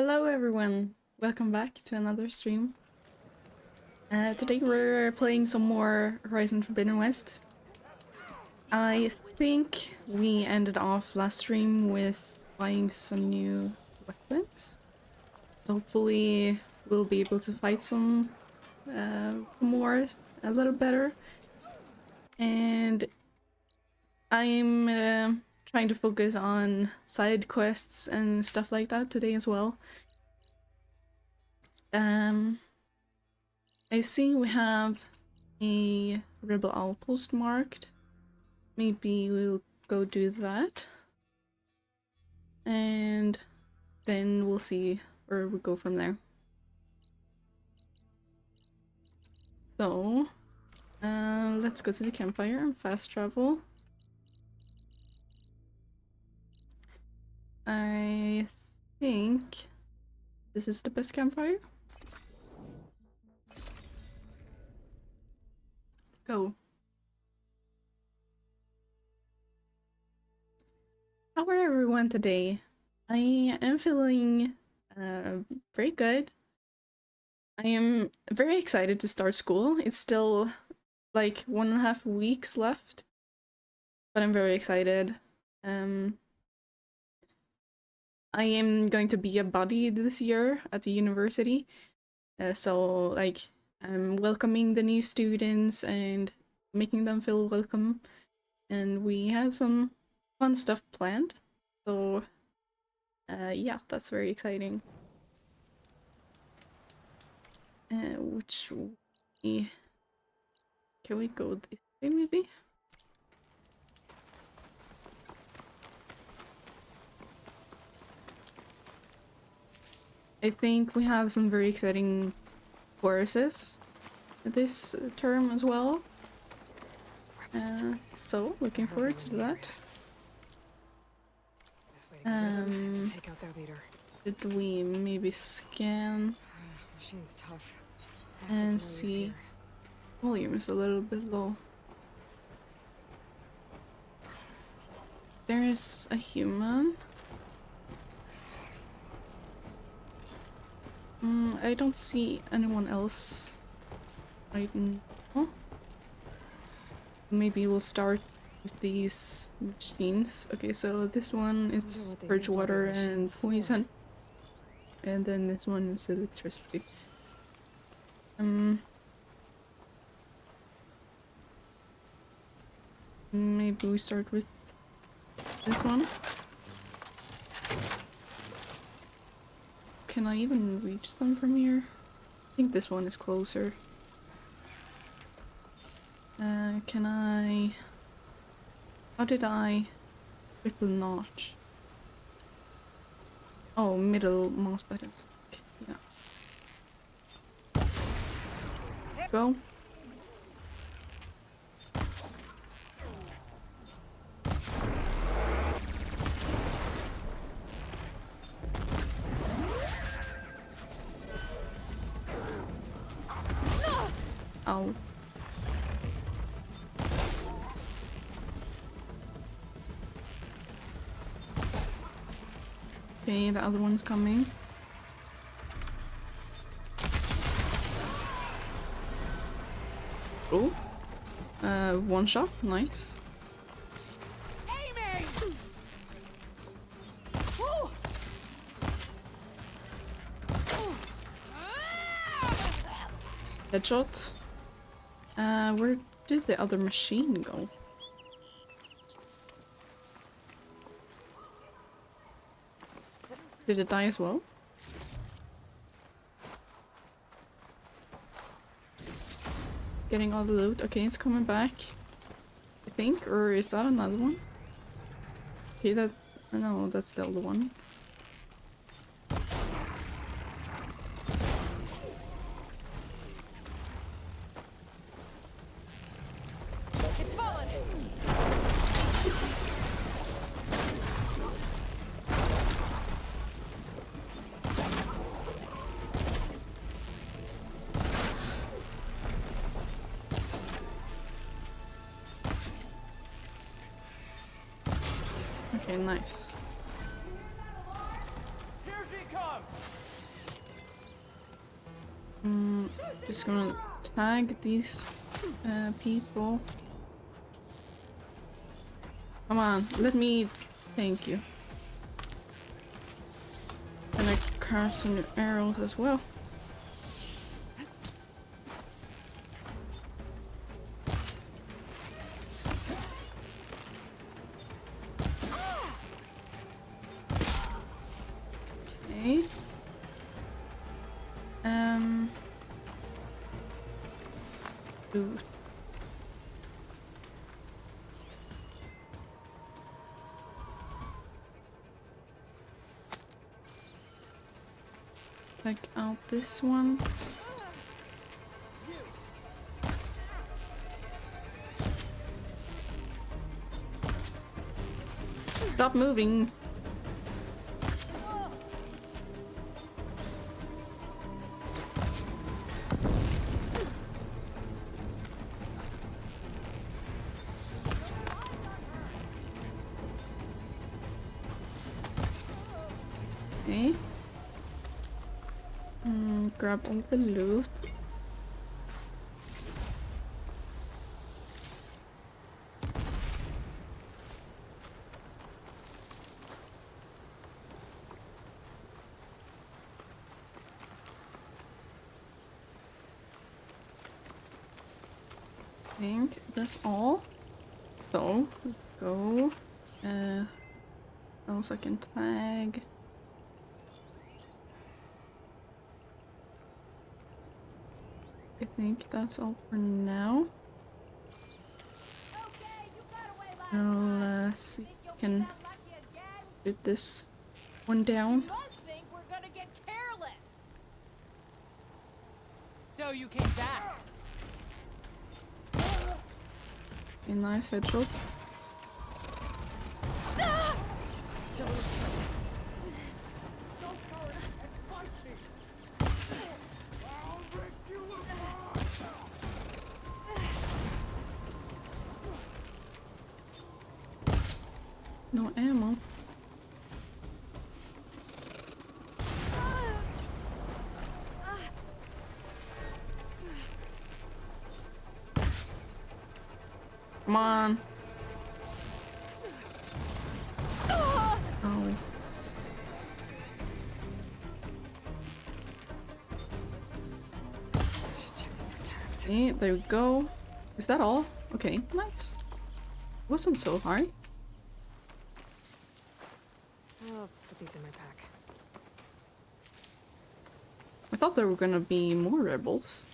Hello everyone, welcome back to another stream. Today we're playing some more Horizon Forbidden West. I think we ended off last stream with buying some new weapons. So hopefully we'll be able to fight some more a little better. And I'm trying to focus on side quests and stuff like that today as well. I see we have a rebel outpost marked. Maybe we'll go do that. And then we'll see where we go from there. So, let's go to the campfire and fast travel. I think this is the best campfire. Go. How are everyone today? I am feeling very good. I am very excited to start school. It's still like 1.5 weeks left, but I'm very excited. I am going to be a buddy this year at the university, so like I'm welcoming the new students and making them feel welcome, and we have some fun stuff planned. So yeah, that's very exciting. Which way? Can we go this way maybe? I think we have some very exciting courses this term as well. So looking forward to that. Did we maybe scan Machine's tough. and see volume is a little bit low? There is a human. I don't see anyone else right now. Maybe we'll start with these machines. Okay, so this one is purge water and poison. And then this one is electricity. Maybe we start with this one. Can I even reach them from here? I think this one is closer. Can I... How did I... Triple notch? Oh, middle mouse button. Okay, yeah. Go. Ow. Okay, the other one's coming. Oh. One shot, nice. Headshot. Where did the other machine go? Did it die as well? It's getting all the loot. Okay, it's coming back. I think, or is that another one? Okay, that... No, that's the other one. Okay, nice. Here she comes. Just gonna tag these people. Come on, let me thank you. And I cast some new arrows as well. Okay. Loot. Check out this one. Stop moving. Okay. Grab all the loot. I think that's all. So, go. Else I can tag. I think that's all for now. I'll see if I can get this one down. So you came back. A nice headshot. No ammo. Come on. Oh. Okay, there we go. Is that all? Okay, nice. Wasn't so hard. I'll put these in my pack. I thought there were gonna be more rebels.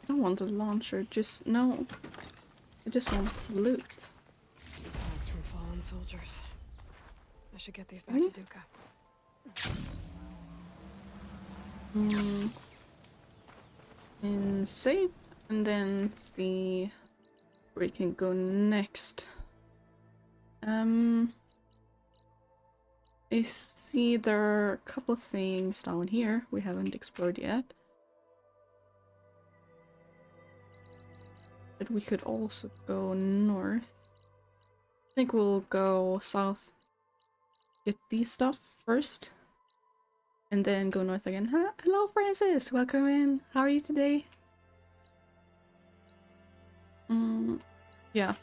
I don't want a launcher, just no. I just want loot. Thanks from fallen soldiers. I should get these back to Duca. And save, and then see where we can go next. I see there are a couple of things down here we haven't explored yet. But we could also go north. I think we'll go south. Get these stuff first. And then go north again. Hello Francis! Welcome in! How are you today? Yeah.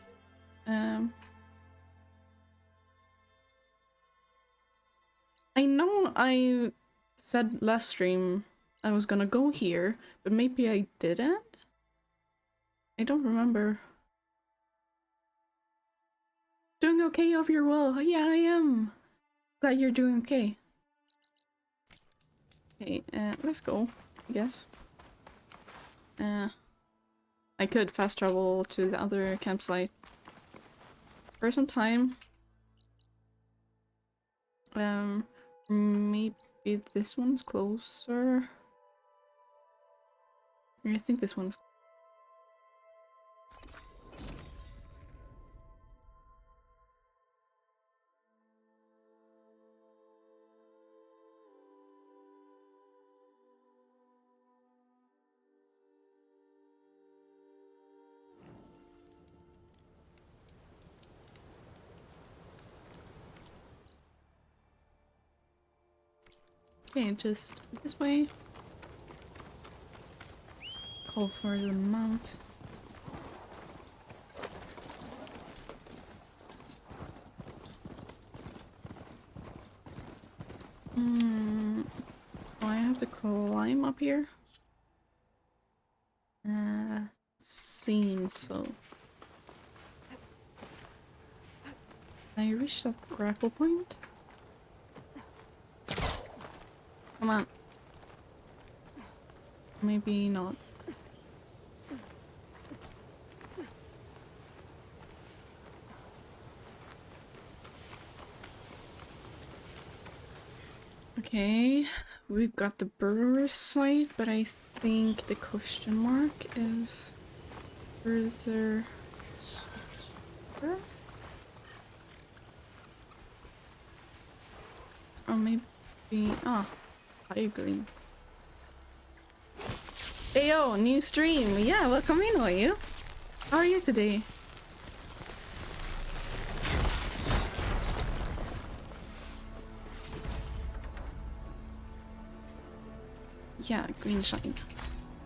I know I said last stream I was gonna go here, but maybe I didn't? I don't remember. Doing okay, hope you're well. Yeah, I am. Glad you're doing okay. Okay, let's go, I guess. I could fast travel to the other campsite for some time. Maybe this one's closer. I think this one's. Okay, just this way. Call for the mount. Oh, I have to climb up here? Seems so. Can I reach that grapple point? Come on. Maybe not. Okay, we've got the brewer's site, but I think the question mark is further. Or maybe. Ah, fire gleam. Hey yo, new stream! Yeah, welcome in, are you? How are you today? Yeah, green shine.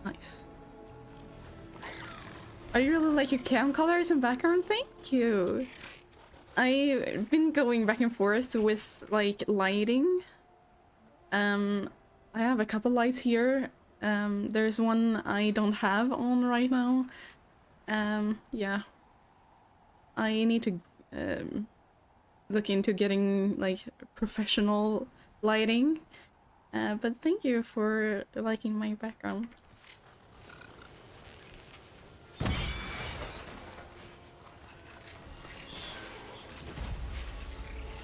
Nice. I really like your cam colors and background, thank you! I've been going back and forth with, like, lighting. I have a couple lights here. There's one I don't have on right now. Yeah. I need to, look into getting, like, professional lighting. But thank you for liking my background.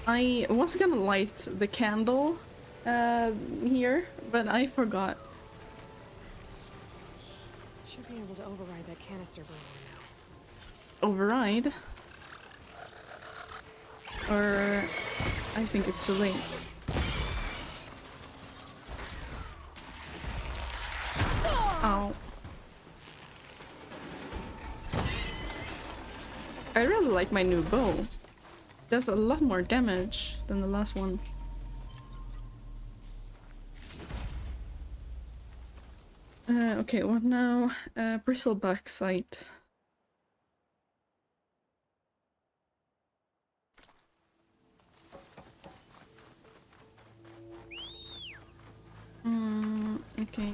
I was gonna light the candle here, but I forgot. Should be able to override that canister burner now. Override? Or I think it's too late. Ow. I really like my new bow. Does a lot more damage than the last one. Okay, what now? Bristleback sight. Okay.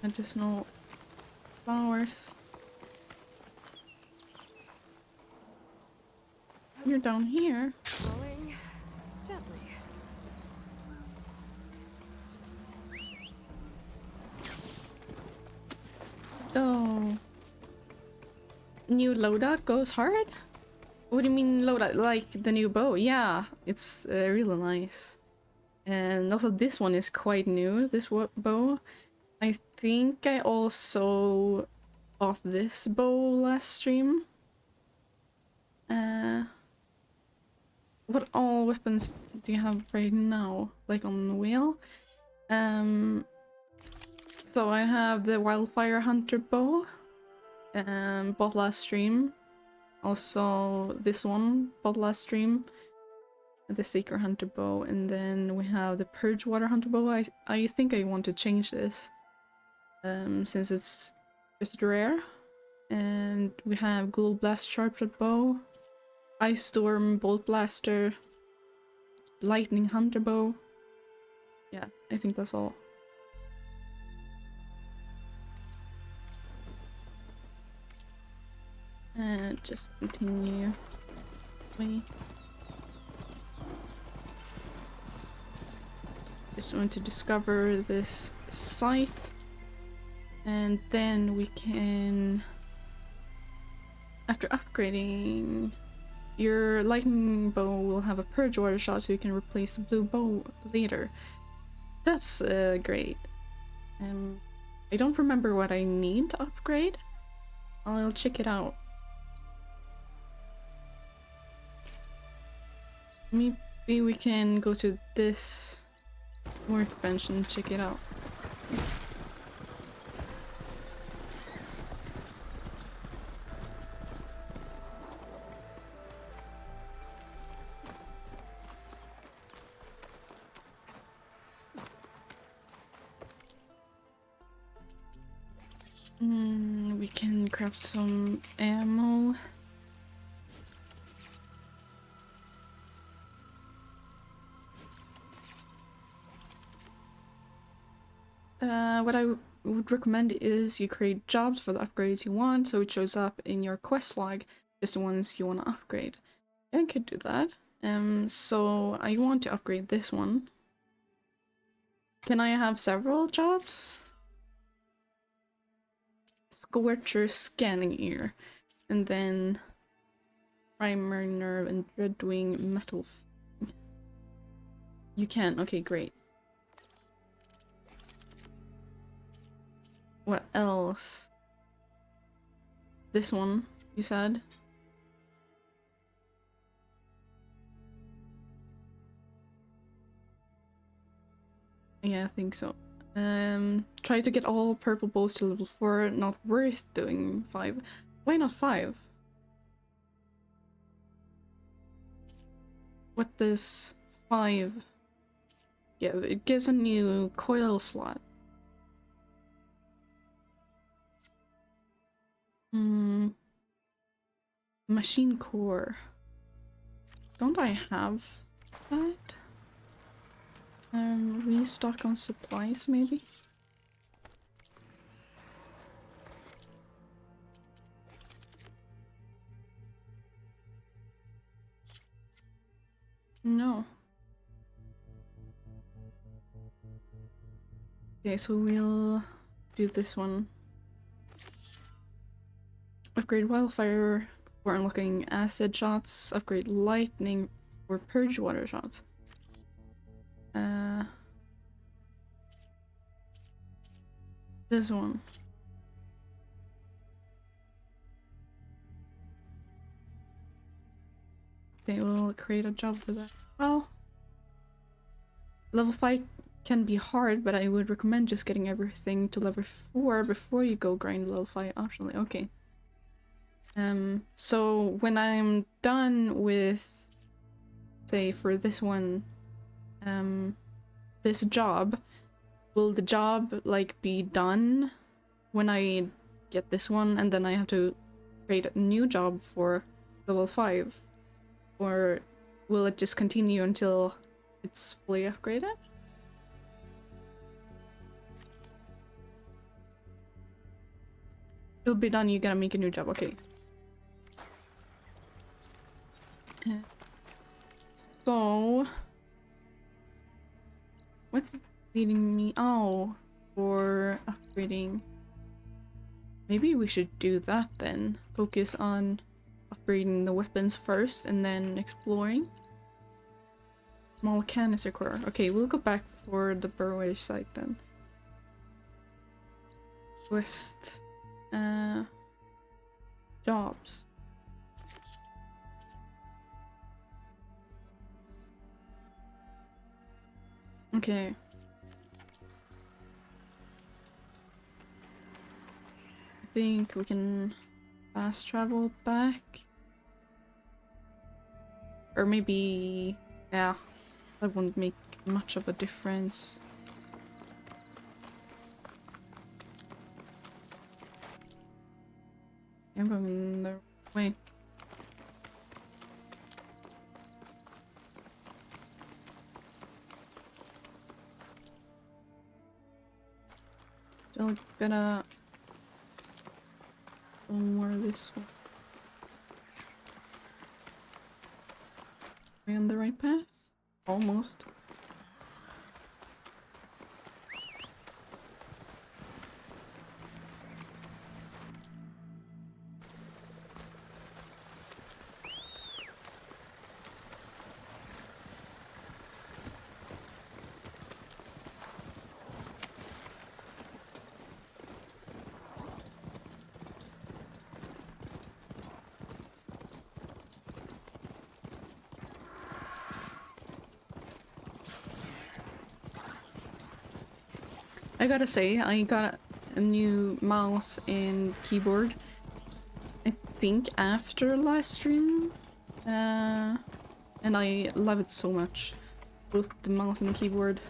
I just know flowers. You're down here. Rolling gently. Oh. New loadout goes hard? What do you mean loadout? Like the new bow? Yeah, it's really nice. And also this one is quite new, this bow. I think I also bought this bow last stream. What all weapons do you have right now? Like on the wheel? So I have the Wildfire Hunter bow. Bought last stream. Also this one, bought last stream. The Seeker Hunter bow. And then we have the Purge Water Hunter bow. I think I want to change this. Since it's just rare. And we have Glow Blast Sharpshot bow. Ice Storm Bolt Blaster. Lightning Hunter bow. Yeah, I think that's all. And just continue. Wait. Just want to discover this site. And then we can... After upgrading, your lightning bow will have a purge water shot so you can replace the blue bow later. That's great. I don't remember what I need to upgrade. I'll check it out. Maybe we can go to this workbench and check it out. we can craft some ammo. What I would recommend is you create jobs for the upgrades you want, so it shows up in your quest log, just the ones you want to upgrade. I could do that. So I want to upgrade this one. Can I have several jobs? Scorcher scanning ear, and then primary nerve and dreadwing metal. You can. Okay, great. What else? This one, you said? Yeah, I think so. Try to get all purple bows to level 4, not worth doing 5. Why not 5? What does 5 give? It gives a new coil slot. Machine core. Don't I have that? Restock on supplies, maybe? No. Okay, so we'll do this one. Upgrade wildfire for unlocking acid shots. Upgrade lightning for purge water shots. This one. Okay, we'll create a job for that. Well, level 5 can be hard, but I would recommend just getting everything to level 4 before you go grind level 5 optionally. Okay. So when I'm done with, say for this one, this job, will the job like be done when I get this one and then I have to create a new job for level 5? Or will it just continue until it's fully upgraded? It'll be done, you gotta make a new job, okay. So what's leading me? Oh, for upgrading. Maybe we should do that then. Focus on upgrading the weapons first and then exploring. Small canister core. Okay, we'll go back for the burrowish site then. Quest. Jobs. Okay. I think we can fast travel back. Or maybe, yeah, that wouldn't make much of a difference. I'm going the way. Still gonna go more this way. Are we on the right path? Almost. I gotta say, I got a new mouse and keyboard, I think after last stream, and I love it so much, both the mouse and the keyboard.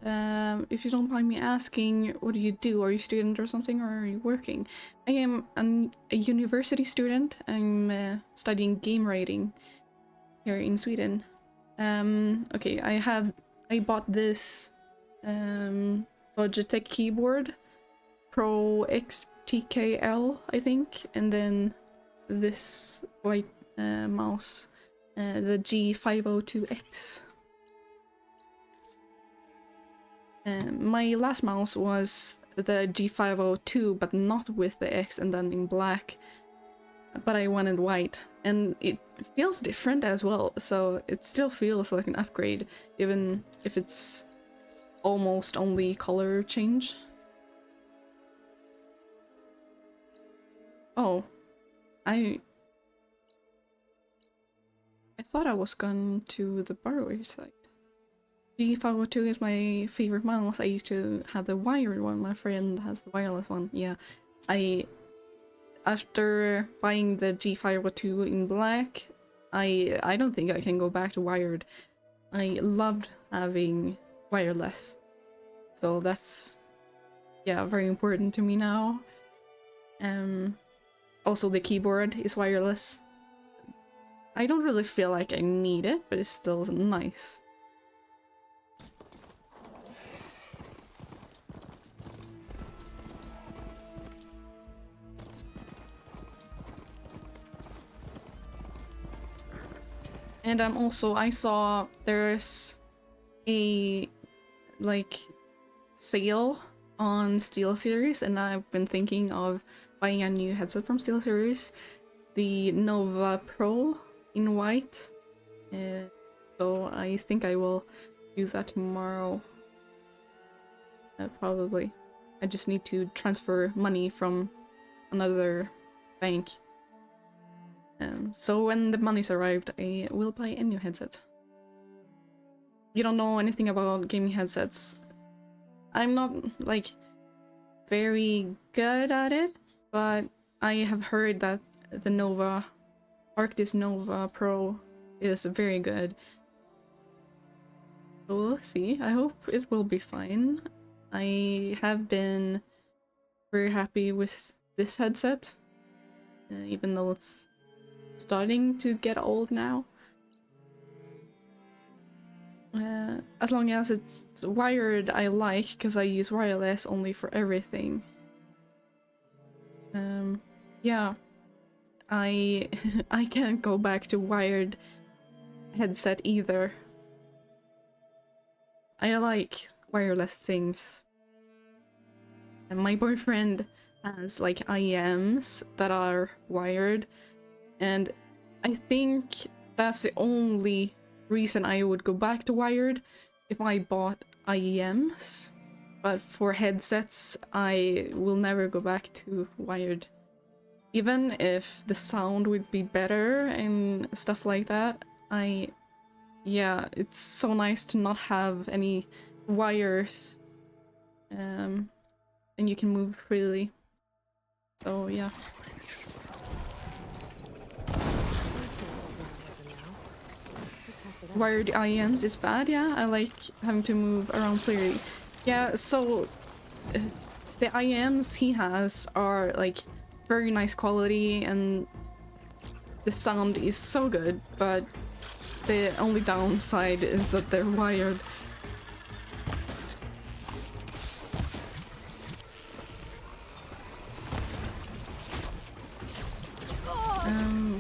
If you don't mind me asking, what do you do? Are you a student or something, or are you working? I am a university student. I'm studying game writing here in Sweden. Okay, I bought this Logitech keyboard, Pro XTKL, I think, and then this white mouse, the G502X. My last mouse was the G502, but not with the X and then in black. But I wanted white, and it feels different as well, so it still feels like an upgrade, even if it's almost only color change. Oh, I thought I was gone to the borrower side. G502 is my favorite mouse. I used to have the wired one. My friend has the wireless one. Yeah, after buying the G502 in black, I don't think I can go back to wired. I loved having wireless, so that's, yeah, very important to me now. Also the keyboard is wireless. I don't really feel like I need it, but it's still nice. And I saw there's a like sale on SteelSeries, and I've been thinking of buying a new headset from SteelSeries, the Nova Pro in white. So I think I will do that tomorrow. Probably. I just need to transfer money from another bank. So when the money's arrived, I will buy a new headset. You don't know anything about gaming headsets. I'm not, like, very good at it, but I have heard that the Arctis Nova Pro is very good. So we'll see. I hope it will be fine. I have been very happy with this headset, even though it's starting to get old now. As long as it's wired, I like, because I use wireless only for everything. Yeah, I I can't go back to wired headset either. I like wireless things. And my boyfriend has like IEMs that are wired, and I think that's the only reason I would go back to wired if I bought IEMs. But for headsets, I will never go back to wired. Even if the sound would be better and stuff like that, yeah, it's so nice to not have any wires. And you can move freely. So yeah. Wired IEMs is bad, yeah. I like having to move around freely. Yeah, so the IEMs he has are like very nice quality and the sound is so good, but the only downside is that they're wired.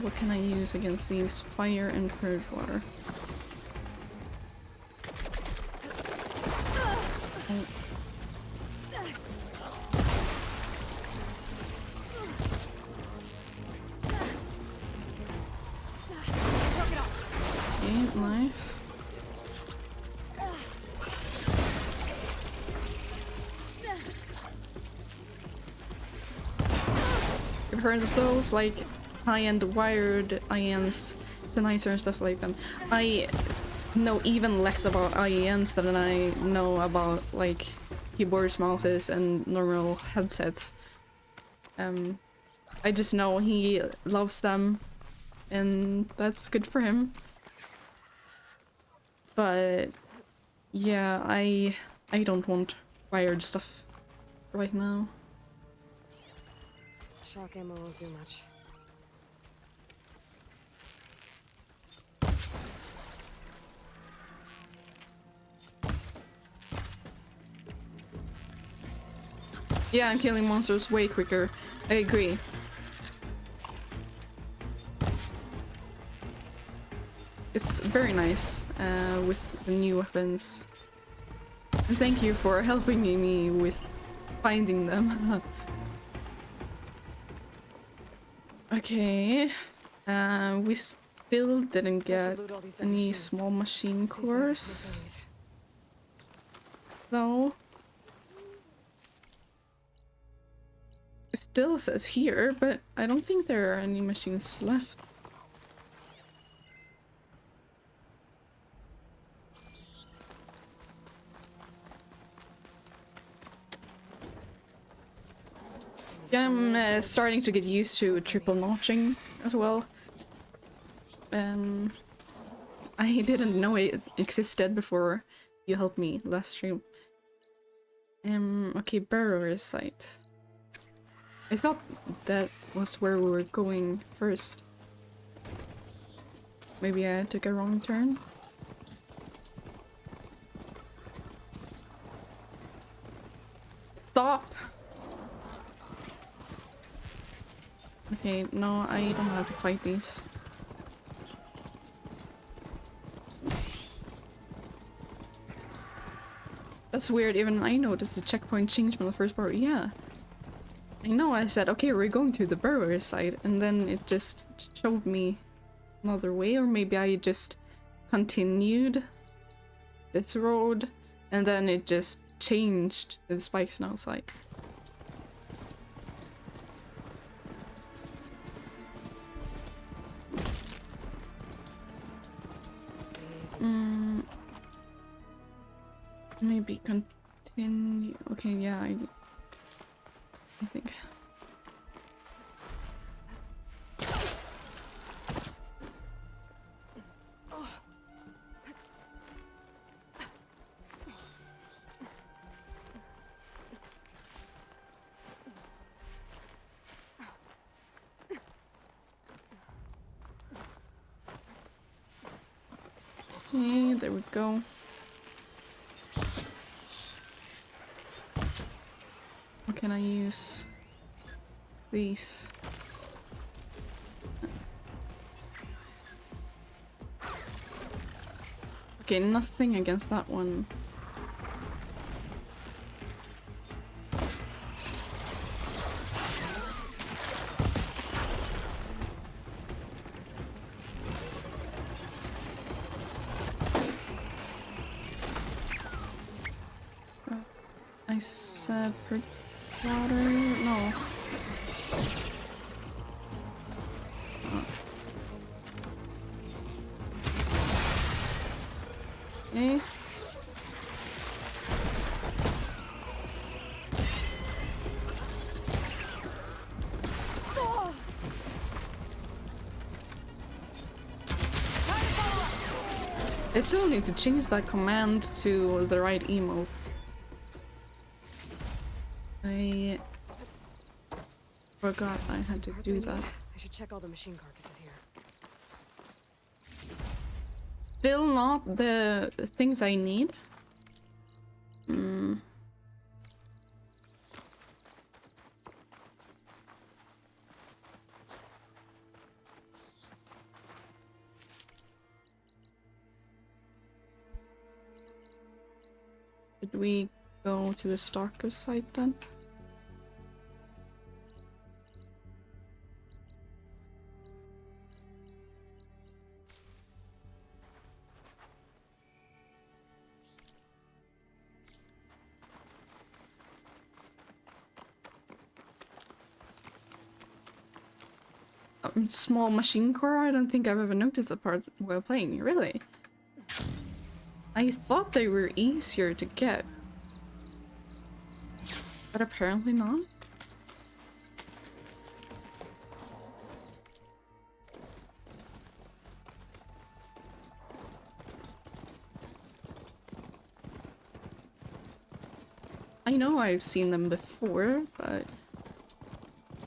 What can I use against these? Fire and purge water. Oh. Okay, nice. You've heard of those, like high-end wired IEMs, Sennheiser and stuff like them. I know even less about IEMs than I know about like keyboards, mouses, and normal headsets. I just know he loves them, and that's good for him. But yeah, I don't want wired stuff right now. Shock ammo won't do much. Yeah, I'm killing monsters way quicker. I agree. It's very nice with the new weapons. And thank you for helping me with finding them. Okay. We still didn't get any small machine cores, though. It still says here, but I don't think there are any machines left. Yeah, I'm starting to get used to triple notching as well. I didn't know it existed before you helped me last stream. Okay, Burrower site. I thought that was where we were going first. Maybe I took a wrong turn. Stop! Okay, no, I don't have to fight these. That's weird, even I noticed the checkpoint changed from the first part. Yeah. I know, I said, okay, we're going to the Burrower site, and then it just showed me another way, or maybe I just continued this road, and then it just changed to the spikes now site. Maybe continue. Okay, yeah, I think. Okay, there we go. What can I use? These. Okay, nothing against that one. I said per water? No. Okay. I still need to change that command to the right emote. I forgot I had to do that. I should check all the machine carcasses here. Still not the things I need. Did we go to the Stalker site then? Small machine core? I don't think I've ever noticed that part while playing, really. I thought they were easier to get. But apparently not. I know I've seen them before, but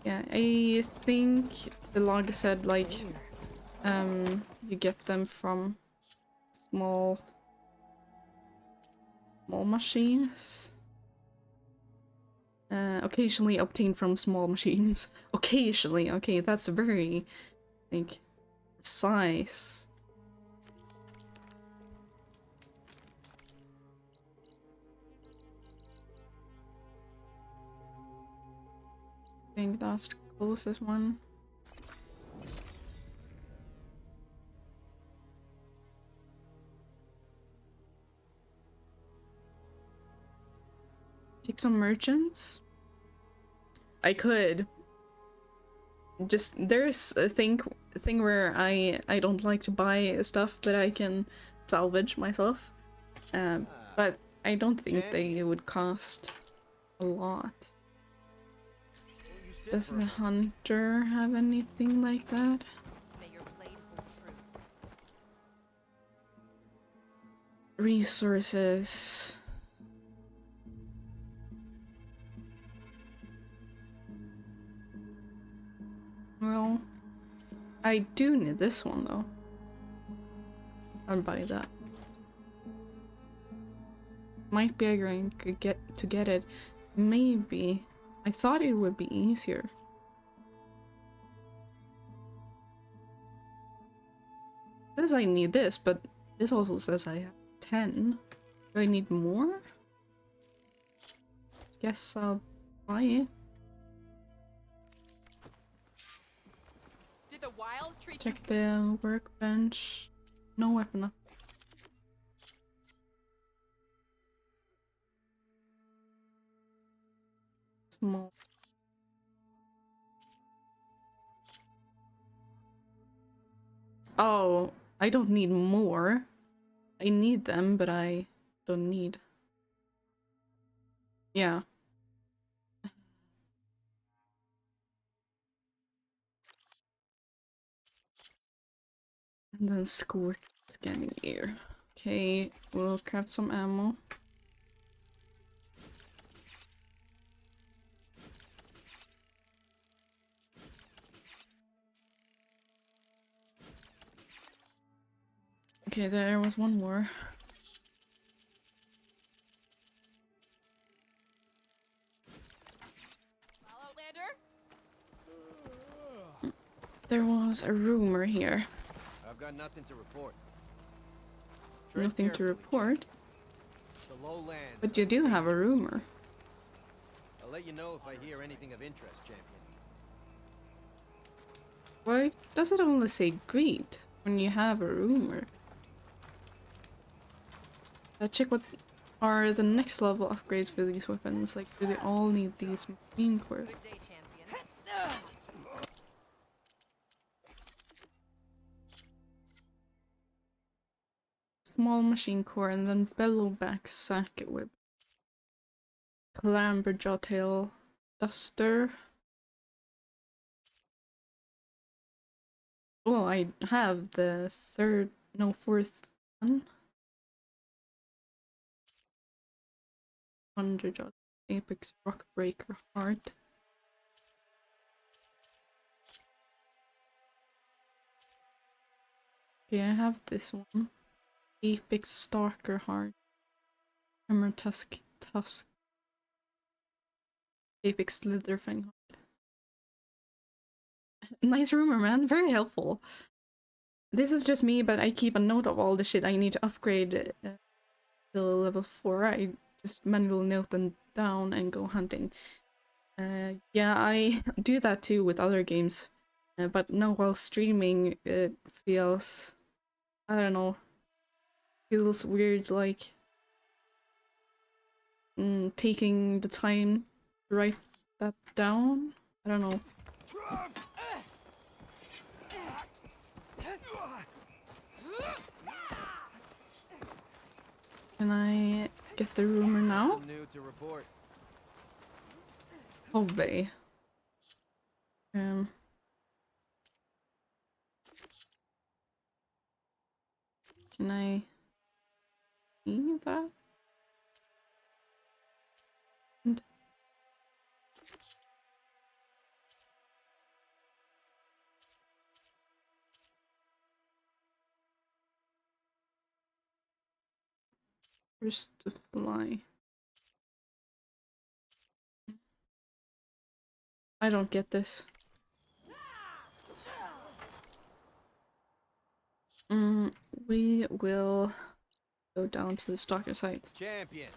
yeah, I think the log said like you get them from small machines. Occasionally obtained from small machines. Occasionally, okay, that's very like precise. I think that's the closest one. Take some merchants? I could. Just there's a thing where I don't like to buy stuff that I can salvage myself. But I don't think they would cost a lot. Does the hunter have anything like that? Resources. Well, I do need this one though. I'll buy that. Might be a grind to get it. Maybe. I thought it would be easier. Says I need this, but this also says I have 10. Do I need more? Guess I'll buy it. Did the wilds treat Check the workbench. No weapon up. Small. Oh, I don't need more. I need them, but I don't need. Yeah. And then squirt scanning ear. Okay, we'll craft some ammo. Okay, there was one more. There was a rumor here. I've got nothing to report. Nothing to report. The lowlands But you do have a rumor. I'll let you know if I hear anything of interest, champion. Why does it only say greet when you have a rumor? Check what are the next level upgrades for these weapons. Like, do they all need these machine core? Good day, champion. Small machine core and then bellowback sack whip. Clamber tail duster. Oh, I have the fourth one. 100 Apex Rock Breaker Heart. Okay, I have this one. Apex Stalker Heart. Hammer Tusk. Apex Slitherfang Heart. Nice rumor, man. Very helpful. This is just me, but I keep a note of all the shit I need to upgrade till level 4. I just manually note them down and go hunting. Yeah, I do that too with other games. But no, while streaming, it feels... I don't know. Feels weird, like... taking the time to write that down? I don't know. Can I get the rumor now? New to report. Obey. Can I see that? First to fly. I don't get this. We will go down to the stalker site. Champion.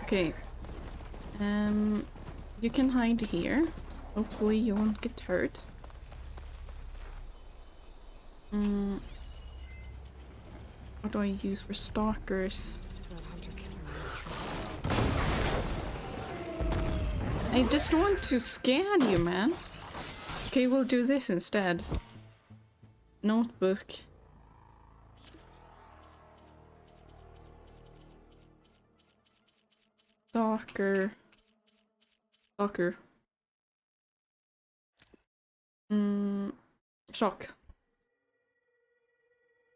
Okay. You can hide here. Hopefully you won't get hurt. What do I use for stalkers? That hunter-killer is I just want to scan you, man. Okay, we'll do this instead. Notebook. Stalker. Stalker. Shock.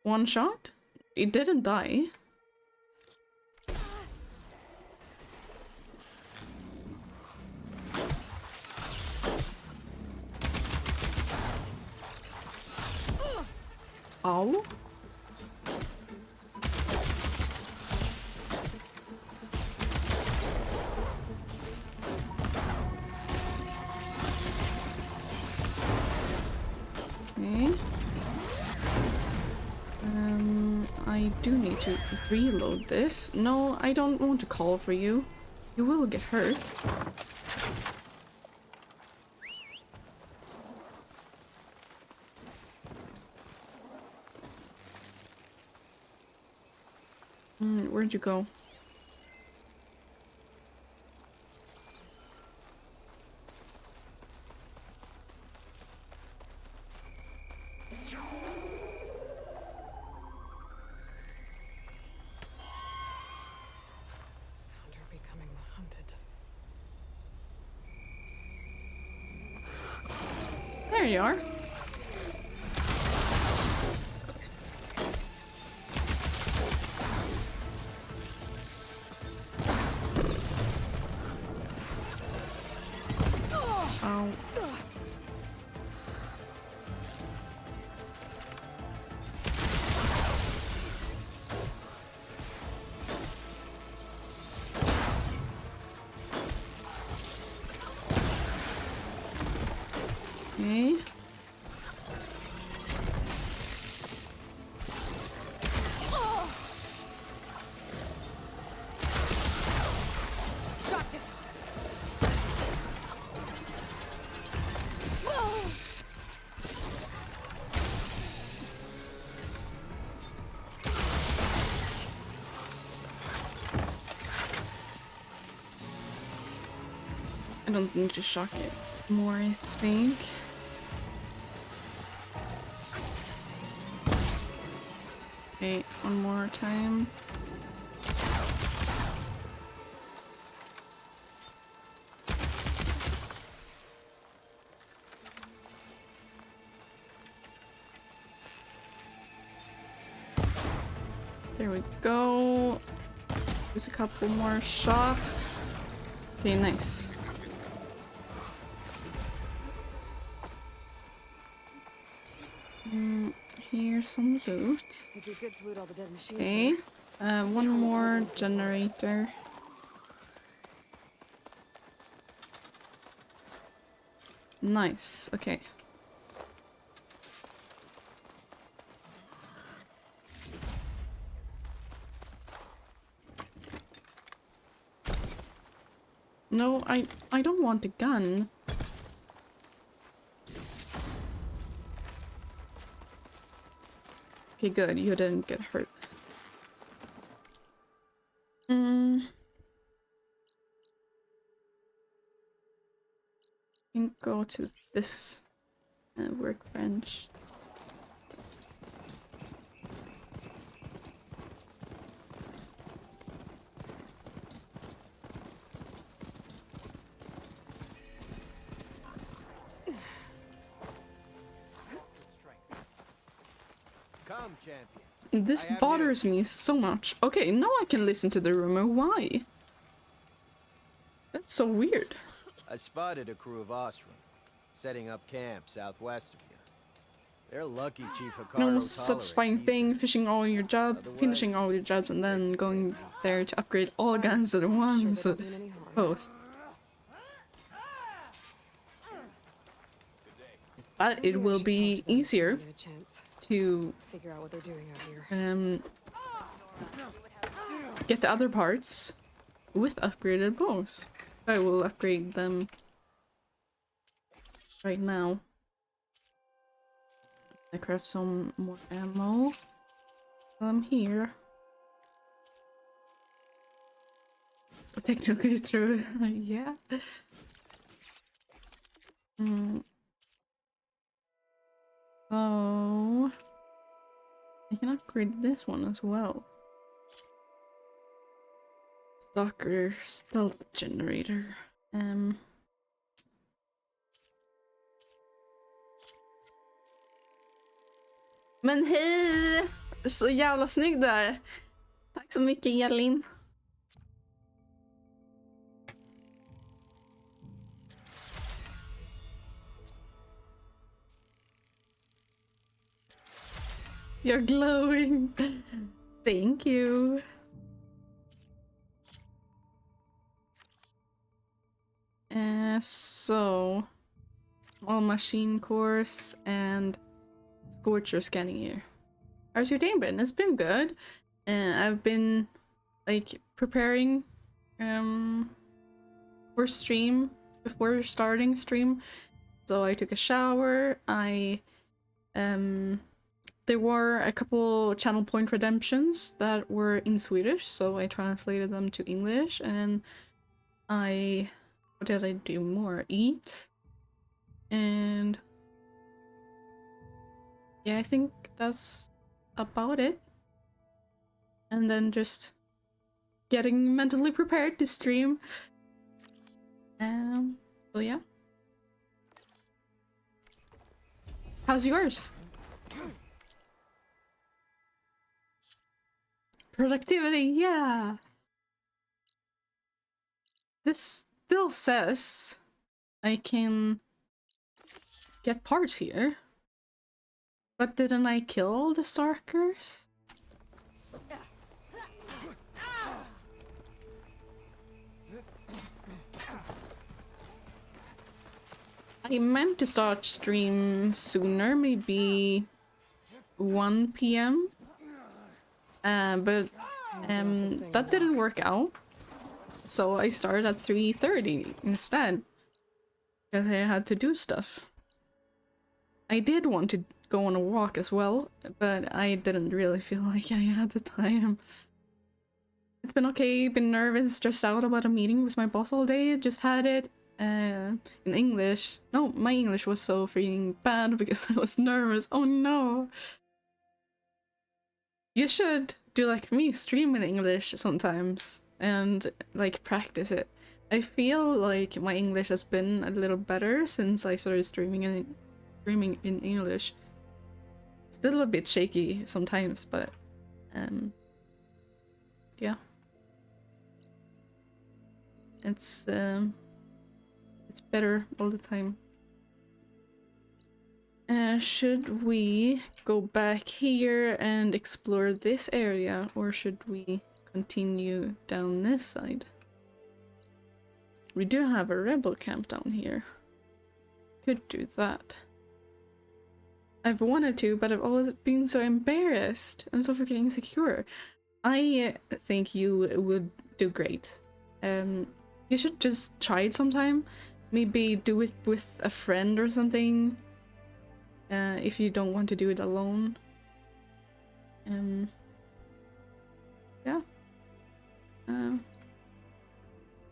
One shot? It didn't die. Ow. Okay. I do need to reload this. No, I don't want to call for you. You will get hurt. Where'd you go? hunter becoming the hunted. There you are. Ow. Okay. Shocked it! I don't need to shock it more, I think. Okay, one more time. There we go. Just a couple more shots. Okay, nice. Here's some loot. It'd be good to loot all the dead machines. Okay. One more generator. Nice. Okay. No, I don't want a gun. Okay, good. You didn't get hurt. Can go to this workbench. Come, champion. This I have bothers me so much. Okay, now I can listen to the rumor. Why? That's so weird. I spotted a crew of Ostrom, setting up camp southwest of here. They're lucky Chief You know, Hikaru such tolerates fine thing, Easterners. finishing all your jobs, and then going there to upgrade all guns at Sure once. they don't mean any harm. Both. But Maybe it I will should be talk to them when I easier get a chance. to Figure out what they're doing out here. get the other parts with upgraded bows. I will upgrade them right now. I craft some more ammo. I'm here. Technically true. Yeah. So I can upgrade this one as well. Stalker stealth generator. Men hej! Så jävla snygg där. Tack så mycket, Elin. You're glowing. Thank you. So all machine course and scorcher scanning here. How's your day been? It's been good. I've been like preparing for stream before starting stream. So I took a shower. There were a couple channel point redemptions that were in Swedish, so I translated them to English, and what did I do more? Eat. And yeah, I think that's about it. And then just getting mentally prepared to stream. So yeah. How's yours? Productivity, yeah. This still says I can get parts here. But didn't I kill the stalkers? I meant to start stream sooner, maybe 1 PM. But that didn't work out. So I started at 3:30 instead. Because I had to do stuff. I did want to go on a walk as well, but I didn't really feel like I had the time. It's been okay, been nervous, stressed out about a meeting with my boss all day. Just had it in English. No, my English was so freaking bad because I was nervous. Oh no! You should do like me, stream in English sometimes and like practice it. I feel like my English has been a little better since I started streaming in English. Still a bit shaky sometimes, but yeah. It's better all the time. Should we go back here and explore this area, or should we continue down this side? We do have a rebel camp down here. Could do that. I've wanted to, but I've always been so embarrassed. I'm so freaking insecure. I think you would do great. You should just try it sometime. Maybe do it with a friend or something. If you don't want to do it alone. Yeah.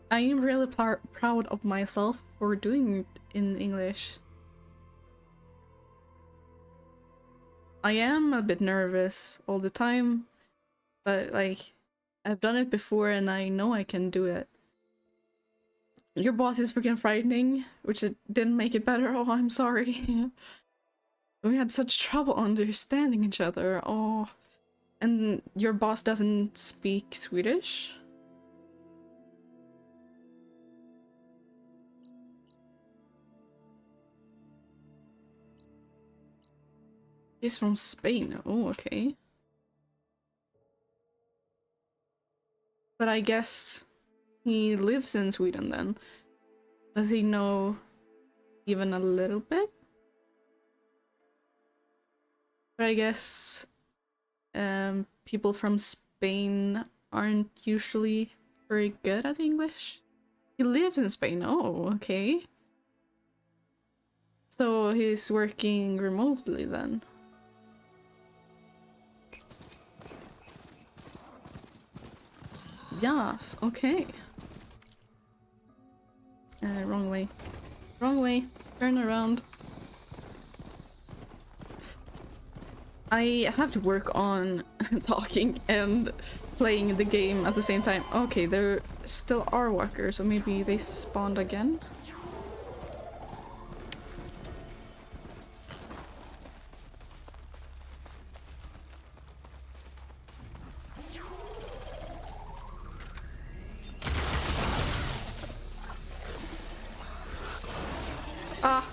I am really proud of myself for doing it in English. I am a bit nervous all the time, but like, I've done it before and I know I can do it. Your boss is freaking frightening, which it didn't make it better. Oh, I'm sorry. We had such trouble understanding each other. Oh, And your boss doesn't speak Swedish? He's from Spain. Oh, okay. But I guess he lives in Sweden then. Does he know even a little bit? But I guess people from Spain aren't usually very good at English. He lives in Spain. Oh, okay. So he's working remotely then. Yes, okay. Wrong way. Wrong way. Turn around. I have to work on talking and playing the game at the same time. Okay, there still are walkers, so maybe they spawned again? Ah!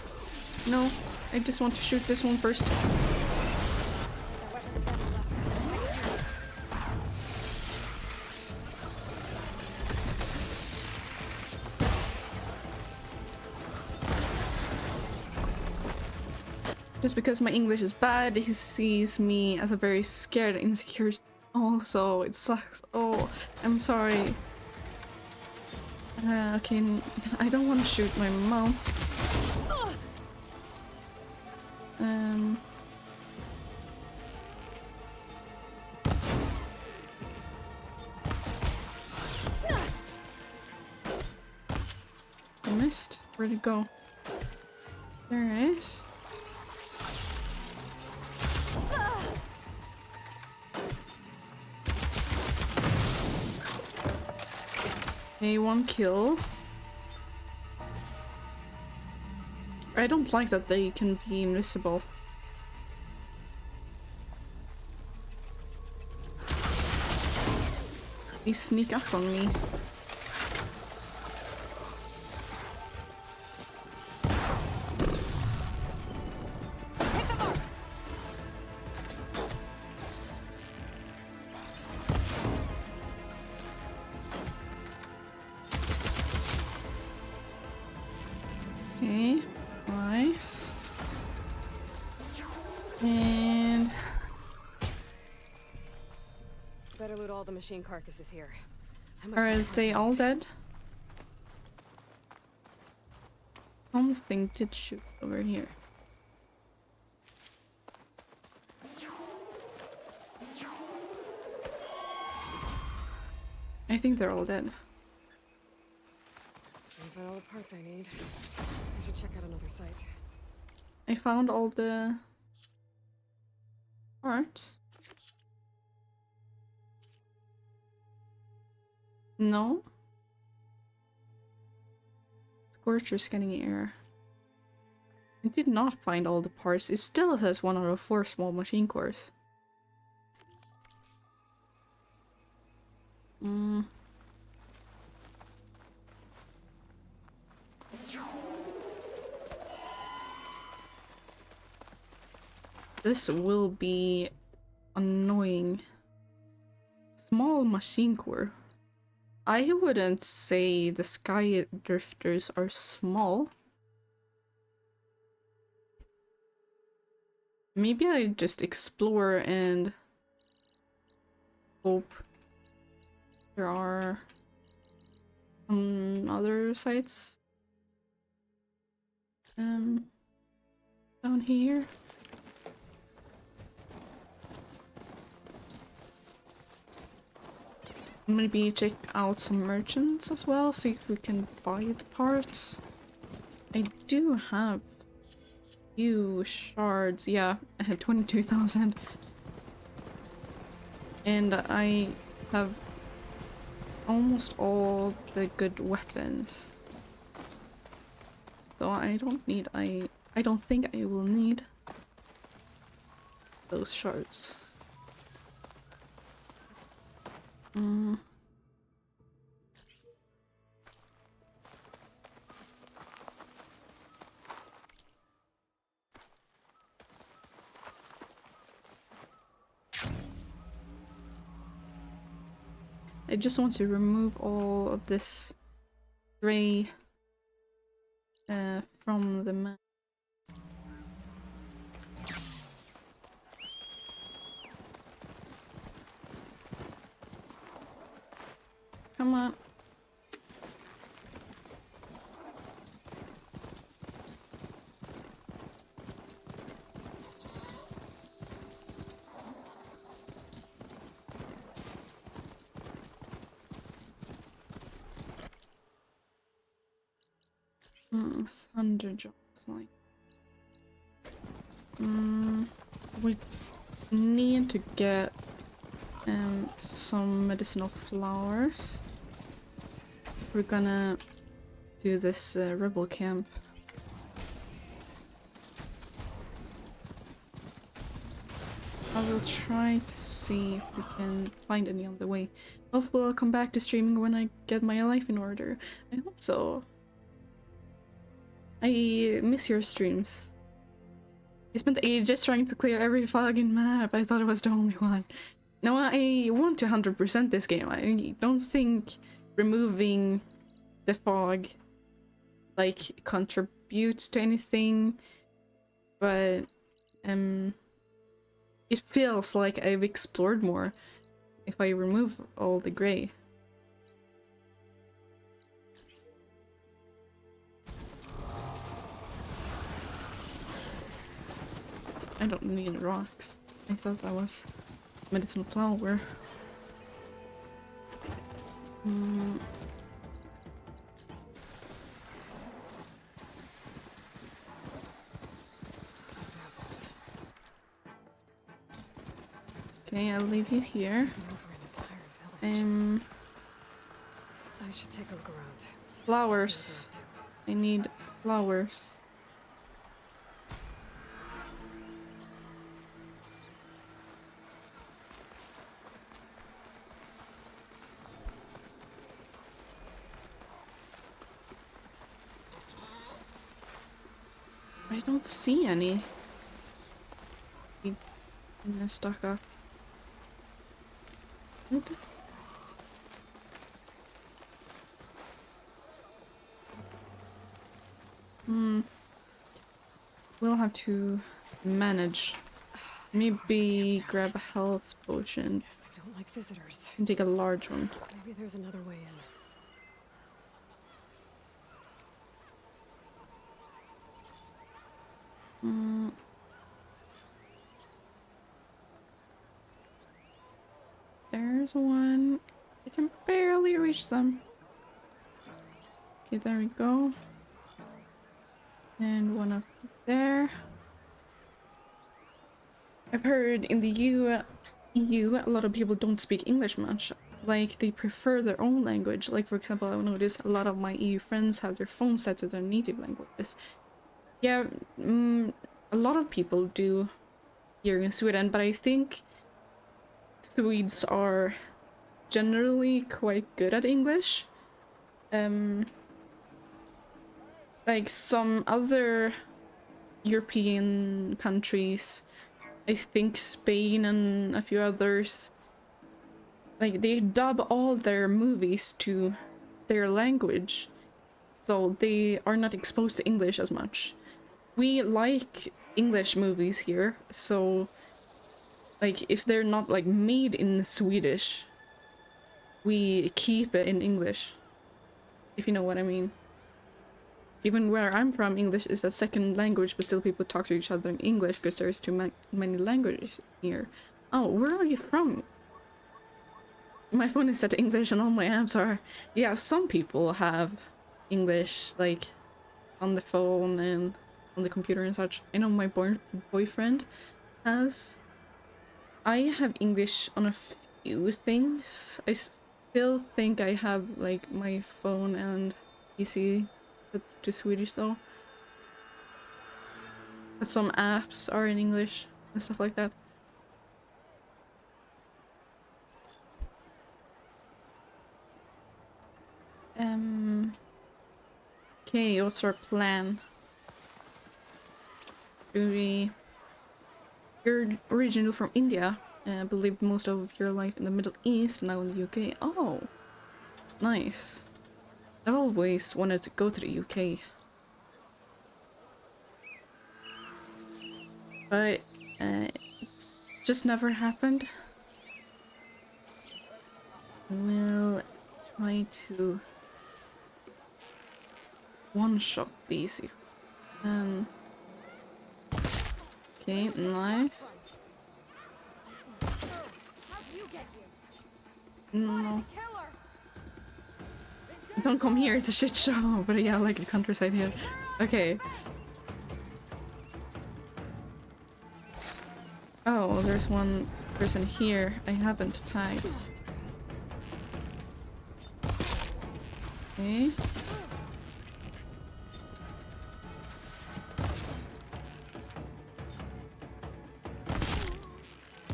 No, I just want to shoot this one first. Just because my English is bad, he sees me as a very scared, insecure. Also, it sucks. Oh, I'm sorry. Okay, I don't want to shoot my mouth. I missed. Where'd it go? There it is. Okay, one kill. I don't like that they can be invisible. They sneak up on me. Okay, nice. And Better loot all the machine carcasses here. are they all dead? Something did shoot over here. I think they're all dead. I found all the parts I need. I should check out another site. I found all the parts. No? Scorcher scanning air. I did not find all the parts. It still says 1 out of 4 small machine cores. This will be annoying. Small machine core. I wouldn't say the sky drifters are small. Maybe I just explore and hope there are some other sites down here. Maybe check out some merchants as well, see if we can buy the parts. I do have few shards, yeah, 22,000. And I have almost all the good weapons. So I don't need, I don't think I will need those shards. Mm. I just want to remove all of this gray from the map. Come on. Thunder drops like. We need to get some medicinal flowers. We're gonna do this rebel camp. I will try to see if we can find any on the way. Hopefully I'll come back to streaming when I get my life in order. I hope so. I miss your streams. I spent ages trying to clear every fucking map. I thought it was the only one. No, I want to 100% this game. I don't think removing the fog like contributes to anything, but it feels like I've explored more if I remove all the gray. I don't need rocks. I thought that was medicinal flower. Okay, I'll leave you here. Over an entire village. I should take a look around. Flowers. I need flowers. I don't see any. In the stock up. What? We'll have to manage. Maybe grab a health potion Guess they don't like visitors. and take a large one. Maybe there's another way in. There's one. I can barely reach them. Okay, there we go. And one up there. I've heard in the EU, a lot of people don't speak English much. Like, they prefer their own language. Like, for example, I've noticed a lot of my EU friends have their phones set to their native languages. Yeah, a lot of people do here in Sweden, but I think Swedes are generally quite good at English. Like some other European countries, I think Spain and a few others, like they dub all their movies to their language, so they are not exposed to English as much. We like English movies here, so like if they're not like made in Swedish, we keep it in English, if you know what I mean. Even where I'm from, English is a second language, but still people talk to each other in English because there's too many languages here. Oh, where are you from? My phone is set to English and all my apps are... Yeah, some people have English, like, on the phone and on the computer and such. I know my boyfriend has. I have English on a few things. I still think I have, like, my phone and PC to Swedish though. But some apps are in English and stuff like that. Okay, what's our plan? You're originally from India, but most of your life in the Middle East, now in the UK. Oh, nice. I've always wanted to go to the UK. But it's just never happened. We'll try to one-shot these. Okay, nice. No. Don't come here, it's a shit show. But yeah, I like the countryside here. Okay. Oh, there's one person here I haven't tagged. Okay.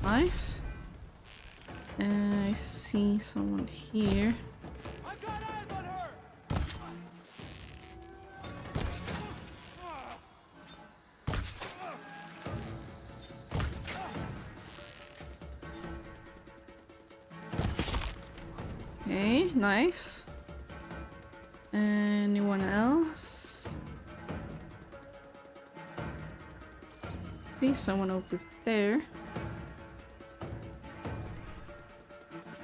Nice. I see someone here. I've got eyes on her. Okay, nice. Anyone else? See someone over there.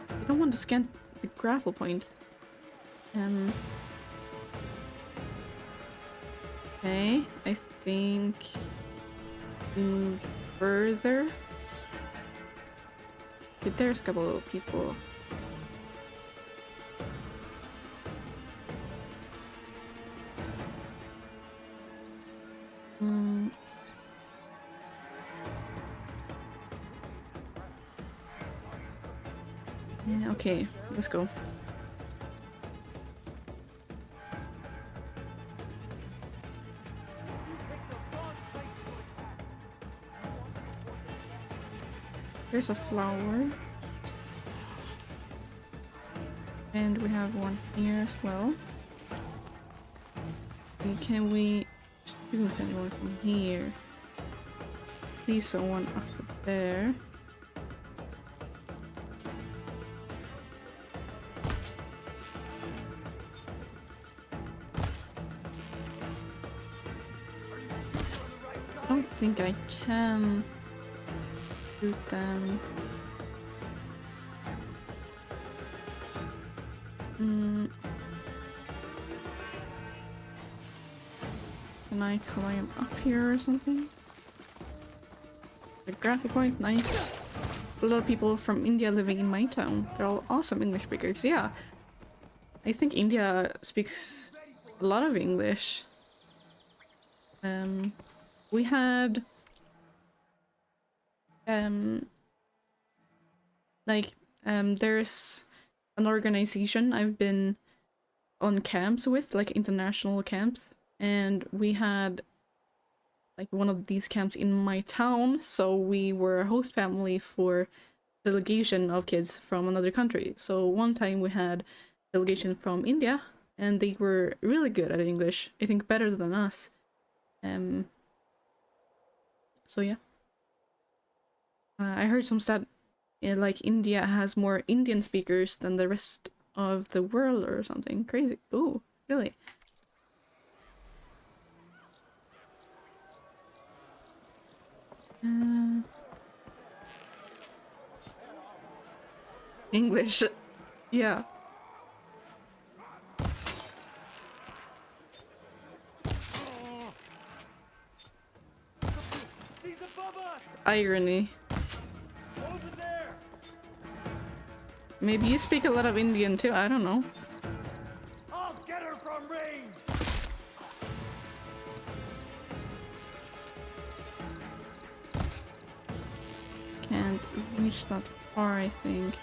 I don't want to scan the grapple point. Okay, I think we move further. Okay, there's a couple of people. Yeah, okay, let's go. There's a flower. And we have one here as well. And can we shoot anyone from here? See someone up there. I don't think I can shoot them. Can I climb up here or something? The graphic point, nice. A lot of people from India living in my town. They're all awesome English speakers. Yeah, I think India speaks a lot of English. We had there's an organization I've been on camps with, like international camps, and we had like one of these camps in my town, so we were a host family for delegation of kids from another country. So one time we had delegation from India, and they were really good at English. I think better than us. So yeah. I heard some stat like India has more Indian speakers than the rest of the world or something crazy. Ooh, really? English. Yeah. He's above us. Irony. Over there. Maybe you speak a lot of Indian too, I don't know. I'll get her from range. Can't reach that far, I think.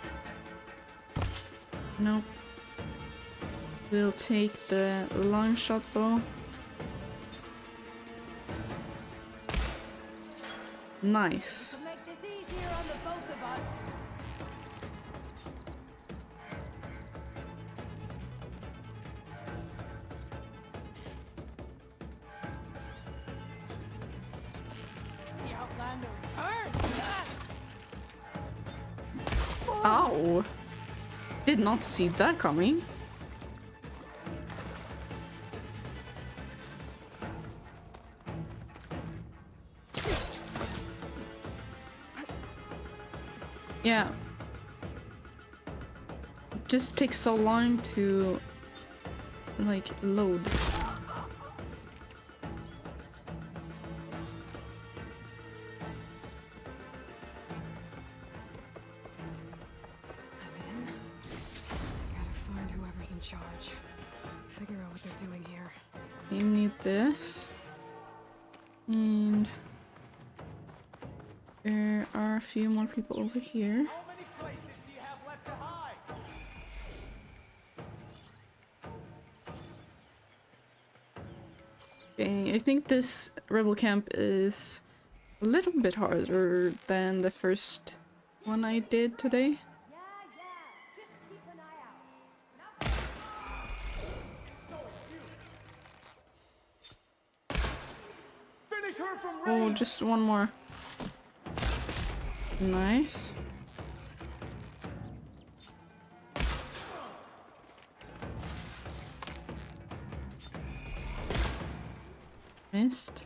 Nope. We'll take the long shot bow. Nice. To make this easier on the both of us. Time to return. Ow! Did not see that coming. Yeah. It just takes so long to like load. Gotta find whoever's in charge. Figure out what they're doing here. You need this. And there are a few more people over here. How many places do you have left to hide? Okay, I think this rebel camp is a little bit harder than the first one I did today. Yeah, just keep an eye out. Finish her from Oh, range! just one more. Nice. Missed.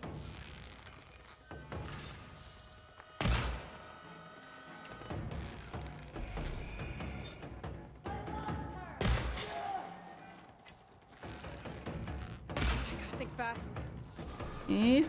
Gotta think fast. Okay.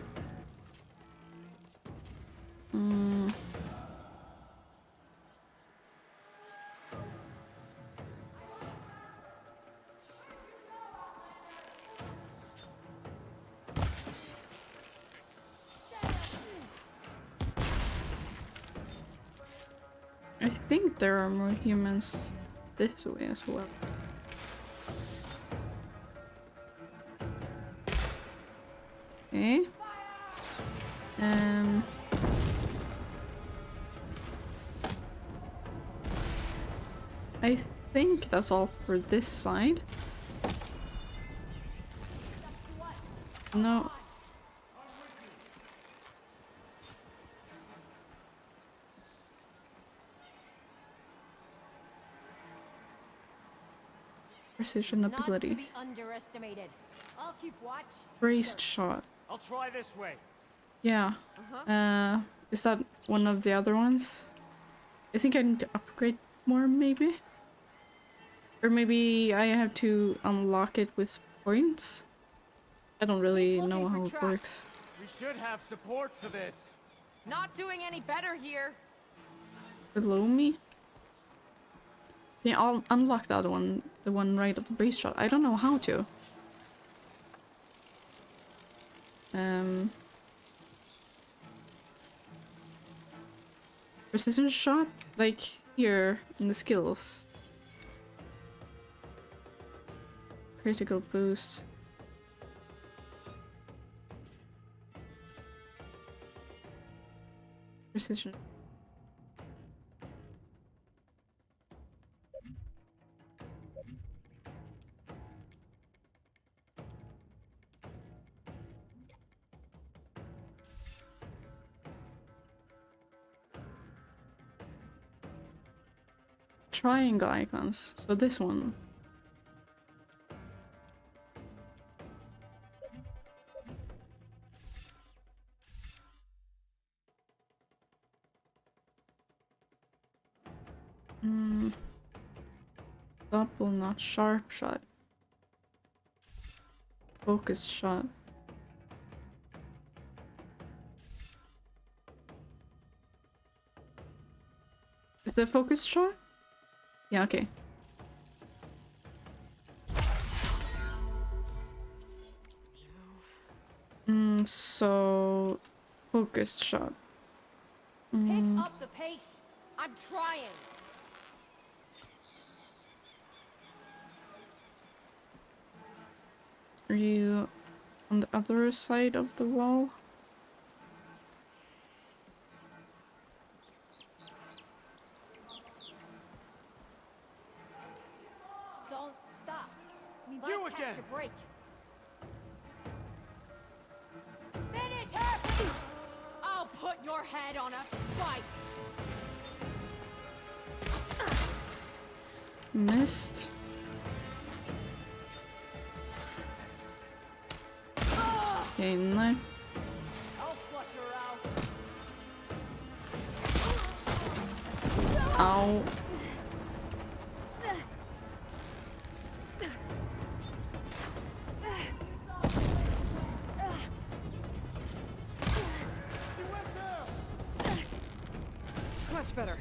I think there are more humans this way as well. Okay. I think that's all for this side. No. Precision Not to ability. be underestimated. I'll keep watch. Braced shot. I'll try this way. Yeah. Is that one of the other ones? I think I need to upgrade more, maybe? Or maybe I have to unlock it with points? I don't really know how it works. We should have support for this. Not doing any better here. Below me? Yeah, I'll unlock the other one, the one right of the brace shot. I don't know how to. Precision shot? Like here in the skills. Critical boost. Precision. Triangle icons. So this one. Double, not sharp shot. Focus shot. Is that focus shot? Yeah, okay. So focused shot. Pick up the pace. I'm trying. Are you on the other side of the wall? Don't stop. We You might catch again. a break. Finish her! I'll put your head head on a spike. Missed. Okay, nice. I'll flush her out. Ow. Much better.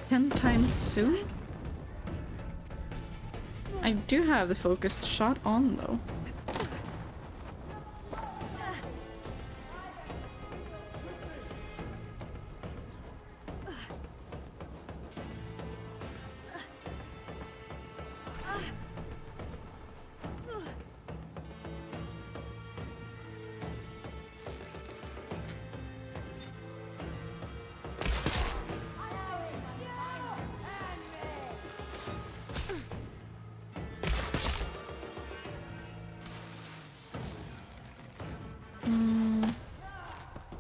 Ten times soon? I do have the focused shot on though.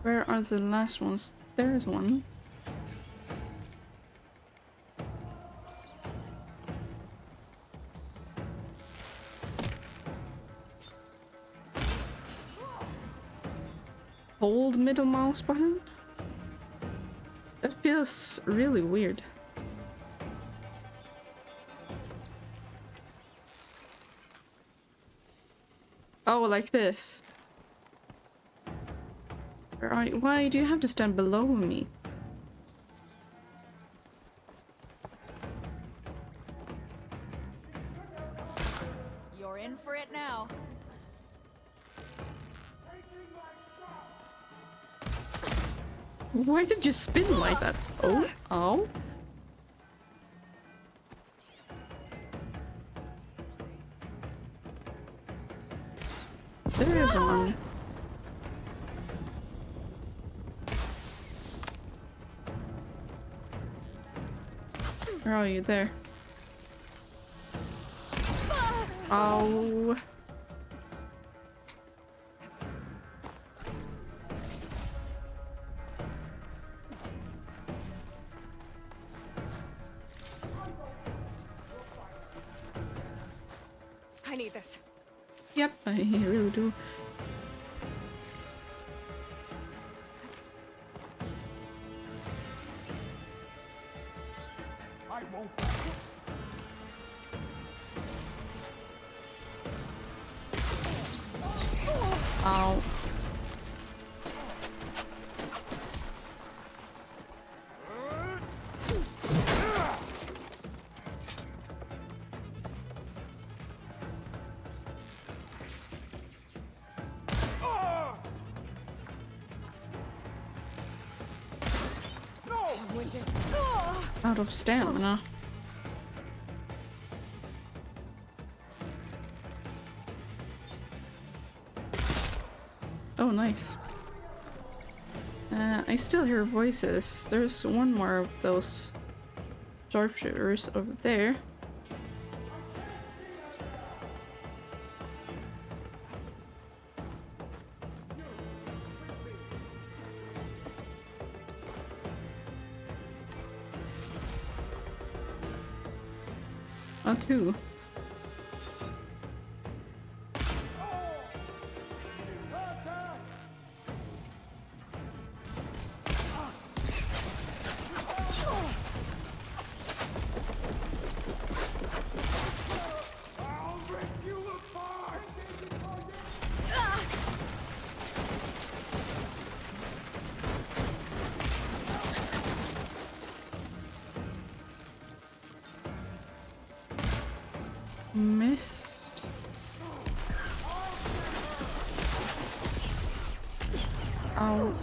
Where are the last ones? There's one. Hold middle mouse button? That feels really weird. Oh, like this. Why do you have to stand below me? You're in for it now. Why did you spin like that? Oh, ow. There is one. Where are you? There. Oh. I need this. Yep, I really do. I won't. Ow. Out of stamina. Oh, nice. I still hear voices. There's one more of those sharpshooters over there. Oh, two. I'll rip you apart! Missed. Ow.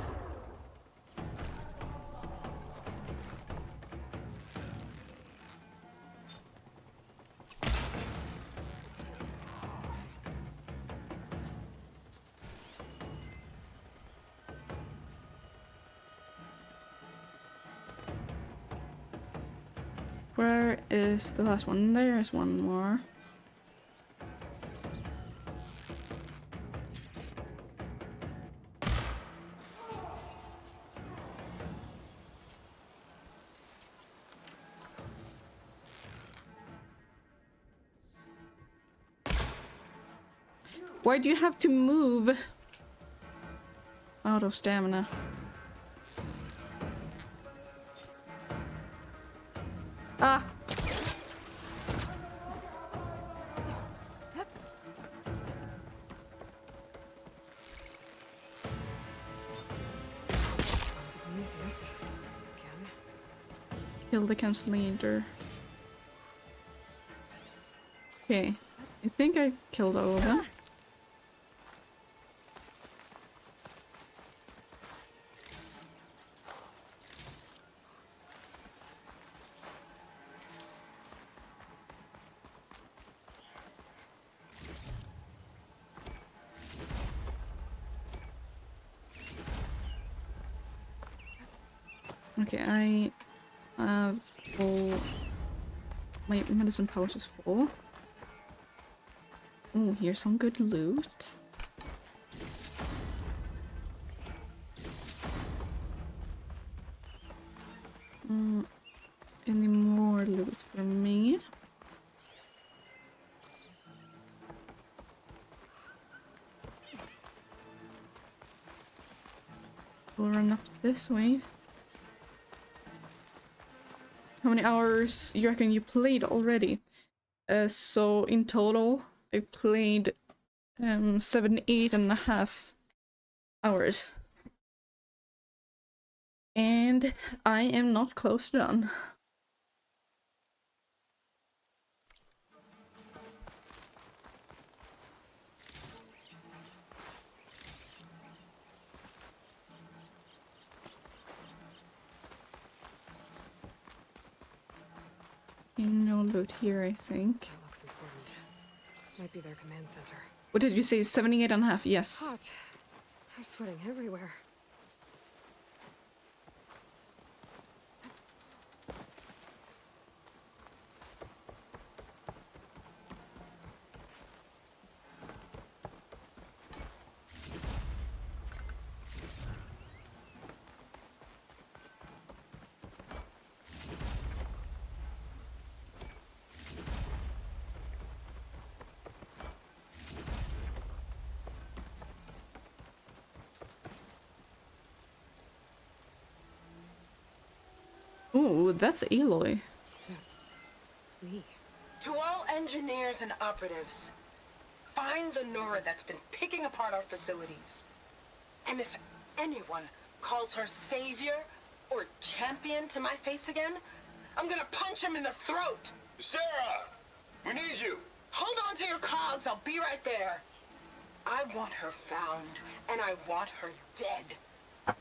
Where is the last one? There's one more. Why do you have to move? Out of stamina. Ah! Sons of Prometheus. Again. Kill the council leader. Okay. I think I killed all of them. Okay, I have full. My medicine pouch is full. Oh, here's some good loot. Any more loot for me? We'll run up this way. How many hours you reckon you played already? So in total, I played 78.5 hours. And I am not close to done. No loot here, I think. That looks important. Might be their command center. What did you say? 78.5? Yes. Hot. I'm sweating everywhere. Oh, that's Aloy. That's me. To all engineers and operatives, find the Nora that's been picking apart our facilities. And if anyone calls her savior or champion to my face again, I'm gonna punch him in the throat. Sarah! We need you! Hold on to your cogs, I'll be right there. I want her found, and I want her dead.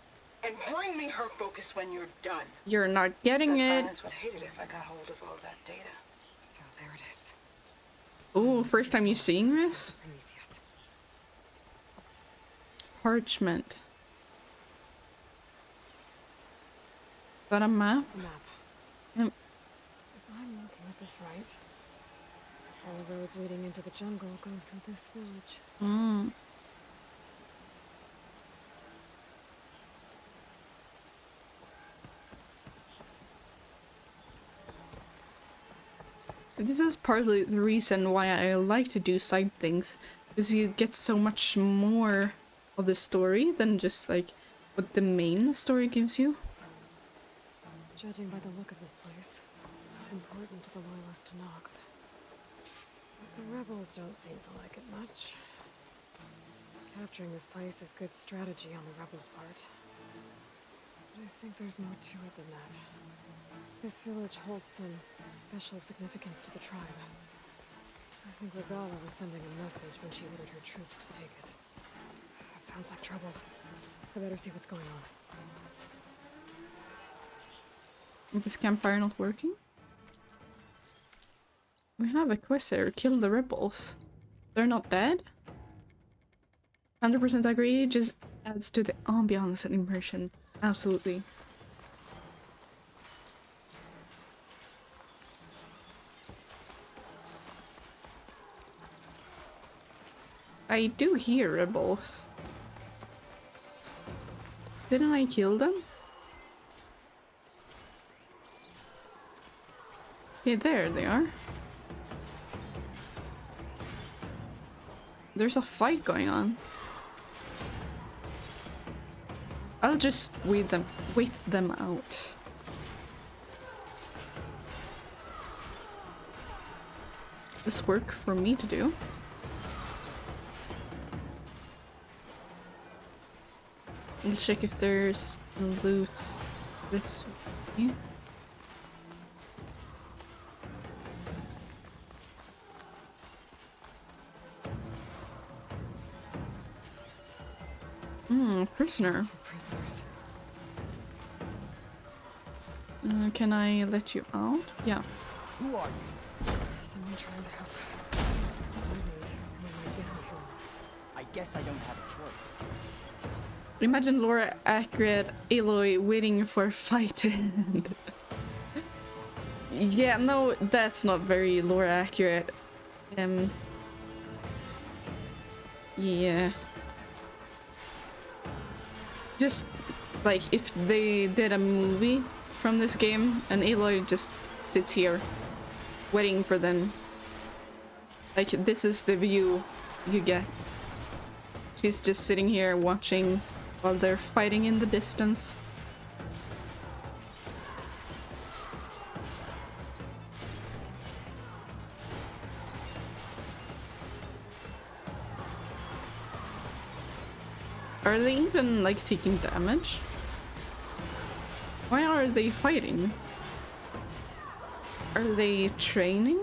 And bring me her focus when you're done. You're not getting That it. silence would hate it if I got hold of all that data. So there it is. Oh, first time you seeing this? Prometheus. Parchment. Is that a map? Map. Um, If I'm looking at this right, all roads leading into the jungle go through this village. This is partly the reason why I like to do side things, because you get so much more of the story than just like what the main story gives you. Judging by the look of this place, it's important to the loyalists to Noct. But the rebels don't seem to like it much. Capturing this place is good strategy on the rebels' part. But I think there's more to it than that. This village holds some special significance to the tribe. I think Regala was sending a message when she ordered her troops to take it. That sounds like trouble. I better see what's going on. Is this campfire not working? We have a quest here. Kill the rebels. They're not dead? 100% agree. Just adds to the ambiance and immersion. Absolutely. I do hear rebels. Didn't I kill them? Okay, there they are. There's a fight going on. I'll just wait them out. This work for me to do. I'll check if there's loot this way. Prisoner. Prisoners. Can I let you out? Yeah. Who are you? Someone trying to help. We might get off here. I guess I don't have a choice. Imagine Laura accurate Aloy waiting for a fight. Yeah, no, that's not very Laura accurate. Yeah. Just like if they did a movie from this game and Aloy just sits here waiting for them. Like this is the view you get. She's just sitting here watching while they're fighting in the distance. Are they even like taking damage? Why are they fighting? Are they training?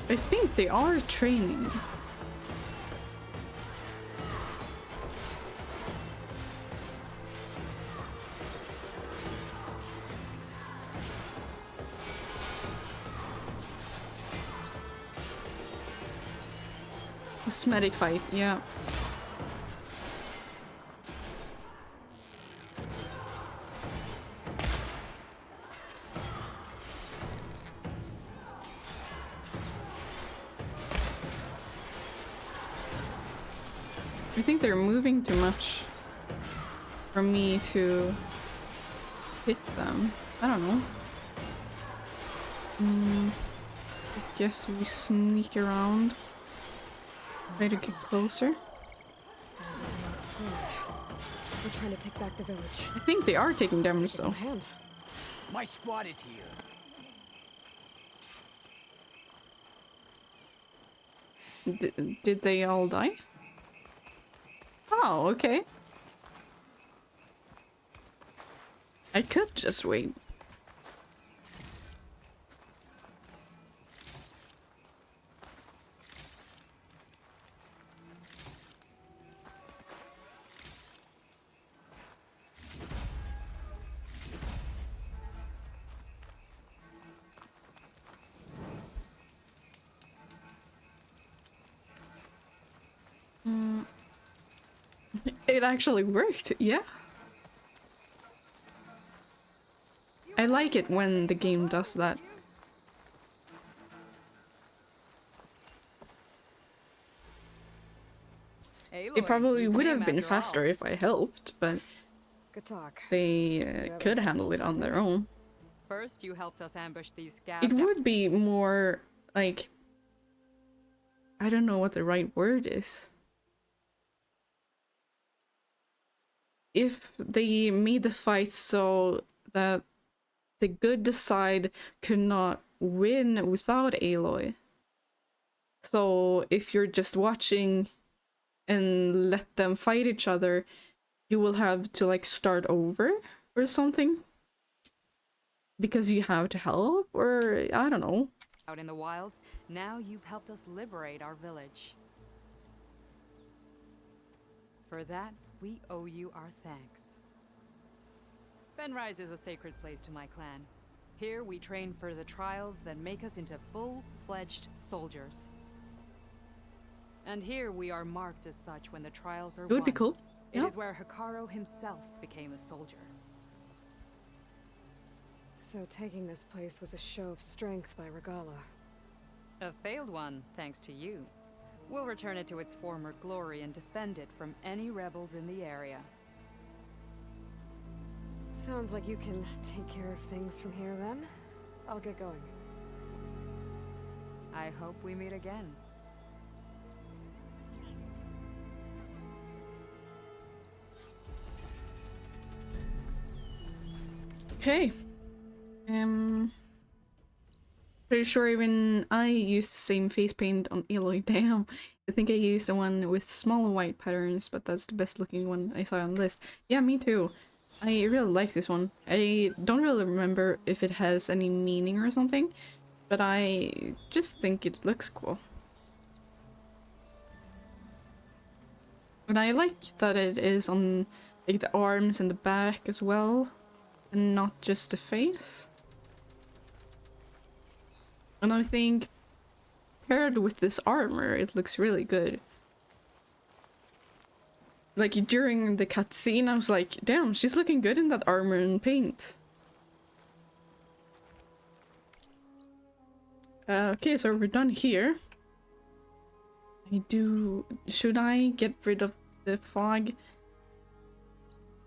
I think they are training. Cosmetic fight, yeah. I think they're moving too much for me to hit them. I don't know. I guess we sneak around. Try to get closer. We're trying to take back the village. I think they are taking damage though. Hand. My squad is here. Did they all die? Oh, okay. I could just wait. It actually worked, yeah. I like it when the game does that. It probably would have been faster if I helped, but Good talk. they could handle it on their own. First, you helped us ambush these scabs. It would be more like... I don't know what the right word is. If they made the fight so that the good side could not win without Aloy. So if you're just watching and let them fight each other, you will have to like start over or something. Because you have to help, or I don't know. Out in the wilds, now you've helped us liberate our village. For that, we owe you our thanks. Fenrise is a sacred place to my clan. Here we train for the trials that make us into full-fledged soldiers. And here we are marked as such when the trials are won. It would be cool. It Yeah. is where Hikaru himself became a soldier. So taking this place was a show of strength by Regala. A failed one, thanks to you. We'll return it to its former glory and defend it from any rebels in the area. Sounds like you can take care of things from here then. I'll get going. I hope we meet again. Okay. Pretty sure even I used the same face paint on Eloy. Damn. I think I used the one with smaller white patterns, but that's the best looking one I saw on the list. Yeah, me too. I really like this one. I don't really remember if it has any meaning or something, but I just think it looks cool. And I like that it is on like the arms and the back as well, and not just the face. And I think paired with this armor, it looks really good. Like during the cutscene, I was like, damn, she's looking good in that armor and paint. Okay, so we're done here. Should I get rid of the fog?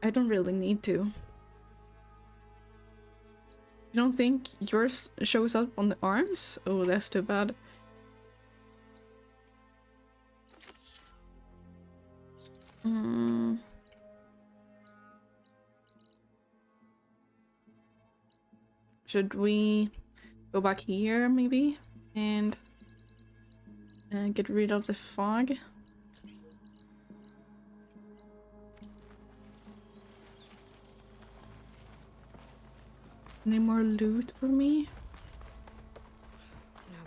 I don't really need to. You don't think yours shows up on the arms? Oh, that's too bad. Should we go back here maybe and get rid of the fog? Any more loot for me? No,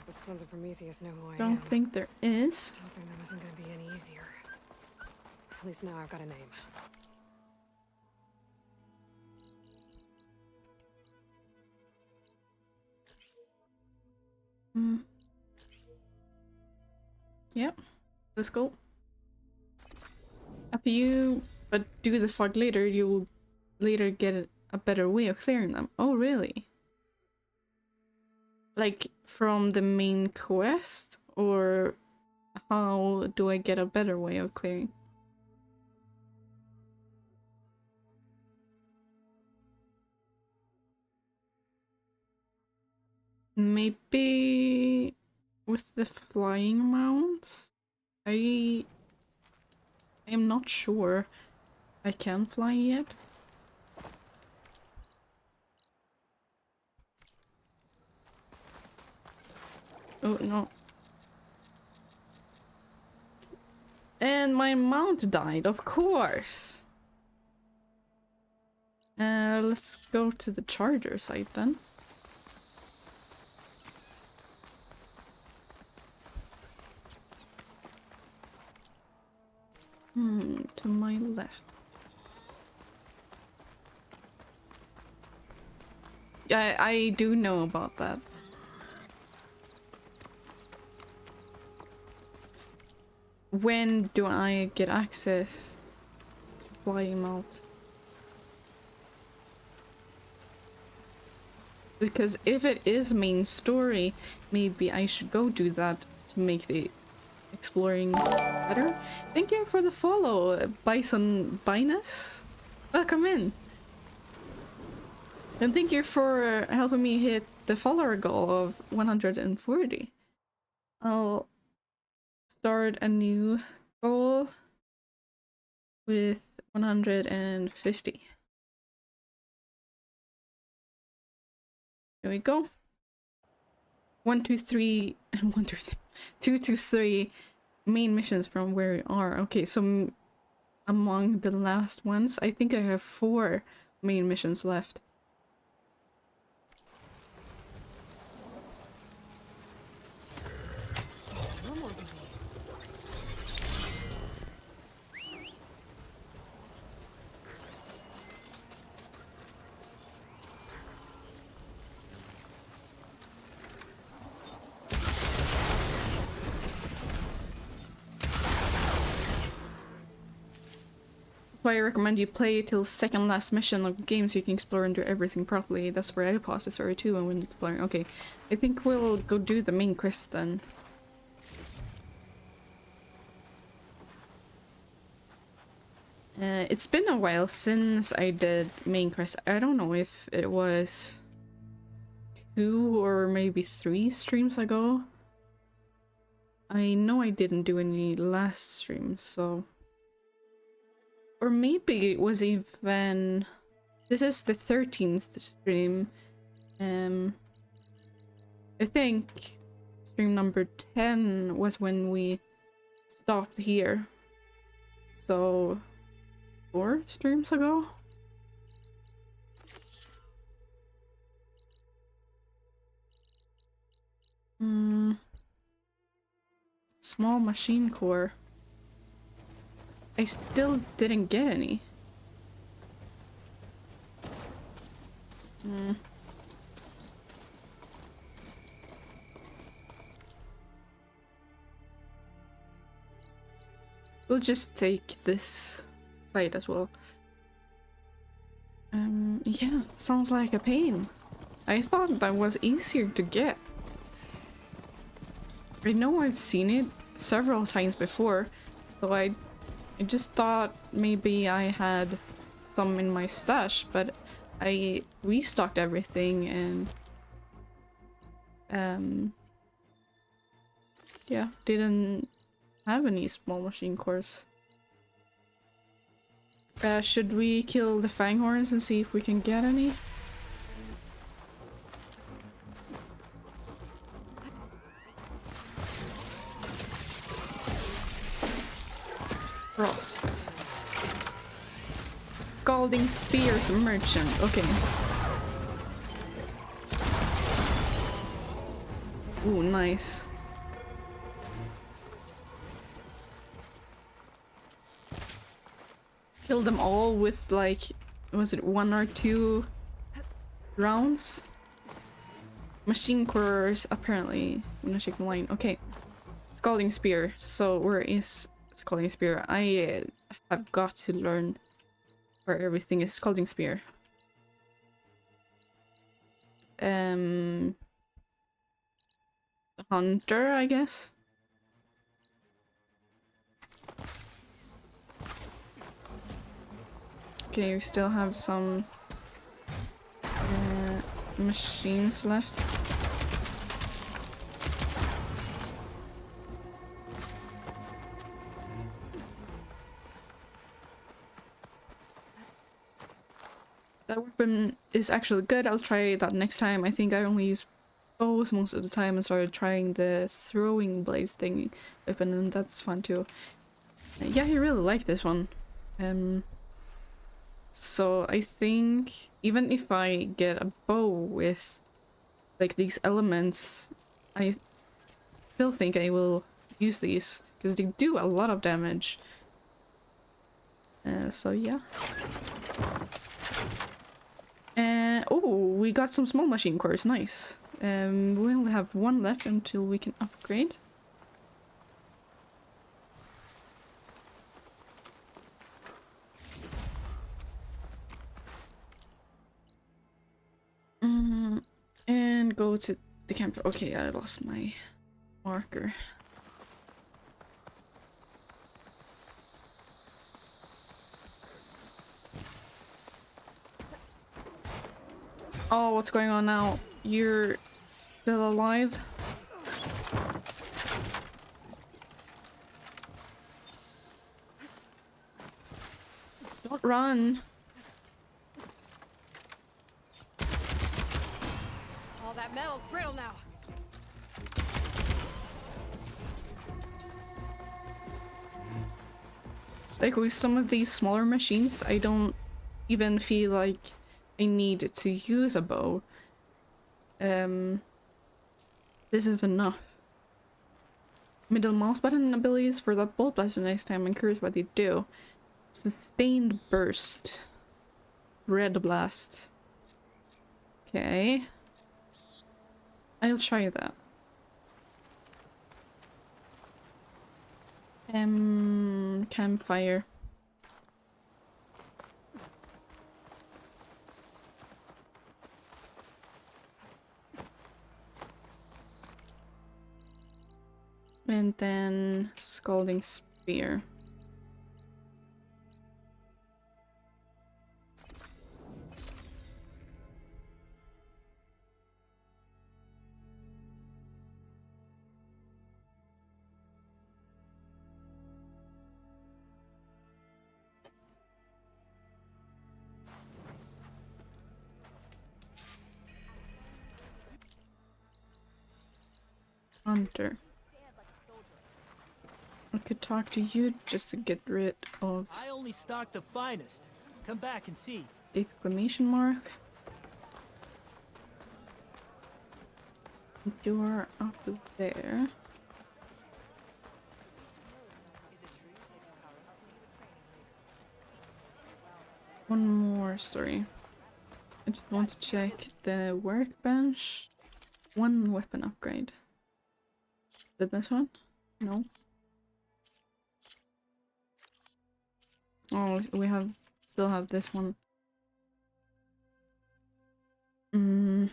the Sons of Prometheus know who I am. Don't think there is. Hoping that isn't gonna be any easier. At least now I've got a name. Yep, let's go. After you do the fog later, you'll later get a better way of clearing them. Oh, really? Like from the main quest? Or how do I get a better way of clearing? Maybe with the flying mounts? I am not sure I can fly yet. Oh no. And my mount died, of course. Let's go to the charger site then. To my left. I do know about that. When do I get access to flying mount? Because if it is main story, maybe I should go do that to make the exploring better. Thank you for the follow, Bison Binus. Welcome in. And thank you for helping me hit the follower goal of 140. I'll start a new goal with 150. Here we go. 1, 2, 3, 1, 2, 3, 2 to 3 main missions from where we are. Okay, so among the last ones, I think I have 4 main missions left. Why I recommend you play till second last mission of the game so you can explore and do everything properly. That's where I paused the story too and when exploring. Okay, I think we'll go do the main quest then. It's been a while since I did main quest. I don't know if it was 2 or maybe 3 streams ago. I know I didn't do any last stream, so... Or maybe it was even... This is the 13th stream. I think stream number 10 was when we stopped here. So... 4 streams ago? Small machine core. I still didn't get any. We'll just take this side as well. Yeah, sounds like a pain. I thought that was easier to get. I know I've seen it several times before, so I just thought maybe I had some in my stash, but I restocked everything and yeah, didn't have any small machine cores. Should we kill the fanghorns and see if we can get any? Frost. Scalding Spears Merchant. Okay. Ooh, nice. Kill them all with like, was it 1 or 2 rounds? Machine cores apparently. I'm gonna check the line. Okay. Scalding Spear. So where is Scalding Spear? I have got to learn where everything is. Scalding Spear. Hunter, I guess. Okay, we still have some machines left. That weapon is actually good. I'll try that next time. I think I only use bows most of the time and started trying the throwing blades thing weapon, and that's fun too. Yeah, I really like this one. So I think even if I get a bow with like these elements, I still think I will use these because they do a lot of damage. So yeah. Oh, we got some small machine cores, nice. We only have 1 left until we can upgrade. And go to the camp. Okay, I lost my marker. Oh, what's going on now? You're still alive? Don't run. All that metal's brittle now. Like with some of these smaller machines, I don't even feel like I need to use a bow. This is enough. Middle mouse button abilities for that bolt blaster next time. I'm curious what they do. Sustained burst. Red blast. Okay. I'll try that. Campfire. And then Scalding Spear. Hunter. I could talk to you just to get rid of I only stock the finest. Come back and see. exclamation mark. You're up there. One more story. I just want to check the workbench. One weapon upgrade. Is it this one? No. Oh, we still have this one. Do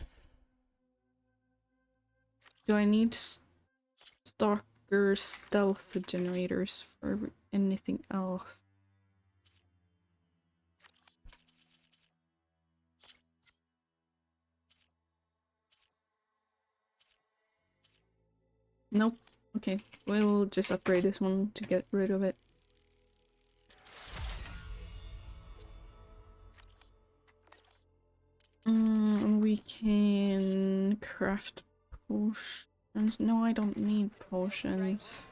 I need stalker stealth generators for anything else? Nope. Okay, we'll just upgrade this one to get rid of it. We can craft potions. No, I don't need potions.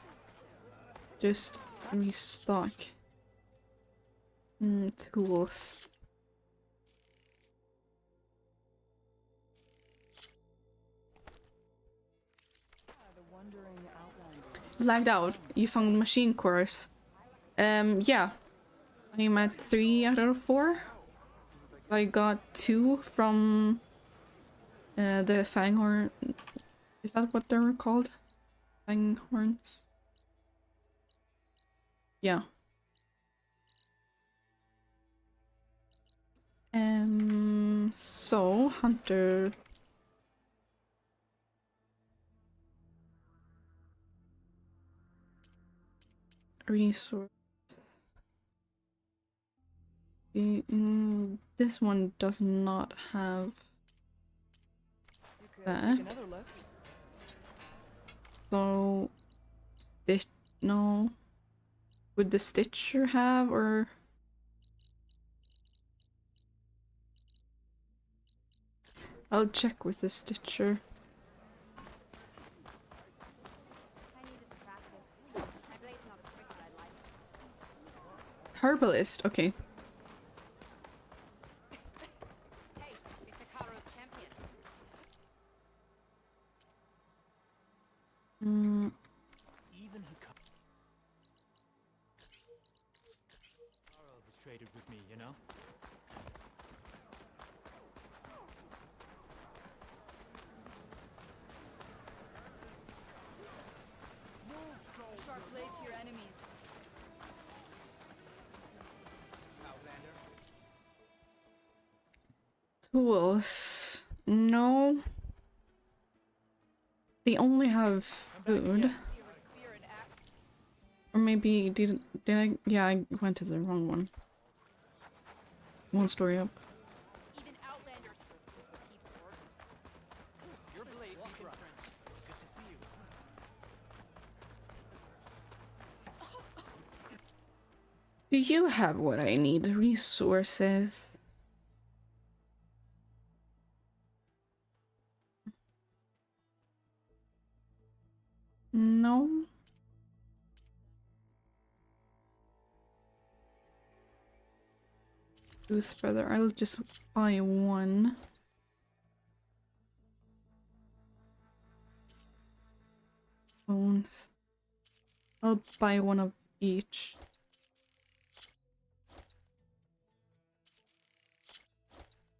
Just restock. Tools. Lagged out. You found machine cores. Yeah. I'm at 3 out of 4. I got 2 from the fanghorn. Is that what they're called? Fanghorns? Yeah. So Hunter. Resource. This one does not have that. So Stitch, no. Would the Stitcher have, or I'll check with the Stitcher. Herbalist, okay. Hey, it's a Karos champion. Even Hikaru was traded with me, you know? Sharp blade to your enemies. Tools. No. They only have food. Or maybe did I? Yeah, I went to the wrong one. One story up. Even Outlanders keeps orders. Your blade beats in French. Good to see you. Do you have what I need? Resources. No. Goose feather. I'll just buy one. Bones. I'll buy one of each.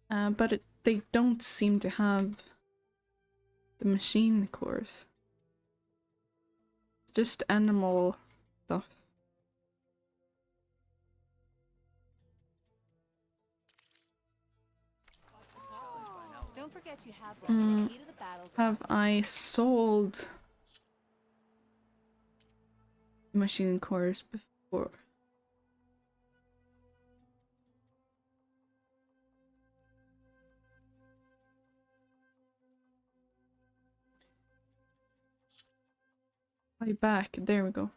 But they don't seem to have the machine cores. It's just animal stuff. Don't forget you have the key to the battle. Have I sold machine cores before? Buy back. There we go.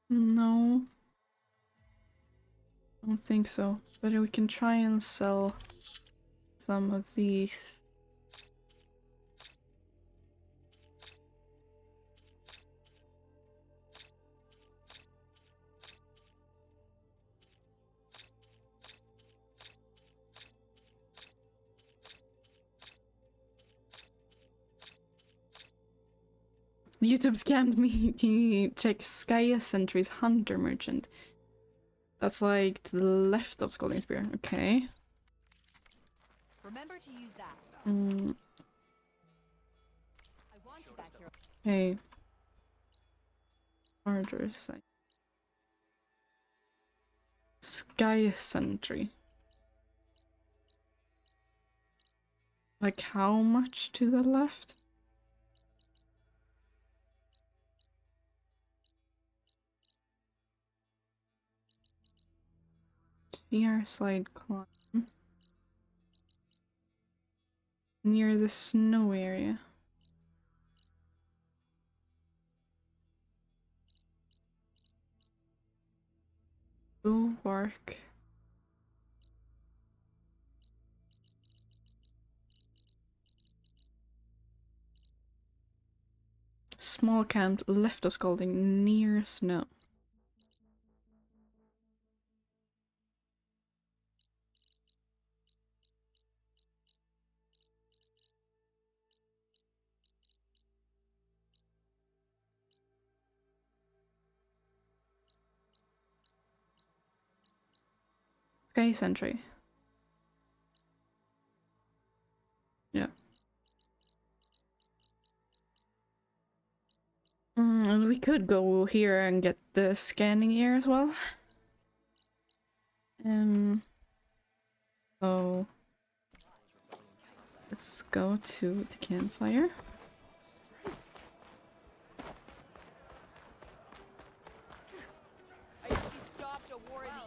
No. think so, but we can try and sell some of these. YouTube scammed me. He checked Sky Sentry's Hunter Merchant. That's like to the left of Scalding Spear. Okay. Remember to use that. I want you back here. Hey. Larger site. Sky Sentry. Like how much to the left? Near slide climb. Near the snow area. Bulwark. Small camp left of Scalding near snow. Sky Sentry. Yeah. And we could go here and get the scanning ear as well. So let's go to the campfire. I actually stopped a war in the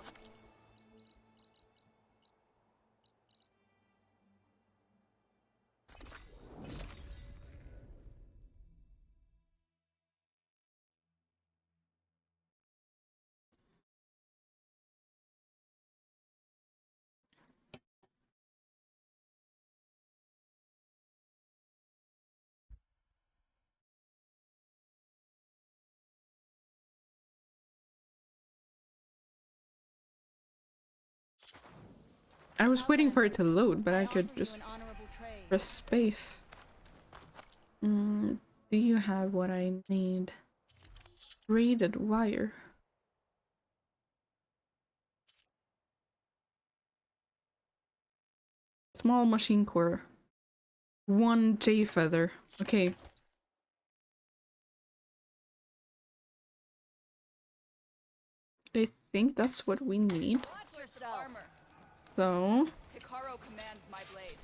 I was waiting for it to load, but I could just press space. Do you have what I need? Braided wire. Small machine core. 1 J feather. Okay. I think that's what we need. So Hikaru commands my blade.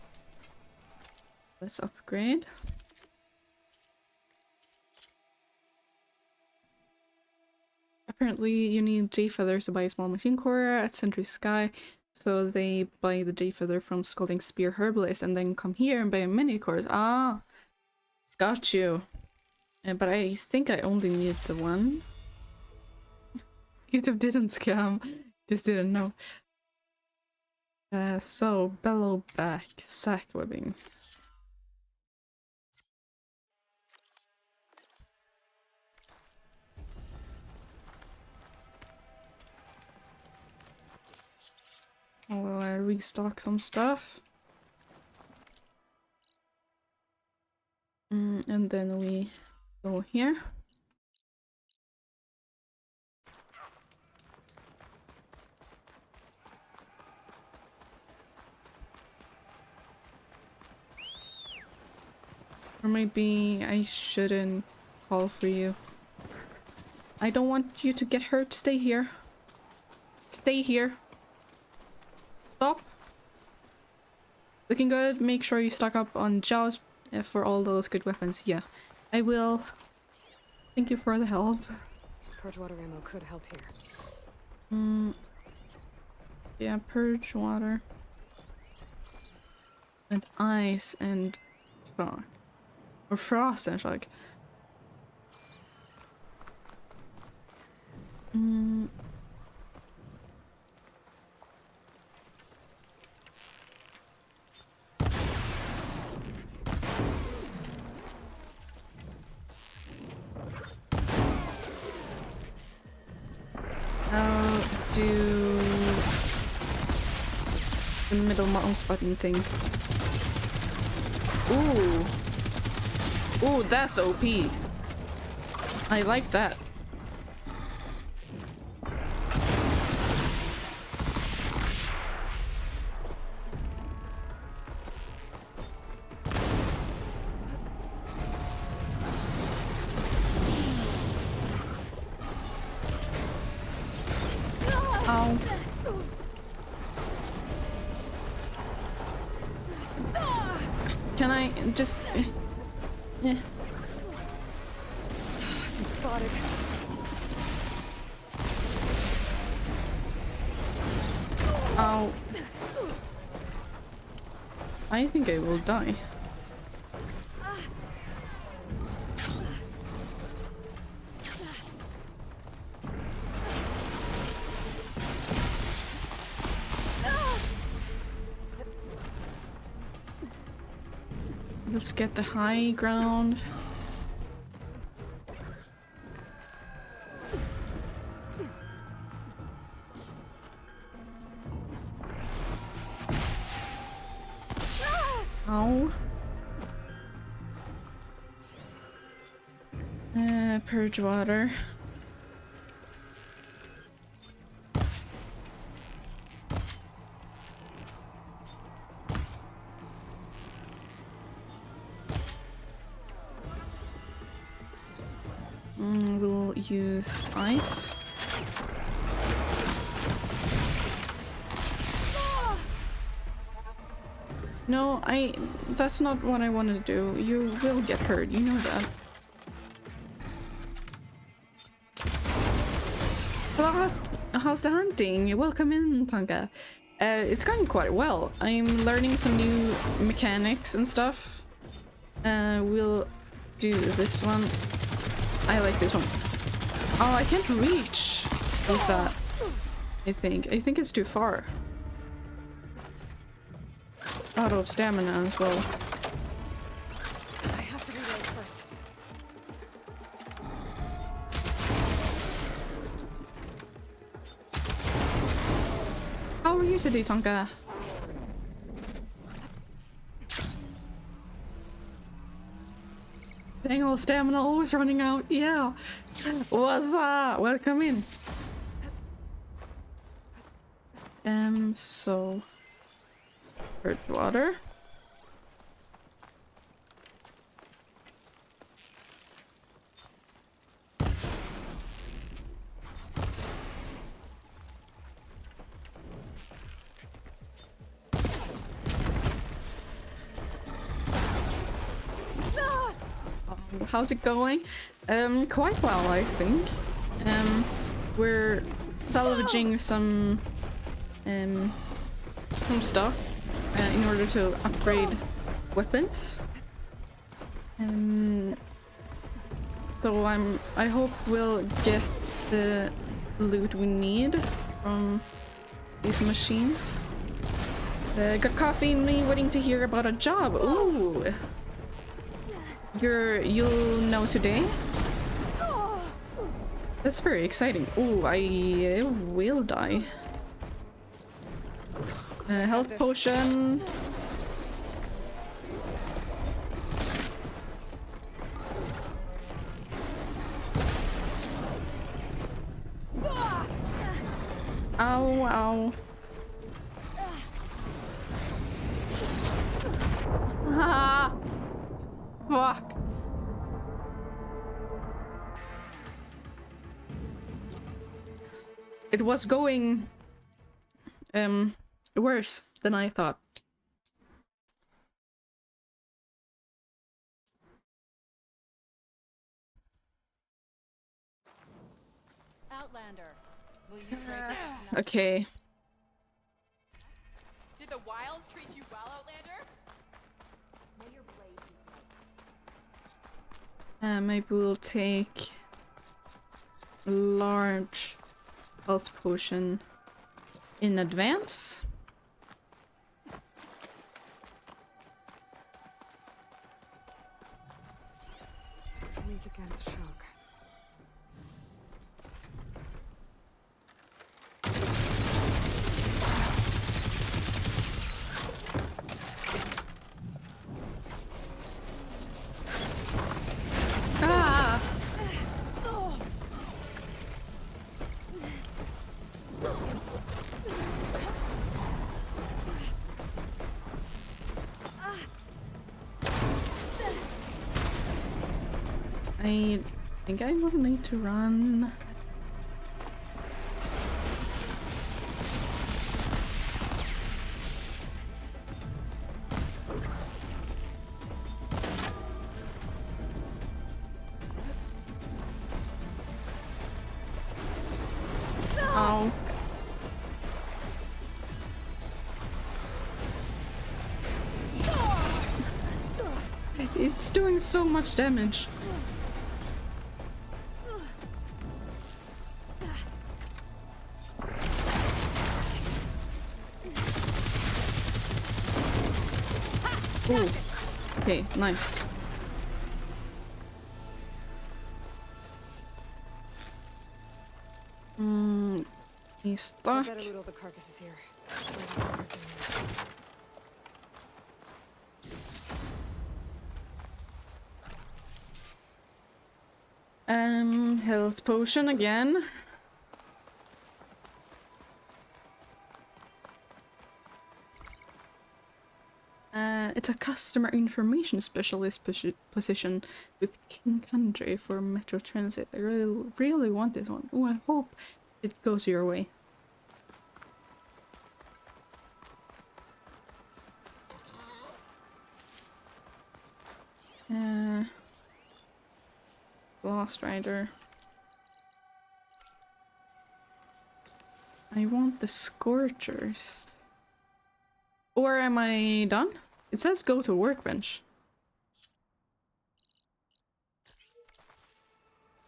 let's upgrade. Apparently you need J feathers to buy a small machine core at Sentry Sky. So they buy the J feather from Scalding Spear Herbalist and then come here and buy mini cores. Ah, got you. But I think I only need the one. YouTube didn't scam, just didn't know. So bellow back, sack webbing. I'll restock some stuff. And then we go here. Or maybe I shouldn't call for you. I don't want you to get hurt. Stay here. Stay here. Stop. Looking good. Make sure you stock up on jaws for all those good weapons. Yeah, I will. Thank you for the help. Purge water ammo could help here. Yeah, purge water. And ice and shock. Or frost and shock. the middle mouse button thing. Ooh. Ooh, that's OP. I like that. Ow. Can I just... Yeah. I'm spotted. Ow. I think I will die. Let's get the high ground. Ow. Purge water. We'll use ice. No, that's not what I want to do. You will get hurt, you know that. How's the hunting? Welcome in, Tonka. It's going quite well. I'm learning some new mechanics and stuff. We'll do this one. I like this one. Oh, I can't reach with that. I think it's too far. Out of stamina as well. I have to reload first. How are you today, Tonka? Dang, all stamina always running out. Yeah. What's up? Welcome in. So purge water. How's it going? Quite well, I think. We're salvaging some stuff in order to upgrade weapons. So I hope we'll get the loot we need from these machines. Got coffee in me waiting to hear about a job. Ooh. You'll know today? That's very exciting. Ooh, I will die. Health potion. Ow, ow. Ah! Fuck. It was going worse than I thought. Outlander, will you trade the Okay. Did the wilds treat you well, Outlander? May your blade be light. Maybe we'll take a large health potion in advance. It's weak against shock. I think I will need to run. Ow. It's doing so much damage. Ooh. Okay, nice. He's stuck. I better loot all the carcasses here. Health potion again. It's a customer information specialist position with King Country for Metro Transit. I really want this one. Oh, I hope it goes your way. Lost Rider. I want the Scorchers. Or am I done? It says go to workbench.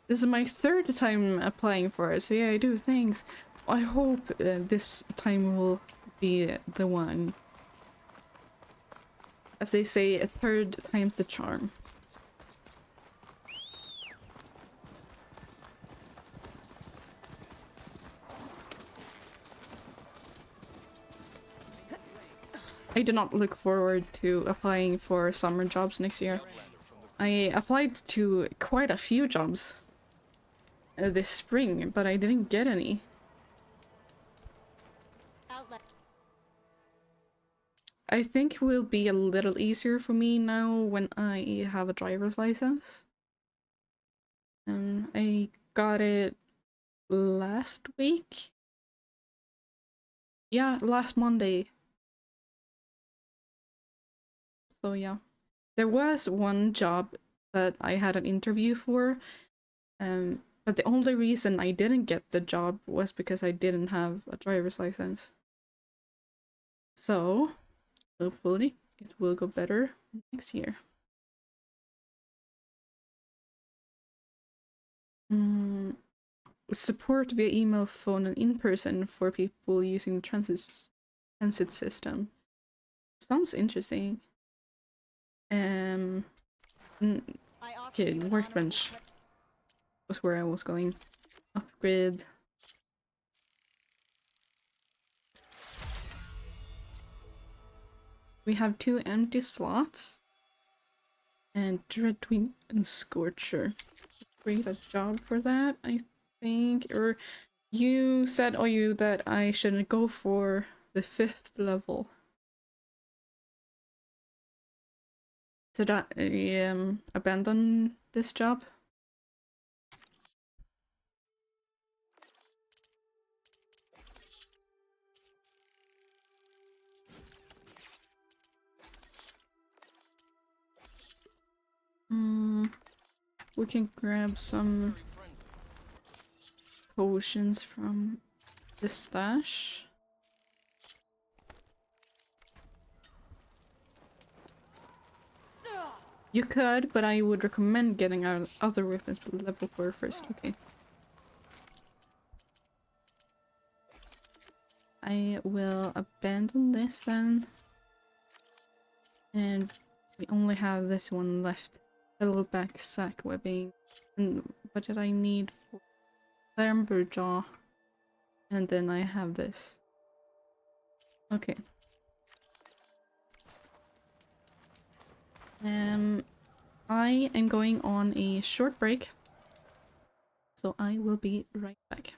This is my third time applying for it, so yeah, I do things. I hope this time will be the one. As they say, a third time's the charm. I do not look forward to applying for summer jobs next year. I applied to quite a few jobs this spring, but I didn't get any. I think it will be a little easier for me now when I have a driver's license. I got it last week. Yeah, last Monday. So yeah. There was one job that I had an interview for, but the only reason I didn't get the job was because I didn't have a driver's license. So, hopefully, it will go better next year. Support via email, phone, and in person for people using the transit system. Sounds interesting. Okay, workbench was where I was going. Upgrade. We have 2 empty slots. And Dreadwing and Scorcher. Create a job for that, I think. Or you said, you that I shouldn't go for the 5th level. Should I abandon this job? We can grab some potions from the stash. You could, but I would recommend getting our other weapons with level 4 first. Okay. I will abandon this then. And we only have this one left. Hello back sack webbing. And what did I need for Lumberjaw? And then I have this. Okay. I am going on a short break. So I will be right back.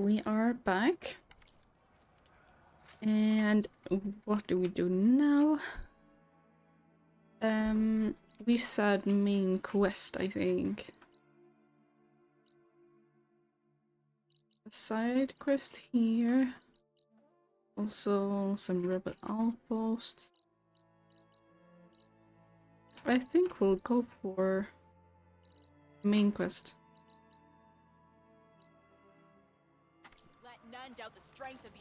we are back. And what do we do now? We said main quest, I think. A side quest here. Also some rebel outposts. I think we'll go for main quest. Let none doubt the strength of the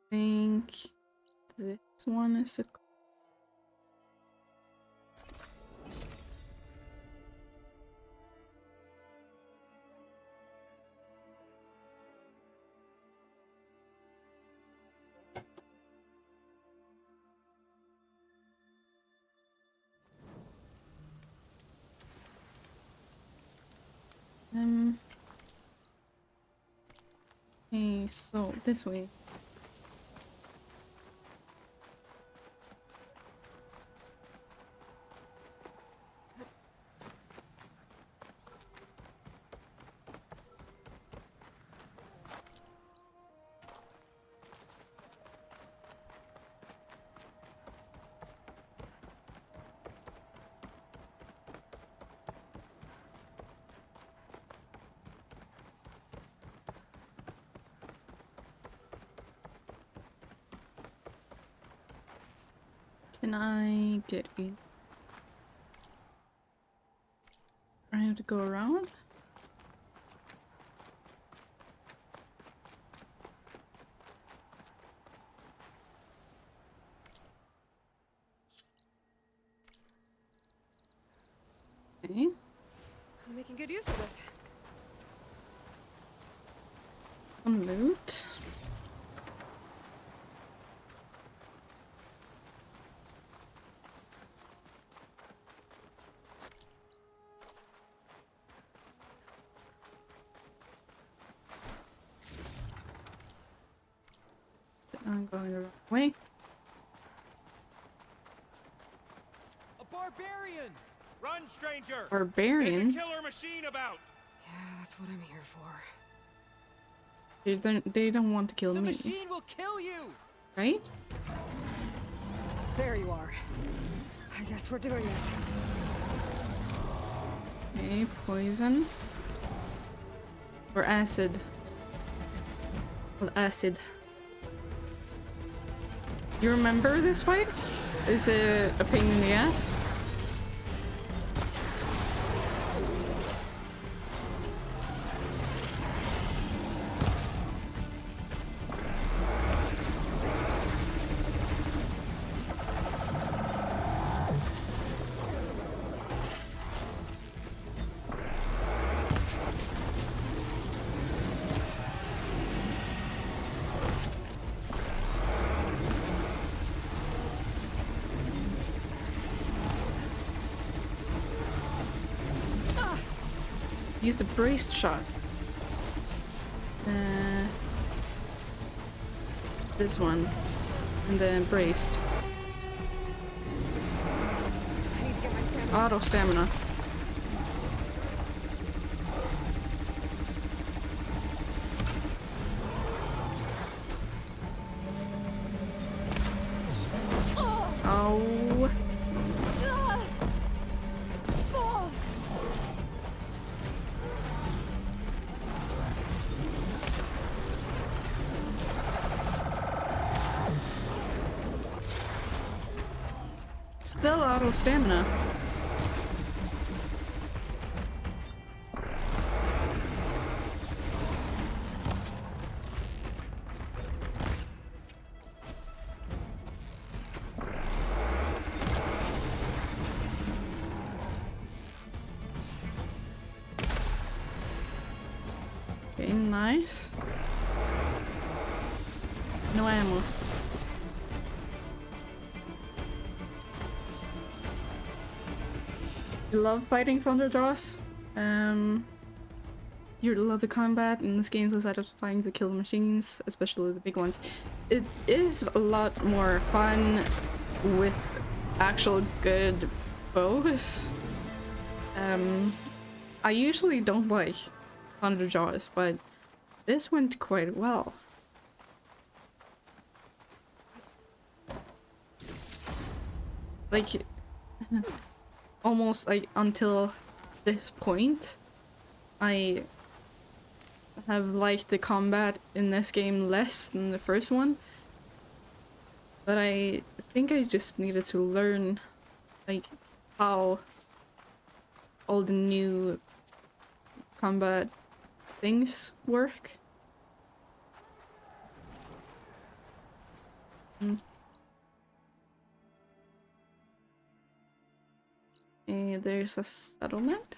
Think this one is a okay, so this way. Can I get in? I have to go around? Okay. I'm making good use of this. Some loot. I'm going the wrong way. A barbarian! Run, stranger! Barbarian? There's a killer machine about! Yeah, that's what I'm here for. They don't want to kill The me, machine will kill you! right? There you are. I guess we're doing this. Okay, poison. Or acid. Well, acid. You remember this fight? Is it a pain in the ass? Use the braced shot. This one. And then braced. I need to get my stamina. Auto stamina. Oh. Still out of stamina. Okay, nice. No ammo. You love fighting Thunderjaws. You love the combat in this game so satisfying to kill machines, especially the big ones. It is a lot more fun with actual good bows. I usually don't like Thunder Jaws, but this went quite well. Like, almost like until this point, I have liked the combat in this game less than the first one. But I think I just needed to learn, like, how all the new combat things work. There's a settlement.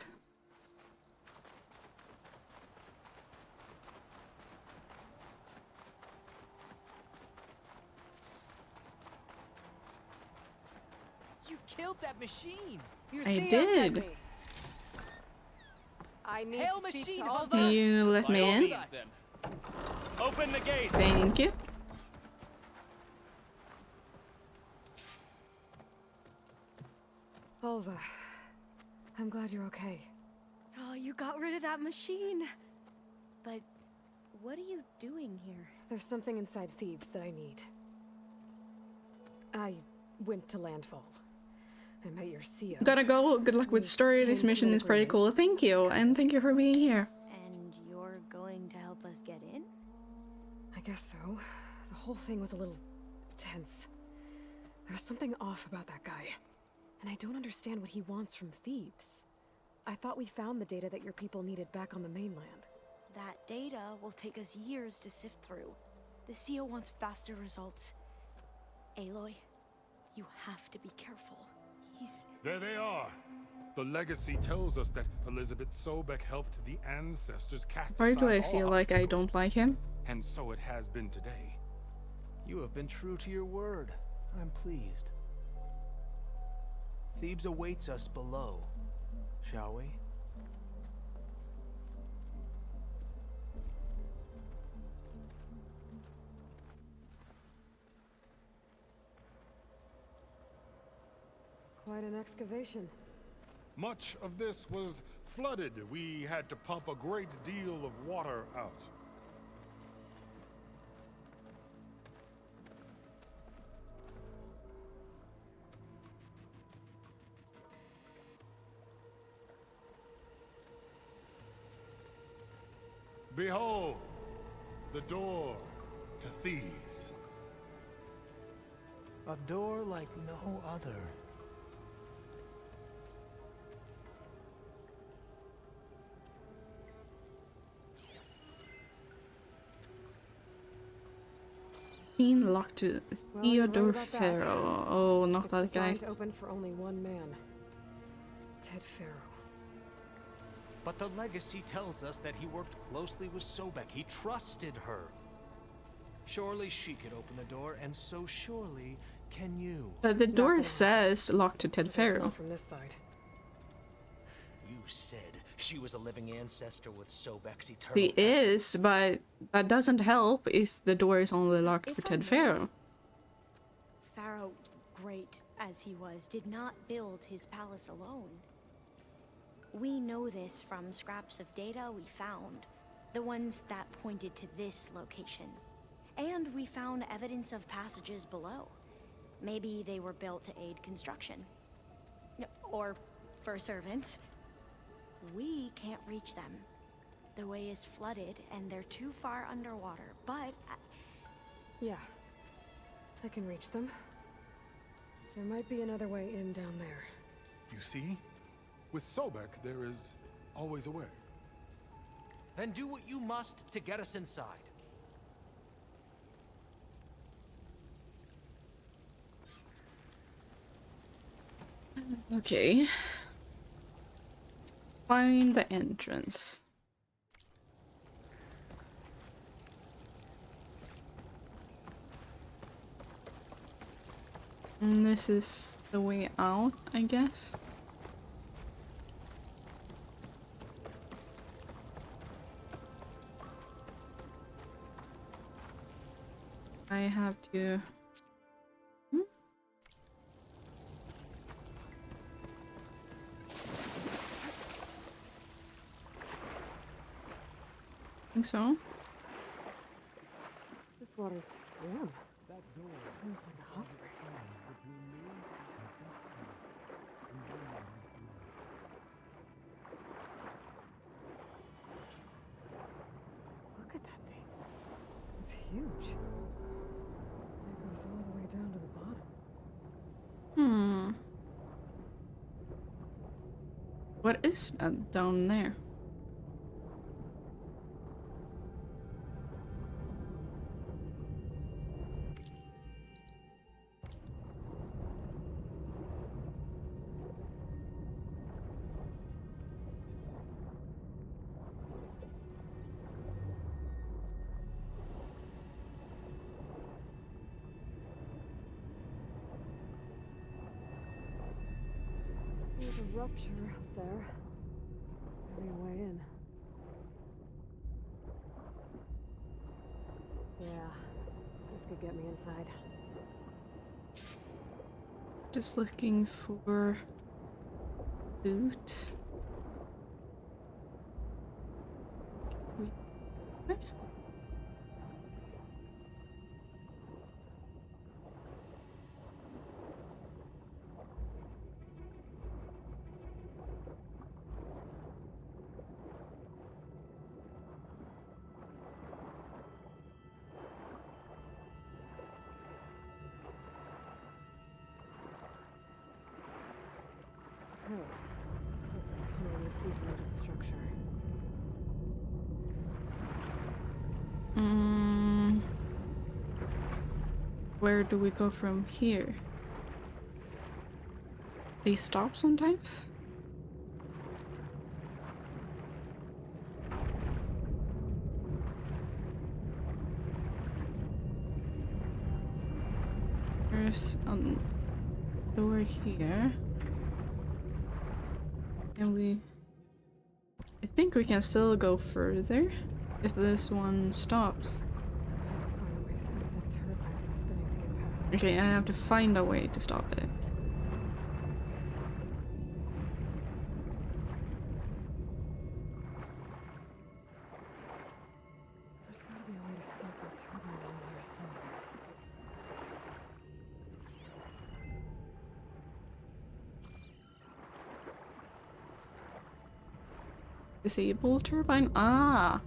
You killed that machine! Your I CEO sent did. me. I need Hail to speak machine, to hold Can Oliver. you let me in? Open the gate. Thank you. Olva, I'm glad you're okay. Oh, you got rid of that machine. But what are you doing here? There's something inside Thebes that I need. I went to landfall. I met your CEO. Gotta go. Good luck with the story. This mission is pretty cool. Thank you, and thank you for being here. And you're going to help us get in? I guess so. The whole thing was a little tense. There was something off about that guy. And I don't understand what he wants from Thebes. I thought we found the data that your people needed back on the mainland. That data will take us years to sift through. The CEO wants faster results. Aloy, you have to be careful. He's... There they are. The legacy tells us that Elizabeth Sobek helped the ancestors cast Why aside do I all feel like I obstacles, don't like him? and so it has been today. You have been true to your word. I'm pleased. Thebes awaits us below, shall we? Quite an excavation. Much of this was flooded. We had to pump a great deal of water out. Behold, the door to Thebes. A door like no other. Being locked to Well, you're right Theodore about that. Pharaoh. Oh, not It's that guy. designed to open for only one man. Ted Pharaoh. But the legacy tells us that he worked closely with Sobek. He trusted her. Surely she could open the door, and so surely can you. But the door gonna says locked to Ted At least Pharaoh. not from this side. You said she was a living ancestor with Sobek's eternal He essence. is, but that doesn't help if the door is only locked for If Ted I'm Pharaoh. Pharaoh, great as he was, did not build his palace alone. We know this from scraps of data we found, the ones that pointed to this location. And we found evidence of passages below. Maybe they were built to aid construction. Or for servants. We can't reach them. The way is flooded and they're too far underwater, but... Yeah. I can reach them. There might be another way in down there. You see? With Sobek, there is always a way. Then do what you must to get us inside. Okay. Find the entrance. And this is the way out, I guess. I have to... so. This water's warm. That door Seems like a hot spring. between me and Look at that thing. It's huge. It goes all the way down to the bottom. Hmm. What is that down there? There's a rupture up there. Maybe a way in. Yeah, this could get me inside. Just looking for boot. What? Oh, looks like this tunnel leads deeper into the structure. Where do we go from here? They stop sometimes? There's a door here. And I think we can still go further if this one stops. Okay, I have to find a way to stop it. There's gotta be a way to stop that turbine around here somewhere. Disable turbine? Ah!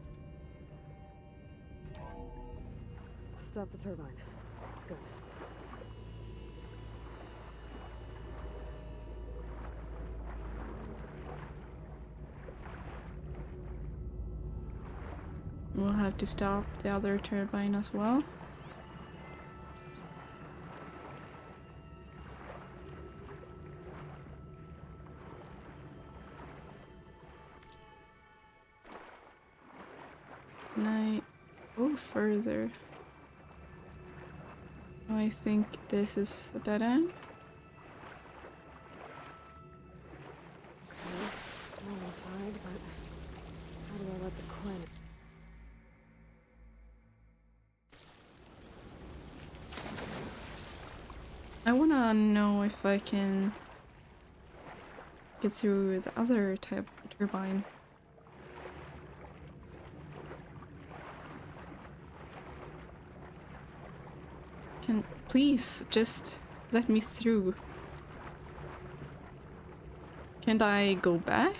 Stop the turbine. Good. We'll have to stop the other turbine as well. Can I go further? Oh, I think this is a dead end. Okay, I'm inside, but how do I let the Quinn? I wanna know if I can get through the other type turbine. Can please just let me through? Can't I go back?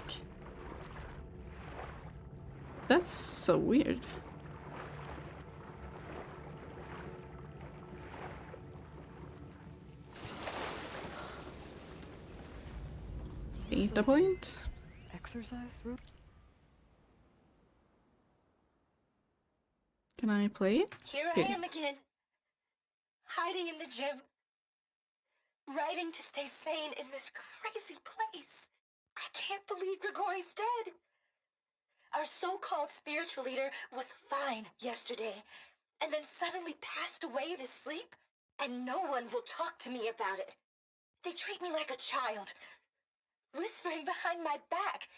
That's so weird. Data point? Exercise room? Can I play it? Here I am again, hiding in the gym, writing to stay sane in this crazy place. I can't believe Grigori's dead. Our so-called spiritual leader was fine yesterday, and then suddenly passed away in his sleep, and no one will talk to me about it. They treat me like a child, whispering behind my back,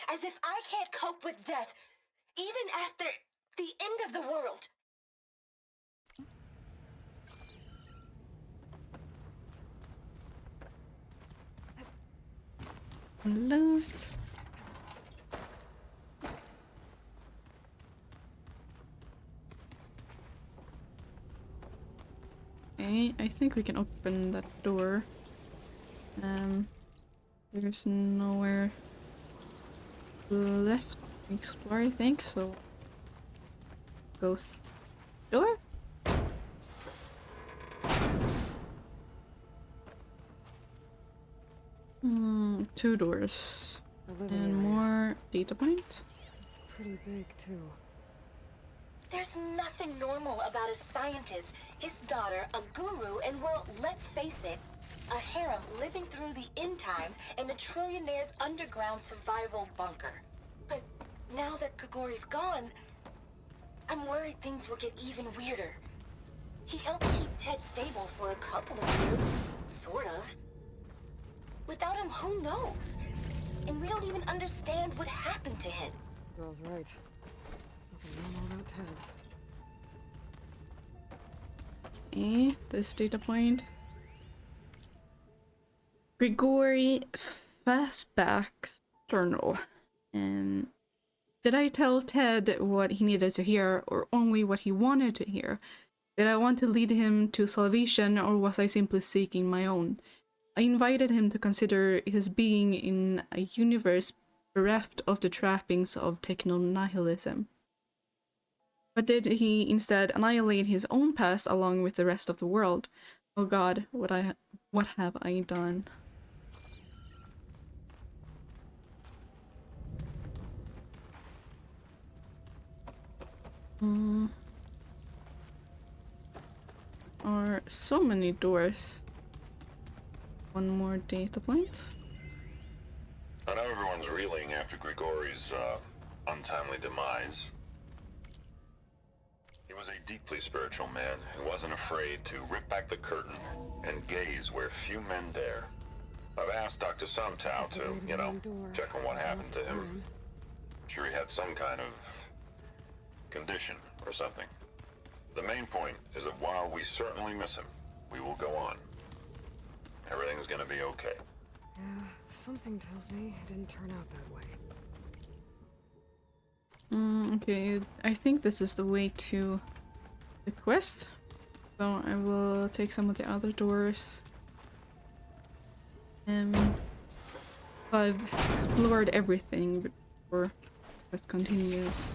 as if I can't cope with death, even after the end of the world. Loot. Okay, I think we can open that door. There's nowhere left to explore, I think, so go door? Two doors. And more data point. It's pretty big, too. There's nothing normal about a scientist, his daughter, a guru, and well, let's face it, a harem living through the end times in a trillionaire's underground survival bunker. But now that Grigori's gone, I'm worried things will get even weirder. He helped keep Ted stable for a couple of years, sort of. Without him, who knows? And we don't even understand what happened to him. Girl's right. Nothing normal about Ted. Okay, this data point. Grigori Fastback's journal. Did I tell Ted what he needed to hear, or only what he wanted to hear? Did I want to lead him to salvation, or was I simply seeking my own? I invited him to consider his being in a universe bereft of the trappings of techno-nihilism. But did he instead annihilate his own past along with the rest of the world? Oh God, what have I done? Are so many doors. One more data point. I know everyone's reeling after Grigori's untimely demise. He was a deeply spiritual man who wasn't afraid to rip back the curtain and gaze where few men dare. I've asked Dr. Sumtow to, check on what happened to him. I'm sure he had some kind of condition or something. The main point is that while we certainly miss him, we will go on. Everything's gonna be okay. Yeah, something tells me it didn't turn out that way. Okay, I think this is the way to the quest. So I will take some of the other doors. I've explored everything before it continues.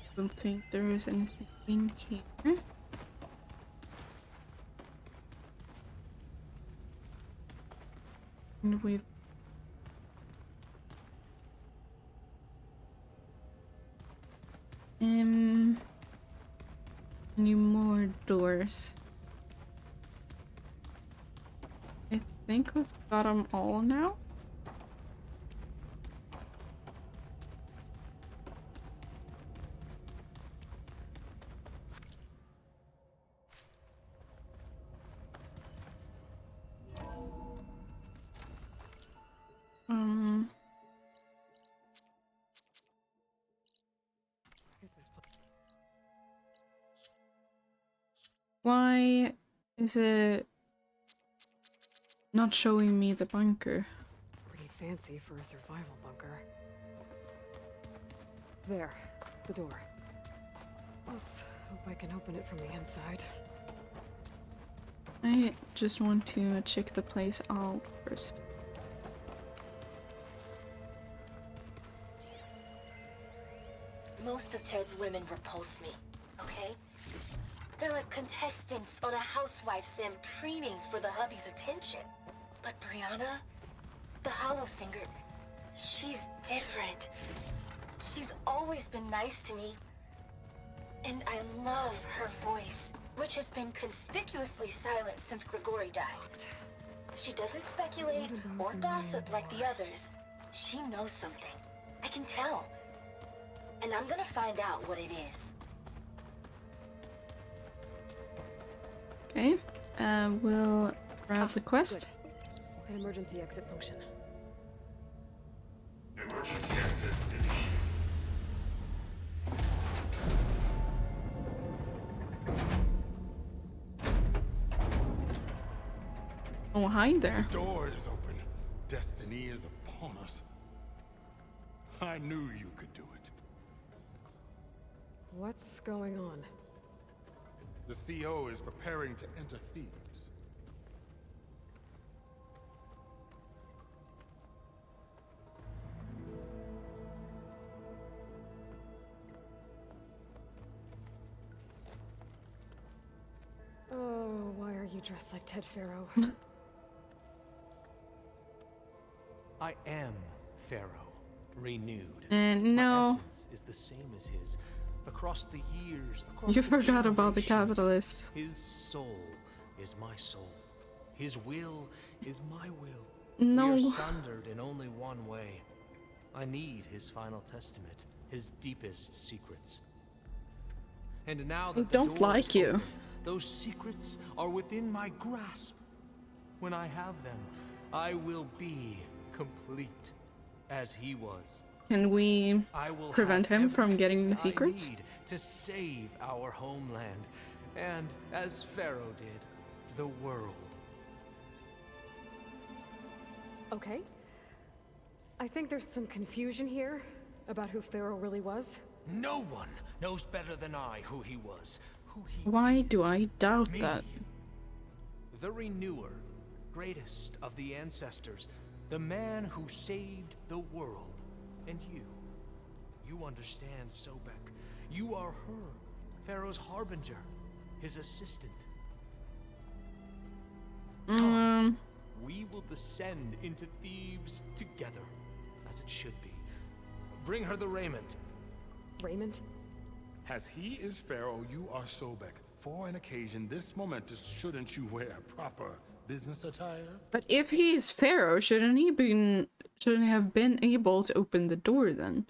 I don't think there is anything in here. And we've any more doors? I think we've got them all now. Why is it not showing me the bunker? It's pretty fancy for a survival bunker. There, the door. Let's hope I can open it from the inside. I just want to check the place out first. Most of Ted's women repulse me, okay? They're like contestants on a housewife sim preening for the hubby's attention. But Brianna, the hollow singer, she's different. She's always been nice to me. And I love her voice, which has been conspicuously silent since Grigori died. She doesn't speculate or gossip like the others. She knows something. I can tell. And I'm gonna find out what it is. Okay, we'll grab the quest. An emergency exit function. Emergency exit initiated. Oh, hi there. The door is open. Destiny is upon us. I knew you could do it. What's going on? The CO is preparing to enter Thebes. Oh, why are you dressed like Ted Pharaoh? I am Pharaoh, renewed. And My no. essence is the same as his. Across the years, across You the forgot about the generations, capitalist. His soul is my soul. His will is my will. No. We are sundered in only one way. I need his final testament, his deepest secrets. And now that I don't the door like is you. open, those secrets are within my grasp. When I have them, I will be complete, as he was. Can we I will prevent have him from getting the everything secrets? I need to save our homeland, and as Pharaoh did, the world. Okay. I think there's some confusion here about who Pharaoh really was. No one knows better than I who he was, who he Why is. do I doubt Me, that? the renewer, greatest of the ancestors, the man who saved the world. And you understand, Sobek. You are her, Pharaoh's harbinger, his assistant. Come, we will descend into Thebes together, as it should be. Bring her the raiment. Raiment? As he is Pharaoh, you are Sobek. For an occasion this momentous, shouldn't you wear proper business attire? But if he is Pharaoh, shouldn't he have been able to open the door then?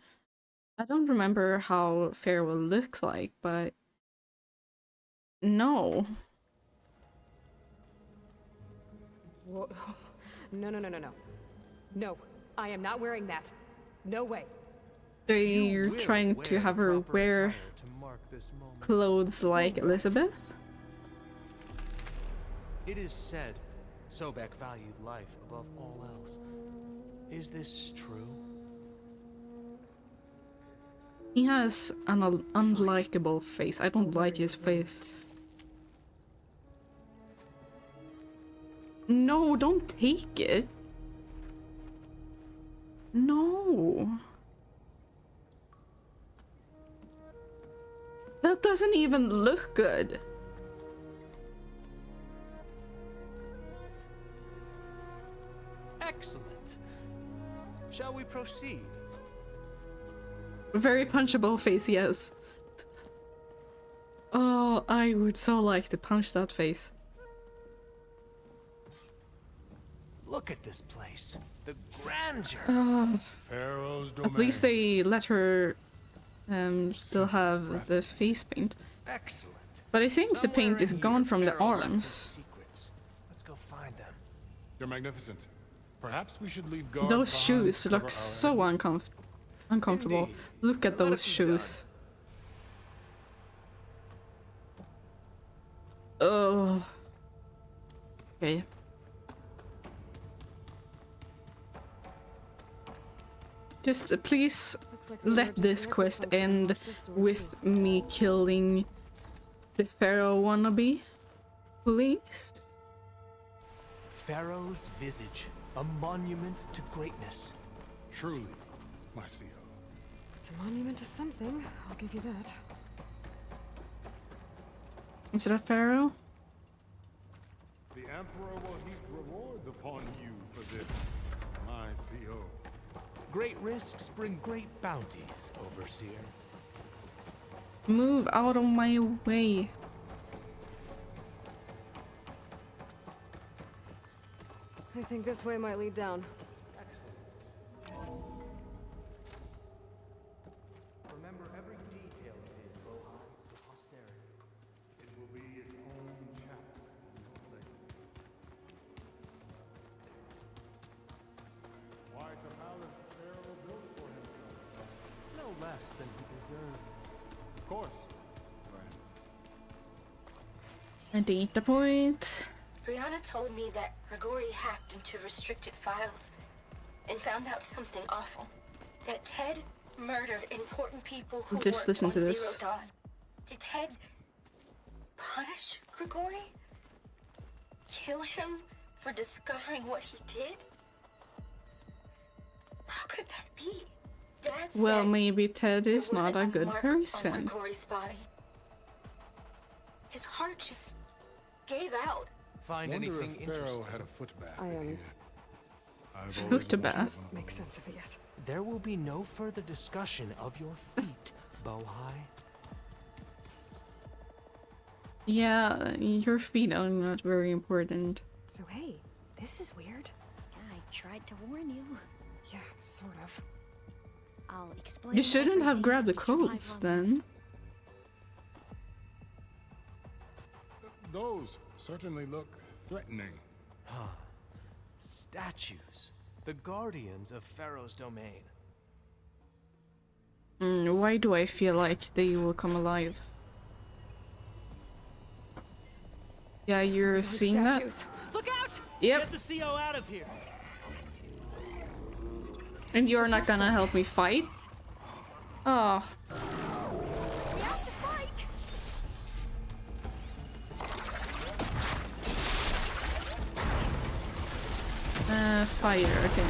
I don't remember how Pharaoh looks like, but no. Whoa. No, no, no, no, no. No, I am not wearing that. No way. They're trying to have her wear clothes like Elizabeth? It is said Sobek valued life above all else. Is this true? He has an unlikable face. I don't like his face. No, don't take it. No. That doesn't even look good. Excellent. Shall we proceed? Very punchable face, yes. Oh, I would so like to punch that face. Look at this place. The grandeur. Pharaoh's domain. At least they let her still have the face paint. Excellent. But I think the paint is gone from the Pharaoh left his arms. secrets. Let's go find them. You're magnificent. Perhaps we should leave guards Those behind shoes to look cover our so exits. uncomfortable. Indeed. Look at Let those it be shoes. Oh. Okay. Just please Like the let emergency this exit quest function end unlocks this door, with too. me killing the Pharaoh wannabe. Please? Pharaoh's visage, a monument to greatness. Truly, my CO. It's a monument to something, I'll give you that. Is it a Pharaoh? The Emperor will heap rewards upon you for this, my CO. Great risks bring great bounties, Overseer. Move out of my way. I think this way might lead down. Remember every detail of his Bohai for posterity. It will be its own chapter in your legacy. Why to palace Pharaoh built for himself? No less than he deserved. Of course, Brand. A data point. Brianna told me that Grigori hacked into restricted files and found out something awful. That Ted murdered important people who Just worked listen on to Zero this. Dawn. Did Ted punish Grigori? Kill him for discovering what he did? How could that be? Dad Well, said maybe Ted is there not a wasn't good mark on person. Grigori's body. His heart just gave out. Find Wonder anything if Pharaoh interesting? had a foot bath I in here. I've Foot always wanted bath? one of Make those. sense of it yet. There will be no further discussion of your feet, Bohai. Yeah, your feet are not very important. So hey, this is weird. Yeah, I tried to warn you. Yeah, sort of. I'll explain. You shouldn't have everything grabbed the if we survive clothes long enough. then. Those certainly look threatening. Huh. Statues. The guardians of Pharaoh's domain. Why do I feel like they will come alive? Yeah, you're seeing that? Look out! Yep. Get the CO out of here. And you're not gonna help me fight? Oh. We have to fight! Fire, okay.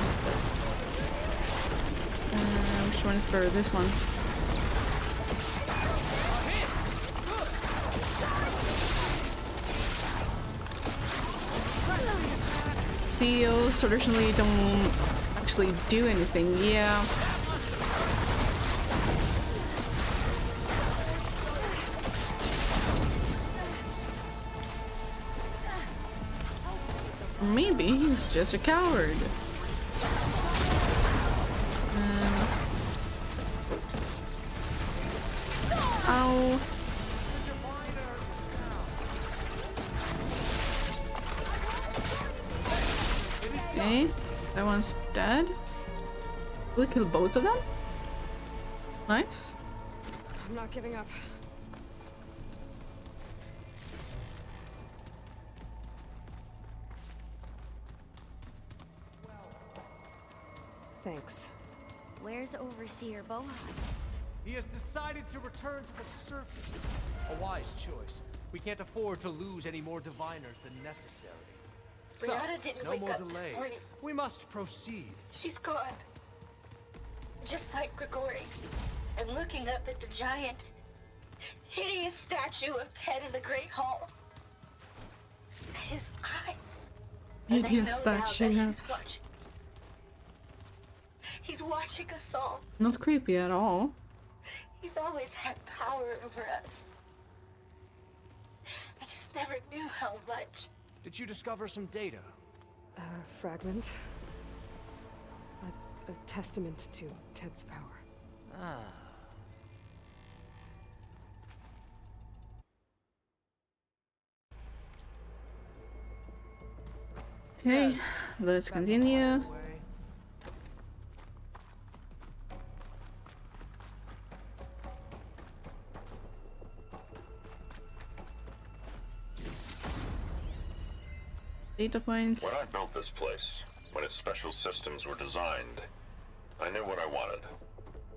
Which one is better? This one. Theo certainly don't actually do anything, yeah. Maybe he's just a coward. Ow. Okay, that one's dead. We kill both of them? Nice. I'm not giving up. Thanks. Where's Overseer Bohai? He has decided to return to the surface. A wise choice. We can't afford to lose any more diviners than necessary. So, Brianna didn't no wake more up this delays. morning. We must proceed. She's gone. Just like Grigori. I'm looking up at the giant, hideous statue of Ted in the Great Hall. His eyes. And I Hideous know now that statue. he's watching. He's watching us all. Not creepy at all. He's always had power over us. I just never knew how much. Did you discover some data? A fragment. A testament to Ted's power. Ah. Okay, let's continue. Data points. When I built this place, when its special systems were designed, I knew what I wanted.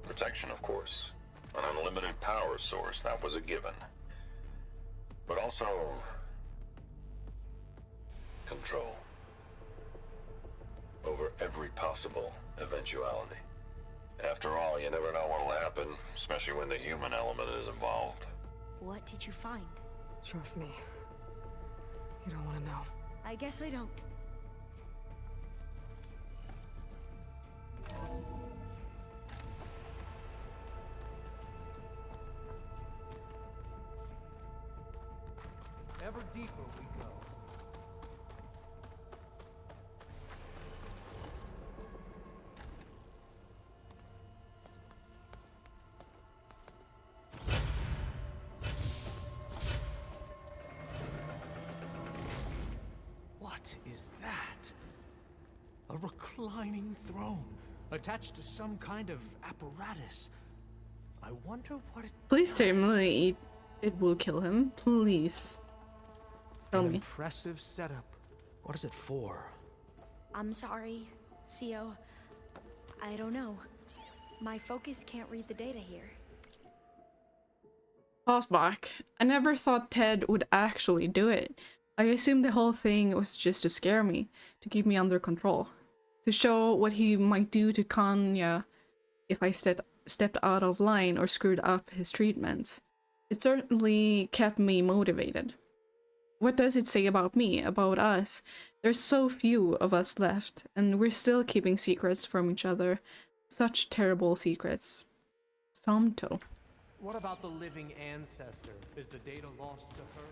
Protection, of course. An unlimited power source, that was a given. But also... control. Over every possible eventuality. After all, you never know what'll happen, especially when the human element is involved. What did you find? Trust me. You don't want to know. I guess I don't. Ever deeper we go. What is that? A reclining throne, attached to some kind of apparatus. I wonder what it Please tell me it will kill him. Please. Tell An me. impressive setup What is it for? I'm sorry, CO. I don't know. My focus can't read the data here. Pause back. I never thought Ted would actually do it. I assumed the whole thing was just to scare me, to keep me under control. To show what he might do to Kanya if I stepped out of line or screwed up his treatments. It certainly kept me motivated. What does it say about me, about us? There's so few of us left, and we're still keeping secrets from each other. Such terrible secrets. Somto. What about the living ancestor? Is the data lost to her?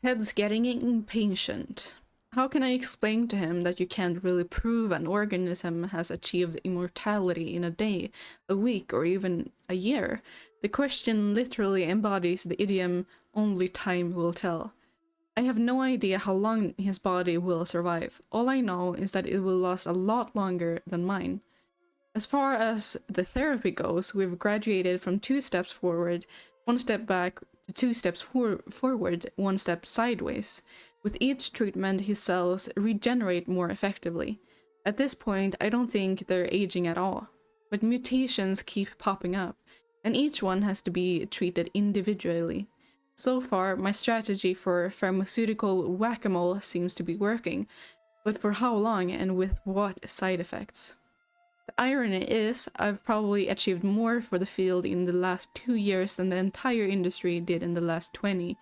Ted's getting impatient. How can I explain to him that you can't really prove an organism has achieved immortality in a day, a week, or even a year? The question literally embodies the idiom, only time will tell. I have no idea how long his body will survive. All I know is that it will last a lot longer than mine. As far as the therapy goes, we've graduated from 2 steps forward, 1 step back, to 2 steps forward, 1 step sideways. With each treatment, his cells regenerate more effectively. At this point, I don't think they're aging at all. But mutations keep popping up, and each one has to be treated individually. So far, my strategy for pharmaceutical whack-a-mole seems to be working, but for how long and with what side effects? The irony is, I've probably achieved more for the field in the last 2 years than the entire industry did in the last 20.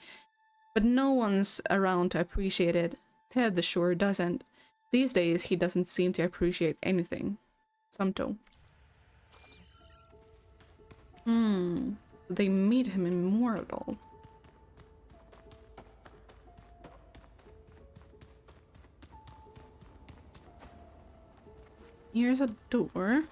But no one's around to appreciate it. Ted sure doesn't. These days, he doesn't seem to appreciate anything. Somto. They made him immortal. Here's a door.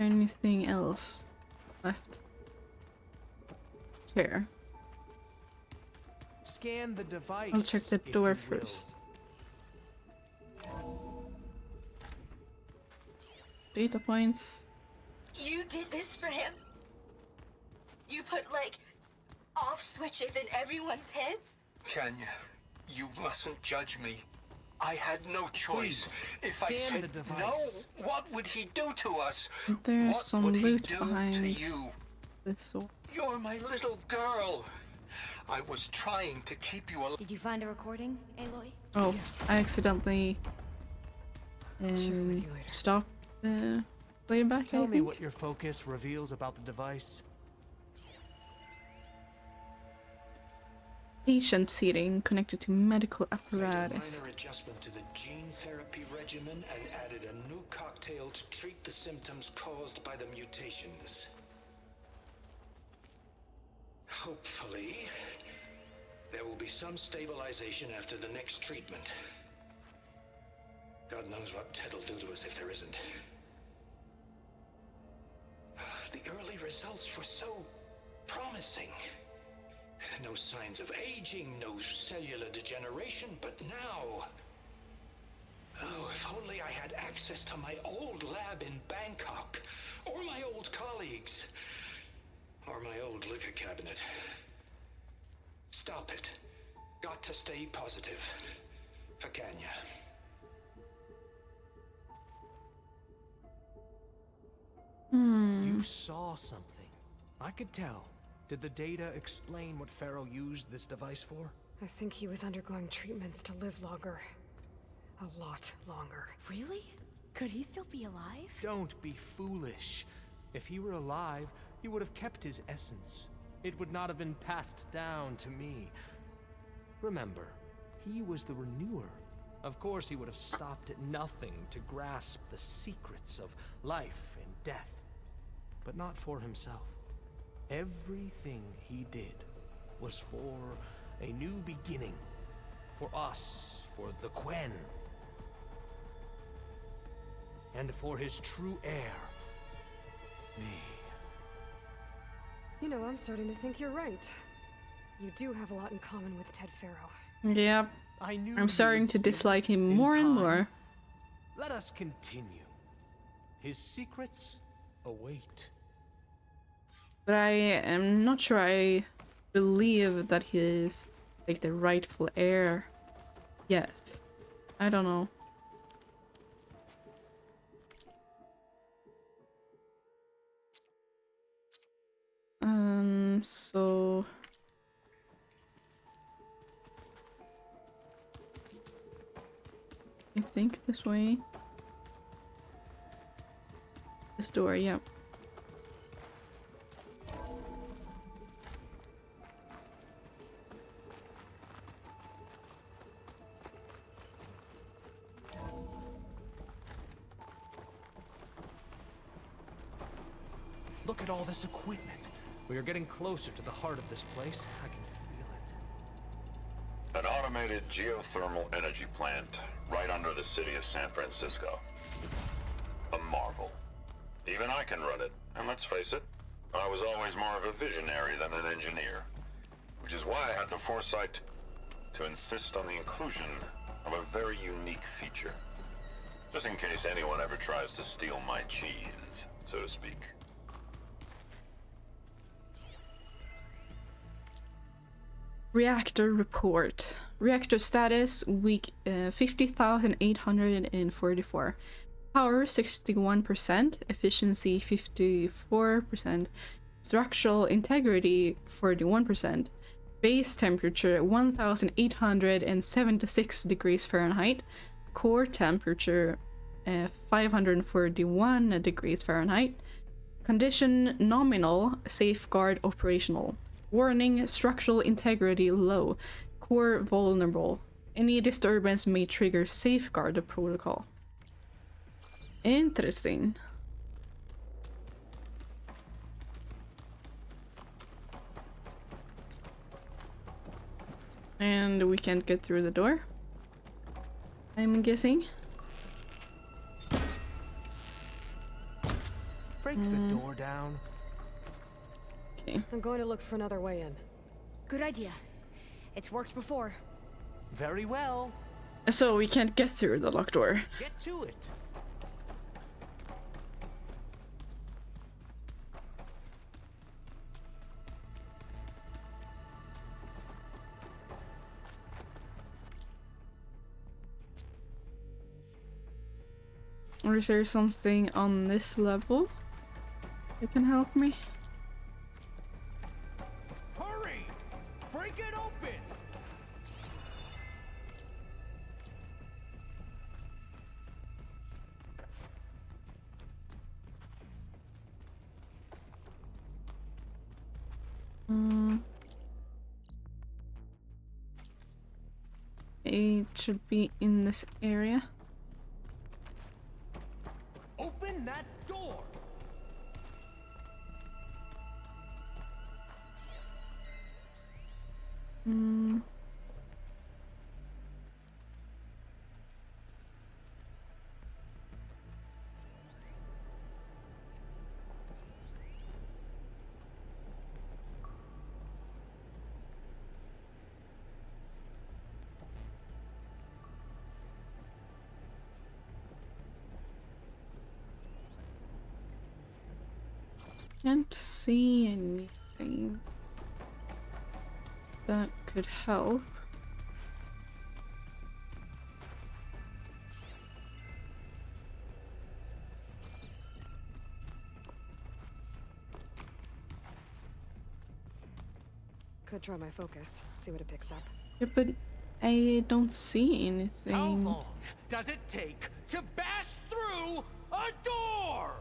Anything else left? Chair. Scan the device. I'll check the door first. Data points. You did this for him? You put, like, off switches in everyone's heads? Kenya, you mustn't judge me. I had no choice. Please, if I scan said the device. no, what would he do to us? There's what some would loot he do behind to you? this sword. You're my little girl. I was trying to keep you alive. Did you find a recording, Aloy? Oh, I accidentally later. stopped the playback. Tell me what your focus reveals about the device. Patient seating connected to medical apparatus. Minor adjustment to the gene therapy regimen and added a new cocktail to treat the symptoms caused by the mutations. Hopefully, there will be some stabilization after the next treatment. God knows what Ted will do to us if there isn't. The early results were so promising. No signs of aging, no cellular degeneration, but now... Oh, if only I had access to my old lab in Bangkok, or my old colleagues, or my old liquor cabinet. Stop it. Got to stay positive. For Kenya. You saw something. I could tell. Did the data explain what Pharaoh used this device for? I think he was undergoing treatments to live longer. A lot longer. Really? Could he still be alive? Don't be foolish. If he were alive, he would have kept his essence. It would not have been passed down to me. Remember, he was the renewer. Of course, he would have stopped at nothing to grasp the secrets of life and death. But not for himself. Everything he did was for a new beginning. For us, for the Quen. And for his true heir, me. You know, I'm starting to think you're right. You do have a lot in common with Ted Faro. Yep. I'm starting to dislike him more and more. Let us continue. His secrets await. But I am not sure I believe that he is like the rightful heir yet. I don't know. So I think this way. This door, yep. Look at all this equipment. We are getting closer to the heart of this place. I can feel it. An automated geothermal energy plant right under the city of San Francisco. A marvel. Even I can run it, and let's face it, I was always more of a visionary than an engineer. Which is why I had the foresight to insist on the inclusion of a very unique feature. Just in case anyone ever tries to steal my cheese, so to speak. Reactor report. Reactor status week 50,844. Power 61%, efficiency 54%, structural integrity 41%, base temperature 1,876 degrees Fahrenheit, core temperature 541 degrees Fahrenheit, condition nominal, safeguard operational. Warning, structural integrity low, core vulnerable. Any disturbance may trigger safeguard protocol. Interesting. And we can't get through the door, I'm guessing. Break the door down. Okay. I'm going to look for another way in. Good idea. It's worked before. Very well. So we can't get through the locked door. Get to it. Or is there something on this level that can help me? Hurry! Break it open! It should be in this area. Open that door! Can't see anything that could help. Could try my focus, see what it picks up. Yeah, but I don't see anything. How long does it take to bash through a door?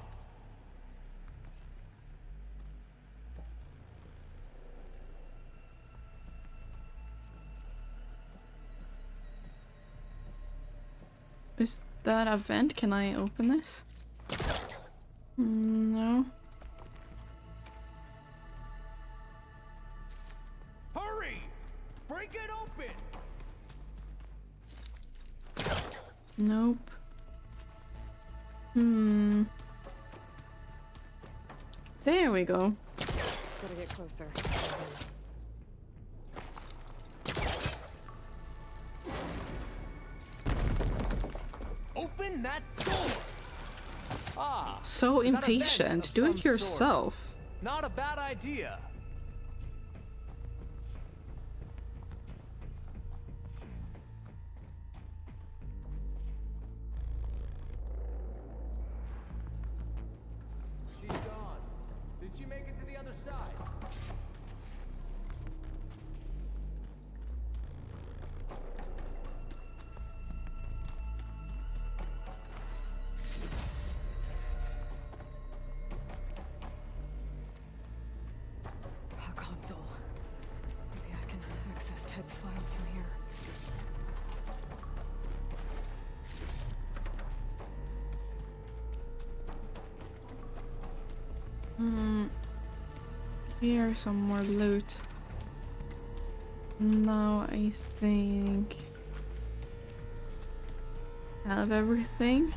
Is that a vent? Can I open this? No. Hurry! Break it open! Nope. There we go. Gotta get closer. Open that door! Ah. So is that a vent impatient. of Do some it yourself. sort? Not a bad idea. She's gone. Did she make it to the other side? A console. Maybe I can access Ted's files from here. Here's some more loot. Now I think I have everything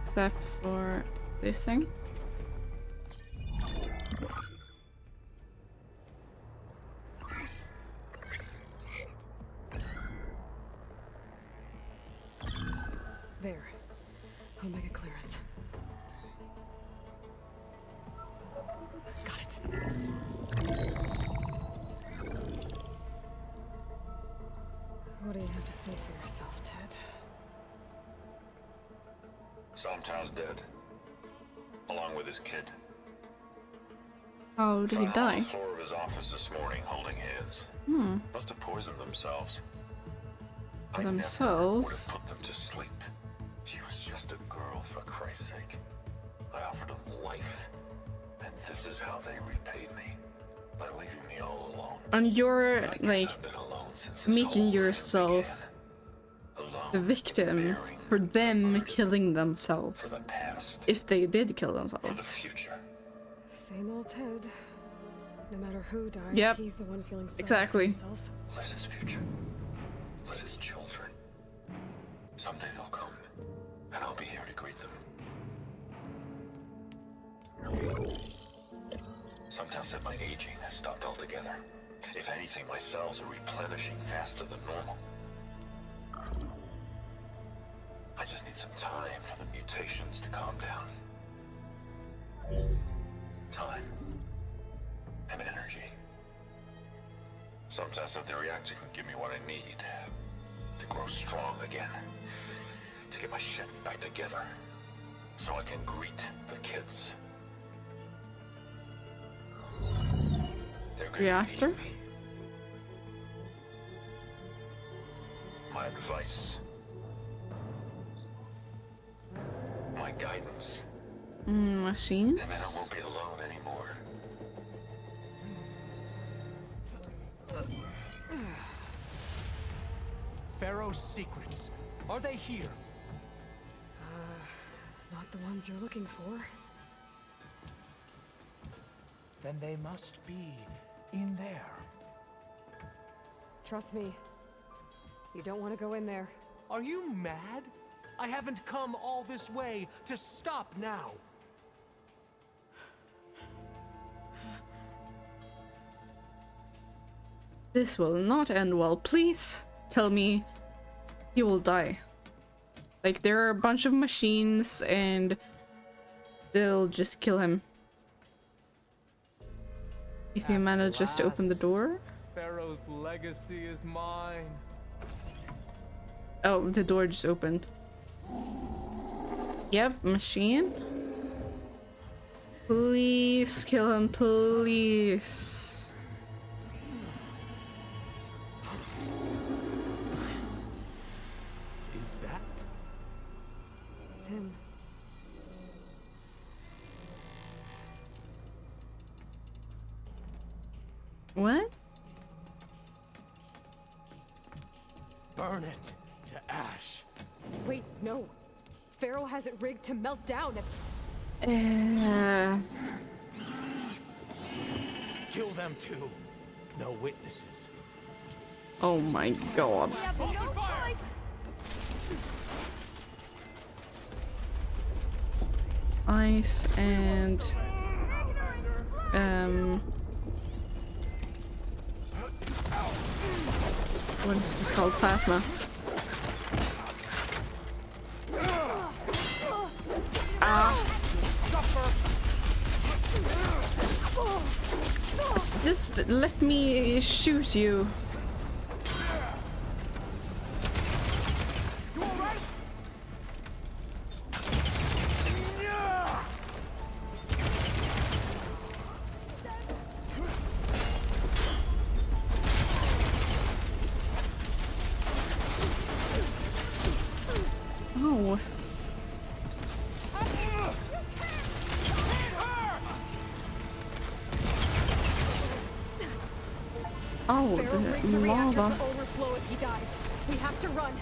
except for this thing. There. Omega clearance. Got it. What do you have to say for yourself, Ted? Somtow's dead. Along with his kid. How did he Found die? on the floor of his office this morning, holding hands. Must have poisoned themselves. I never would Themselves? have put them to sleep. She was just a girl, for Christ's sake. I offered them life, and this is how they repaid me. By leaving me all alone. And you're I guess like I've been alone since this making whole thing yourself began. Alone, the victim bearing for the them burden killing for themselves. the past, If they did kill for the themselves. future. Same old Ted. No matter who dies, Yep. he's the one feeling sorry Exactly. for himself. Liz's future. Liz's children. Someday they'll come, and I'll be here to greet them. Sometimes said my aging has stopped altogether. If anything, my cells are replenishing faster than normal. I just need some time for the mutations to calm down. Time. And energy. Sometimes if the reactor can give me what I need to grow strong again, to get my shit back together, so I can greet the kids. They're gonna Reactor? need me. My advice. My guidance. And then I Machines? won't be alone anymore. Pharaoh's secrets. Are they here? Not the ones you're looking for. Then they must be in there. Trust me. You don't want to go in there. Are you mad? I haven't come all this way to stop now. This will not end well. Please tell me he will die. Like, there are a bunch of machines and they'll just kill him. If he manages to open the door. Pharaoh's legacy is mine. Oh, the door just opened. Yep, machine. Please kill him, please. Is that? It's him. What? Burn it to ash. Wait, no. Pharaoh has it rigged to melt down if... Kill them too. No witnesses. Oh my god. We have no choice. Ice and what is this called? Plasma. Just let me shoot you. Oh. Oh, the lava. Overflow if he dies. We have to run.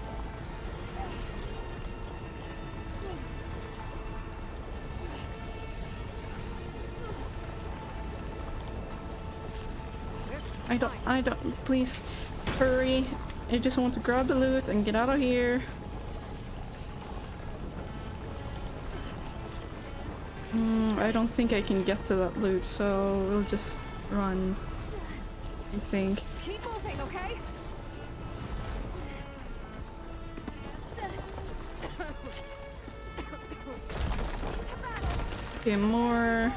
I don't, please, hurry. I just want to grab the loot and get out of here. I don't think I can get to that loot, so we'll just run, I think. Keep moving, okay? Okay, more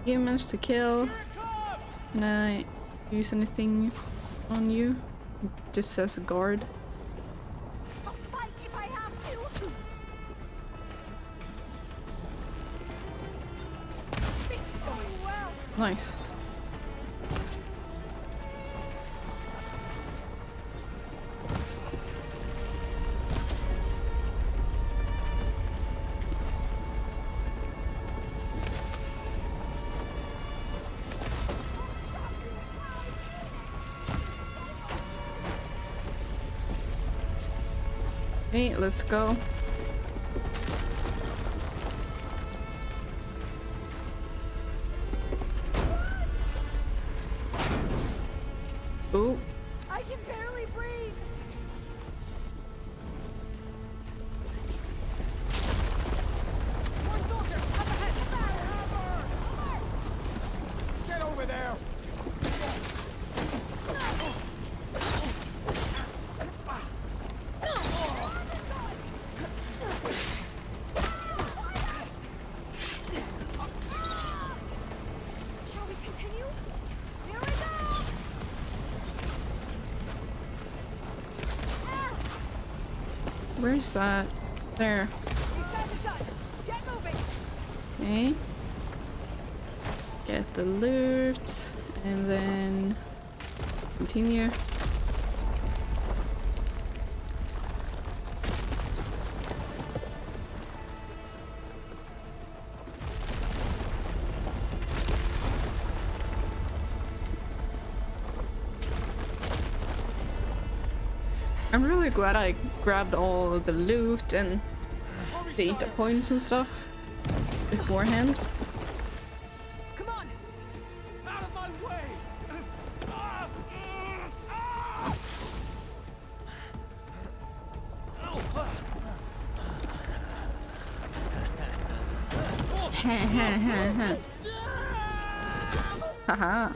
humans to kill. Can I use anything on you? It just says guard. I'll fight if I have to. This is going well. Nice. Okay, let's go. Ooh. I can barely breathe. One soldier, up ahead. Get over there! Shall we continue? Here we go! Where's that? There. Get moving! Okay. Get the loot and then continue. I'm really glad I grabbed all of the loot and data points and stuff beforehand. Come on! Out of my way! Haha.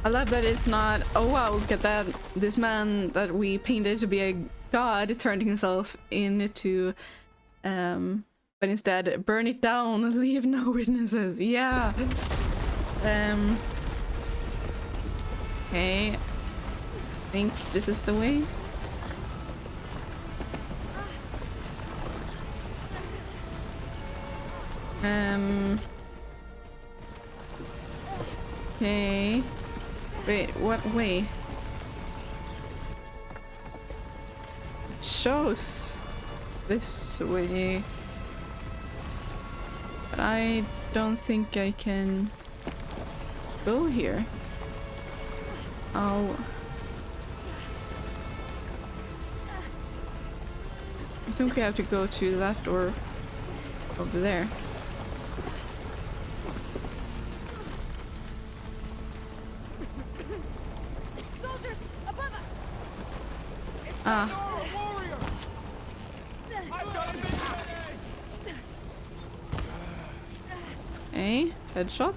I love that it's not, oh wow, look at that, this man that we painted to be a god turned himself into, but instead, burn it down, leave no witnesses, yeah! Okay, I think this is the way. Okay. Wait, what way? It shows this way. But I don't think I can go here. Oh. I think we have to go to that door over there. Soldiers, above us! Ah. Hey, headshot.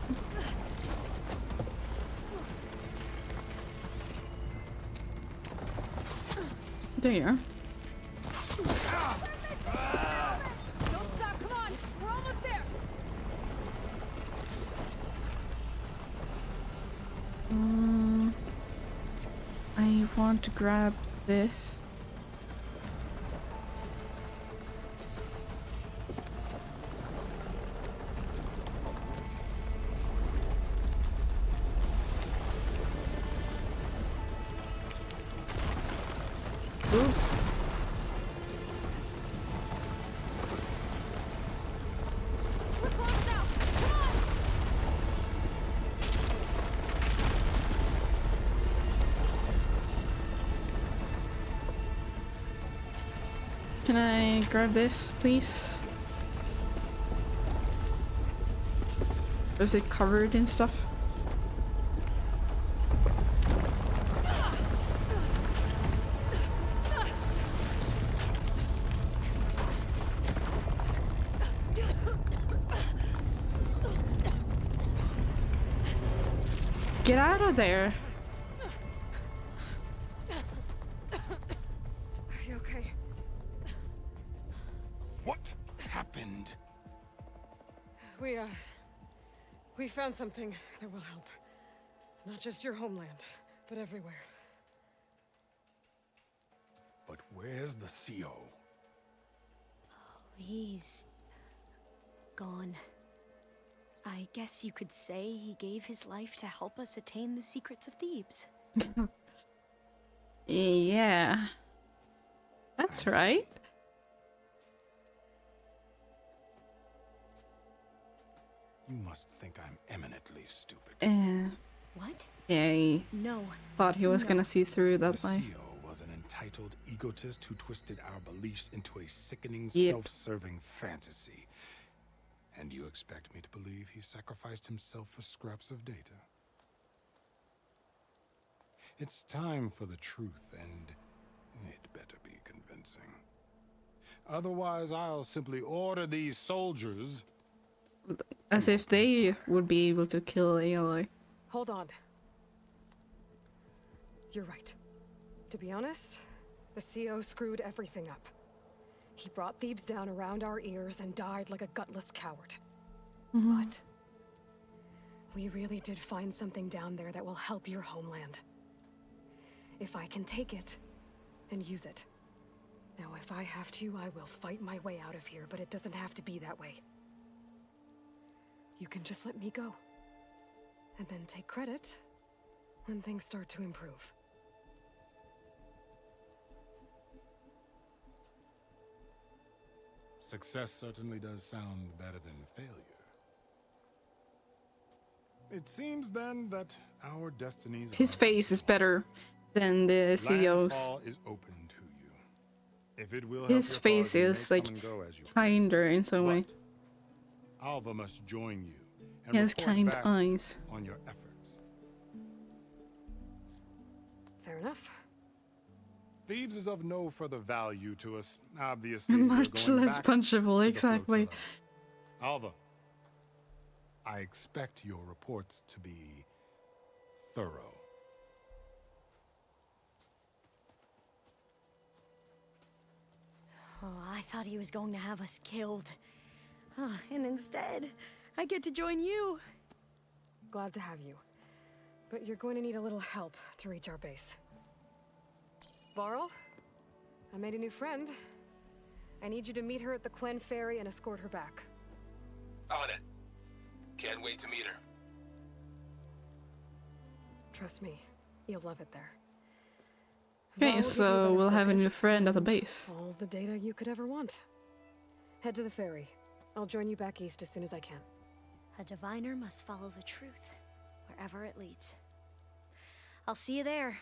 There you are. Don't stop, come on! We're almost there! I want to grab this. Ooh. We're close now! Come on! Can I grab this, please? Or is it covered in stuff? Get out of there! Are you okay? What happened? We found something that will help. Not just your homeland, but everywhere. But where's the CO? He's gone. I guess you could say he gave his life to help us attain the secrets of Thebes. Yeah. That's right. You must think I'm eminently stupid. What? Yeah, he No. thought he was gonna see through that The lie. CO was an entitled egotist who twisted our beliefs into a sickening, Yep. self-serving fantasy. And you expect me to believe he sacrificed himself for scraps of data? It's time for the truth, and it better be convincing. Otherwise, I'll simply order these soldiers... As if they would be able to kill Aloy. Hold on. You're right. To be honest, the CO screwed everything up. He brought Thebes down around our ears and died like a gutless coward. But we really did find something down there that will help your homeland. If I can take it and use it. Now, if I have to, I will fight my way out of here, but it doesn't have to be that way. You can just let me go. And then take credit when things start to improve. Success certainly does sound better than failure. It seems then that our destinies His face is better than the CEO's. Landfall is open to you. If it will help His your face cause, you may is come like and go as you kinder in some way. But Alva must join you and He has report kind back eyes. on your efforts. Fair enough. Thebes is of no further value to us. Obviously, we're Much going less back punchable, to the exactly. flotilla. Alva, I expect your reports to be thorough. Oh, I thought he was going to have us killed. And instead, I get to join you. Glad to have you. But you're going to need a little help to reach our base. Varl, I made a new friend. I need you to meet her at the Quen Ferry and escort her back. On it. Can't wait to meet her. Trust me, you'll love it there. Okay, Varl will give you so better we'll have a new focus friend at the and base. all the data you could ever want. Head to the ferry. I'll join you back east as soon as I can. A diviner must follow the truth, wherever it leads. I'll see you there.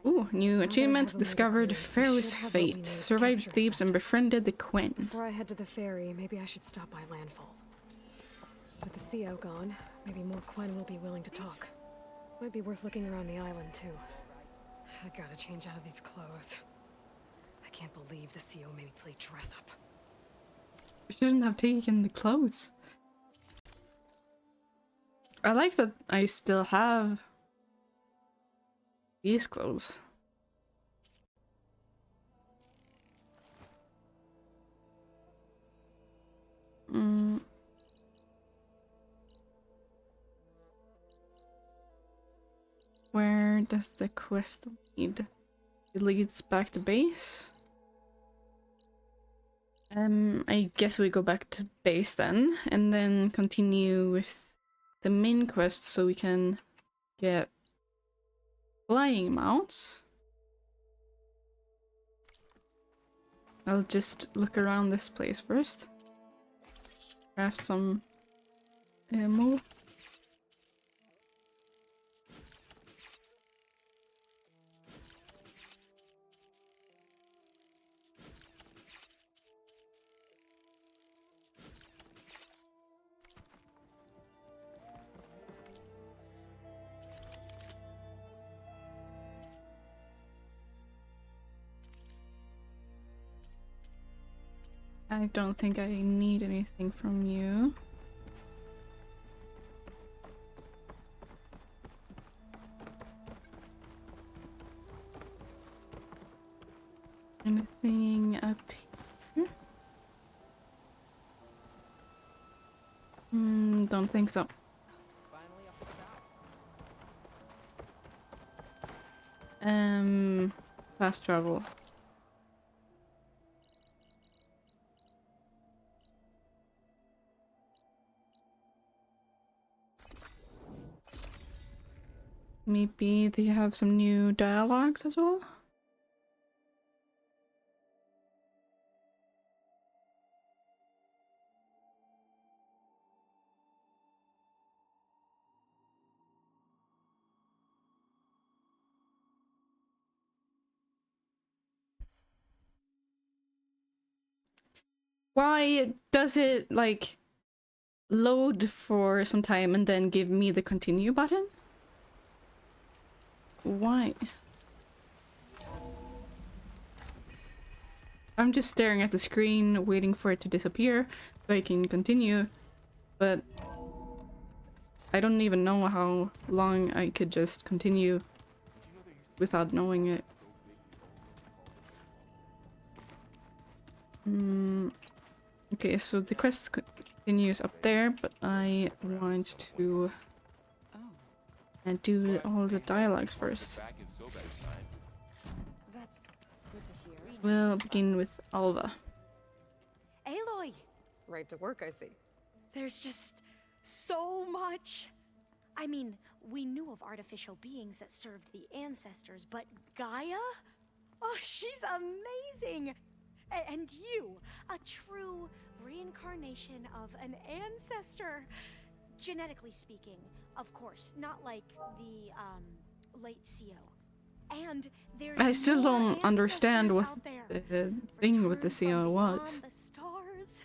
Ooh, new achievement discovered Pharaoh's fate. Survived Thebes and befriended the Quen. Before I head to the ferry, maybe I should stop by landfall. With the CO gone, maybe more Quen will be willing to talk. Might be worth looking around the island, too. I gotta change out of these clothes. I can't believe the CO made me play dress up. You shouldn't have taken the clothes. I like that I still have these clothes. Where does the quest lead? It leads back to base. I guess we go back to base then, and then continue with the main quest so we can get flying mounts. I'll just look around this place first. Craft some ammo. I don't think I need anything from you. Anything up here? Don't think so. Fast travel. Maybe they have some new dialogues as well? Why does it, like, load for some time and then give me the continue button? Why? I'm just staring at the screen, waiting for it to disappear so I can continue, but I don't even know how long I could just continue without knowing it. Okay, so the quest continues up there, but I want to do all the dialogues first. That's good to hear. We'll begin with Alva. Aloy! Right to work, I see. There's just so much. I mean, we knew of artificial beings that served the ancestors, but Gaia? Oh, she's amazing! And you, a true reincarnation of an ancestor. Genetically speaking, of course, not like the, late CO. And there's I still more don't understand what ancestors out the there. thing with the Returned from CO beyond was. the stars.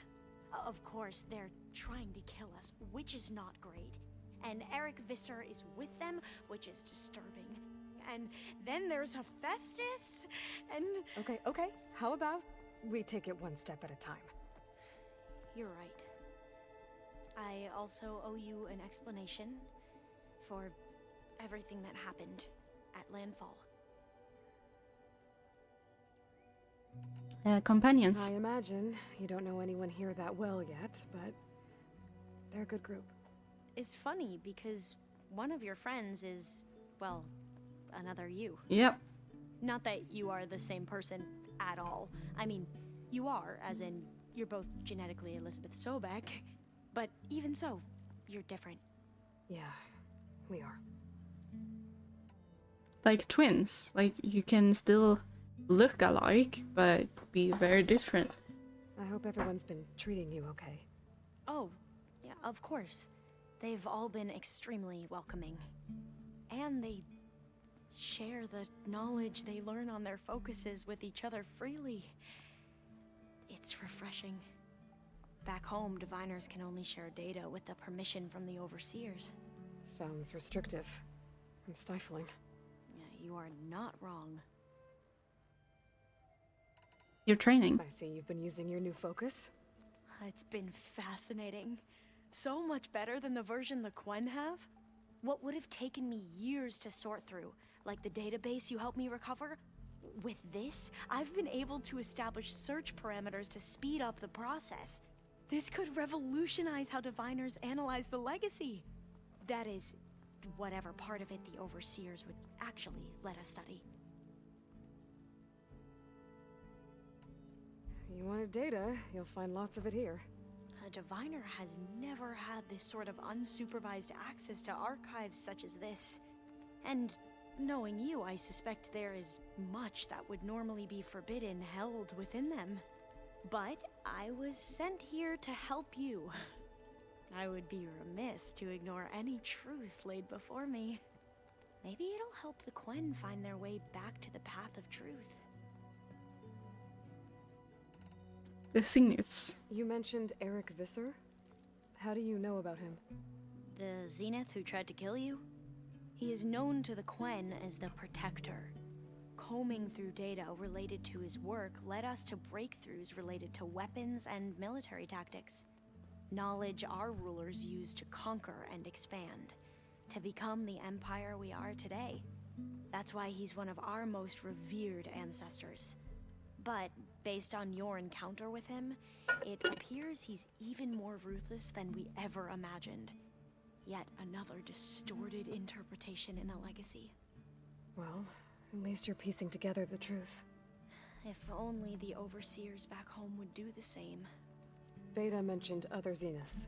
Of course, they're trying to kill us, which is not great. And Eric Visser is with them, which is disturbing. And then there's Hephaestus, and... Okay. How about we take it one step at a time? You're right. I also owe you an explanation for everything that happened at Landfall. Companions. I imagine you don't know anyone here that well yet, but they're a good group. It's funny because one of your friends is, well, another you. Yep. Not that you are the same person at all. I mean, you are, as in, you're both genetically Elizabeth Sobek, but even so, you're different. Yeah, we are. Like twins. Like, you can still look alike, but be very different. I hope everyone's been treating you okay. Oh, yeah, of course. They've all been extremely welcoming. And they share the knowledge they learn on their focuses with each other freely. It's refreshing. Back home, diviners can only share data with the permission from the overseers. Sounds restrictive and stifling. Yeah, you are not wrong. You're training. I see you've been using your new focus. It's been fascinating. So much better than the version the Quen have. What would have taken me years to sort through, like the database you helped me recover, with this, I've been able to establish search parameters to speed up the process. This could revolutionize how diviners analyze the legacy. That is, whatever part of it the Overseers would actually let us study. You wanted data, you'll find lots of it here. A diviner has never had this sort of unsupervised access to archives such as this. And knowing you, I suspect there is much that would normally be forbidden held within them. But I was sent here to help you. I would be remiss to ignore any truth laid before me. Maybe it'll help the Quen find their way back to the path of truth. The Zeniths. You mentioned Eric Visser? How do you know about him? The Zenith who tried to kill you? He is known to the Quen as the Protector. Combing through data related to his work led us to breakthroughs related to weapons and military tactics. Knowledge our rulers used to conquer and expand, to become the empire we are today. That's why he's one of our most revered ancestors. But based on your encounter with him, it appears he's even more ruthless than we ever imagined. Yet another distorted interpretation in the legacy. Well, at least you're piecing together the truth. If only the Overseers back home would do the same. Beta mentioned other Zeniths.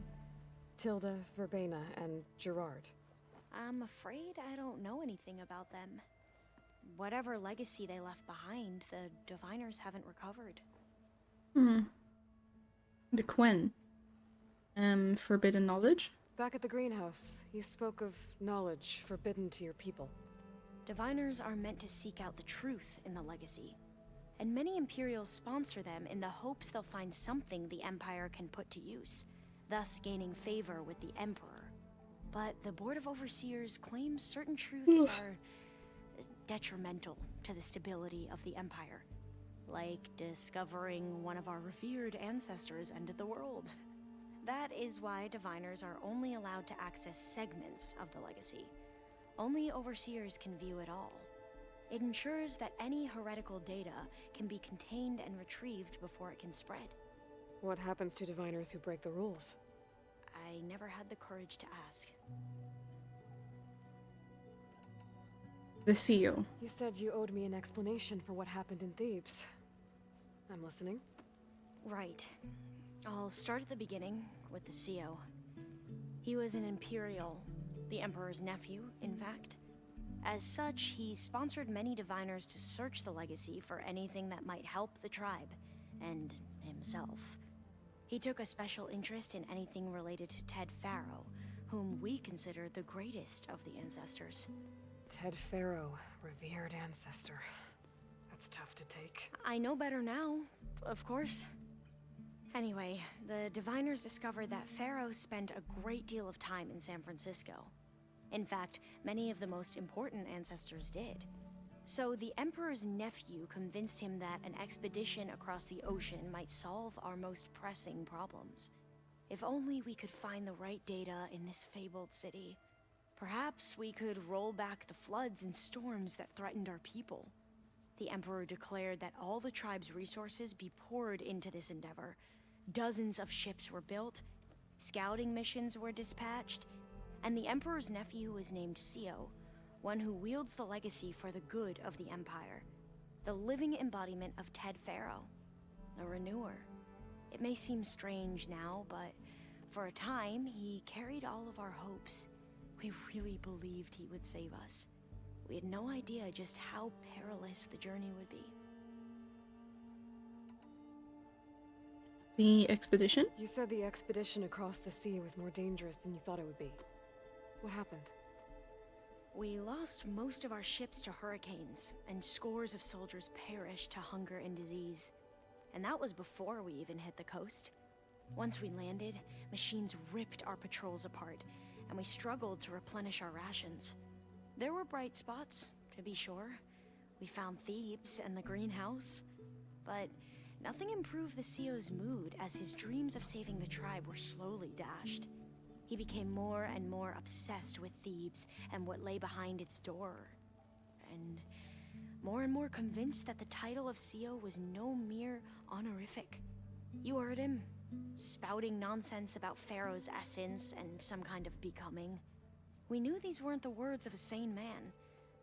Tilda, Verbena, and Gerard. I'm afraid I don't know anything about them. Whatever legacy they left behind, the diviners haven't recovered. The Quen. Forbidden knowledge? Back at the greenhouse, you spoke of knowledge forbidden to your people. Diviners are meant to seek out the truth in the legacy, and many Imperials sponsor them in the hopes they'll find something the Empire can put to use, thus gaining favor with the Emperor. But the Board of Overseers claims certain truths are detrimental to the stability of the Empire, like discovering one of our revered ancestors ended the world. That is why diviners are only allowed to access segments of the legacy. Only Overseers can view it all. It ensures that any heretical data can be contained and retrieved before it can spread. What happens to diviners who break the rules? I never had the courage to ask. The CEO. You said you owed me an explanation for what happened in Thebes. I'm listening. Right. I'll start at the beginning with the CEO. He was an Imperial, the Emperor's nephew, in fact. As such, he sponsored many diviners to search the legacy for anything that might help the tribe, and himself. He took a special interest in anything related to Ted Faro, whom we consider the greatest of the ancestors. Ted Faro, revered ancestor. That's tough to take. I know better now, of course. Anyway, the diviners discovered that Faro spent a great deal of time in San Francisco. In fact, many of the most important ancestors did. So the Emperor's nephew convinced him that an expedition across the ocean might solve our most pressing problems. If only we could find the right data in this fabled city. Perhaps we could roll back the floods and storms that threatened our people. The Emperor declared that all the tribe's resources be poured into this endeavor. Dozens of ships were built, scouting missions were dispatched, and the Emperor's nephew was named CEO, one who wields the legacy for the good of the Empire. The living embodiment of Ted Faro, the Renewer. It may seem strange now, but for a time, he carried all of our hopes. We really believed he would save us. We had no idea just how perilous the journey would be. The expedition? You said the expedition across the sea was more dangerous than you thought it would be. What happened? We lost most of our ships to hurricanes, and scores of soldiers perished to hunger and disease. And that was before we even hit the coast. Once we landed, machines ripped our patrols apart, and we struggled to replenish our rations. There were bright spots, to be sure. We found Thebes and the greenhouse. But nothing improved the CEO's mood as his dreams of saving the tribe were slowly dashed. he became more and more obsessed with Thebes and what lay behind its door. And more convinced that the title of CEO was no mere honorific. You heard him, spouting nonsense about Pharaoh's essence and some kind of becoming. We knew these weren't the words of a sane man,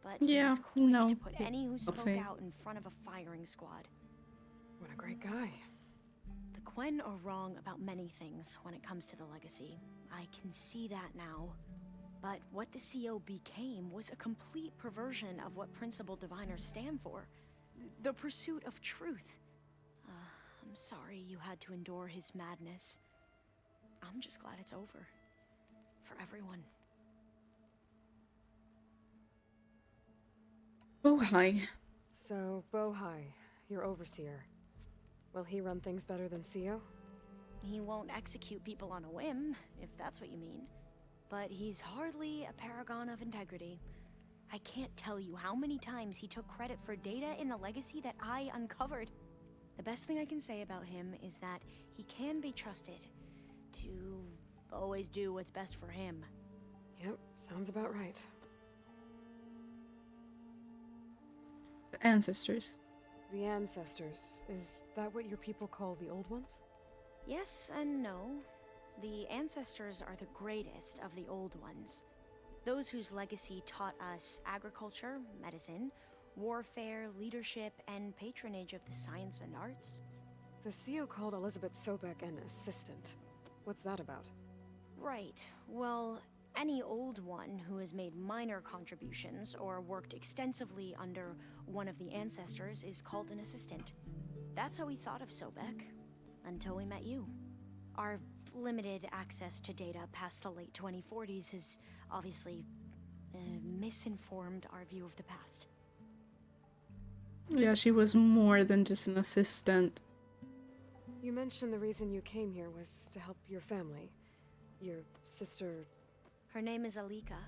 but he was quick to put any who spoke out in front of a firing squad. What a great guy. The Quen are wrong about many things when it comes to the legacy. I can see that now. But what the CO became was a complete perversion of what principled diviners stand for. The pursuit of truth. I'm sorry you had to endure his madness. I'm just glad it's over. For everyone. Bohai. So, Bohai, your overseer. Will he run things better than CO? He won't execute people on a whim, if that's what you mean. But he's hardly a paragon of integrity. I can't tell you how many times he took credit for data in the legacy that I uncovered. The best thing I can say about him is that he can be trusted to always do what's best for him. Yep, sounds about right. The ancestors. The ancestors. Is that what your people call the old ones? Yes and no. The ancestors are the greatest of the old ones. Those whose legacy taught us agriculture, medicine, warfare, leadership, and patronage of the science and arts. The CO called Elizabeth Sobek an assistant. What's that about? Right. Well, any old one who has made minor contributions or worked extensively under one of the ancestors is called an assistant. That's how we thought of Sobek, until we met you. Our limited access to data past the late 2040s has obviously misinformed our view of the past. Yeah, she was more than just an assistant. You mentioned the reason you came here was to help your family. Your sister... Her name is Alika.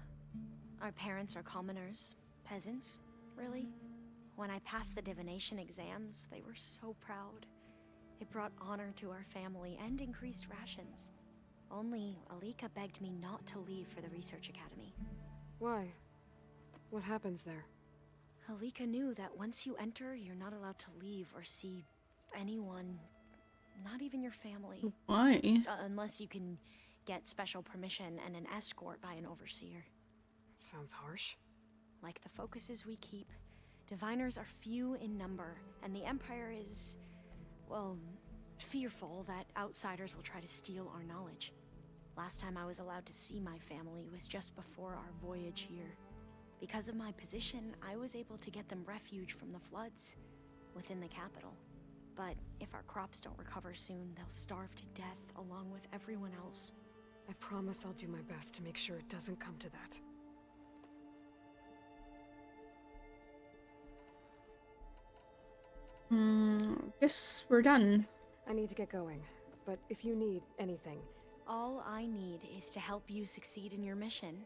Our parents are commoners. Peasants, really. When I passed the divination exams, they were so proud. It brought honor to our family and increased rations. Only Alika begged me not to leave for the research academy. Why? What happens there? Alika knew that once you enter, you're not allowed to leave or see anyone, not even your family. Why? Unless you can get special permission and an escort by an overseer. That sounds harsh. Like the focuses we keep, diviners are few in number, and the Empire is, well, fearful that outsiders will try to steal our knowledge. Last time I was allowed to see my family was just before our voyage here. Because of my position, I was able to get them refuge from the floods within the capital. But if our crops don't recover soon, they'll starve to death along with everyone else. I promise I'll do my best to make sure it doesn't come to that. Guess we're done. I need to get going, but if you need anything... All I need is to help you succeed in your mission.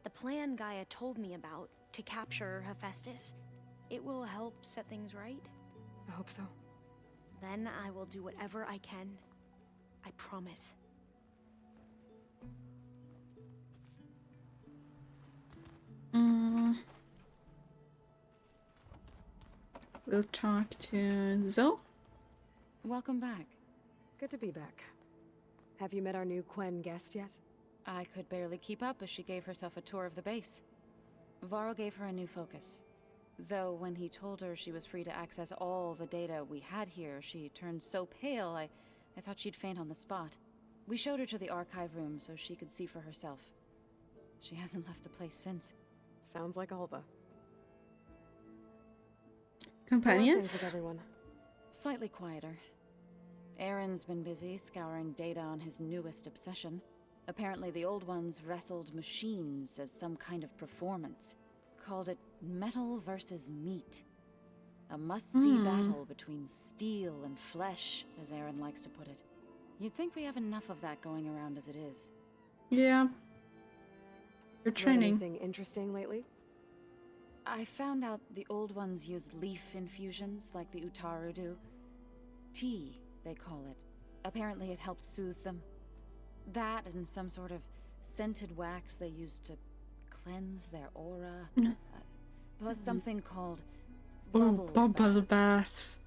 The plan Gaia told me about, to capture Hephaestus, it will help set things right. I hope so. Then I will do whatever I can. I promise. We'll talk to Zoe. Welcome back. Good to be back. Have you met our new Quen guest yet? I could barely keep up as she gave herself a tour of the base. Varl gave her a new focus. Though when he told her she was free to access all the data we had here, she turned so pale I thought she'd faint on the spot. We showed her to the archive room so she could see for herself. She hasn't left the place since. Sounds like Alba. Companions? With everyone. Slightly quieter. Aaron's been busy scouring data on his newest obsession. Apparently the old ones wrestled machines as some kind of performance. Called it metal versus meat. A must-see battle between steel and flesh, as Aaron likes to put it. You'd think we have enough of that going around as it is. Yeah. You're training. Anything interesting lately? I found out the old ones use leaf infusions like the Utaru do. Tea, they call it. Apparently it helped soothe them. That and some sort of scented wax they use to cleanse their aura, plus something called bubble baths.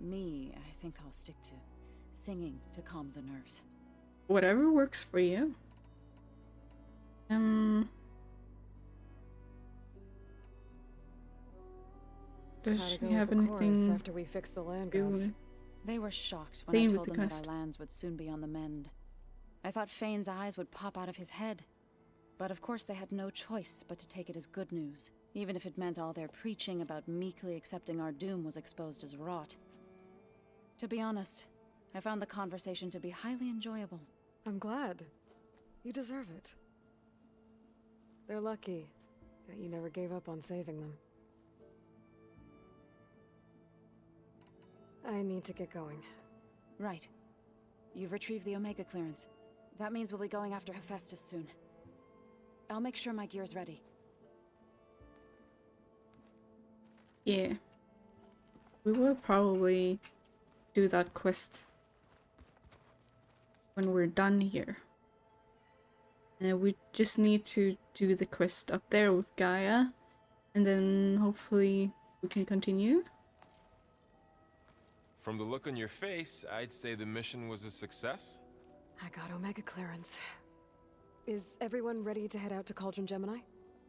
Me, I think I'll stick to singing to calm the nerves. Whatever works for you. Does she have anything after we fix the land gods? They were shocked when I told them that our lands would soon be on the mend. I thought Fane's eyes would pop out of his head. But of course they had no choice but to take it as good news, even if it meant all their preaching about meekly accepting our doom was exposed as rot. To be honest, I found the conversation to be highly enjoyable. I'm glad. You deserve it. They're lucky that you never gave up on saving them. I need to get going. Right. You've retrieved the Omega clearance. That means we'll be going after Hephaestus soon. I'll make sure my gear's ready. Yeah. We will probably do that quest when we're done here. We just need to do the quest up there with Gaia, and then hopefully we can continue. From the look on your face, I'd say the mission was a success. I got Omega clearance. Is everyone ready to head out to Cauldron Gemini?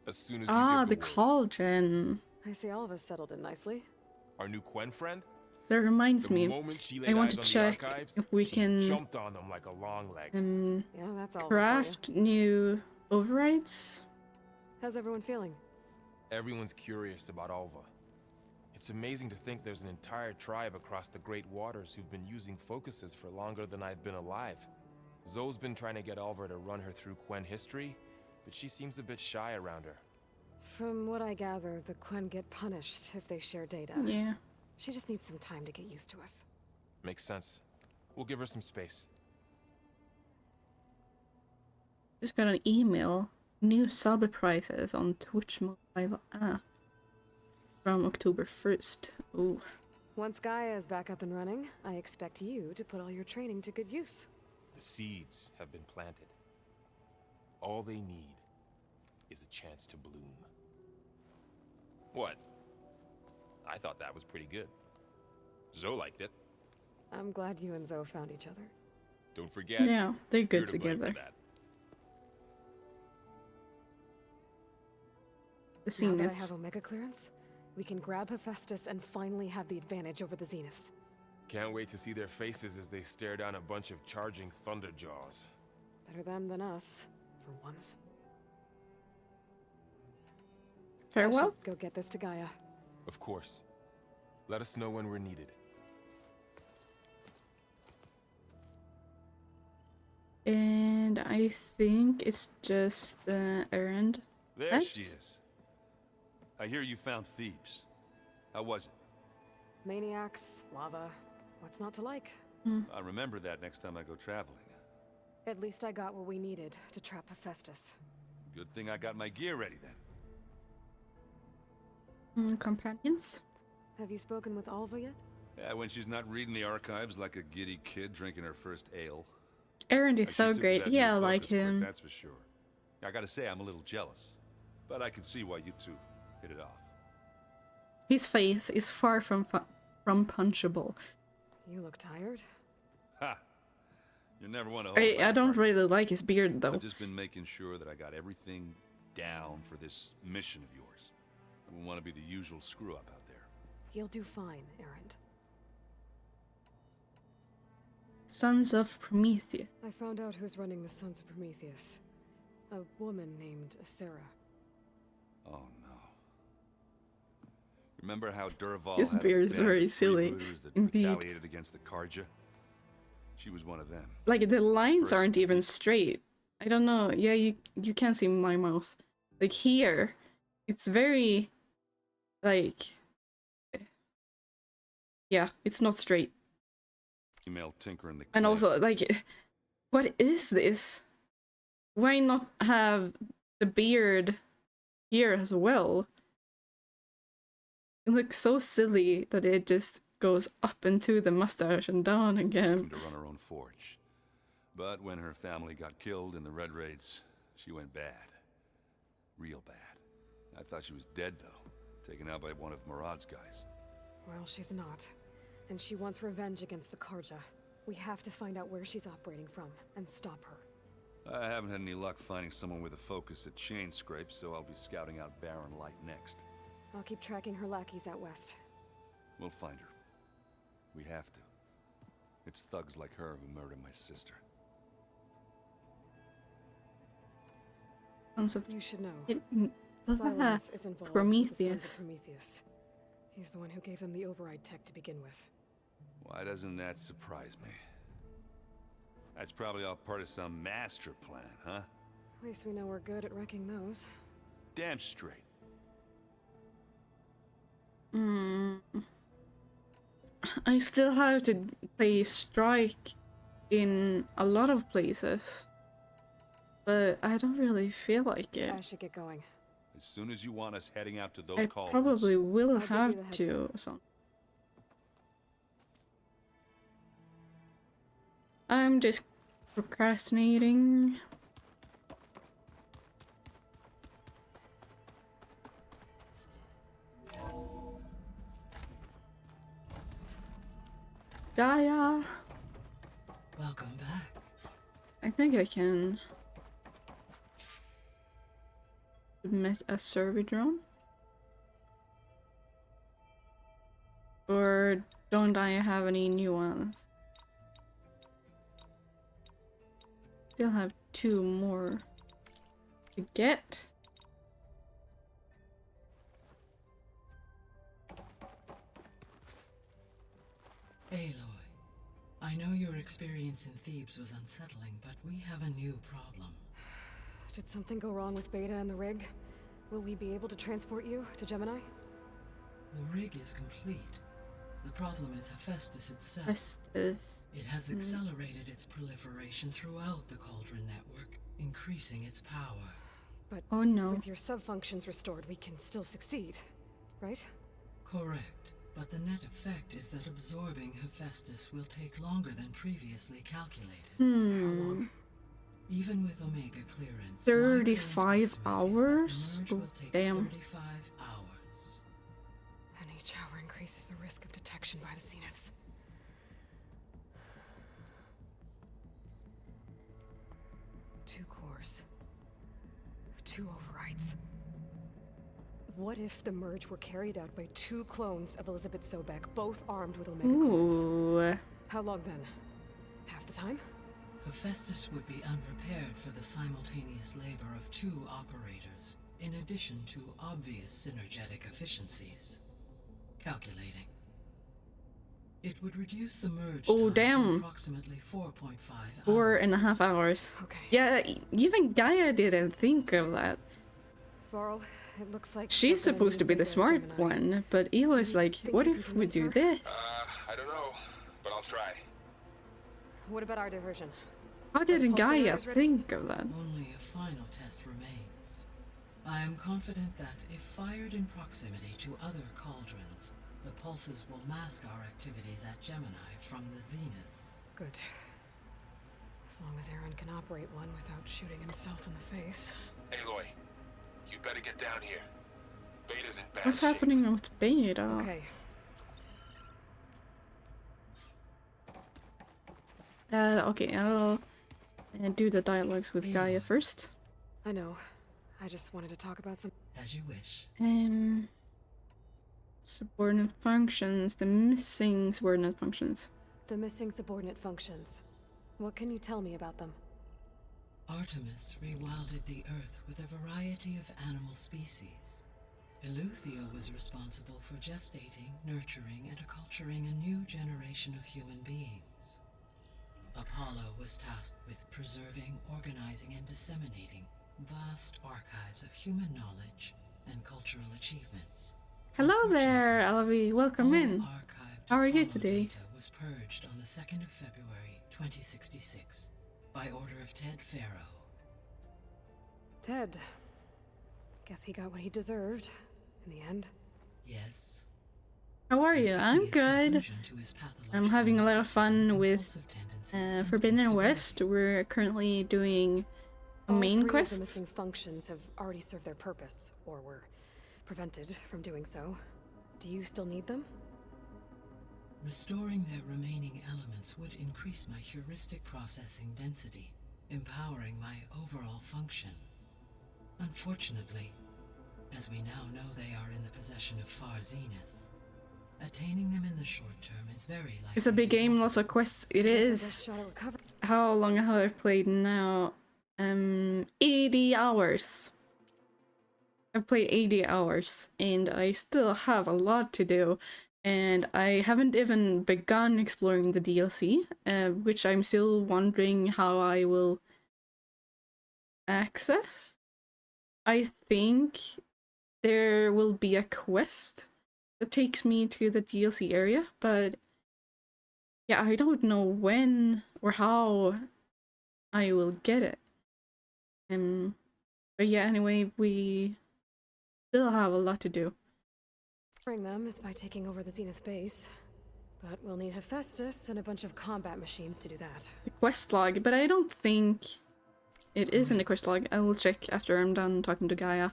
As soon as you give the cauldron. I see all of us settled in nicely. Our new Quen friend? That reminds The me. moment she I laid want eyes to on the check archives, if we she can jumped on them like a long leg. Yeah, that's all. Craft new overrides. How's everyone feeling? Everyone's curious about Alva. It's amazing to think there's an entire tribe across the Great Waters who've been using focuses for longer than I've been alive. Zoe's been trying to get Alva to run her through Quen history, but she seems a bit shy around her. From what I gather, the Quen get punished if they share data. Yeah. She just needs some time to get used to us. Makes sense. We'll give her some space. Just got an email. New sub prices on Twitch mobile app from October 1st. Oh. Once Gaia is back up and running, I expect you to put all your training to good use. The seeds have been planted. All they need is a chance to bloom. What? I thought that was pretty good. Zoe liked it. I'm glad you and Zoe found each other. Don't forget. Yeah, they're good you're to blame for together. that. The scene Now that I is have Omega clearance, we can grab Hephaestus and finally have the advantage over the Zeniths. Can't wait to see their faces as they stare down a bunch of charging thunderjaws. Better them than us, for once. Farewell. I should go get this to Gaia. Of course. Let us know when we're needed. And I think it's just errand. There left. she is. I hear you found Thebes. How was it? Maniacs, lava, what's not to like? I remember that next time I go traveling. At least I got what we needed to trap Hephaestus. Good thing I got my gear ready then. Companions? Have you spoken with Alva yet? Yeah, when she's not reading the archives like a giddy kid drinking her first ale. Errand She is so took to great. that Yeah, I new like focus quick, him. that's for sure. I gotta say, I'm a little jealous. But I can see why you two hit it off. His face is far from punchable. You look tired. Ha! You never want to. I don't really like his beard though. I've just been making sure that I got everything down for this mission of yours. I wouldn't want to be the usual screw-up out there. You'll do fine, Errand. Sons of Prometheus. I found out who's running the Sons of Prometheus. A woman named Sarah. Oh no. Remember how Durval His had a beard is band very of silly, freebooters that indeed. retaliated against the Karja? She was one of them. Like the lines First aren't even straight. I don't know. Yeah, you can't see my mouse. Like here, it's very like yeah, it's not straight. Female tinker in the And also like what is this? Why not have the beard here as well? It looks so silly that it just goes up into the mustache and down again. to run her own forge. But when her family got killed in the Red Raids, She went bad. Real bad. I thought she was dead, though. Taken out by one of Murad's guys. Well, she's not. And she wants revenge against the Karja. We have to find out where she's operating from and stop her. I haven't had any luck finding someone with a focus at chain scrapes, so I'll be scouting out Baron Light next. I'll keep tracking her lackeys out west. We'll find her. We have to. It's thugs like her who murdered my sister. You should know. Silas is involved Prometheus. with the Sons of Prometheus. He's the one who gave them the override tech to begin with. Why doesn't that surprise me? That's probably all part of some master plan, huh? At least we know we're good at wrecking those. Damn straight. I still have to play Strike in a lot of places, but I don't really feel like it. I should get going. As soon as you want us heading out to those I call probably will I'll give you have the heads to. So I'm just procrastinating. Gaia. Welcome back. I think I can submit a survey drone. Or don't I have any new ones? Still have 2 more to get. Aloy, I know your experience in Thebes was unsettling, but we have a new problem. Did something go wrong with Beta and the rig? Will we be able to transport you to Gemini? The rig is complete. The problem is Hephaestus itself. Hephaestus. It has accelerated its proliferation throughout the Cauldron network, increasing its power. But oh no. With your sub-functions restored, we can still succeed, right? Correct. But the net effect is that absorbing Hephaestus will take longer than previously calculated. How long? Even with Omega clearance, 35 hours? the merge will take Damn. 35 hours. And each hour increases the risk of detection by the Zeniths. Two cores. 2 overrides. What if the merge were carried out by 2 clones of Elizabeth Sobek, both armed with Omega clearance? Ooh. How long then? Half the time? Hephaestus would be unprepared for the simultaneous labor of 2 operators, in addition to obvious synergetic efficiencies. Calculating. It would reduce the merge time to approximately 4.5 hours. 4.5 hours. Okay. Yeah, even Gaia didn't think of that. Varl, it looks like She's supposed to be the smart one, but Elo's like, what if we do this? I don't know, but I'll try. What about our diversion? How did Gaia think of that? Only a final test remains. I am confident that if fired in proximity to other cauldrons, the pulses will mask our activities at Gemini from the zeniths. Good. As long as Aaron can operate one without shooting himself in the face. Aloy, you better get down here. Beta's in bad What's shape. happening with Beta? Okay. Okay, I'll do the dialogues with Gaia first. I know. I just wanted to talk about some... As you wish. Subordinate functions, the missing subordinate functions. The missing subordinate functions. What can you tell me about them? Artemis rewilded the Earth with a variety of animal species. Eleuthia was responsible for gestating, nurturing, and acculturating a new generation of human beings. Apollo was tasked with preserving, organizing, and disseminating vast archives of human knowledge and cultural achievements. Hello there, Alvi. Welcome in. How are you today? Data was purged on the 2nd of February, 2066, by order of Ted Farrow. Ted. Guess he got what he deserved, in the end. Yes. How are you? I'm good. I'm having a lot of fun with Forbidden West. We're currently doing a main All three quest? of the missing functions have already served their purpose, or were prevented from doing so. Do you still need them? Restoring their remaining elements would increase my heuristic processing density, empowering my overall function. Unfortunately, as we now know they are in the possession of Far Zenith, attaining them in the short term is very likely. It's a big game, lots of quests. It is. How long have I played now? 80 hours. I've played 80 hours and I still have a lot to do. And I haven't even begun exploring the DLC, which I'm still wondering how I will access. I think there will be a quest that takes me to the DLC area, but yeah, I don't know when or how I will get it. But yeah, anyway, we still have a lot to do. Bring them is by taking over the Zenith base. But we'll need Hephaestus and a bunch of combat machines to do that. The quest log, but I don't think it is in the quest log. I will check after I'm done talking to Gaia.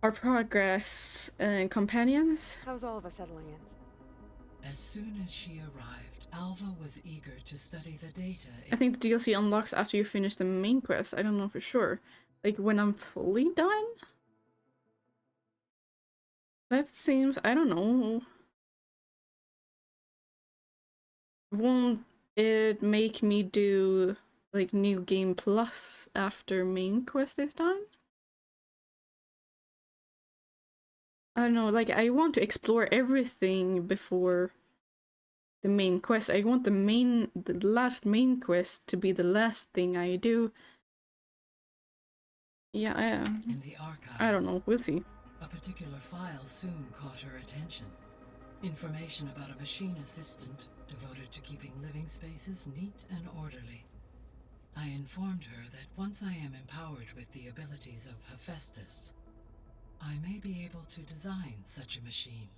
Our progress and companions. How's all of us settling in? As soon as she arrived, Alva was eager to study the data. I think the DLC unlocks after you finish the main quest. I don't know for sure. Like when I'm fully done? That seems, I don't know. Won't it make me do like New Game Plus after main quest is done? I don't know, like I want to explore everything before the main quest. I want the last main quest to be the last thing I do. Yeah, In the archive, I don't know, we'll see. a particular file soon caught her attention. Information about a machine assistant devoted to keeping living spaces neat and orderly. I informed her that once I am empowered with the abilities of Hephaestus, I may be able to design such a machine.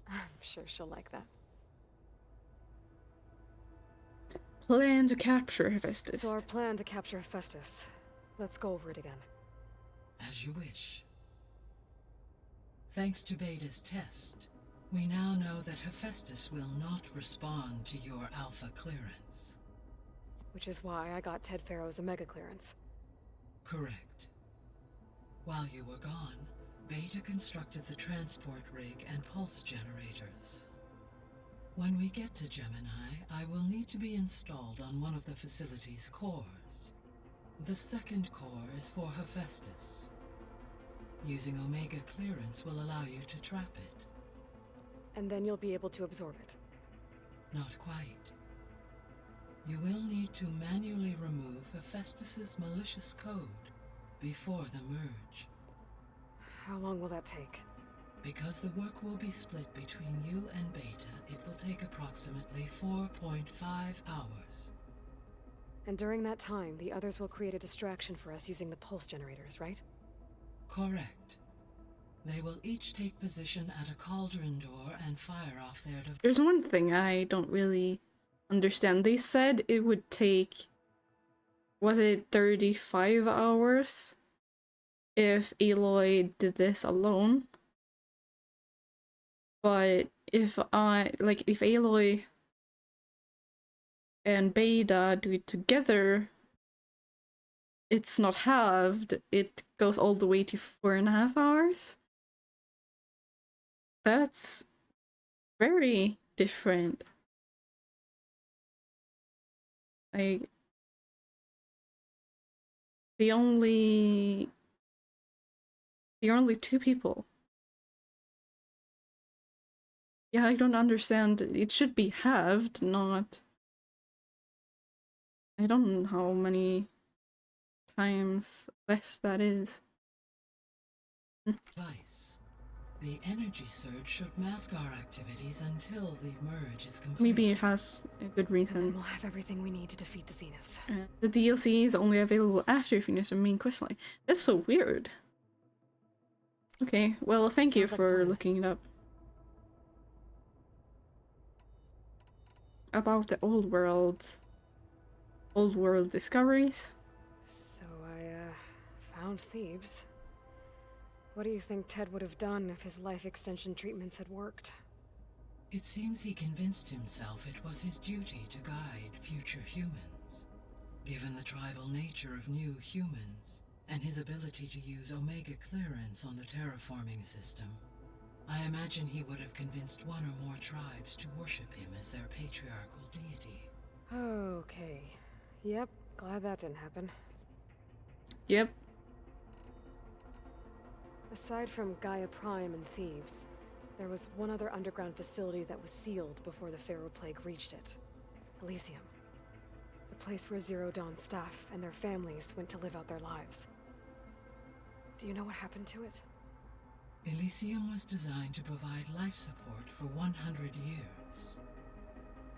I'm sure she'll like that. Plan to capture Hephaestus. So our plan to capture Hephaestus. Let's go over it again. As you wish. Thanks to Beta's test, we now know that Hephaestus will not respond to your alpha clearance. Which is why I got Ted Farrow's Omega clearance. Correct. While you were gone, Beta constructed the transport rig and pulse generators. When we get to Gemini, I will need to be installed on one of the facility's cores. The second core is for Hephaestus. Using Omega clearance will allow you to trap it. And then you'll be able to absorb it. Not quite. You will need to manually remove Hephaestus's malicious code before the merge. How long will that take? Because the work will be split between you and Beta, it will take approximately 4.5 hours. And during that time, the others will create a distraction for us using the pulse generators, right? Correct. They will each take position at a cauldron door and fire off their devices. There's one thing I don't really understand. They said it would take, was it 35 hours if Aloy did this alone? But if Aloy and Beta do it together, it's not halved, it goes all the way to 4.5 hours. That's very different. Like, the only two people. Yeah, I don't understand. It should be halved, not... I don't know how many times less that is. Device. The energy surge should mask our activities until the merge is complete. Maybe it has a good reason. And then we'll have everything we need to defeat the Zeniths. The DLC is only available after you finish the main questline. That's so weird. Okay, well, thank you for looking it up. About the old world discoveries. So I found Thebes. What do you think Ted would have done if his life extension treatments had worked? It seems he convinced himself it was his duty to guide future humans. Given the tribal nature of new humans, and his ability to use Omega clearance on the terraforming system, I imagine he would have convinced one or more tribes to worship him as their patriarchal deity. Okay. Yep, glad that didn't happen. Yep. Aside from Gaia Prime and Thebes, there was one other underground facility that was sealed before the Pharaoh Plague reached it. Elysium. The place where Zero Dawn's staff and their families went to live out their lives. Do you know what happened to it? Elysium was designed to provide life support for 100 years.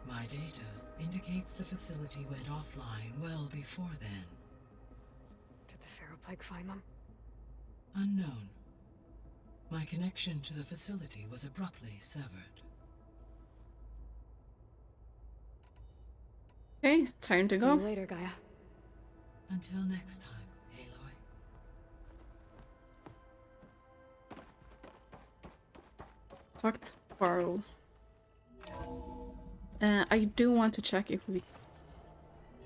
My data indicates the facility went offline well before then. Did the Pharaoh Plague find them? Unknown. My connection to the facility was abruptly severed. Okay, time to go. See you later, Gaia. Until next time, Aloy. Talk to Varl. I do want to check if we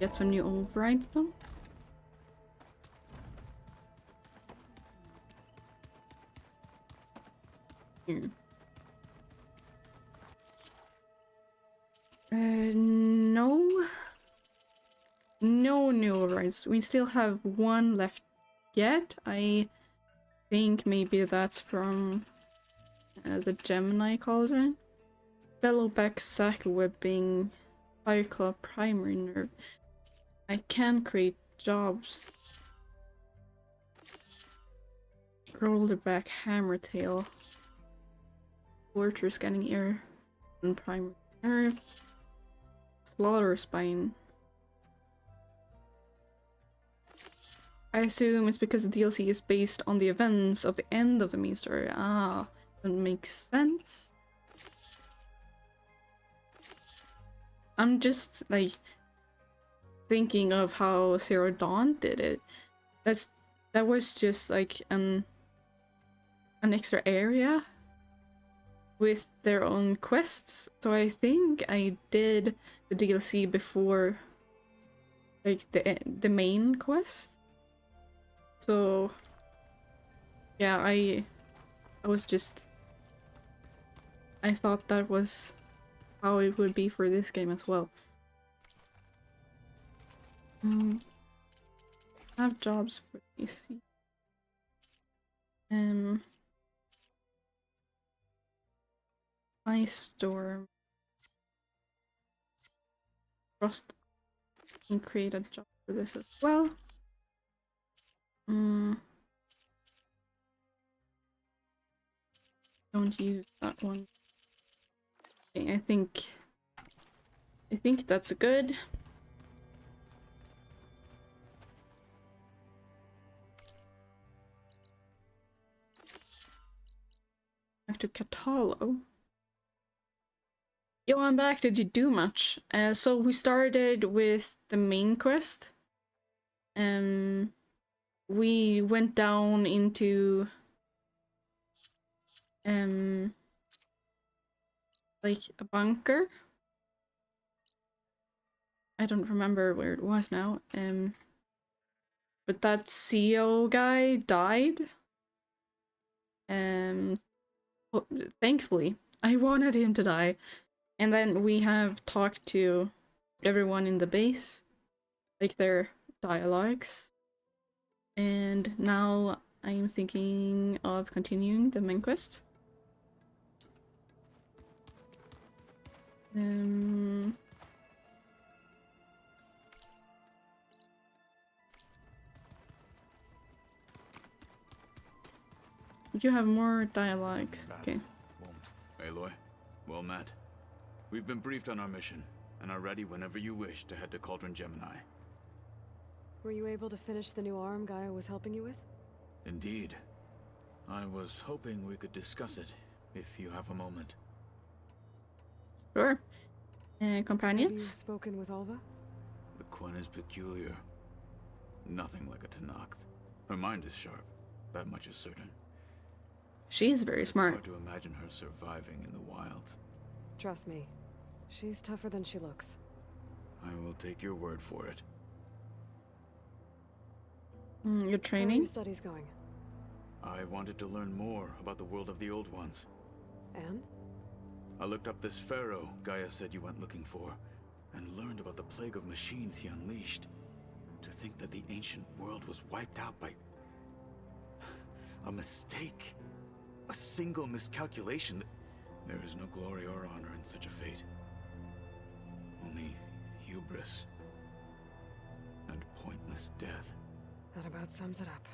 get some new overrides though. Here. No. No new overrides. We still have one left yet. I think maybe that's from the Gemini Cauldron. Bellowback sack webbing, Fireclaw primary nerve. I can create jobs. Rollback hammer tail. Torture scanning ear and primary nerve. Slaughter spine. I assume it's because the DLC is based on the events of the end of the main story. Ah, that makes sense. I'm just like thinking of how Zero Dawn did it. That was just like an extra area with their own quests. So I think I did the DLC before like the main quest. So yeah, I thought that was how it would be for this game as well. Have jobs for AC. Ice Storm. Frost can create a job for this as well. Don't use that one. Okay, I think that's good. Back to Catalo. Yo, I'm back. Did you do much? So we started with the main quest. We went down into like a bunker. I don't remember where it was now. But that CEO guy died. Thankfully, I wanted him to die. And then we have talked to everyone in the base, like their dialogues. And now I'm thinking of continuing the main quest. You have more dialogues. Okay. Aloy, well met. We've been briefed on our mission, and are ready whenever you wish to head to Cauldron Gemini. Were you able to finish the new arm Gaia was helping you with? Indeed. I was hoping we could discuss it, if you have a moment. Sure. Companions? Have you spoken with Alva? The Quen is peculiar. Nothing like a Tenakth. Her mind is sharp. That much is certain. She is very smart. It's hard to imagine her surviving in the wilds. Trust me, she's tougher than she looks. I will take your word for it. Your training? How are your studies going? I wanted to learn more about the world of the Old Ones. And? I looked up this pharaoh Gaia said you went looking for, and learned about the plague of machines he unleashed. To think that the ancient world was wiped out by a mistake. A single miscalculation. There is no glory or honor in such a fate. Only hubris and pointless death. That about sums it up.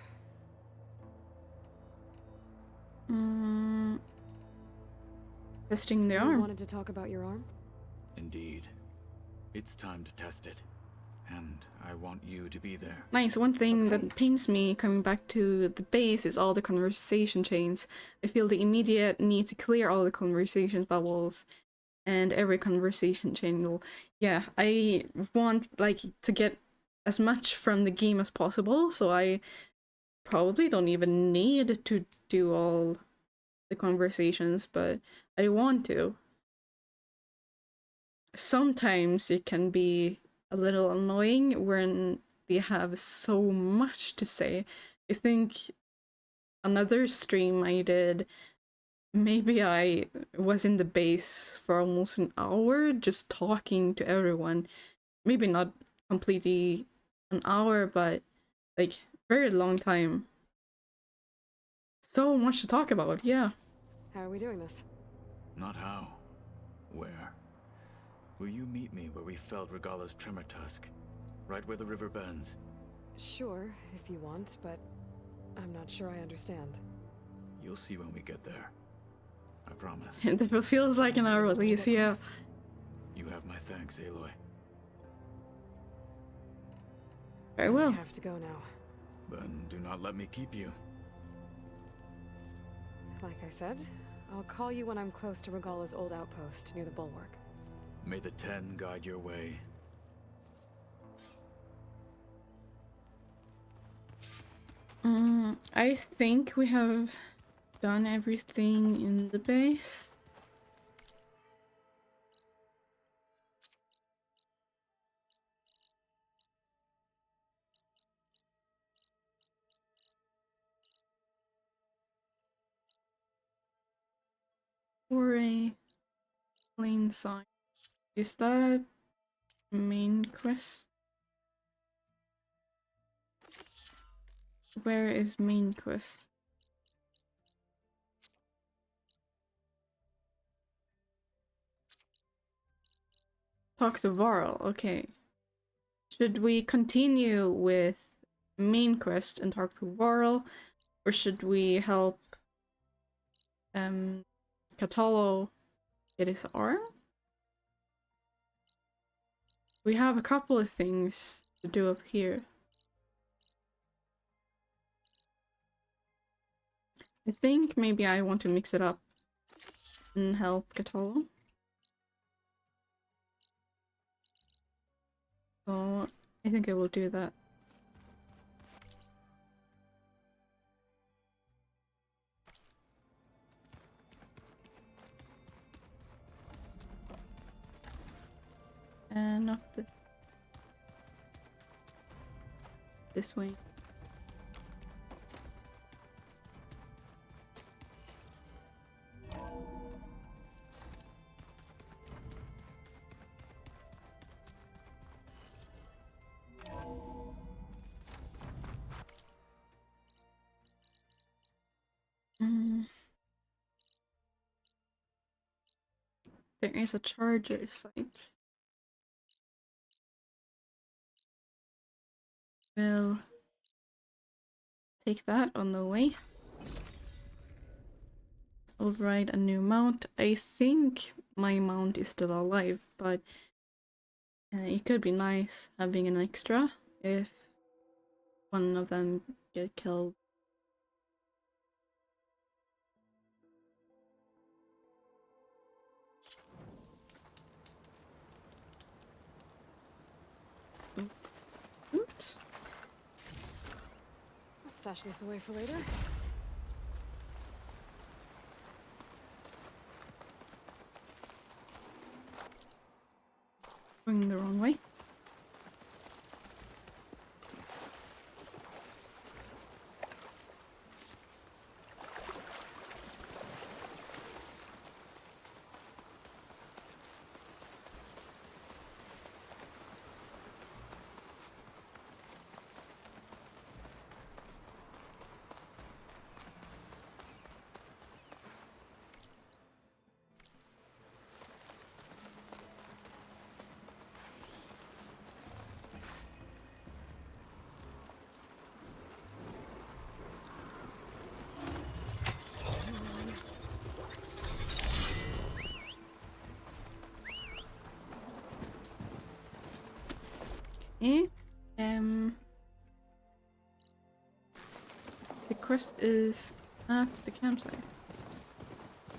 Testing the You arm. wanted to talk about your arm? Indeed. It's time to test it. And I want you to be there. Nice. One thing that pains me coming back to the base is all the conversation chains. I feel the immediate need to clear all the conversations bubbles and every conversation channel. Yeah, I want like to get as much from the game as possible, so I probably don't even need to do all the conversations, but I want to. Sometimes it can be a little annoying when they have so much to say. I think another stream I did, maybe I was in the base for almost an hour just talking to everyone. Maybe not completely an hour, but like very long time. So much to talk about, yeah. How are we doing this? Not how. Where? Will you meet me where we felled Regala's tremor tusk? Right where the river bends? Sure, if you want, but I'm not sure I understand. You'll see when we get there. I promise. It feels like an hour release, yeah. You have my thanks, Aloy. Very well. I have to go now. Then do not let me keep you. Like I said, I'll call you when I'm close to Regala's old outpost near the bulwark. May the Ten guide your way. I think we have done everything in the base. For a plain sign. Is that main quest? Where is main quest? Talk to Varl, okay. Should we continue with main quest and talk to Varl, or should we help Catallo get his arm? We have a couple of things to do up here. I think maybe I want to mix it up and help Catallo. So I think I will do that. And not this way. There is a charger site. We'll take that on the way. Override a new mount. I think my mount is still alive, but it could be nice having an extra if one of them get killed. Oops. stash this away for later. Going the wrong way. Okay. The quest is at the campsite.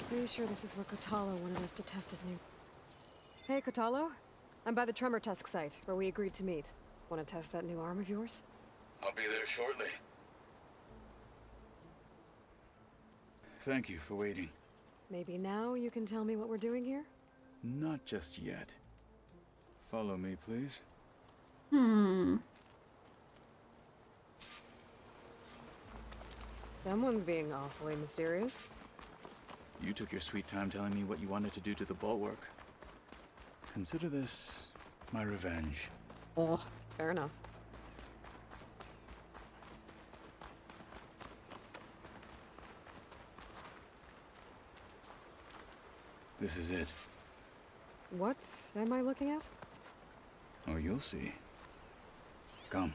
Pretty sure this is where Kotalo wanted us to test his new... Hey, Kotalo. I'm by the Tremor Tusk site, where we agreed to meet. Want to test that new arm of yours? I'll be there shortly. Thank you for waiting. Maybe now you can tell me what we're doing here? Not just yet. Follow me, please. Someone's being awfully mysterious. You took your sweet time telling me what you wanted to do to the bulwark. Consider this my revenge. Oh, fair enough. This is it. What am I looking at? Oh, you'll see. Come.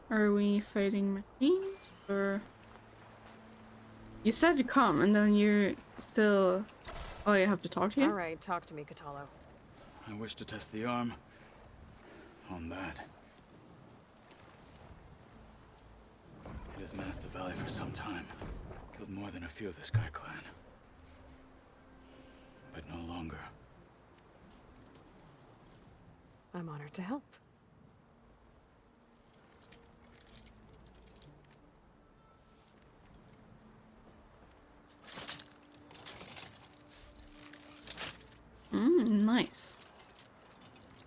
Are we fighting machines or? You said to come and then you're still... Oh, you have to talk to you? Alright, talk to me, Kotalo. I wish to test the arm on that. It has menaced the valley for some time. Killed more than a few of the Sky Clan. But no longer. I'm honored to help. Nice.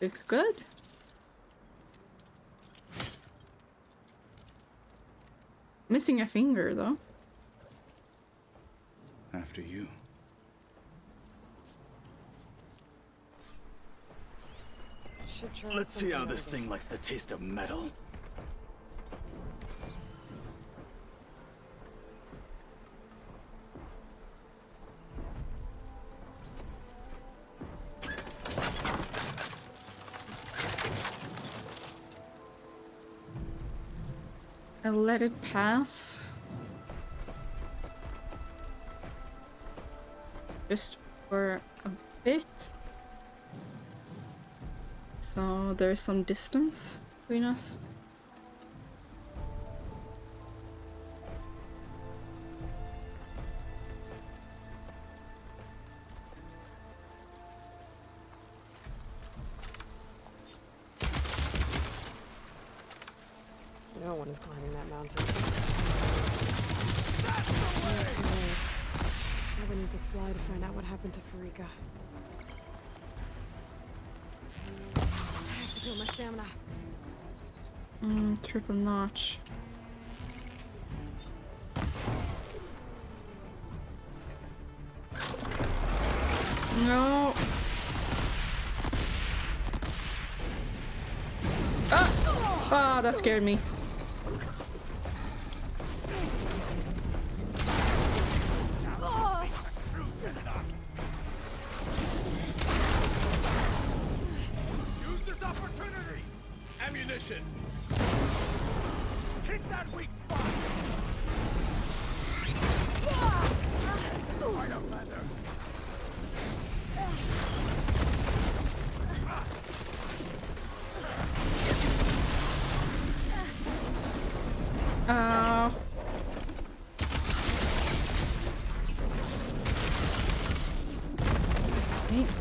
Looks good. Missing a finger though. After you. Let's see how this thing likes the taste of metal. I'll let it pass. Just for a bit. So there's some distance between us. No one is climbing that mountain. I would need to fly to find out what happened to Farika. I have to build my stamina. Triple notch. No. Ah, that scared me. Use this opportunity! Ammunition! Hit that weak spot! Right up, leather!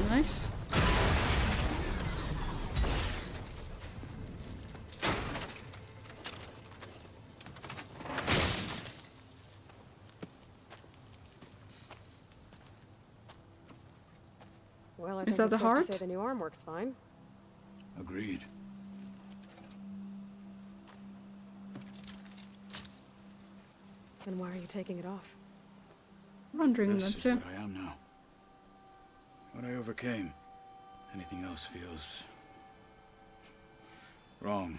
Nice. Well, I Is think that it's the safe heart? to say the new arm works fine. Agreed. Then why are you taking it off? Wondering This that is too. what I am now. What I overcame. Anything else feels wrong.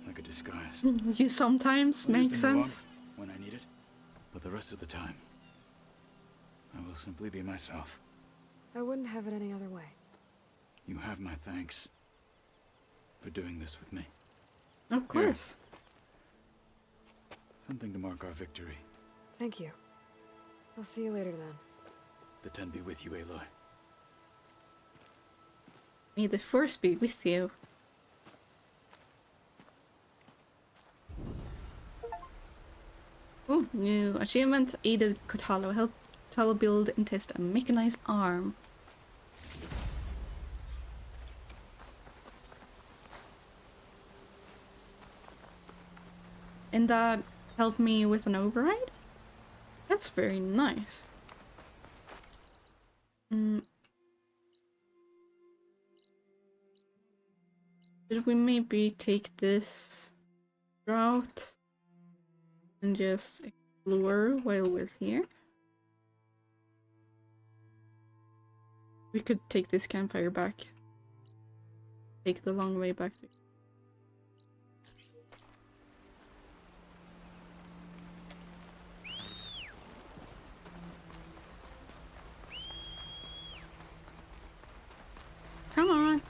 Like a disguise. You sometimes I'll use make the new arm sense. when I need it, but the rest of the time, I will simply be myself. I wouldn't have it any other way. You have my thanks for doing this with me. Of course. Something to mark our victory. Thank you. I'll see you later then. The 10 be with you, Aloy. May the force be with you. Oh, new achievement. Aided Kotalo. Help Kotalo build and test a mechanized arm. And that helped me with an override? That's very nice. Should we maybe take this route and just explore while we're here? We could take this campfire back. Take the long way back to... Come on!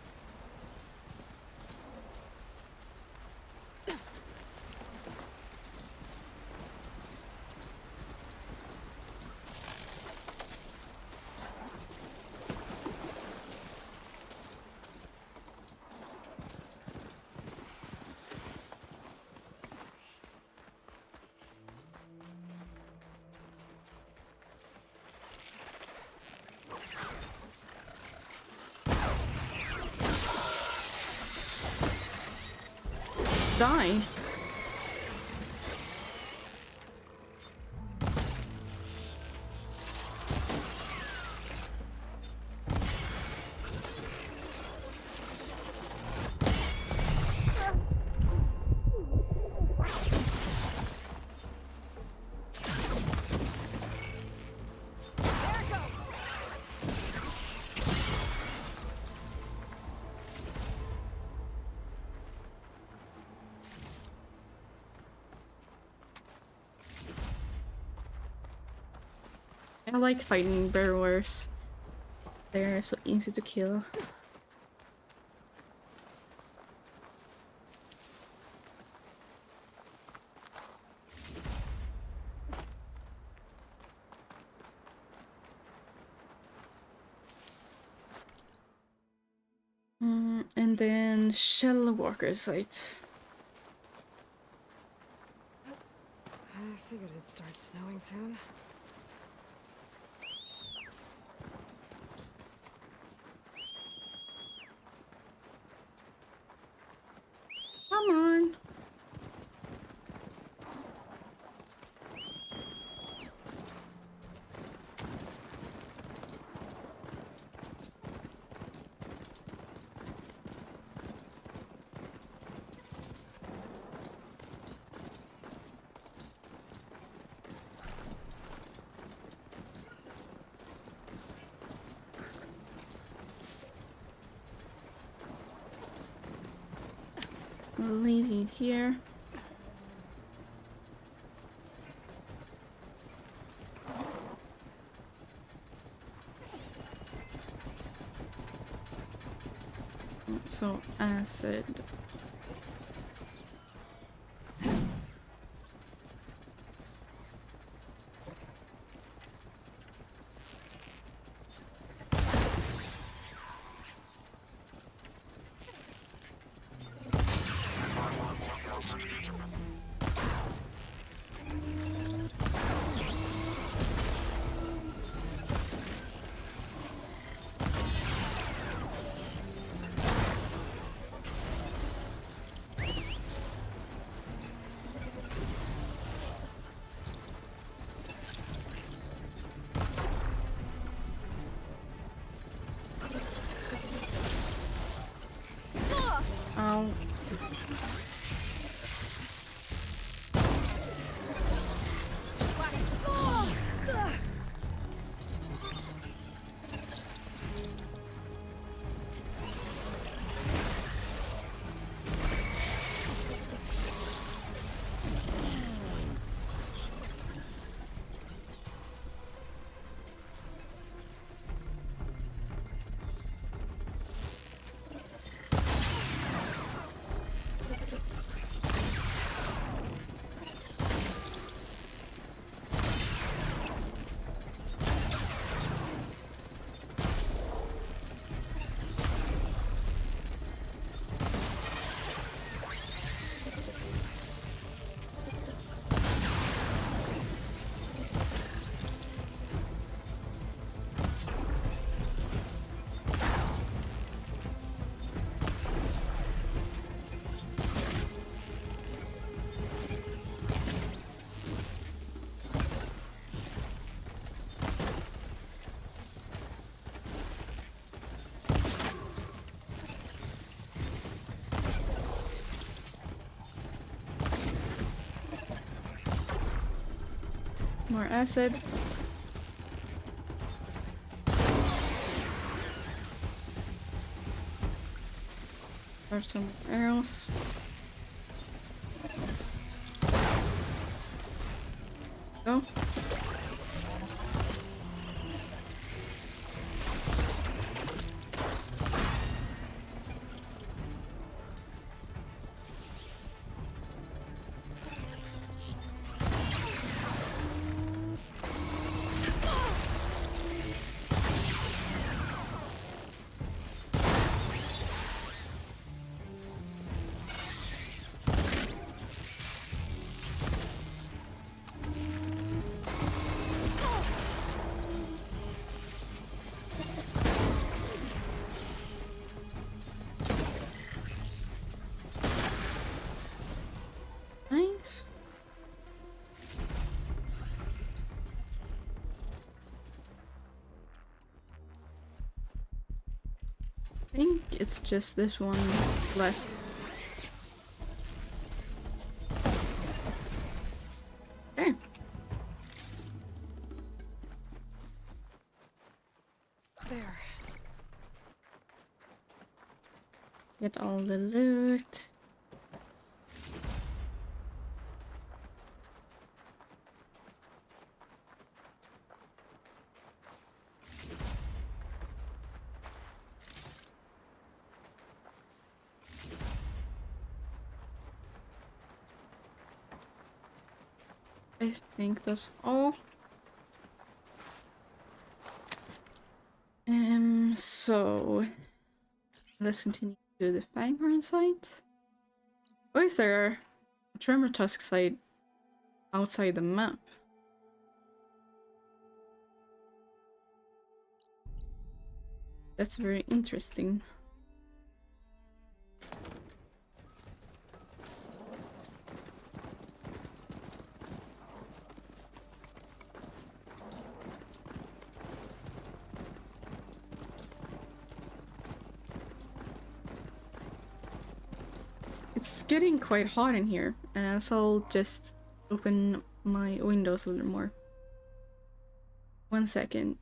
Die. I like fighting burrowers. They're so easy to kill. And then Shell Walker site. I figured it'd start snowing soon. Come on. I'll leave you here. So acid. More acid. Or some arrows. Go. Nice. I think it's just this one left. Okay. There. Get all the loot. I think that's all. So let's continue to the Fanghorn site. Or is there a Tremor Tusk site outside the map? That's very interesting. It's getting quite hot in here, so I'll just open my windows a little more. 1 second.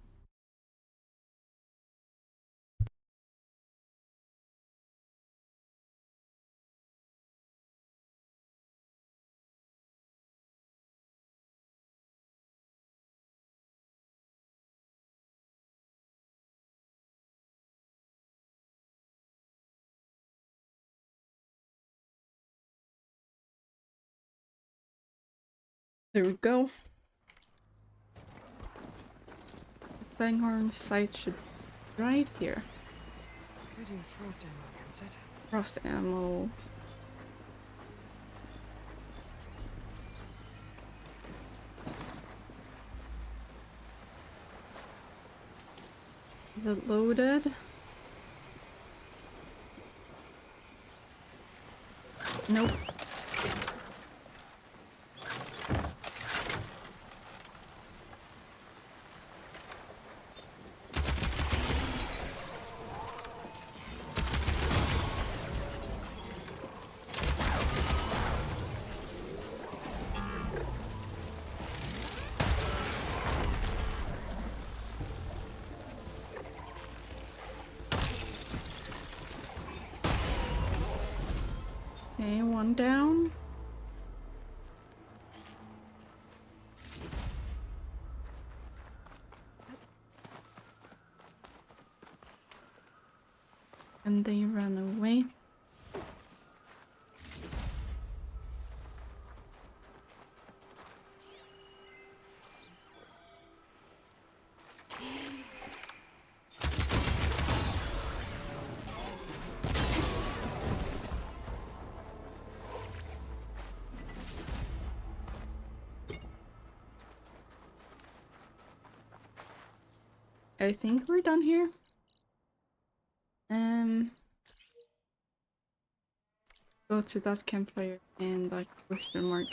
There we go. The Fanghorn site should be right here. Could use frost ammo against it. Frost ammo. Is it loaded? Nope. Okay, one down. And they ran away. I think we're done here. Go to that campfire and that question mark,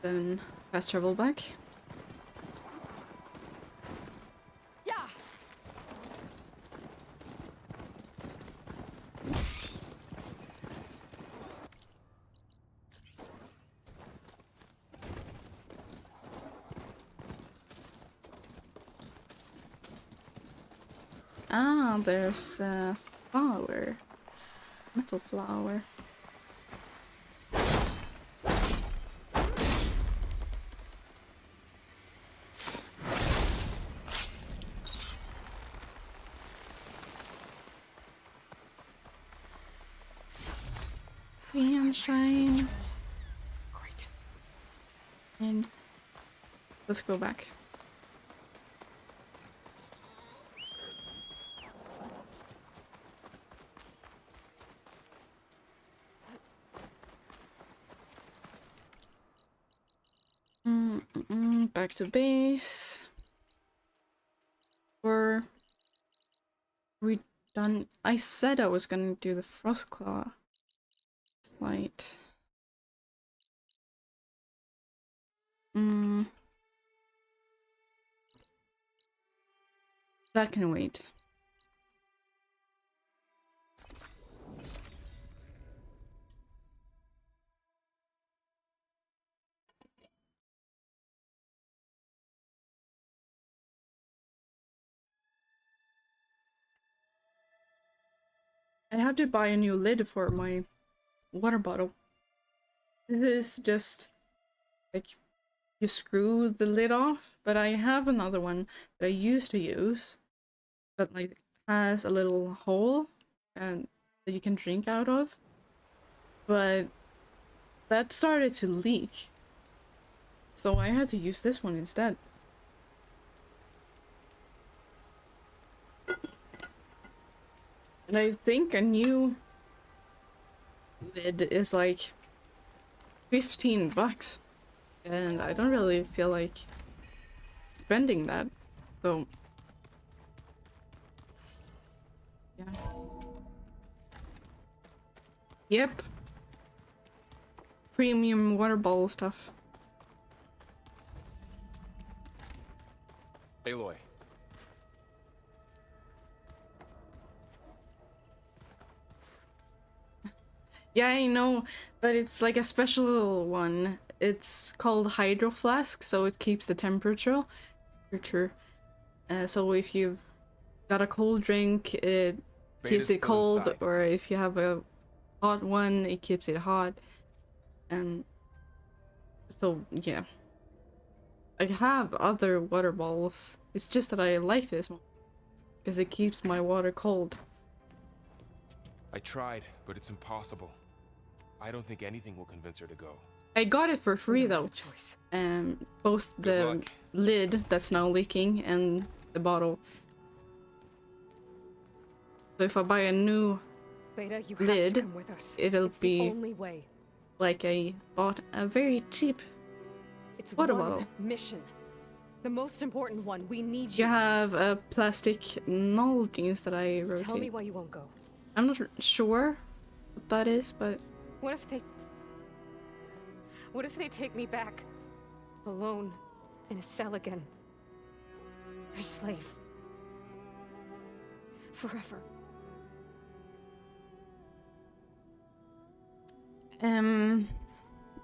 then fast travel back. Yeah. Ah, there's a flower. Metal flower. Shrine. Great. And let's go back. Back to base. We're done. I said I was gonna do the frost claw. Slight. That can wait. I have to buy a new lid for my water bottle. This is just like you screw the lid off, but I have another one that I used to use that like has a little hole and that you can drink out of, but that started to leak, so I had to use this one instead. And I think a new lid is like 15 bucks. And I don't really feel like spending that. So yeah. Yep. Premium water bottle stuff. Aloy. Yeah, I know, but it's like a special one. It's called Hydro Flask, so it keeps the temperature. So if you've got a cold drink, it keeps it cold, inside. Or if you have a hot one, it keeps it hot. So yeah. I have other water bottles. It's just that I like this one because it keeps my water cold. I tried, but it's impossible. I don't think anything will convince her to go. I got it for free though. Choice. Both the lid that's now leaking and the bottle. So if I buy a new Beta, you lid, have to come with us. it'll it's be the only way. Like I bought a very cheap water bottle. Mission. The most important one. We need you. You have a plastic null jeans that I rotate. Tell me why you won't go. I'm not sure what that is, but What if they take me back? Alone. In a cell again. Their slave. Forever.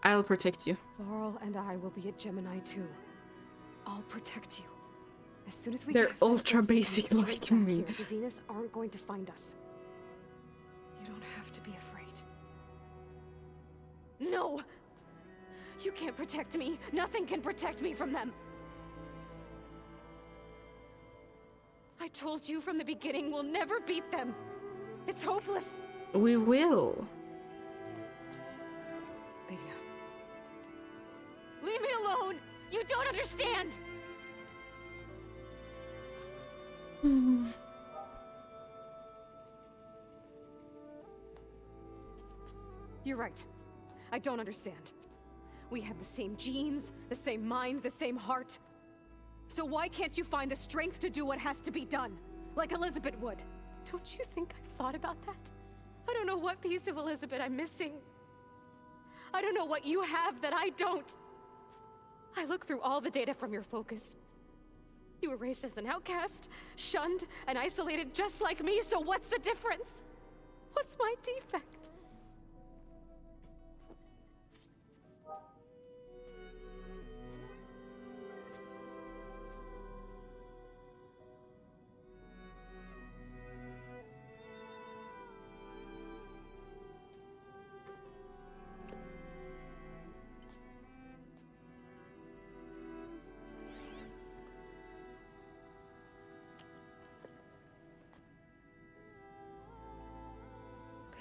I'll protect you. Laurel and I will be at Gemini too. I'll protect you. As soon as we They're get ultra basic like me. Here, the Zeniths aren't going to find us. You don't have to be afraid. No! You can't protect me. Nothing can protect me from them. I told you from the beginning we'll never beat them. It's hopeless. We will. Beta. Leave me alone! You don't understand! You're right. I don't understand. We have the same genes, the same mind, the same heart. So why can't you find the strength to do what has to be done? Like Elizabeth would. Don't you think I've thought about that? I don't know what piece of Elizabeth I'm missing. I don't know what you have that I don't. I look through all the data from your focus. You were raised as an outcast, shunned, and isolated just like me, so what's the difference? What's my defect?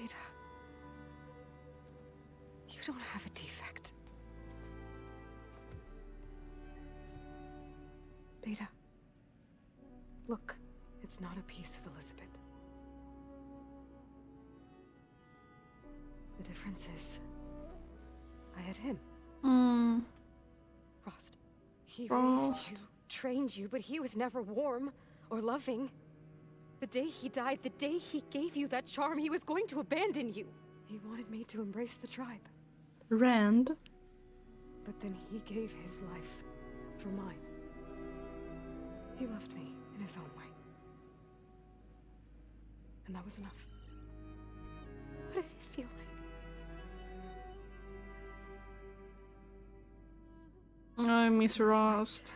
Beta. You don't have a defect. Beta. Look, it's not a piece of Elizabeth. The difference is, I had him. Frost. He raised you, trained you, but he was never warm or loving. The day he died, the day he gave you that charm, he was going to abandon you. He wanted me to embrace the tribe. Rand. But then he gave his life for mine. He loved me in his own way. And that was enough. What did it feel like? I miss Rost.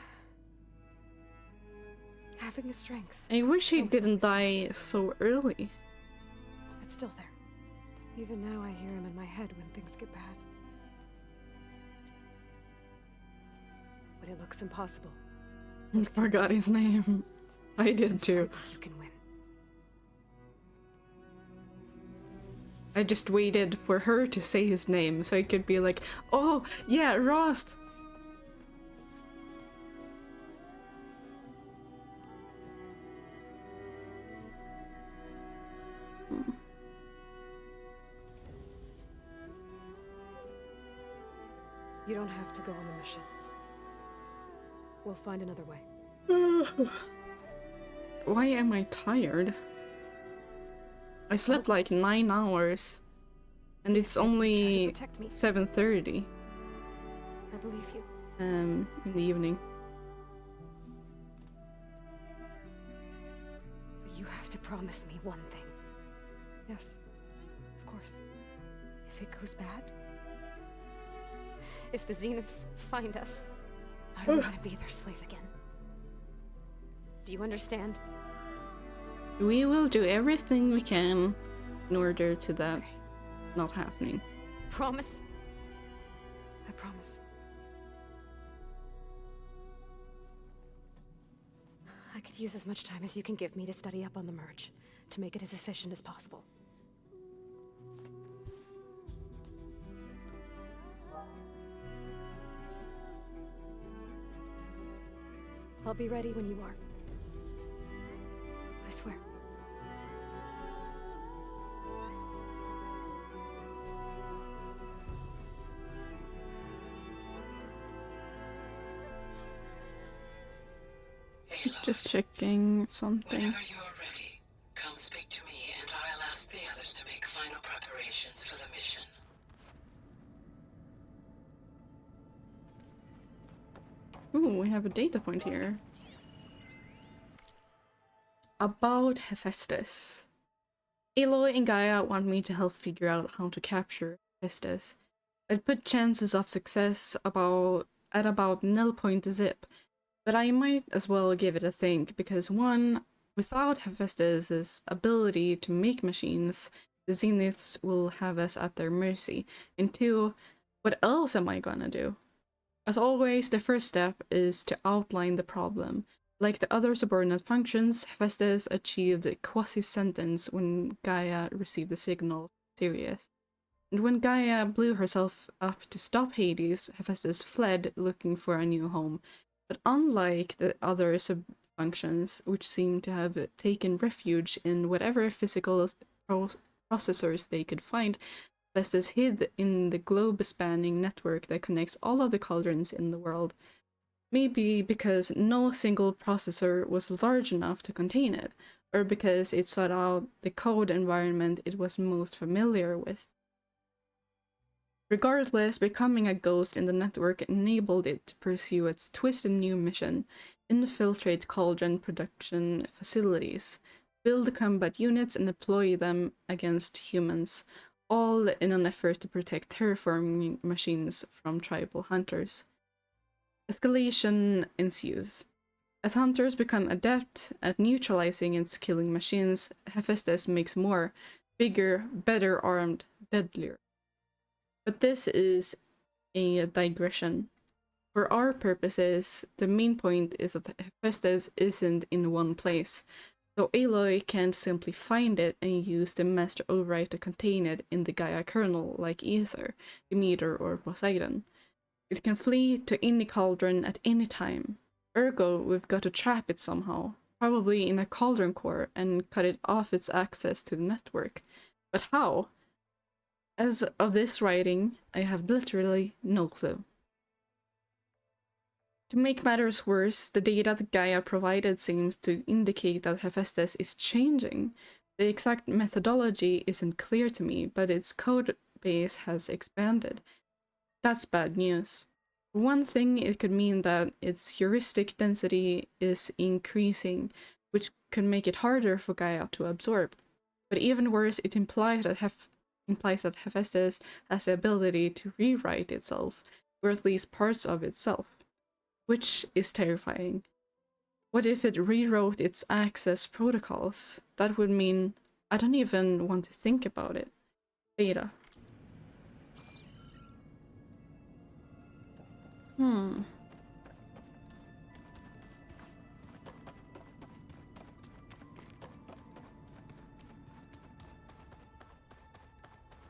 Having the strength. I wish he didn't die so early. It's still there. Even now I hear him in my head when things get bad. But it looks impossible. I forgot his name. I did too. You can win. I just waited for her to say his name so I could be like, oh, yeah, Rost. You don't have to go on the mission. We'll find another way. Why am I tired? I slept like 9 hours. And it's only 7:30. I believe you. In the evening. But you have to promise me one thing. Yes, of course. If it goes bad, if the Zeniths find us, I don't want to be their slave again. Do you understand? We will do everything we can in order to that not happening. Promise? I promise. I could use as much time as you can give me to study up on the merge, to make it as efficient as possible. I'll be ready when you are. I swear. Just checking something. Whenever you are ready, come speak to me and I'll ask the others to make final preparations for the mission. Ooh, we have a data point here. About Hephaestus. Aloy and Gaia want me to help figure out how to capture Hephaestus. I'd put chances of success at about 0.zip, but I might as well give it a think, because one, without Hephaestus' ability to make machines, the Zeniths will have us at their mercy, and two, what else am I gonna do? As always, the first step is to outline the problem. Like the other subordinate functions, Hephaestus achieved a quasi-sentence when Gaia received the signal Sirius. And when Gaia blew herself up to stop Hades, Hephaestus fled looking for a new home. But unlike the other sub-functions, which seem to have taken refuge in whatever physical processors they could find, Hephaestus hid in the globe-spanning network that connects all of the cauldrons in the world. Maybe because no single processor was large enough to contain it, or because it sought out the code environment it was most familiar with. Regardless, becoming a ghost in the network enabled it to pursue its twisted new mission: infiltrate cauldron production facilities, build combat units and deploy them against humans, all in an effort to protect terraforming machines from tribal hunters. Escalation ensues. As hunters become adept at neutralizing and killing machines, Hephaestus makes more, bigger, better armed, deadlier. But this is a digression. For our purposes, the main point is that Hephaestus isn't in one place. So Aloy can't simply find it and use the master override to contain it in the Gaia kernel like Ether, Demeter, or Poseidon. It can flee to any cauldron at any time. Ergo, we've got to trap it somehow, probably in a cauldron core, and cut it off its access to the network. But how? As of this writing, I have literally no clue. To make matters worse, the data that Gaia provided seems to indicate that Hephaestus is changing. The exact methodology isn't clear to me, but its code base has expanded. That's bad news. For one thing, it could mean that its heuristic density is increasing, which could make it harder for Gaia to absorb. But even worse, it implies that Hephaestus has the ability to rewrite itself, or at least parts of itself, which is terrifying. What if it rewrote its access protocols? That would mean I don't even want to think about it. Beta.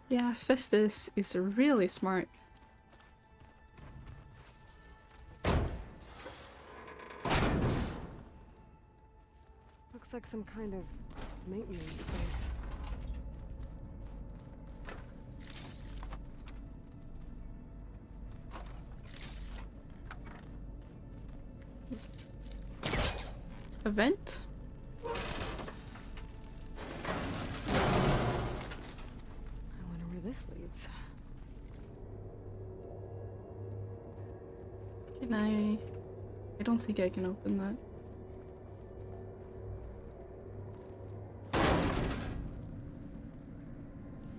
Yeah, Festus is really smart. Looks like some kind of maintenance space. A vent? I wonder where this leads. Can I don't think I can open that.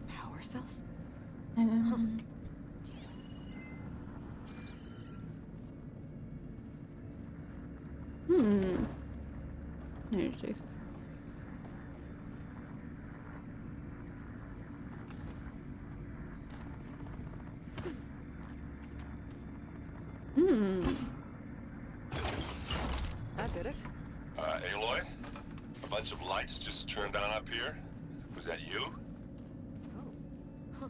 Power cells? Here's Jason. That did it. Aloy? A bunch of lights just turned on up here? Was that you? Oh. Huh.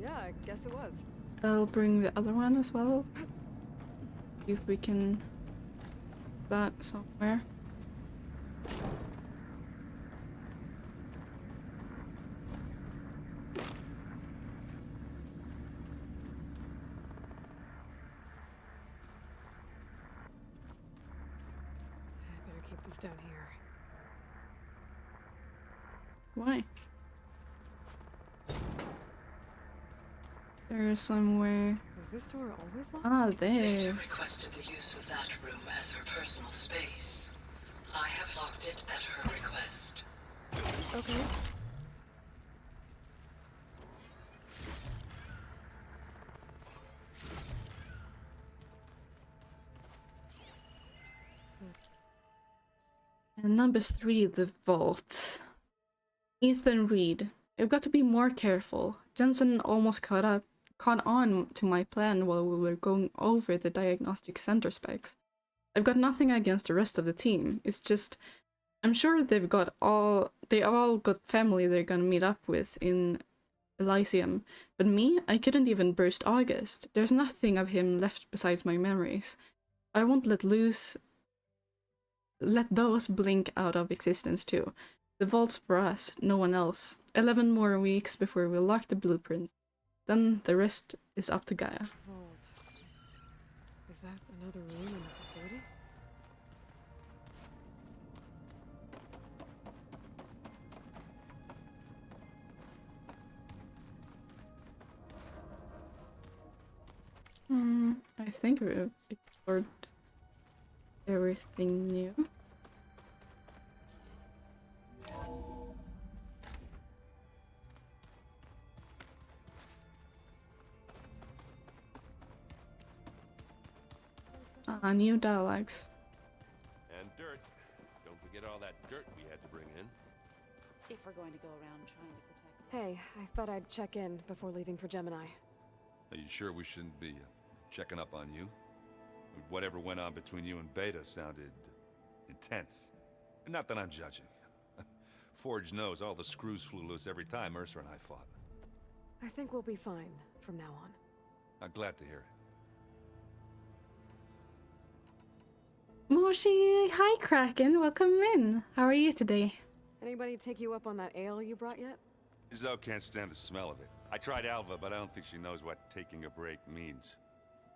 Yeah, I guess it was. I'll bring the other one as well. See if we can that somewhere. I better keep this down here. Why? There's somewhere. Was this door always locked? Ah, there. Beta requested the use of that room as her personal space. I have locked it at her request. Okay. And number 3, the vault. Ethan Reed. I've got to be more careful. Jensen almost caught on to my plan while we were going over the diagnostic center specs. I've got nothing against the rest of the team. It's just, I'm sure they all got family they're gonna meet up with in Elysium. But me, I couldn't even burst August. There's nothing of him left besides my memories. I won't let those blink out of existence too. The vault's for us, no one else. 11 more weeks before we lock the blueprints. Then the rest is up to Gaia. Vault. Is that another room in the facility? I think we've explored everything new. New dialogues. And dirt. Don't forget all that dirt we had to bring in. If we're going to go around trying to protect... Hey, I thought I'd check in before leaving for Gemini. Are you sure we shouldn't be checking up on you? Whatever went on between you and Beta sounded intense. Not that I'm judging. Forge knows all the screws flew loose every time Mercer and I fought. I think we'll be fine from now on. I'm glad to hear it. Moshi, hi Kraken, welcome in. How are you today? Anybody take you up on that ale you brought yet? Zoe can't stand the smell of it. I tried Alva, but I don't think she knows what taking a break means.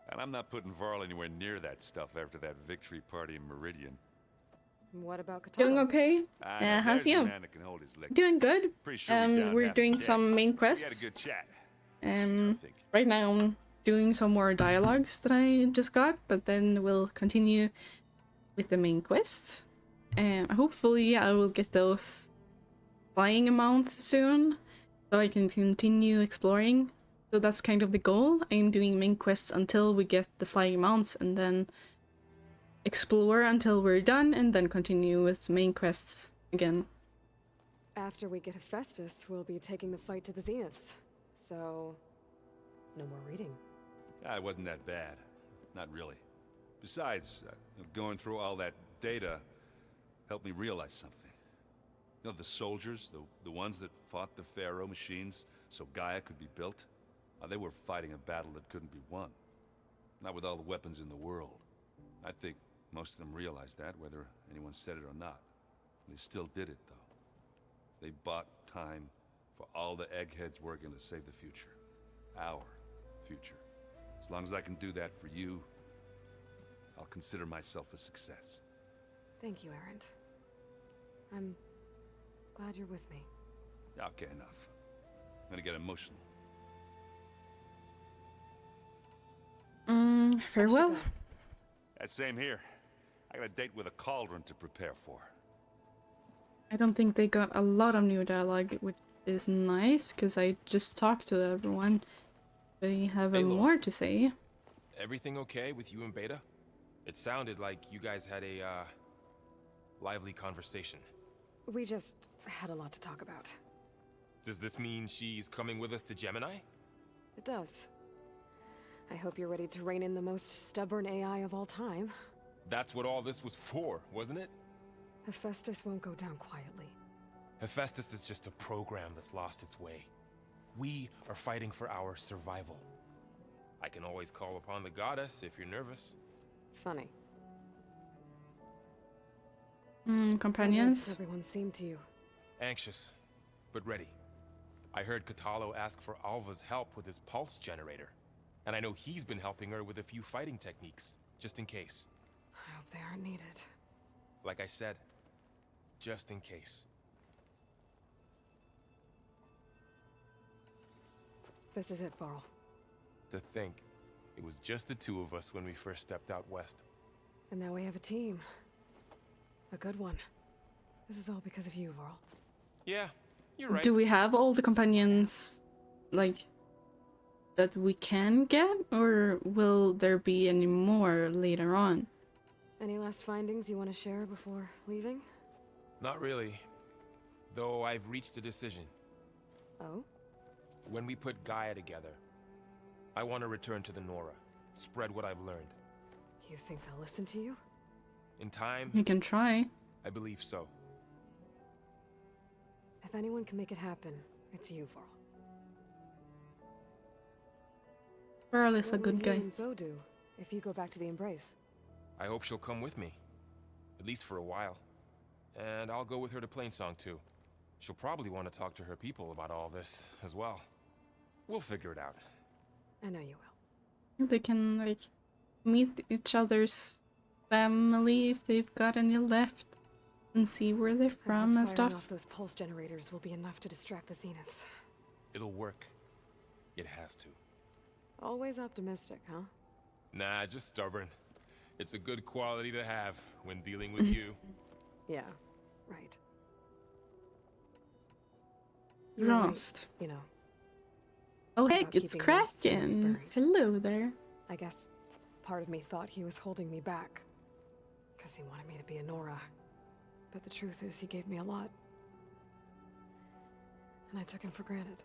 And I'm not putting Varl anywhere near that stuff after that victory party in Meridian. What about Katana? Doing okay? How's you? Doing good. We're doing some main quests. We had a good chat. Right now I'm doing some more dialogues that I just got, but then we'll continue with the main quests. Hopefully I will get those flying amounts soon, so I can continue exploring. So that's kind of the goal. I'm doing main quests until we get the flying mounts, and then explore until we're done, and then continue with main quests again. After we get Hephaestus, we'll be taking the fight to the Zeniths. So, no more reading. It wasn't that bad. Not really. Besides, going through all that data helped me realize something. You know, the soldiers, the ones that fought the Pharaoh machines so Gaia could be built, they were fighting a battle that couldn't be won. Not with all the weapons in the world. I think most of them realized that, whether anyone said it or not. They still did it, though. They bought time for all the eggheads working to save the future. Our future. As long as I can do that for you, I'll consider myself a success. Thank you, Erend. I'm glad you're with me. Okay, enough. I'm gonna get emotional. Farewell. That same here. I got a date with a cauldron to prepare for. I don't think they got a lot of new dialogue, which is nice, because I just talked to everyone. They have more to say. Everything okay with you and Beta? It sounded like you guys had a, lively conversation. We just had a lot to talk about. Does this mean she's coming with us to Gemini? It does. I hope you're ready to rein in the most stubborn AI of all time. That's what all this was for, wasn't it? Hephaestus won't go down quietly. Hephaestus is just a program that's lost its way. We are fighting for our survival. I can always call upon the goddess if you're nervous. Funny. Companions? How does everyone seem to you? Anxious, but ready. I heard Katalo ask for Alva's help with his pulse generator. And I know he's been helping her with a few fighting techniques, just in case. I hope they aren't needed. Like I said, just in case. This is it, Varl. To think, it was just the two of us when we first stepped out west. And now we have a team. A good one. This is all because of you, Varl. Yeah, you're right. Do we have all the companions, like, that we can get, or will there be any more later on? Any last findings you want to share before leaving? Not really. Though I've reached a decision. Oh? When we put Gaia together, I want to return to the Nora. Spread what I've learned. You think they'll listen to you? In time... You can try. I believe so. If anyone can make it happen, it's you, Varl. Varl is a good guy. What will you and Zoe do if you go back to the Embrace? I hope she'll come with me. At least for a while. And I'll go with her to Plainsong too. She'll probably want to talk to her people about all this as well. We'll figure it out. I know you will. They can, like, meet each other's family if they've got any left, and see where they're from and stuff. Firing off those pulse generators will be enough to distract the Zeniths. It'll work. It has to. Always optimistic, huh? Nah, just stubborn. It's a good quality to have when dealing with you. Yeah, right. Lost. You know. Oh heck, it's Kraken. Hello there. I guess part of me thought he was holding me back. Because he wanted me to be a Nora. But the truth is, he gave me a lot. And I took him for granted.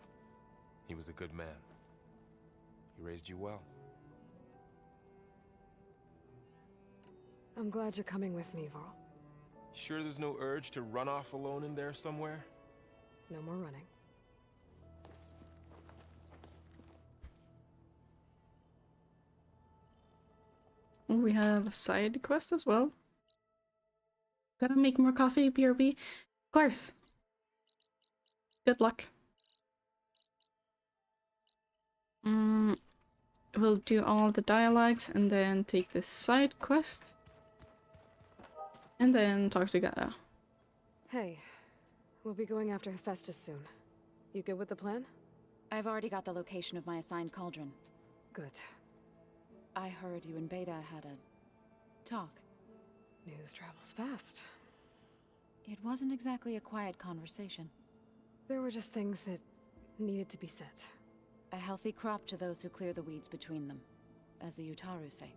He was a good man. He raised you well. I'm glad you're coming with me, Varl. Sure there's no urge to run off alone in there somewhere? No more running. We have a side quest as well. Gotta make more coffee, BRB. Of course. Good luck. We'll do all the dialogues and then take this side quest. And then talk to Gara. Hey, we'll be going after Hephaestus soon. You good with the plan? I've already got the location of my assigned cauldron. Good. I heard you and Beta had a talk. News travels fast. It wasn't exactly a quiet conversation. There were just things that needed to be said. A healthy crop to those who clear the weeds between them, as the Utaru say.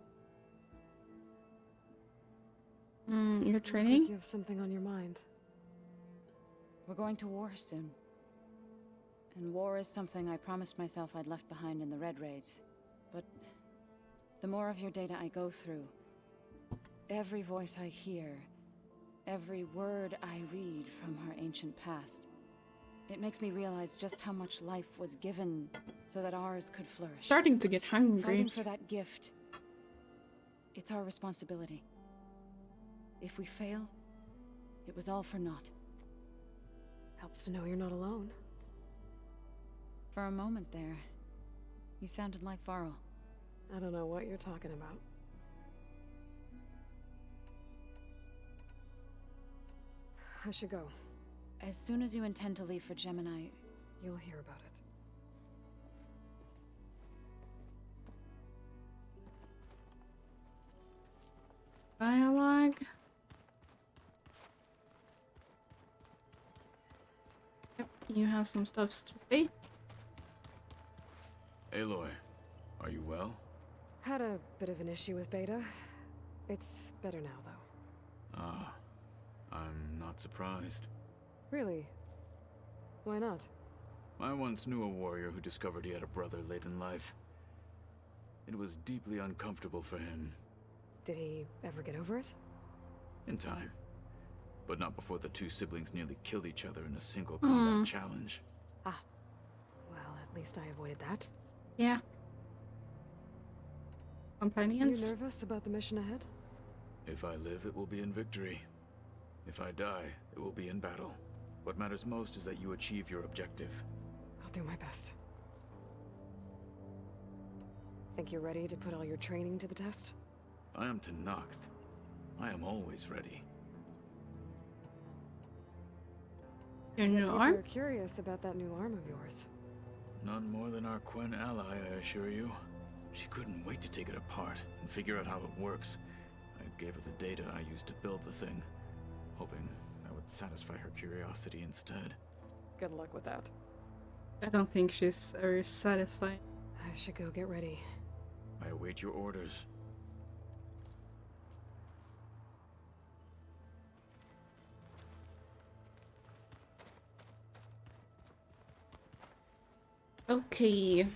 You're Looks training? like you have something on your mind. We're going to war soon. And war is something I promised myself I'd left behind in the Red Raids. But the more of your data I go through, every voice I hear, every word I read from her ancient past, it makes me realize just how much life was given so that ours could flourish. Starting to get hungry. Fighting for that gift, it's our responsibility. If we fail, it was all for naught. Helps to know you're not alone. For a moment there, you sounded like Varl. I don't know what you're talking about. I should go. As soon as you intend to leave for Gemini, you'll hear about it. Dialogue. Yep, you have some stuff to say. Aloy, are you well? Had a bit of an issue with Beta. It's better now, though. Ah, I'm not surprised. Really? Why not? I once knew a warrior who discovered he had a brother late in life. It was deeply uncomfortable for him. Did he ever get over it? In time. But not before the two siblings nearly killed each other in a single combat challenge. Ah. Well, at least I avoided that. Yeah. Companions? You nervous about the mission ahead? If I live, it will be in victory. If I die, it will be in battle. What matters most is that you achieve your objective. I'll do my best. Think you're ready to put all your training to the test? I am to Noct. I am always ready. Your new arm? You're curious about that new arm of yours. None more than our Quen ally, I assure you. She couldn't wait to take it apart and figure out how it works. I gave her the data I used to build the thing, hoping that would satisfy her curiosity instead. Good luck with that. I don't think she's very satisfied. I should go get ready. I await your orders. Okay.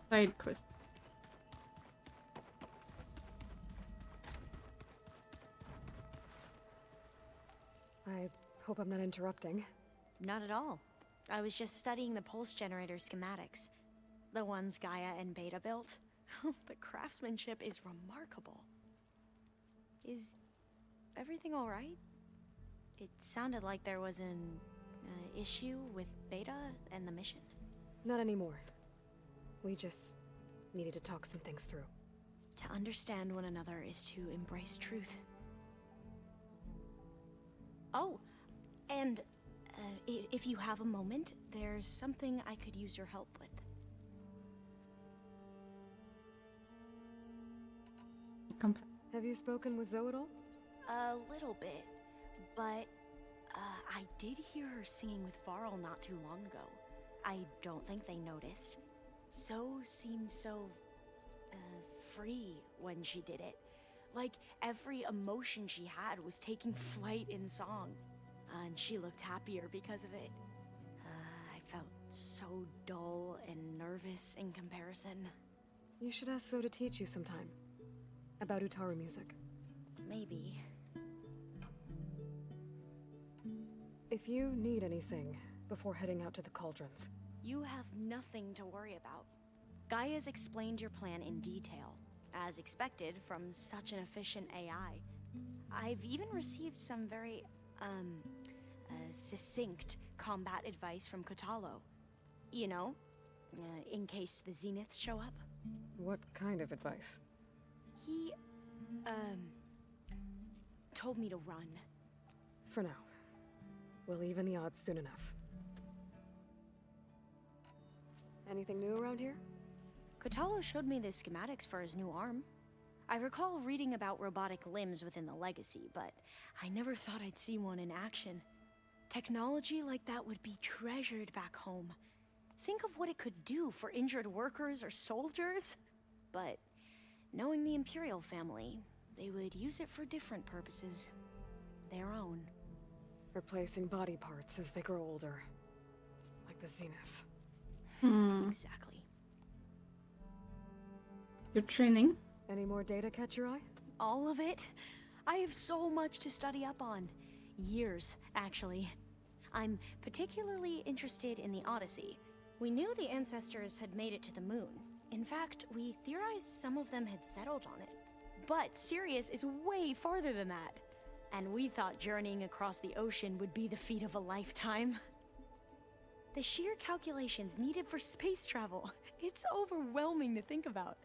Side quest. I hope I'm not interrupting. Not at all. I was just studying the pulse generator schematics. The ones Gaia and Beta built. The craftsmanship is remarkable. Is everything alright? It sounded like there was an issue with Beta and the mission. Not anymore. We just needed to talk some things through. To understand one another is to embrace truth. Oh, and if you have a moment, there's something I could use your help with. Have you spoken with Zoe at all? A little bit, but I did hear her singing with Varl not too long ago. I don't think they noticed. Zoe seemed so free when she did it. Like every emotion she had was taking flight in song. And she looked happier because of it. I felt so dull and nervous in comparison. You should ask Zoe to teach you sometime. About Utaru music. Maybe. If you need anything before heading out to the cauldrons. You have nothing to worry about. Gaia's explained your plan in detail, as expected from such an efficient AI. I've even received some very, succinct combat advice from Kotalo. You know, in case the Zeniths show up. What kind of advice? He, told me to run. For now. We'll even the odds soon enough. Anything new around here? Kotalo showed me the schematics for his new arm. I recall reading about robotic limbs within the Legacy, but I never thought I'd see one in action. Technology like that would be treasured back home. Think of what it could do for injured workers or soldiers. But knowing the Imperial family, they would use it for different purposes. Their own. Replacing body parts as they grow older. Like the Zeniths. Exactly. You're training? Any more data catch your eye? All of it? I have so much to study up on. Years, actually. I'm particularly interested in the Odyssey. We knew the ancestors had made it to the moon. In fact, we theorized some of them had settled on it. But Sirius is way farther than that. And we thought journeying across the ocean would be the feat of a lifetime. The sheer calculations needed for space travel, it's overwhelming to think about.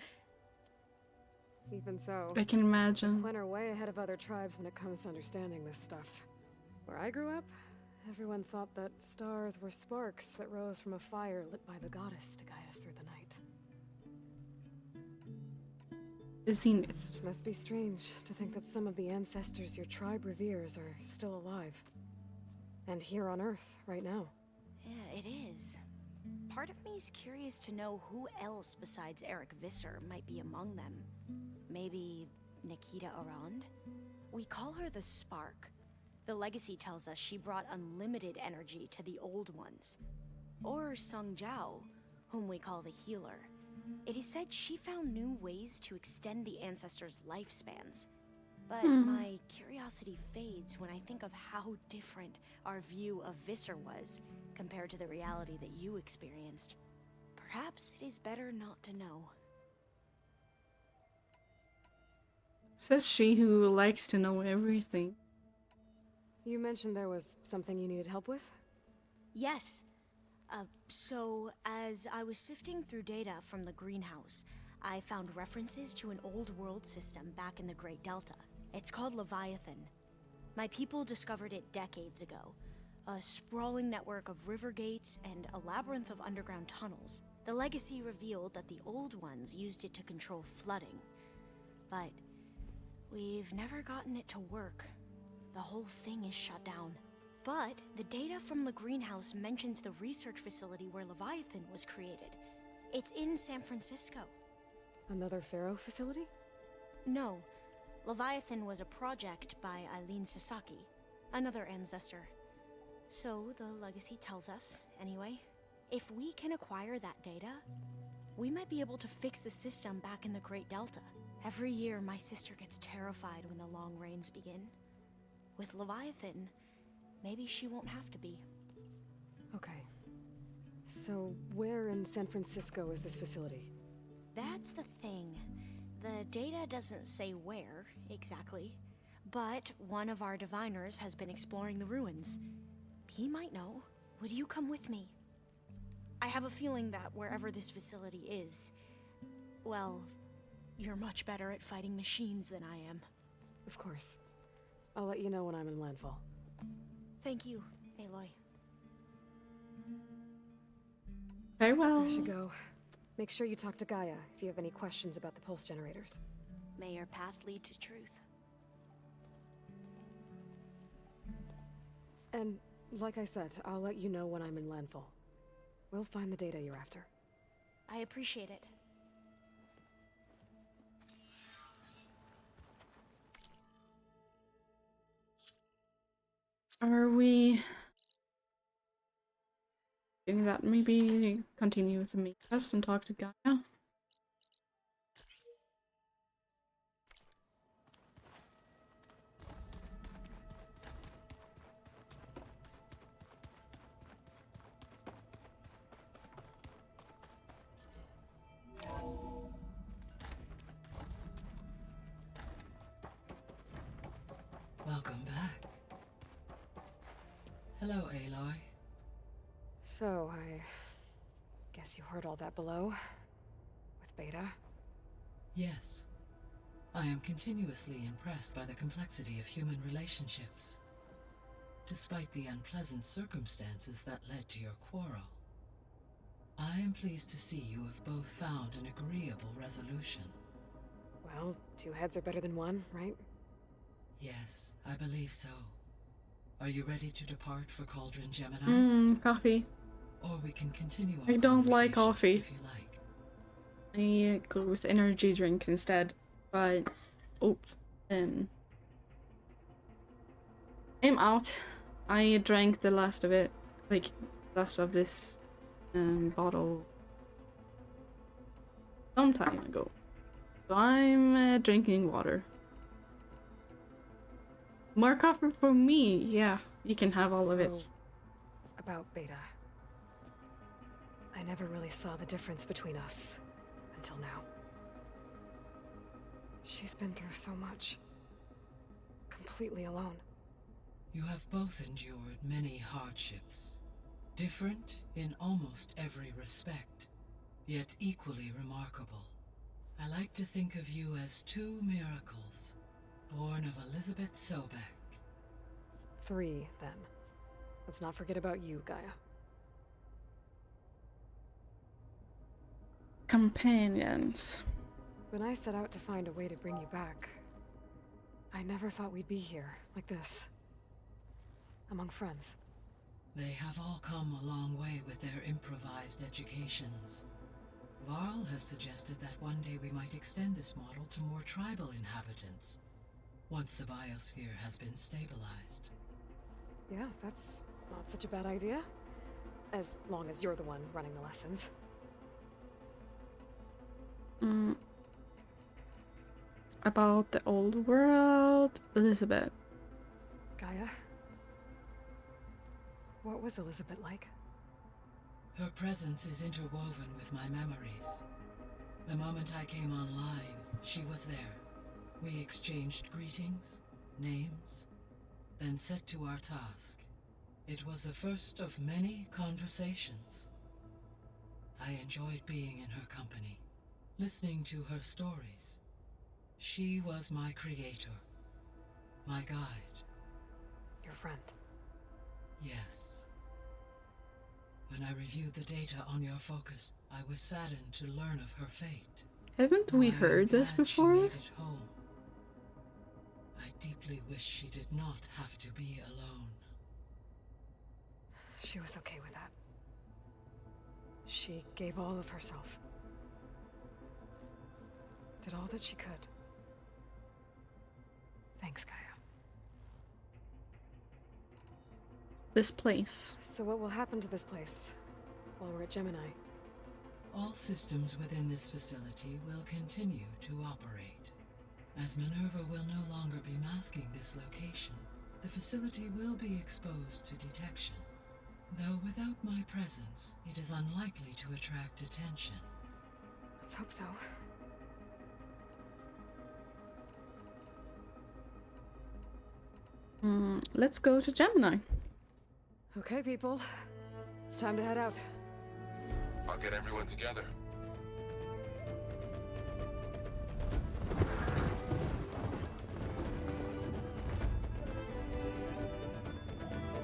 Even so, I can imagine. Glen are way ahead of other tribes when it comes to understanding this stuff. Where I grew up, everyone thought that stars were sparks that rose from a fire lit by the goddess to guide us through the night. The Zeniths. Must be strange to think that some of the ancestors your tribe reveres are still alive. And here on Earth, right now. Yeah, it is. Part of me's curious to know who else besides Eric Visser might be among them. Maybe Nikita Arand? We call her the Spark. The Legacy tells us she brought unlimited energy to the Old Ones. Or Sung Jiao, whom we call the Healer. It is said she found new ways to extend the ancestors' lifespans. But my curiosity fades when I think of how different our view of Visser was compared to the reality that you experienced. Perhaps it is better not to know. Says she who likes to know everything. You mentioned there was something you needed help with? Yes. So, as I was sifting through data from the greenhouse, I found references to an old world system back in the Great Delta. It's called Leviathan. My people discovered it decades ago. A sprawling network of river gates and a labyrinth of underground tunnels. The Legacy revealed that the Old Ones used it to control flooding. But we've never gotten it to work. The whole thing is shut down. But the data from the greenhouse mentions the research facility where Leviathan was created. It's in San Francisco. Another Pharaoh facility? No. Leviathan was a project by Eileen Sasaki, another ancestor. So the Legacy tells us, anyway. If we can acquire that data, we might be able to fix the system back in the Great Delta. Every year, my sister gets terrified when the long rains begin. With Leviathan, maybe she won't have to be. Okay. So, where in San Francisco is this facility? That's the thing. The data doesn't say where, exactly. But one of our diviners has been exploring the ruins. He might know. Would you come with me? I have a feeling that wherever this facility is, well, you're much better at fighting machines than I am. Of course. I'll let you know when I'm in landfall. Thank you, Aloy. Very well. I should go. Make sure you talk to Gaia if you have any questions about the pulse generators. May your path lead to truth. And, like I said, I'll let you know when I'm in landfall. We'll find the data you're after. I appreciate it. Are we doing that? Maybe continue with the main quest and talk to Gaia? Hello, Aloy. So, I guess you heard all that below? With Beta? Yes. I am continuously impressed by the complexity of human relationships. Despite the unpleasant circumstances that led to your quarrel, I am pleased to see you have both found an agreeable resolution. Well, 2 heads are better than 1, right? Yes, I believe so. Are you ready to depart for Cauldron Gemini? Coffee. Or we can continue our I don't like coffee. if you like. I go with energy drinks instead, but oops, I'm out. I drank the last of it, like last of this bottle some time ago. So I'm drinking water. More coffee for me. Yeah, you can have all of it. About Beta. I never really saw the difference between us until now. She's been through so much. Completely alone. You have both endured many hardships. Different in almost every respect, yet equally remarkable. I like to think of you as 2 miracles, born of Elizabeth Sobek. 3, then. Let's not forget about you, Gaia. Companions. When I set out to find a way to bring you back, I never thought we'd be here, like this. Among friends. They have all come a long way with their improvised educations. Varl has suggested that one day we might extend this model to more tribal inhabitants, once the biosphere has been stabilized. Yeah, that's not such a bad idea. As long as you're the one running the lessons. About the old world, Elizabeth. Gaia? What was Elizabeth like? Her presence is interwoven with my memories. The moment I came online, she was there. We exchanged greetings, names, then set to our task. It was the first of many conversations. I enjoyed being in her company, listening to her stories. She was my creator, my guide. Your friend? Yes. When I reviewed the data on your focus, I was saddened to learn of her fate. Haven't we heard this before? She made it home. I deeply wish she did not have to be alone. She was okay with that. She gave all of herself. Did all that she could. Thanks, Gaia. This place. So what will happen to this place while we're at Gemini? All systems within this facility will continue to operate. As Minerva will no longer be masking this location, the facility will be exposed to detection. Though without my presence, it is unlikely to attract attention. Let's hope so. Let's go to Gemini. Okay, people. It's time to head out. I'll get everyone together.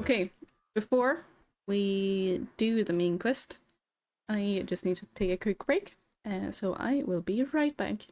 Okay, before we do the main quest, I just need to take a quick break, so I will be right back.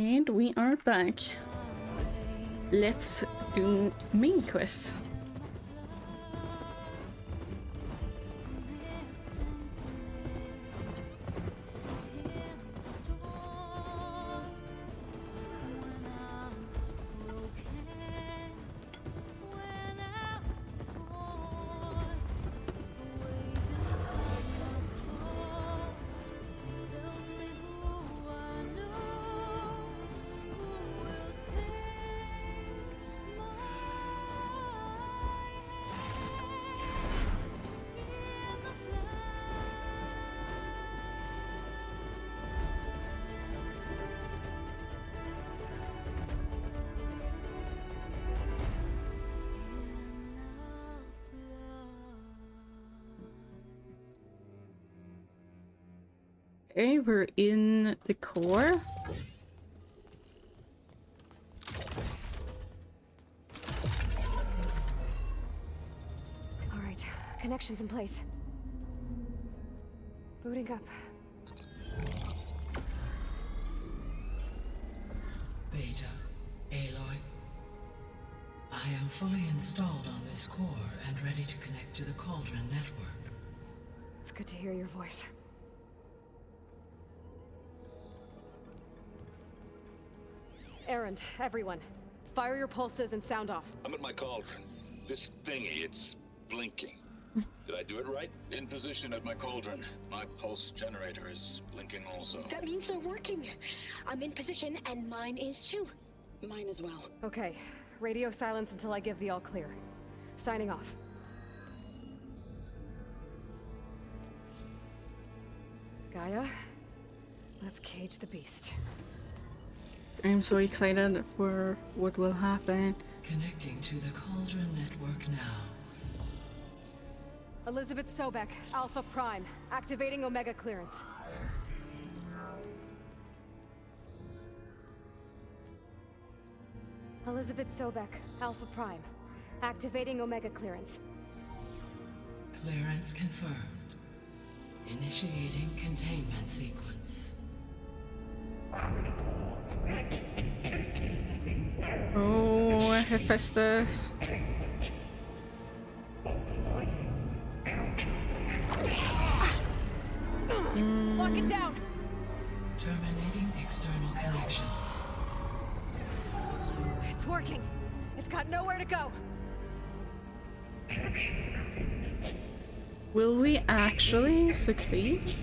And we are back. Let's do main quest. Okay, we're in the core. All right, connections in place. Booting up. Beta, Aloy. I am fully installed on this core and ready to connect to the Cauldron network. It's good to hear your voice. Errand, everyone. Fire your pulses and sound off. I'm at my cauldron. This thingy, it's blinking. Did I do it right? In position at my cauldron. My pulse generator is blinking also. That means they're working. I'm in position and mine is too. Mine as well. Okay. Radio silence until I give the all clear. Signing off. Gaia, let's cage the beast. I'm so excited for what will happen. Connecting to the Cauldron network now. Elizabeth Sobek, Alpha Prime, activating Omega clearance. Elizabeth Sobek, Alpha Prime, activating Omega clearance. Clearance confirmed. Initiating containment sequence. Oh, Hephaestus. Lock it down! Terminating external connections. It's working. It's got nowhere to go. Will we actually succeed?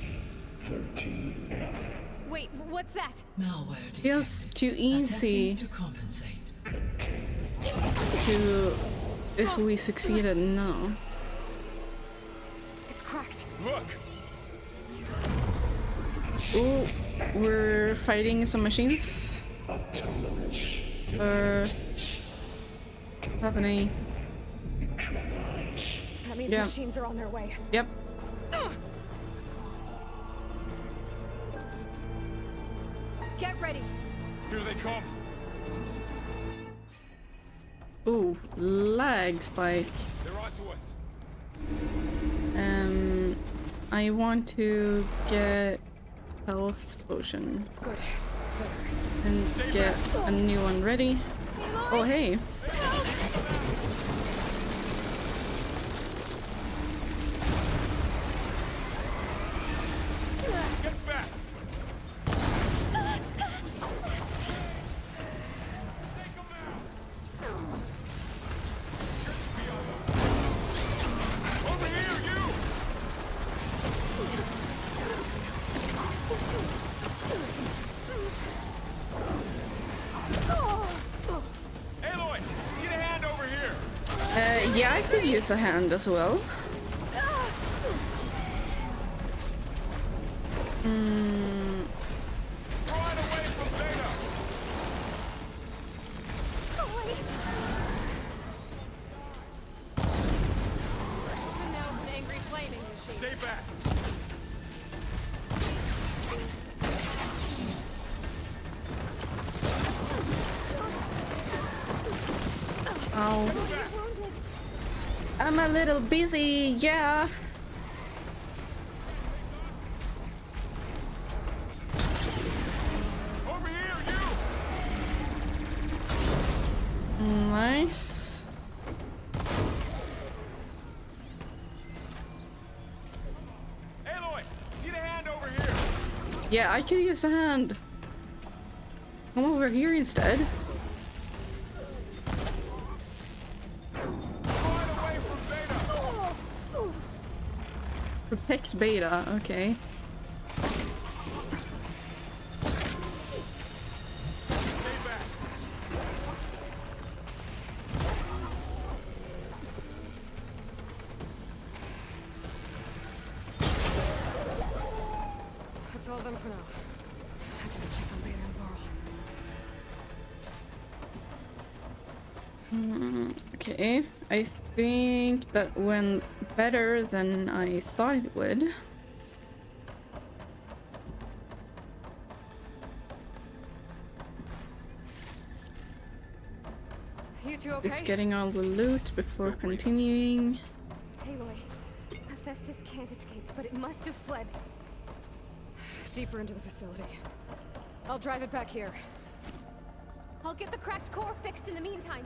Wait, what's that? Malware Feels too easy to compensate. to if we succeeded now. It's cracked. Look! Oh, we're fighting some machines. Happening. That means machines are on their way. Yep. Get ready. Here they come. Ooh, lag spike. They're onto us. I want to get health potion. Good. And get a new one ready. Oh, hey. Get back! Over here, you! Aloy, need a hand over here. Yeah, I could use a hand as well. Run away from Beta! Even now, an angry flaming machine. Stay back. Ow. I'm a little busy, yeah. Over here, you! Yeah, I could use a hand. Come over here instead. Protect Beta, okay. That's all of them for now. I gotta check on Beta and Varl. Okay, I think that went better than I thought it would. You two okay? Just getting all the loot before continuing. Aloy, Hephaestus can't escape, but it must have fled. Deeper into the facility. I'll drive it back here. I'll get the cracked core fixed in the meantime.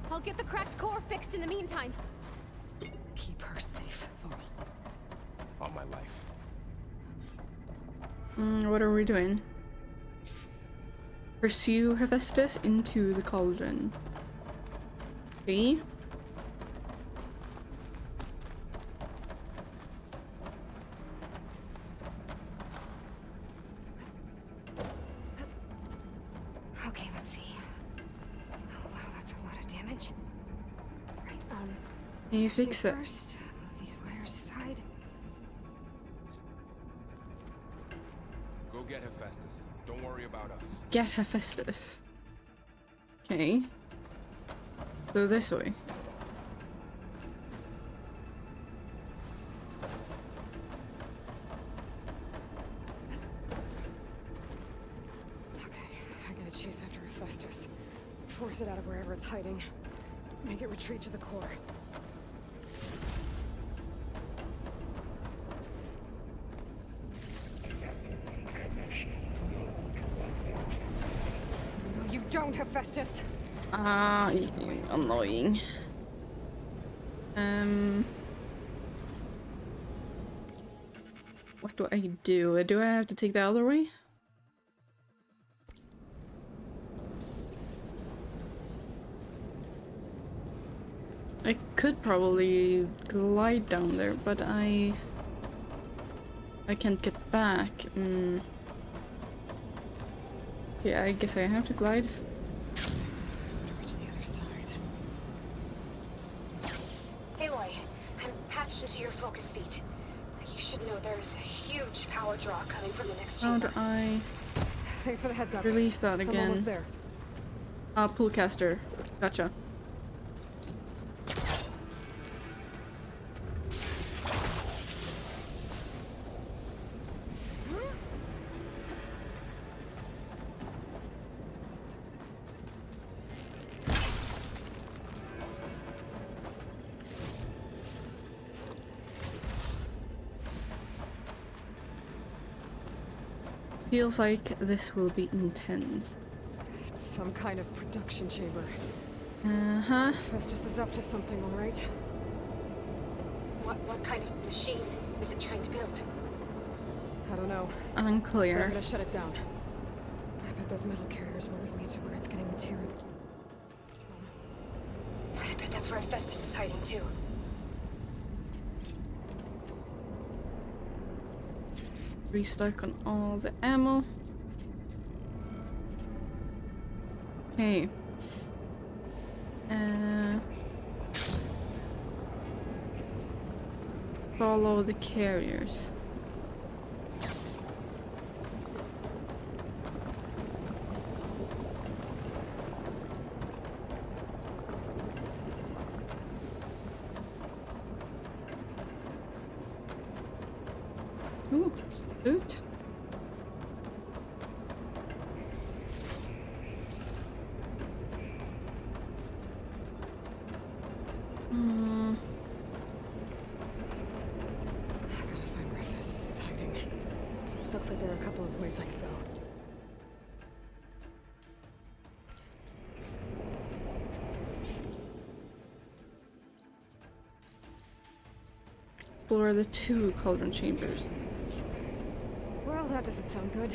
I'll get the cracked core fixed in the meantime. Keep her safe, Varl. On my life. What are we doing? Pursue Hephaestus into the cauldron. Okay. Okay, let's see. Oh wow, that's a lot of damage. Right, Can you fix it? First, move these wires aside. Go get Hephaestus. Don't worry about us. Get Hephaestus. Okay. So this way. Okay, I gotta chase after Hephaestus. Force it out of wherever it's hiding. Make it retreat to the core. No, you don't, Hephaestus! Annoying. What do I do? Do I have to take the other way? I could probably glide down there, but I can't get back. Yeah, I guess I have to glide. Reach the other side. Aloy, I'm patched into your focus feed. You should know there's a huge power draw coming from the next How chamber. do I Thanks for the heads up. release that I'm again? almost there. Pull caster. Gotcha. Feels like this will be intense. It's some kind of production chamber. Uh-huh. Festus is up to something, all right? What kind of machine is it trying to build? I don't know. But Unclear. I'm gonna shut it down. I bet those metal carriers will lead me to where it's getting material. I bet that's where Festus is hiding too. Restock on all the ammo. Okay. Follow the carriers. Ooh, loot. I gotta find where Festus is hiding. Looks like there are a couple of ways I could go. explore the 2 cauldron chambers. Well, that doesn't sound good.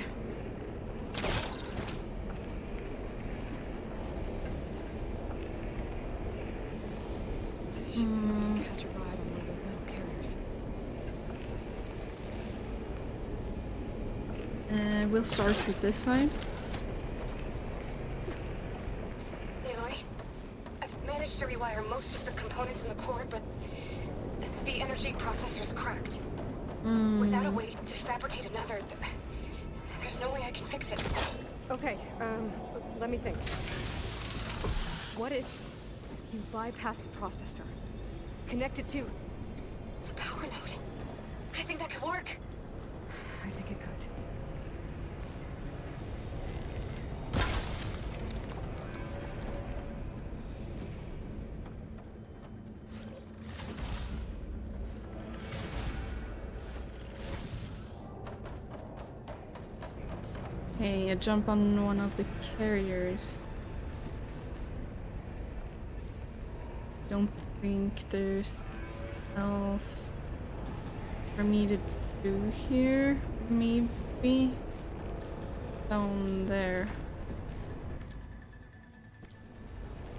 Catch a ride on one of those metal carriers. We'll start with this side. Aloy, I've managed to rewire most of the components in the core, but the energy processor's cracked. Without a way to fabricate another, there's no way I can fix it. Okay, let me think. What if you bypass the processor? Connect it to the power node. I think that could work. I think it could. Okay, I jump on one of the carriers. Don't think there's else for me to do here. Maybe down there.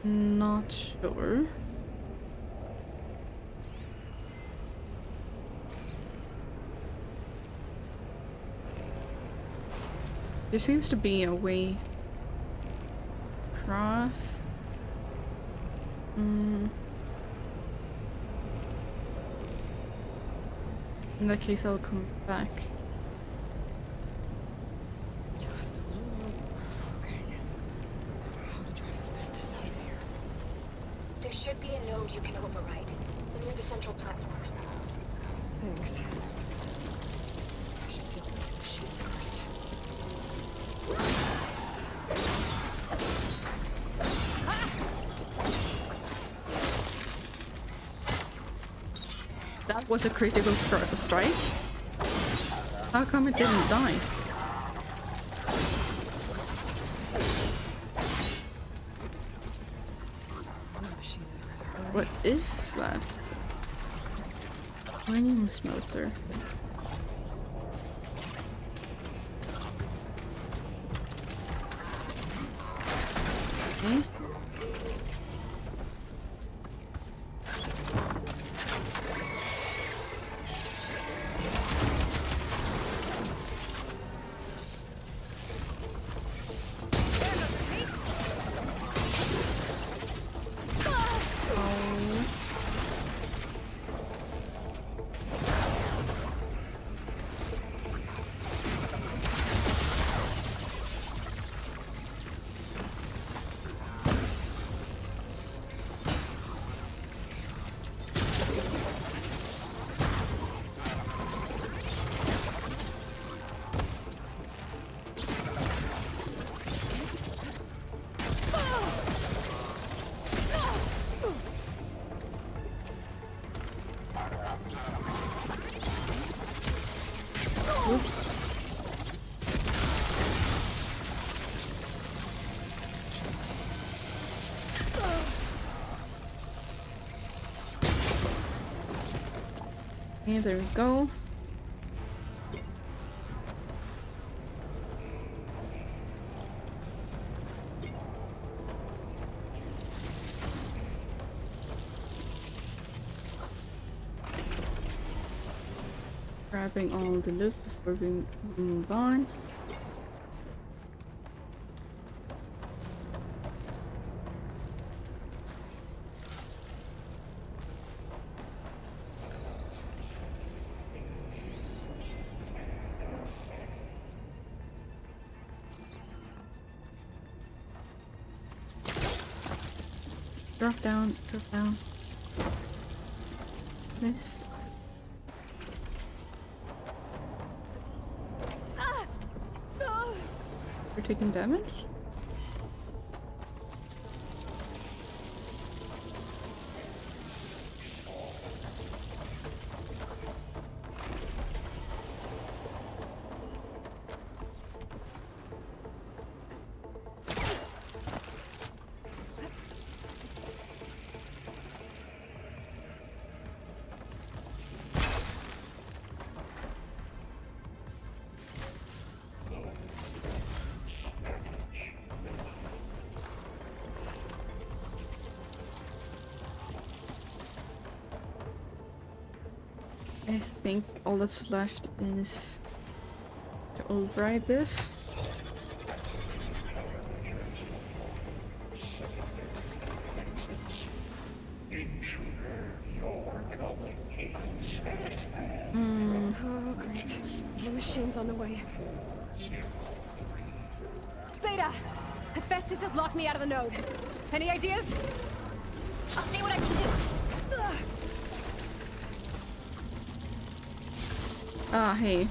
Not sure. There seems to be a way across. In that case, I'll come back. Just a little more. Okay. How to drive Hephaestus out of here? There should be a node you can override near the central platform. Thanks. I should deal with these machines first. That was a critical strike. How come it didn't die? What is that? Mining smelter. Okay. Oops. Okay, there we go. Grabbing all the loot before we move on. Drop down, drop down. Missed. You're taking damage? I think all that's left is to override this. Oh, great. The machine's on the way. Beta! Hephaestus has locked me out of the node. Any ideas? I'll see what I can do. Ah, hey.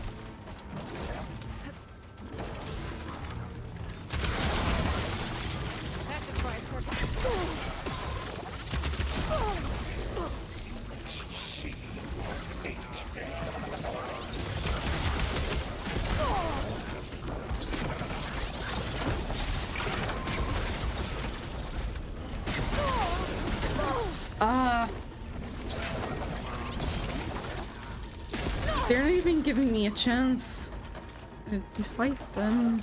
That should try a circuit. Ah. They're not even giving me a chance to fight them.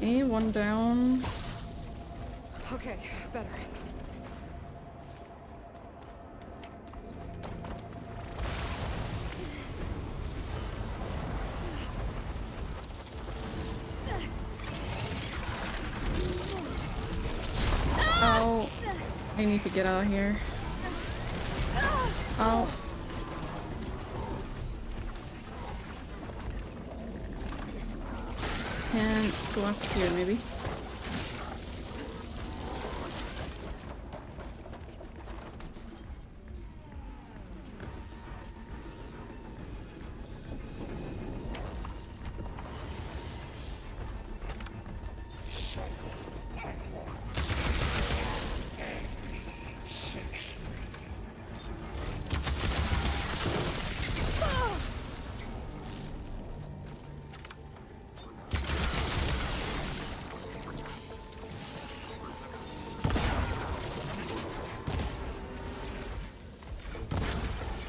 Okay, one down. Okay, better. Oh, I need to get out of here. Oh. Can go up here, maybe.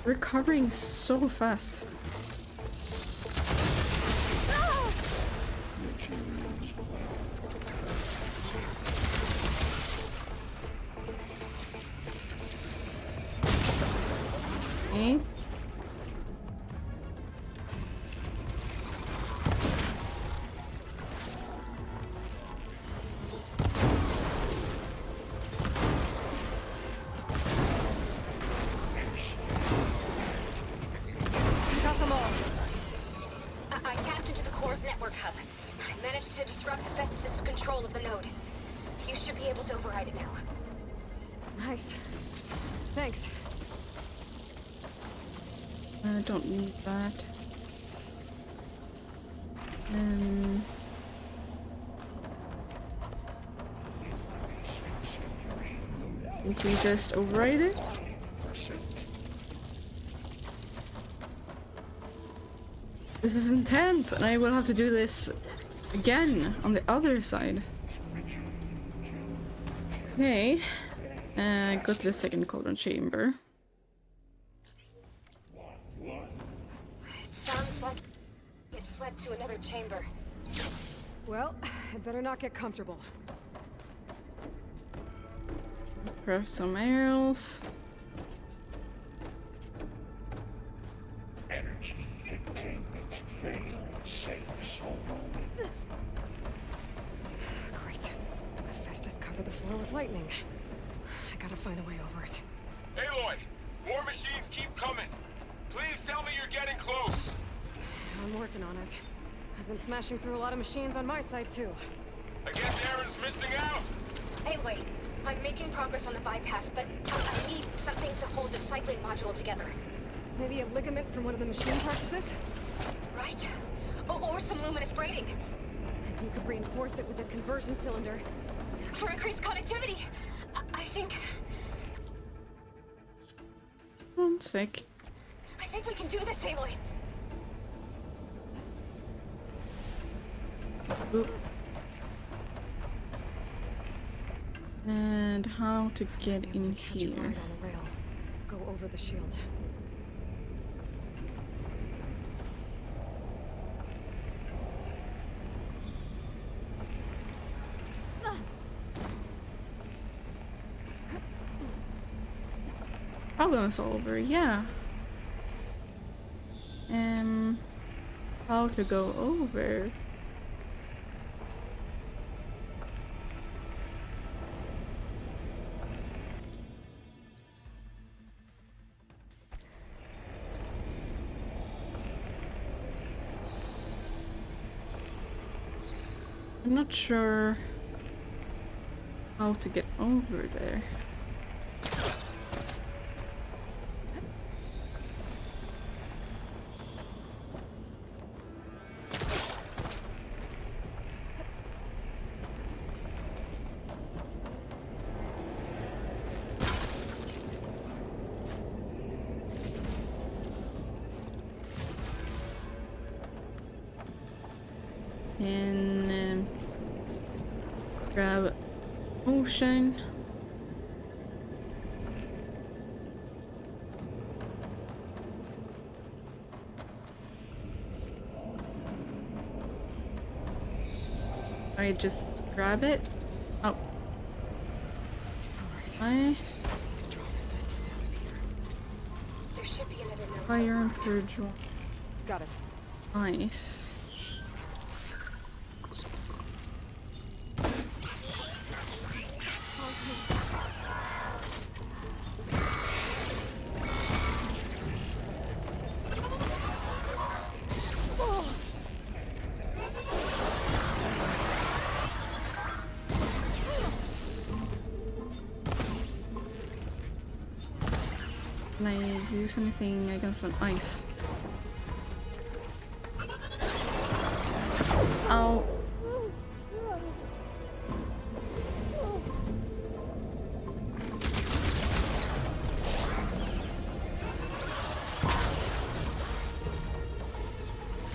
Recovering so fast. Okay. I tapped into the core's network hub. I managed to disrupt Hephaestus' control of the node. You should be able to override it now. Nice. Thanks. I don't need that. Think we just override it? This is intense, and I will have to do this again on the other side. Okay, go to the second cauldron chamber. It sounds like it fled to another chamber. Well, I better not get comfortable. Craft some arrows. Energy containment failed. Safe zone. Great. Hephaestus covered the floor with lightning. I gotta find a way over it. Aloy! More machines keep coming! getting close. I'm working on it. I've been smashing through a lot of machines on my side, too. I guess Aaron's missing out. Anyway, I'm making progress on the bypass, but I need something to hold the cycling module together. Maybe a ligament from one of the machine practices? Right? Or some luminous braiding. You could reinforce it with a conversion cylinder. For increased connectivity. I think... One sec. I think we can do this, Aloy. Oop. And how to get in here? Right on a rail. Go over the shield. Problem solver, yeah. How to go over? I'm not sure how to get over there. And grab ocean. I just grab it. Oh. Nice. There should be another node. Fire and purge. Got it. Nice. Can I use anything against an ice? Ow.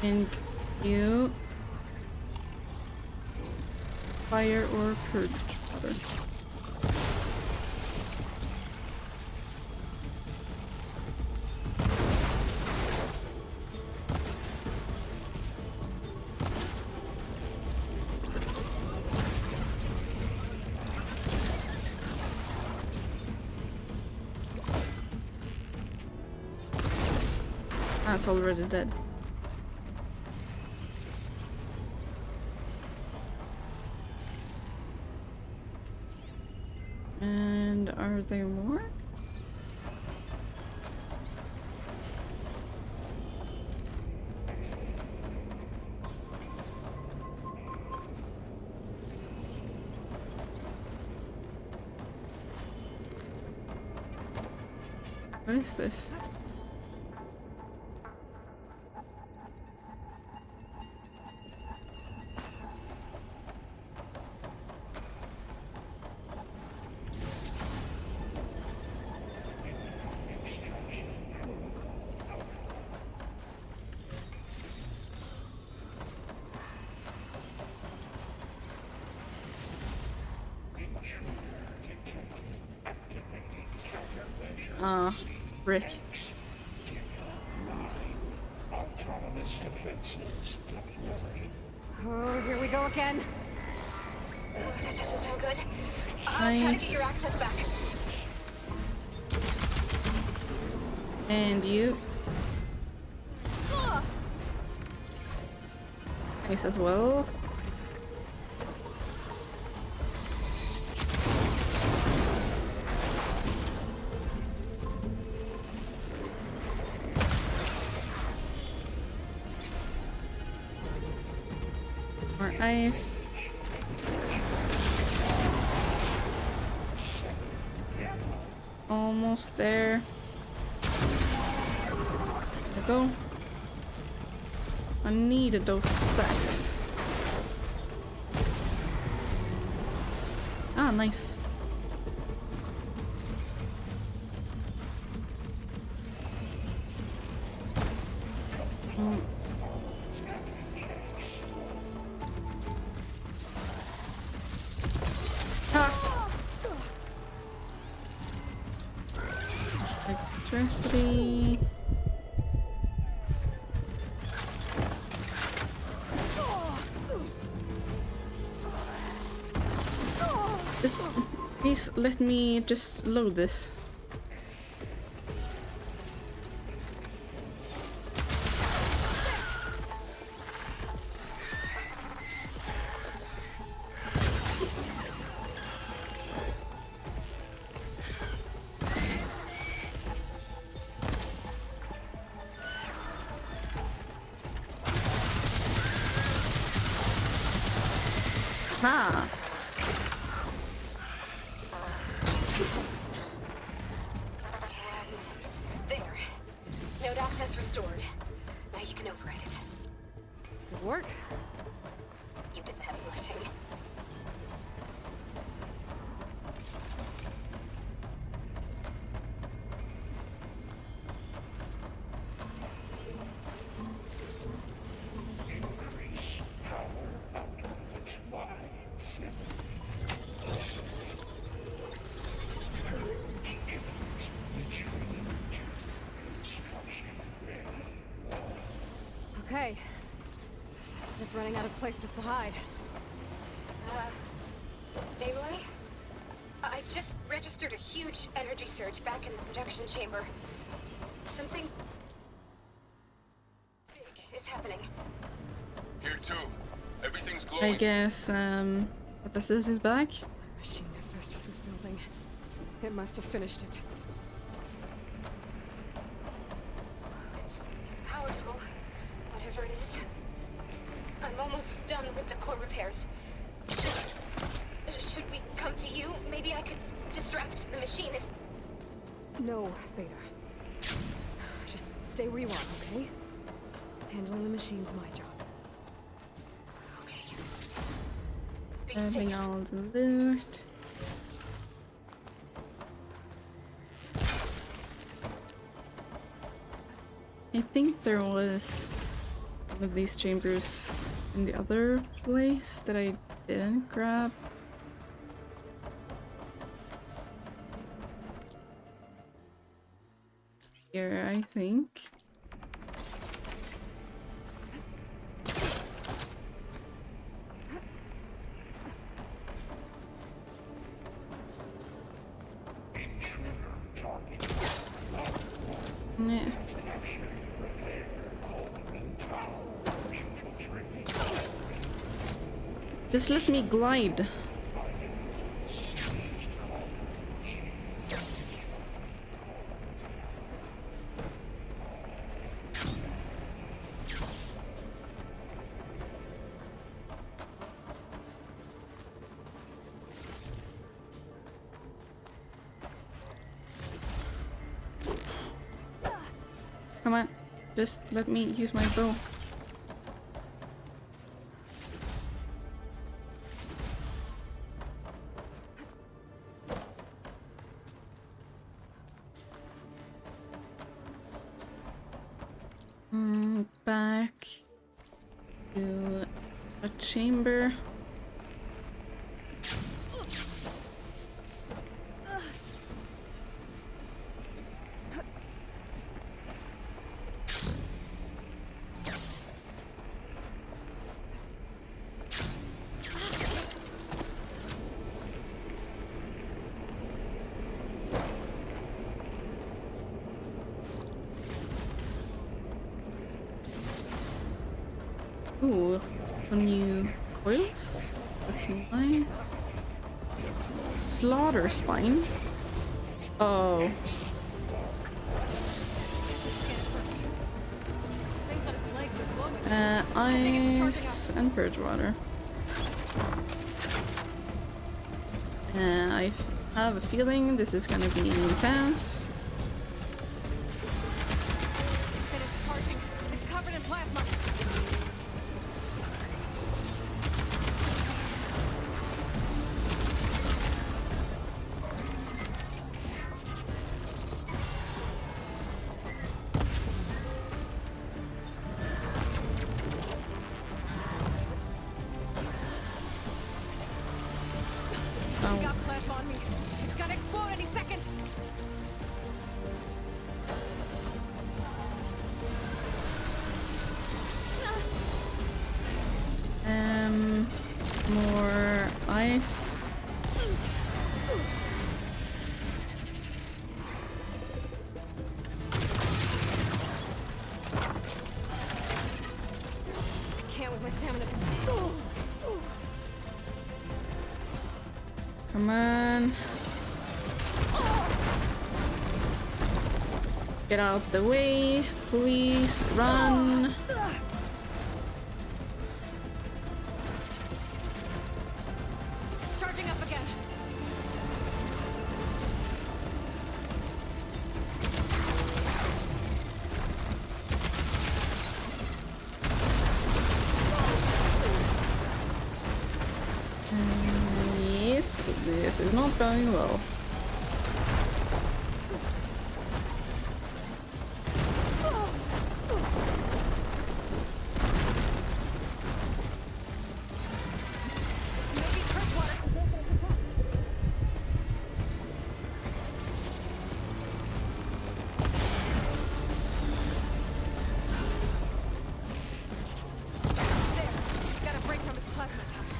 Can you fire or purge water? That's already dead. And are there more? What is this? Brick. Autonomous defenses deployed. Oh, here we go again. That doesn't sound good. I'll try to get your access back. And you. Nice as well. Nice. Almost there. There we go. I needed those sacks. Ah, nice. Electricity. Please let me just load this. Ah. There. Node access restored. Now you can override it. Good work. You did the heavy lifting. Okay. Festus is running out of places to hide. Aloy? I've just registered a huge energy surge back in the production chamber. Something big is happening. Here too. Everything's glowing. I guess, Festus is back. The machine Festus was building. It must have finished it. It's powerful. Whatever it is. I'm almost done with the core repairs. Should we come to you? Maybe I could distract the machine if... No, Beta. Just stay where you are, okay? Handling the machine's my job. Grabbing all the loot. I think there was one of these chambers in the other place that I didn't grab. Here, I think. Nah. Just let me glide. Come on, just let me use my bow. Back to a chamber. Ooh, some new coils. That's nice. Slaughter spine. Oh. Ice and purge water. I have a feeling this is gonna be intense. Finished charging. It's covered in plasma. I got plasma on me. It's gonna explode any second. More ice. I can't with my stamina. Come on. Get out the way, please. Run. It's charging up again. Yes, this is not going well. Gotta break from its plasma ties.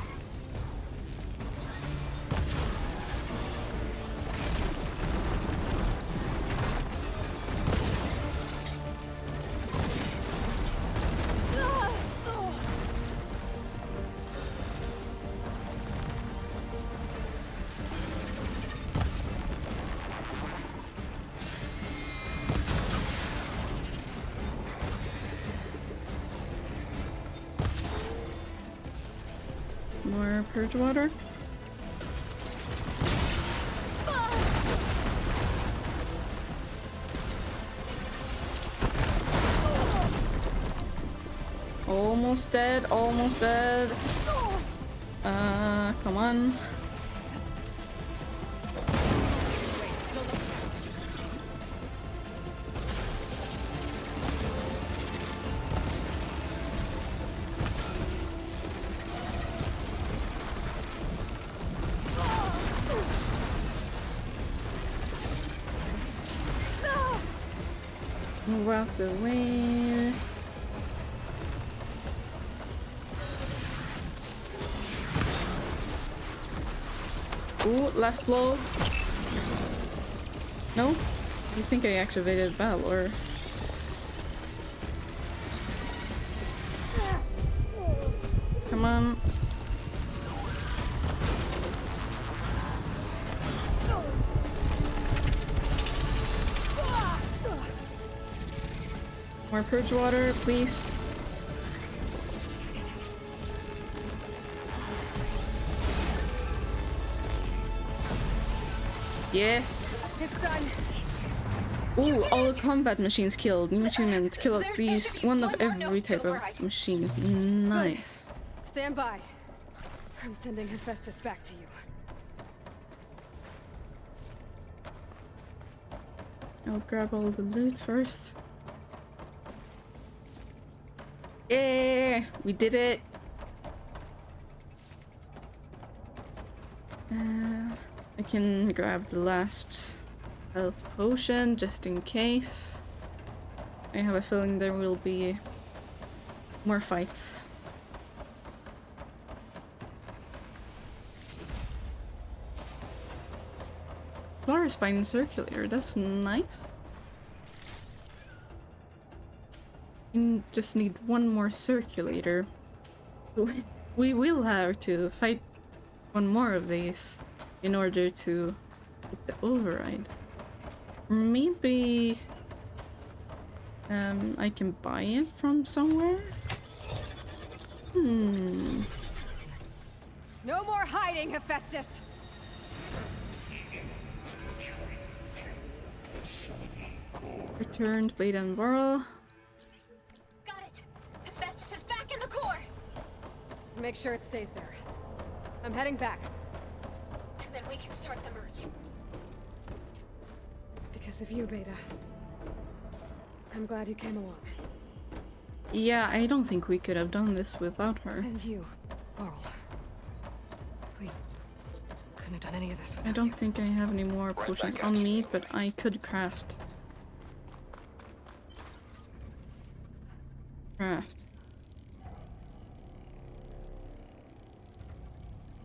More purge water. Almost dead, almost dead. Come on. Move out the way. Ooh, last blow. No? I think I activated Valor. Come on. More purge water, please. Yes. It's done. Ooh, all combat machines killed. New achievement. Kill at least one of every type of machines. Nice. Stand by. I'm sending Hephaestus back to you. I'll grab all the loot first. Yeah, we did it. I can grab the last health potion just in case. I have a feeling there will be more fights. Flower spine circulator, that's nice. You just need one more circulator. We will have to fight one more of these in order to get the override. Maybe I can buy it from somewhere? No more hiding, Hephaestus! Returned Beta and Varl. Got it! Hephaestus is back in the core! Make sure it stays there. I'm heading back. And then we can start the merge. Because of you, Beta. I'm glad you came along. Yeah, I don't think we could have done this without her. And you, Varl. We couldn't have done any of this without I don't think I have any more potions on me, but I could craft.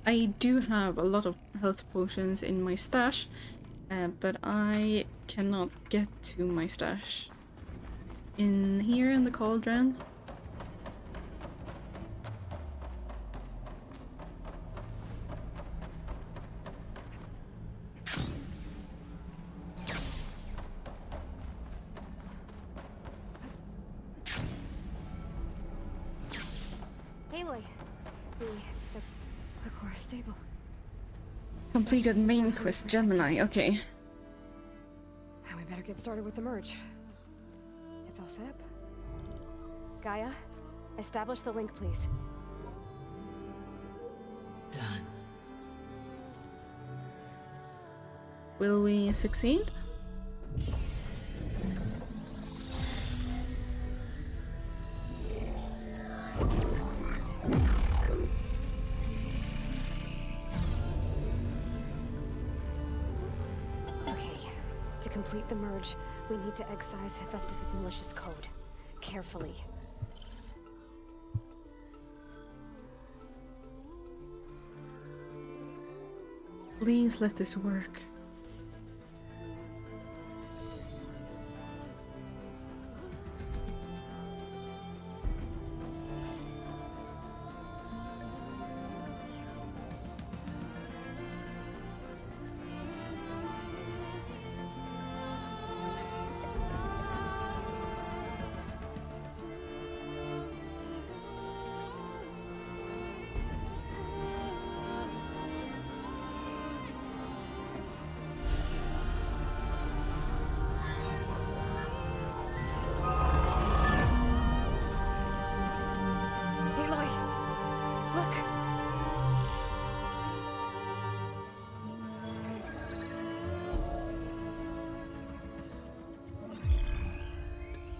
I do have a lot of health potions in my stash, but I cannot get to my stash. In here in the cauldron. Aloy, the core is stable. Completed main quest Gemini, okay. And we better get started with the merge. It's all set up. Gaia, establish the link, please. Done. Will we succeed? To complete the merge, we need to excise Hephaestus' malicious code. Carefully. Please let this work.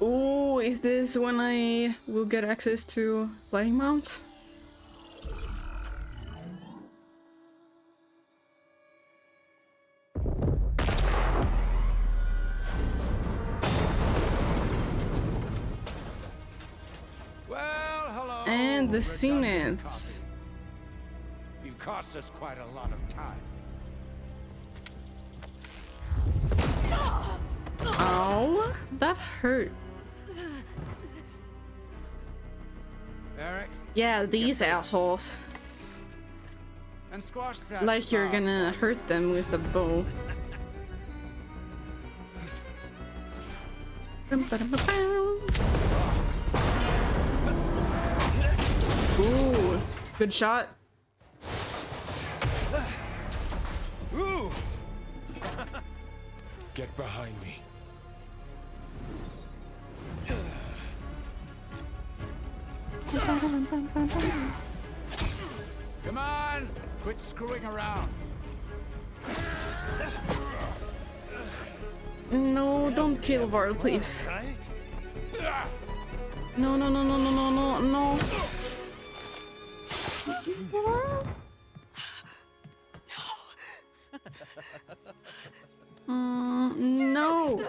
Oh, is this when I will get access to flying mounts? Well, hello. And the Zeniths. You've cost us quite a lot of time. Ow, that hurt. Eric? Yeah, these assholes. And squash that. Like you're gonna hurt them with a bow. Ooh, good shot. Ooh. Get behind me. Come on! Quit screwing around. No, don't kill Varl, please. No, no, no, no, no, no, no, no. No.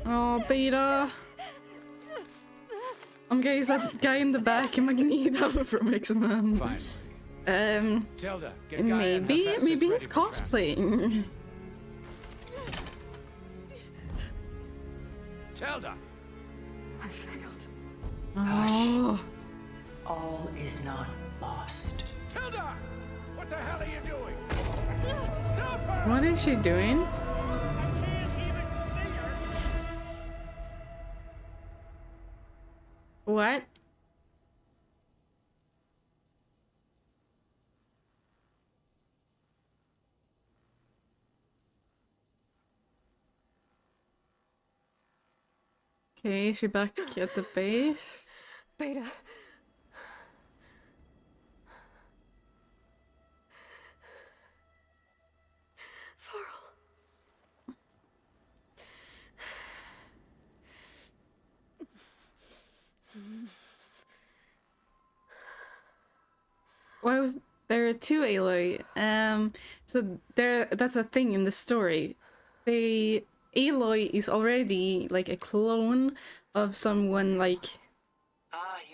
Oh, Beta. Okay, is that guy in the back a Magneto from X-Men? Tilda, maybe he's cosplaying. Tilda. I failed. Oh. All is not lost. Tilda! What the hell are you doing? Stop her! What is she doing? I can't even see her. What? Okay, is she back at the base? Beta. Why was there two Aloy? So that's a thing in the story. Aloy is already like a clone of someone like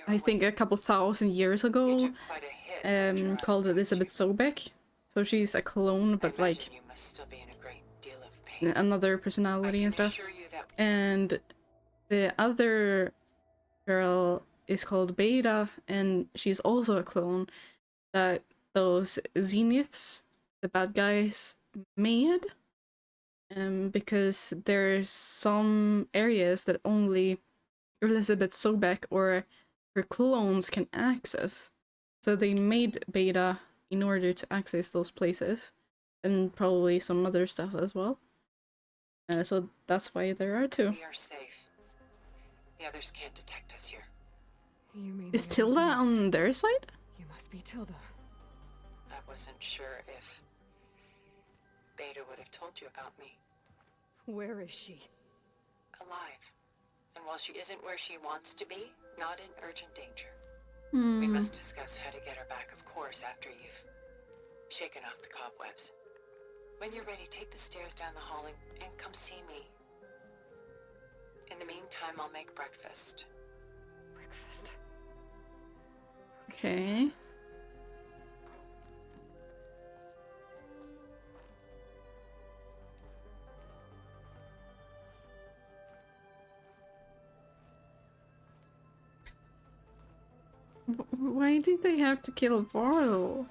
I think a couple thousand years ago, called Elizabeth Sobek. So she's a clone, but like another personality and stuff. And the other girl is called Beta, and she's also a clone that those Zeniths, the bad guys, made. Because there's some areas that only Elizabeth Sobek or her clones can access. So they made Beta in order to access those places, and probably some other stuff as well. So that's why there are two. We are safe. The others can't detect us here. You mean Is Tilda on their side? You must be Tilda. I wasn't sure if Beta would have told you about me. Where is she? Alive. And while she isn't where she wants to be, not in urgent danger. Hmm. We must discuss how to get her back, of course, after you've shaken off the cobwebs. When you're ready, take the stairs down the hall and come see me. In the meantime, I'll make breakfast. Breakfast? Okay. Why did they have to kill Varl?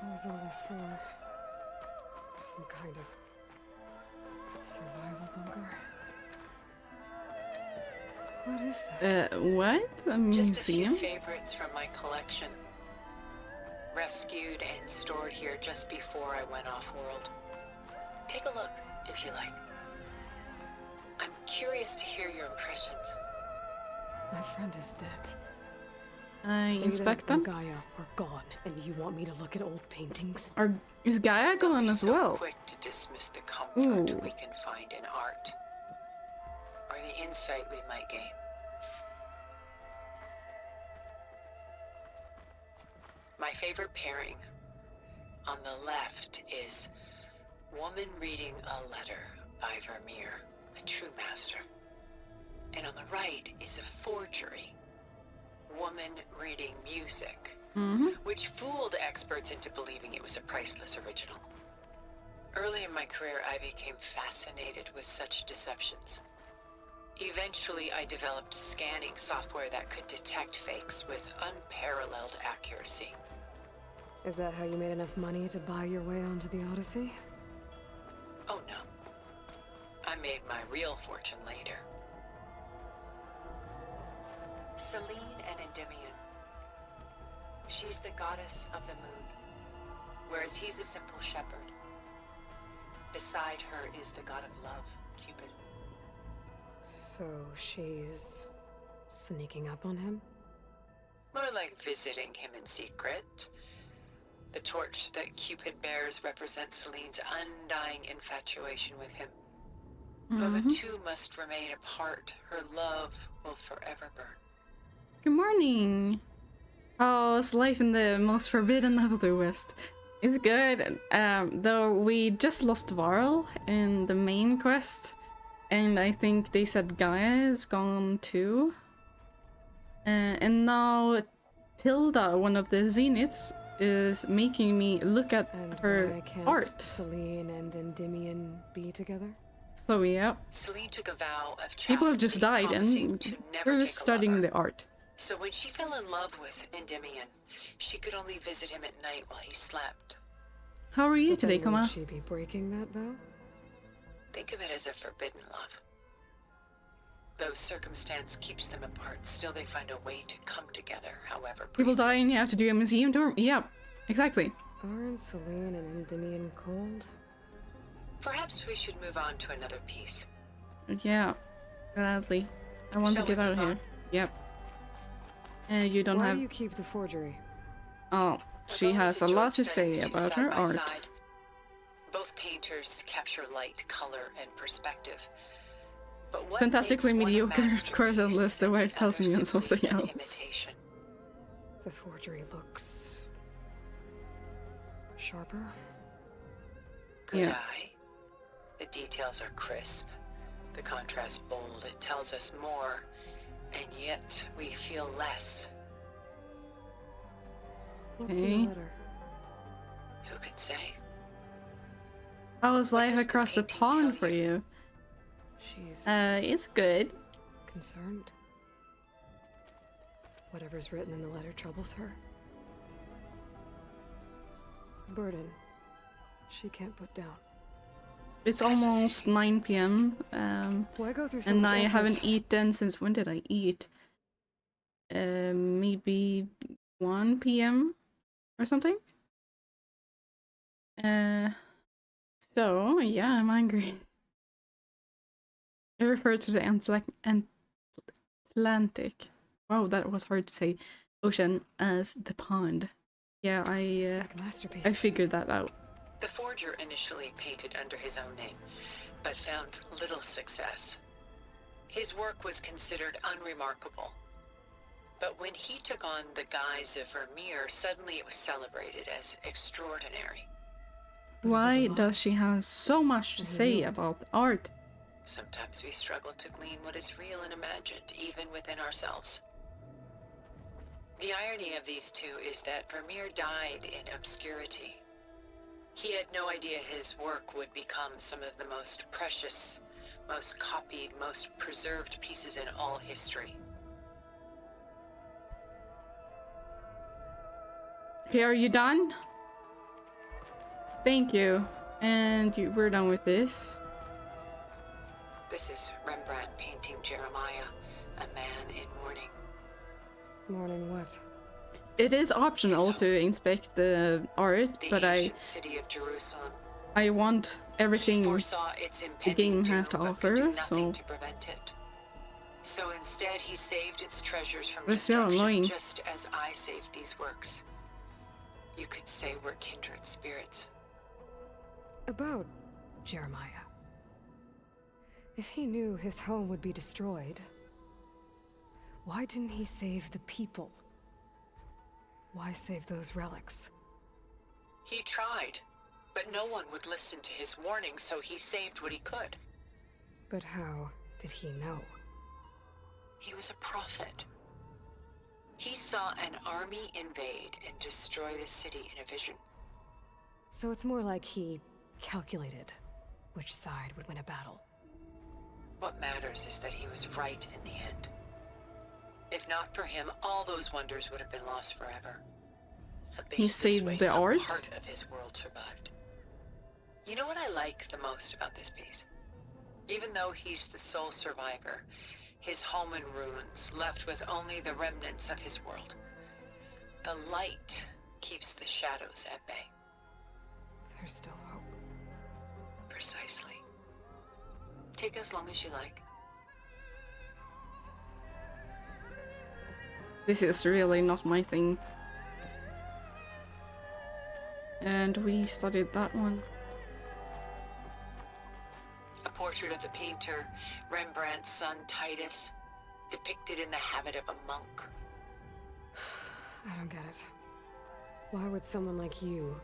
What was all this for? Some kind of survival bunker? What is this? What? A Just a few museum? favorites from my collection. Rescued and stored here just before I went off-world. Take a look, if you like. I'm curious to hear your impressions. My friend is dead. I inspect Beta and them. Gaia are gone, and you want me to look at old paintings? Is Gaia gone as well? Quick to dismiss the comfort Ooh. we can find in art, or the insight we might gain. My favorite pairing on the left is Woman Reading a Letter by Vermeer, a true master. And on the right is a forgery, Woman Reading Music, which fooled experts into believing it was a priceless original. Early in my career, I became fascinated with such deceptions. Eventually, I developed scanning software that could detect fakes with unparalleled accuracy. Is that how you made enough money to buy your way onto the Odyssey? Oh no. I made my real fortune later. Selene and Endymion. She's the goddess of the moon, whereas he's a simple shepherd. Beside her is the god of love, Cupid. So she's sneaking up on him? More like visiting him in secret. The torch that Cupid bears represents Selene's undying infatuation with him. Though the two must remain apart, her love will forever burn. Good morning. How's life in the most forbidden of the West? It's good. Though we just lost Varl in the main quest, and I think they said Gaia is gone too. And now Tilda, one of the Zeniths, is making me look at her Why can't art. Selene and Endymion be together? So yeah, Selene took a vow of people have chastity, just died, promising and to never we're take just a studying lover. the art. So when she fell in love with Endymion, she could only visit him at night while he slept. How are you today, Would Koma? she be breaking that vow? Think of it as a forbidden love. Though circumstance keeps them apart, still they find a way to come together, however People briefly. die and you have to do a museum tour? Yeah, exactly. Aren't Selene and Endymion cold? Perhaps we should move on to another piece. Yeah, gladly. I want Shall to get we out of move here. on? Yep. And you don't Why have... do you keep the forgery? Oh, she has a lot to say about her art. Side. Both painters capture light, color, and perspective. But what Fantastically makes one a mediocre, of masterpiece course, unless the and wife tells me other on simply something an else. imitation? The forgery looks... sharper? Good Yeah. eye. The details are crisp. The contrast bold. It tells us more, and yet we feel less. What's in Okay. the letter? Who could say? How is life does the across the painting pond tell for you? She's It's good. concerned. Whatever's written in the letter troubles her. Burden. She can't put down. It's almost 9 p.m. Why go through so And much I effort? haven't eaten since when did I eat? Maybe 1 p.m. or something. So yeah, I'm angry. I refer to the Atlantic. Wow, that was hard to say. Ocean as the pond. Yeah, I figured that out. The forger initially painted under his own name, but found little success. His work was considered unremarkable. But when he took on the guise of Vermeer, suddenly it was celebrated as extraordinary. Why does she have so much to say about art? Sometimes we struggle to glean what is real and imagined, even within ourselves. The irony of these two is that Vermeer died in obscurity. He had no idea his work would become some of the most precious, most copied, most preserved pieces in all history. Okay, are you done? Thank you. And we're done with this. This is Rembrandt painting Jeremiah, a man in mourning. Mourning what? It is optional to inspect the art, but City of Jerusalem. I want everything Foresaw its the impending game has to doom, but could do offer, nothing so to prevent it. So instead, he saved its treasures from But it's still destruction, annoying. just as I saved these works. You could say we're kindred spirits. About Jeremiah. If he knew his home would be destroyed, why didn't he save the people? Why save those relics? He tried, but no one would listen to his warning, so he saved what he could. But how did he know? He was a prophet. He saw an army invade and destroy the city in a vision. So it's more like he calculated which side would win a battle. What matters is that he was right in the end. If not for him, all those wonders would have been lost forever. At He least saved this way, the some art? part of his world survived. You know what I like the most about this piece? Even though he's the sole survivor, his home in ruins, left with only the remnants of his world. The light keeps the shadows at bay. There's still hope. Precisely. Take as long as you like. this is really not my thing. And we studied that one. A portrait of the painter, Rembrandt's son Titus, depicted in the habit of a monk. I don't get it. Why would someone like you,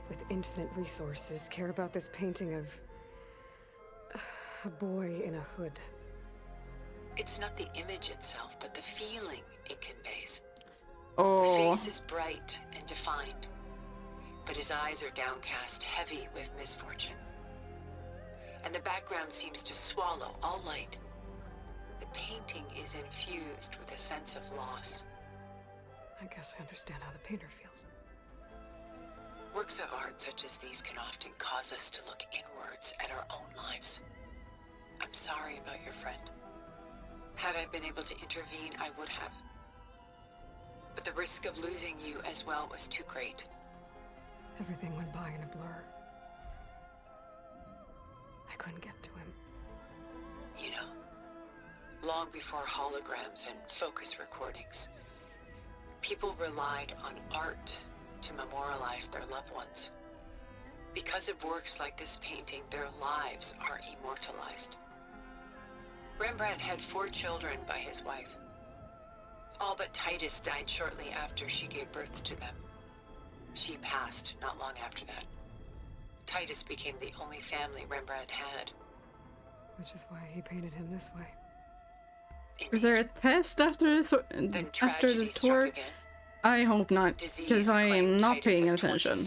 with infinite resources, care about this painting of a boy in a hood? It's not the image itself, but the feeling it conveys. Oh. The face is bright and defined, but his eyes are downcast, heavy with misfortune. And the background seems to swallow all light. The painting is infused with a sense of loss. I guess I understand how the painter feels. Works of art such as these can often cause us to look inwards at our own lives. I'm sorry about your friend. Had I been able to intervene, I would have. But the risk of losing you as well was too great. Everything went by in a blur. I couldn't get to him. You know, long before holograms and focus recordings, people relied on art to memorialize their loved ones. Because of works like this painting, their lives are immortalized. Rembrandt had 4 children by his wife. All but Titus died shortly after she gave birth to them. She passed not long after that. Titus became the only family Rembrandt had. Which is why he painted him this way. Is there a test after the tour? I hope not, because I am not paying attention.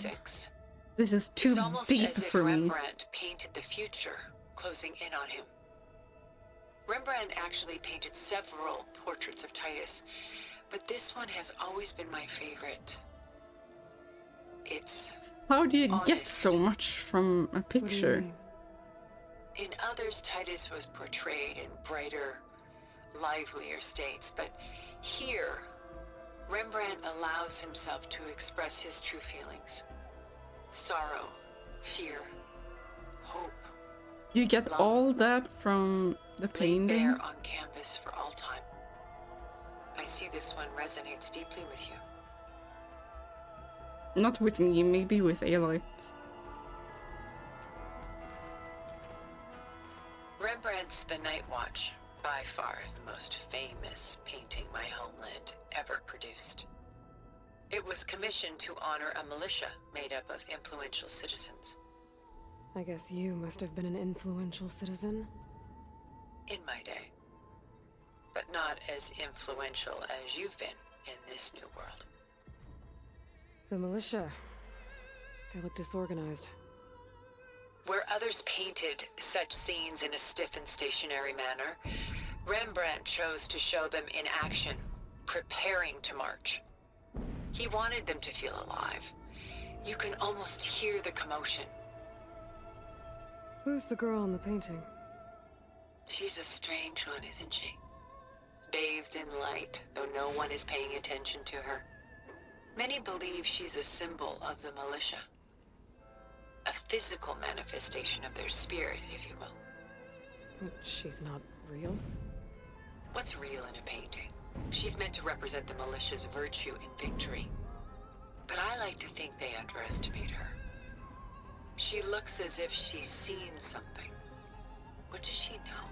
This is too deep for me. Rembrandt painted the future, closing in on him. Rembrandt actually painted several portraits of Titus, but this one has always been my favorite. It's How do you honest. get so much from a picture? In others, Titus was portrayed in brighter, livelier states, but here, Rembrandt allows himself to express his true feelings. Sorrow, fear, hope. You get all that from the painting? There on canvas for all time. I see this one resonates deeply with you. Not with me, maybe with Aloy. Rembrandt's The Night Watch, by far the most famous painting my homeland ever produced. It was commissioned to honor a militia made up of influential citizens. I guess you must have been an influential citizen. In my day. But not as influential as you've been in this new world. The militia. They look disorganized. Where others painted such scenes in a stiff and stationary manner, Rembrandt chose to show them in action, preparing to march. He wanted them to feel alive. You can almost hear the commotion. Who's the girl in the painting? She's a strange one, isn't she? Bathed in light, though no one is paying attention to her. Many believe she's a symbol of the militia. A physical manifestation of their spirit, if you will. But she's not real? What's real in a painting? She's meant to represent the militia's virtue and victory. But I like to think they underestimate her. She looks as if she's seen something. What does she know?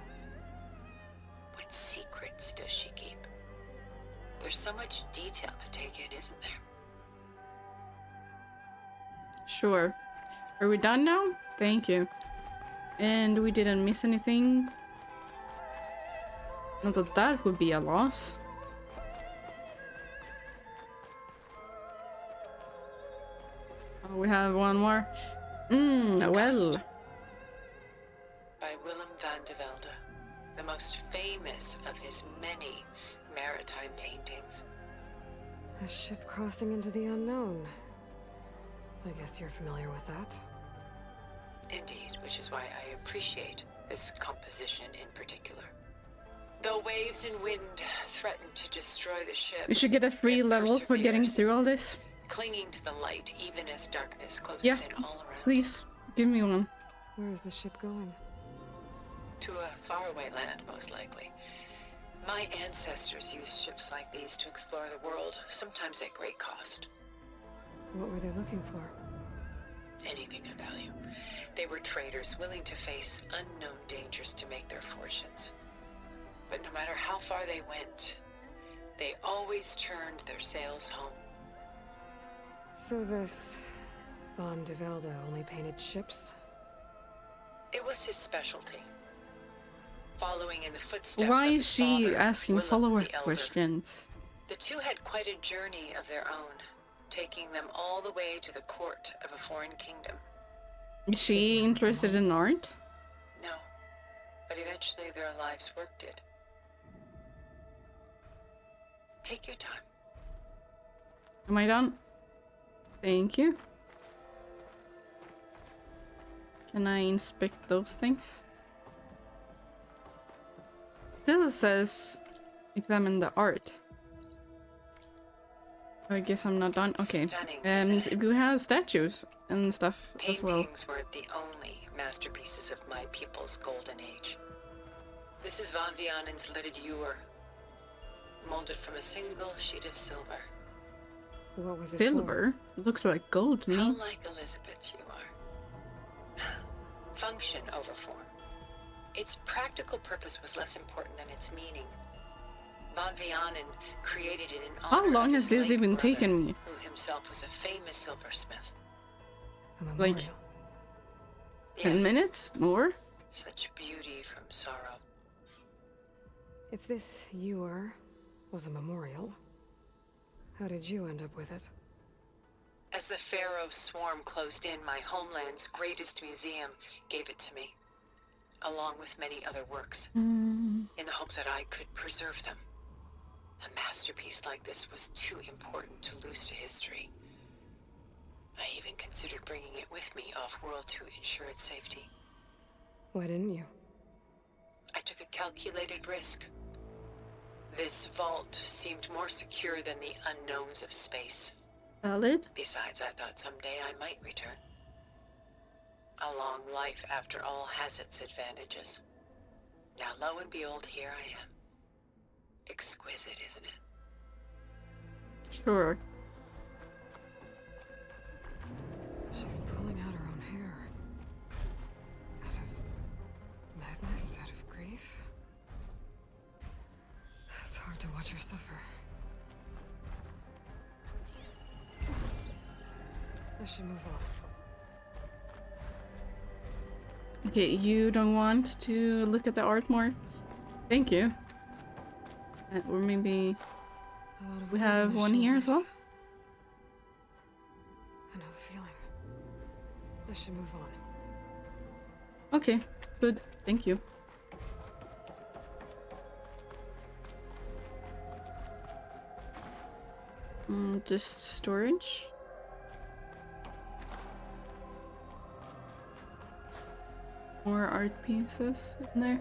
What secrets does she keep? There's so much detail to take in, isn't there? Sure. Are we done now? Thank you. And we didn't miss anything. Not that that would be a loss. Oh, we have one more. Well. By Willem van de Velde, the most famous of his many maritime paintings. A ship crossing into the unknown. I guess you're familiar with that. Indeed, which is why I appreciate this composition in particular. Though waves and wind threaten to destroy the ship, We should get a free level for getting through all this. clinging to the light even as darkness closes Yeah, in all around. please, give me one. Where is the ship going? To a faraway land, most likely. My ancestors used ships like these to explore the world, sometimes at great cost. What were they looking for? Anything of value. They were traders willing to face unknown dangers to make their fortunes. But no matter how far they went, they always turned their sails home. So this Van de Velde only painted ships? It was his specialty. Following in the footsteps Why of is his she father, asking Willem follower the Elder. questions? The two had quite a journey of their own, taking them all the way to the court of a foreign kingdom. Is she interested in art? No, but eventually their lives work did. Take your time. Am I done? Thank you. Can I inspect those things? Still says examine the art. I guess I'm not done. Okay. And we have statues and stuff as well. Paintings were the only masterpieces of my people's golden age. This is Von Vianen's leaded ewer, molded from a single sheet of silver. What was it Silver? It looks like gold to me. How like Elizabeth you are. Function over form. Its practical purpose was less important than its meaning. Von Vianen created it in honor How long of has his this late even brother, taken me? who himself was a famous silversmith. Like 10 minutes? More? Such beauty from sorrow. If this ewer was a memorial, how did you end up with it? As the Pharaoh swarm closed in, my homeland's greatest museum gave it to me, along with many other works, in the hope that I could preserve them. A masterpiece like this was too important to lose to history. I even considered bringing it with me off-world to ensure its safety. Why didn't you? I took a calculated risk. This vault seemed more secure than the unknowns of space. Valid? Besides, I thought someday I might return. A long life, after all, has its advantages. Now, lo and behold, here I am. Exquisite, isn't it? Sure. She's pulling out her own hair. Out of madness, out of grief. It's hard to watch her suffer. I should move on. Okay, you don't want to look at the art more? Thank you. Or maybe we have one here as well? I know the feeling. I should move on. Okay, good. Thank you. Just storage. More art pieces in there.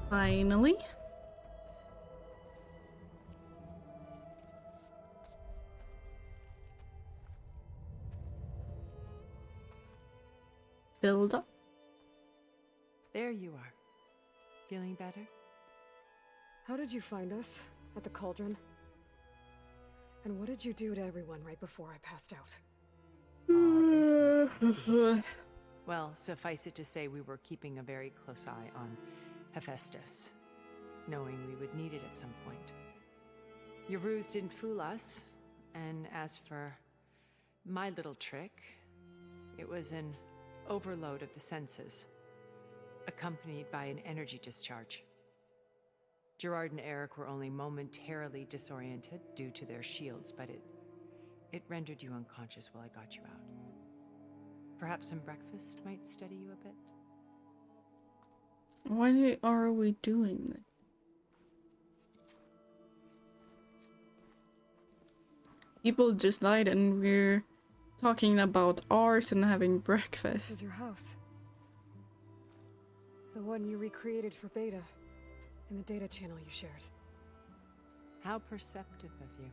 Finally. Build up. There you are. Feeling better? How did you find us? At the cauldron? And what did you do to everyone right before I passed out? Well, suffice it to say we were keeping a very close eye on Hephaestus, knowing we would need it at some point. Your ruse didn't fool us, and as for my little trick, it was an overload of the senses, accompanied by an energy discharge. Gerard and Eric were only momentarily disoriented due to their shields, but it rendered you unconscious while I got you out. Perhaps some breakfast might steady you a bit? Why are we doing that? People just died and we're talking about art and having breakfast. This is your house. The one you recreated for Beta, in the data channel you shared. How perceptive of you.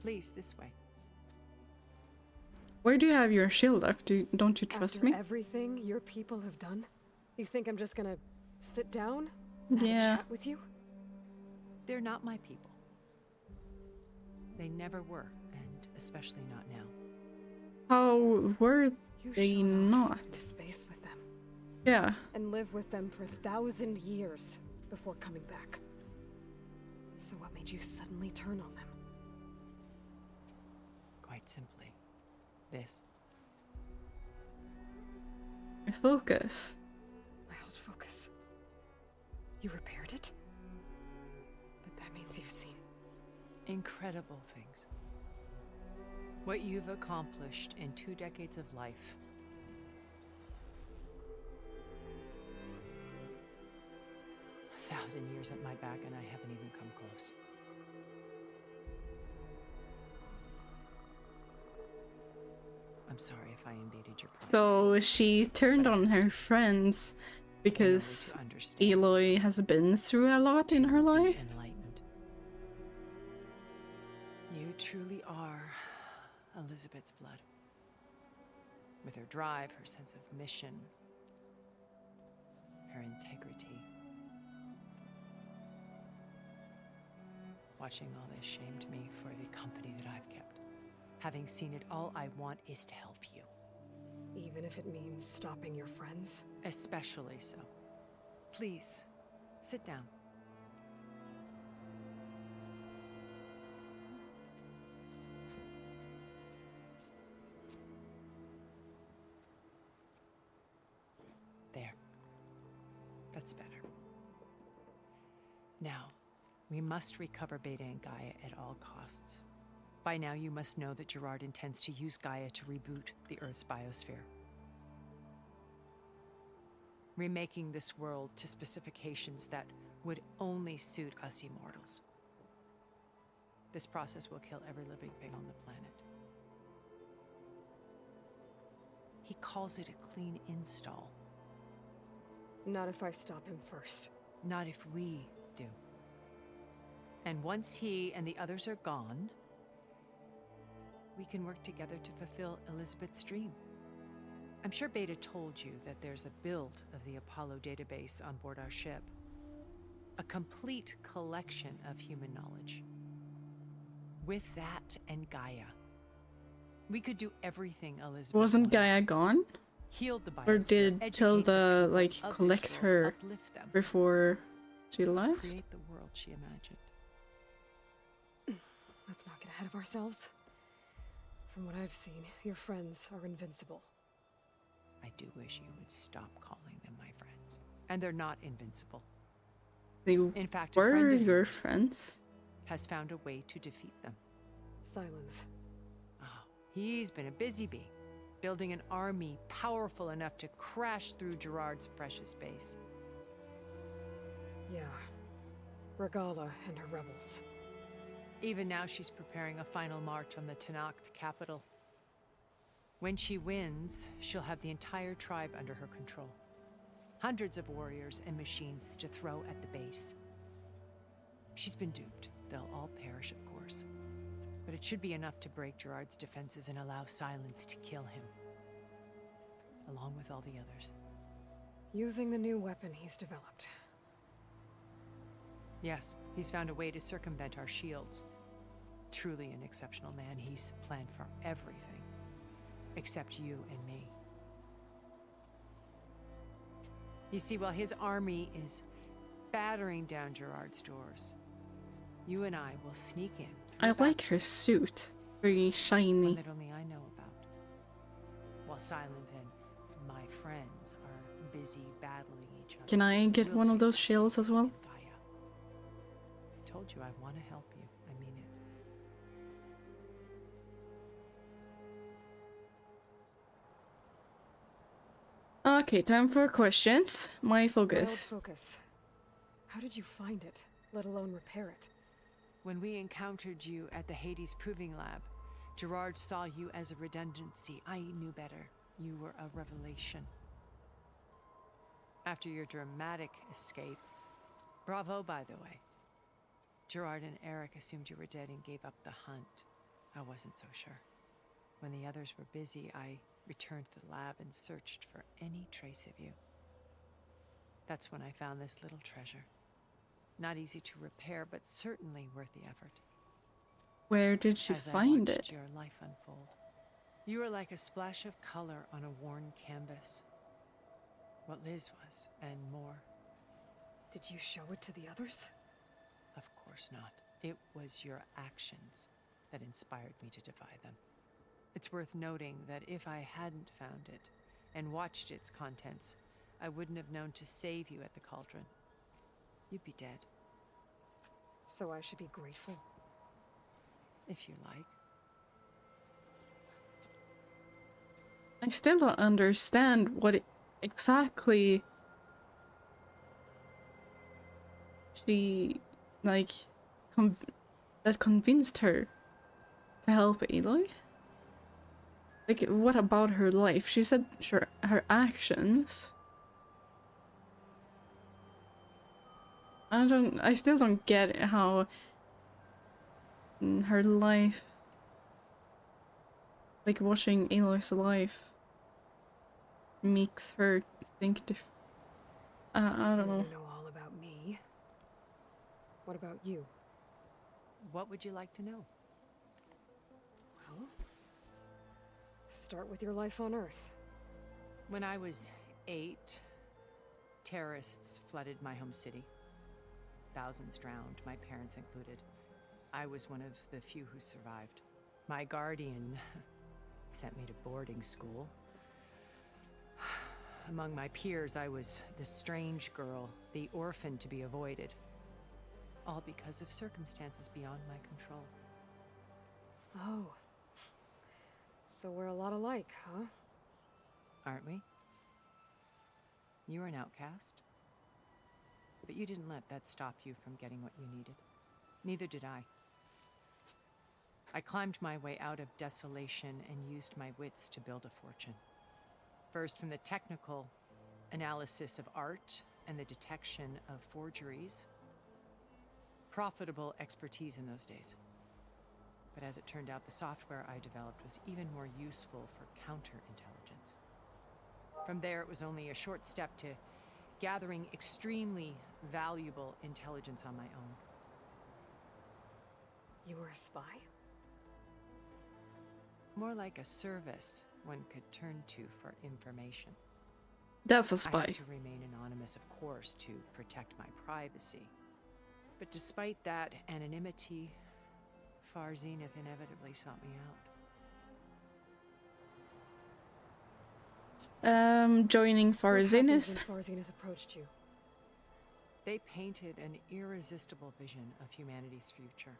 Please, this way. Where do you have your shield up? Don't you trust After me? everything your people have done, you think I'm just gonna sit down and have a Yeah. chat with you? They're not my people. They never were, and especially not now. How were You they showed off not? into space with them. Yeah. And live with them for 1,000 years before coming back. So what made you suddenly turn on them? Quite simply, this. Focus. My old focus. You repaired it? But that means you've seen Incredible things. What you've accomplished in 2 decades of life. A 1,000 years at my back and I haven't even come close. I'm sorry if I invaded your privacy. So she turned on her friends because Aloy has been through a lot in her life. Enlightened. You truly are Elizabeth's blood. With her drive, her sense of mission, her integrity. Watching all this shamed me for the company that I've kept. Having seen it, all I want is to help you. Even if it means stopping your friends? Especially so. Please, sit down. There. That's better. Now, we must recover Beta and Gaia at all costs. By now, you must know that Gerard intends to use Gaia to reboot the Earth's biosphere. Remaking this world to specifications that would only suit us immortals. This process will kill every living thing on the planet. He calls it a clean install. Not if I stop him first. Not if we do. And once he and the others are gone, we can work together to fulfill Elizabeth's dream. I'm sure Beta told you that there's a build of the Apollo database on board our ship. A complete collection of human knowledge. With that and Gaia, we could do everything Elizabeth Wasn't wanted. Gaia gone? Healed the biosphere, Or did educate Tilda, the like, people of collect this world, her uplift them, before she left? create the world she imagined. Let's not get ahead of ourselves. From what I've seen, your friends are invincible. I do wish you would stop calling them my friends. And they're not invincible. They In fact, a were friend of your yours friends. has found a way to defeat them. Silence. Oh, he's been a busy bee, building an army powerful enough to crash through Gerard's precious base. Yeah. Regala and her rebels. Even now, she's preparing a final march on the Tenakth capital. When she wins, she'll have the entire tribe under her control. Hundreds of warriors and machines to throw at the base. She's been duped. They'll all perish, of course. But it should be enough to break Gerard's defenses and allow Silence to kill him. Along with all the others. Using the new weapon he's developed. Yes, he's found a way to circumvent our shields. Truly an exceptional man. He's planned for everything. Except you and me. You see, while his army is battering down Gerard's doors, you and I will sneak in. I like her suit. Very shiny. One that only I know about. While Silence and my friends are busy battling each other. Can I get We'll one of take those shields as well? Gaia. I told you I want to help you. I mean it. Okay, time for questions. My focus. Wild focus. How did you find it, let alone repair it? When we encountered you at the Hades Proving Lab, Gerard saw you as a redundancy. I knew better. You were a revelation. After your dramatic escape, bravo, by the way. Gerard and Eric assumed you were dead and gave up the hunt. I wasn't so sure. When the others were busy, I returned to the lab and searched for any trace of you. That's when I found this little treasure. Not easy to repair, but certainly worth the effort. Where did you As find I it? watched your life unfold, you were like a splash of color on a worn canvas. What Liz was, and more. Did you show it to the others? Of course not. It was your actions that inspired me to defy them. It's worth noting that if I hadn't found it and watched its contents, I wouldn't have known to save you at the cauldron. You'd be dead. So I should be grateful? If you like. I still don't understand what exactly she, like, that convinced her to help Aloy. Like, what about her life? She said sure, her actions. I still don't get how her life, like watching Aloy's life, makes her think different. I don't know. You know all about me. What about you? What would you like to know? Well, start with your life on Earth. When I was 8, terrorists flooded my home city. Thousands drowned, my parents included. I was one of the few who survived. My guardian sent me to boarding school. Among my peers, I was the strange girl, the orphan to be avoided. All because of circumstances beyond my control. Oh. So we're a lot alike, huh? Aren't we? You were an outcast. But you didn't let that stop you from getting what you needed. Neither did I. I climbed my way out of desolation and used my wits to build a fortune. First from the technical analysis of art and the detection of forgeries. Profitable expertise in those days. But as it turned out, the software I developed was even more useful for counterintelligence. From there, it was only a short step to gathering extremely valuable intelligence on my own. You were a spy? More like a service one could turn to for information. That's a I spy. had to remain anonymous, of course, to protect my privacy. But despite that anonymity, Far Zenith inevitably sought me out. Joining Far Zenith. When Far Zenith approached you? They painted an irresistible vision of humanity's future.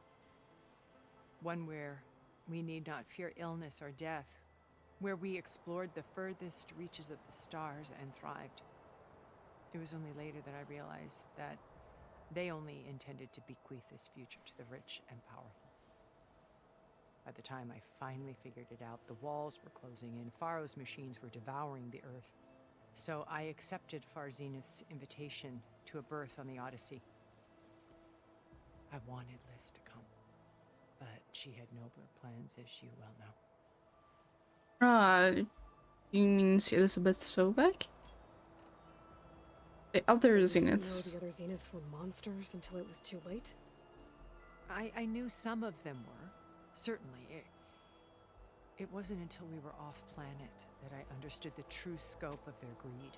One where we need not fear illness or death, where we explored the furthest reaches of the stars and thrived. It was only later that I realized that they only intended to bequeath this future to the rich and powerful. By the time I finally figured it out, the walls were closing in, Pharaoh's machines were devouring the Earth. So I accepted Far Zenith's invitation to a berth on the Odyssey. I wanted Liz to come, but she had nobler plans, as you well know. You mean Elizabeth Sobek? The other So you didn't Zeniths. know the other Zeniths were monsters until it was too late? I knew some of them were, certainly. It wasn't until we were off-planet that I understood the true scope of their greed.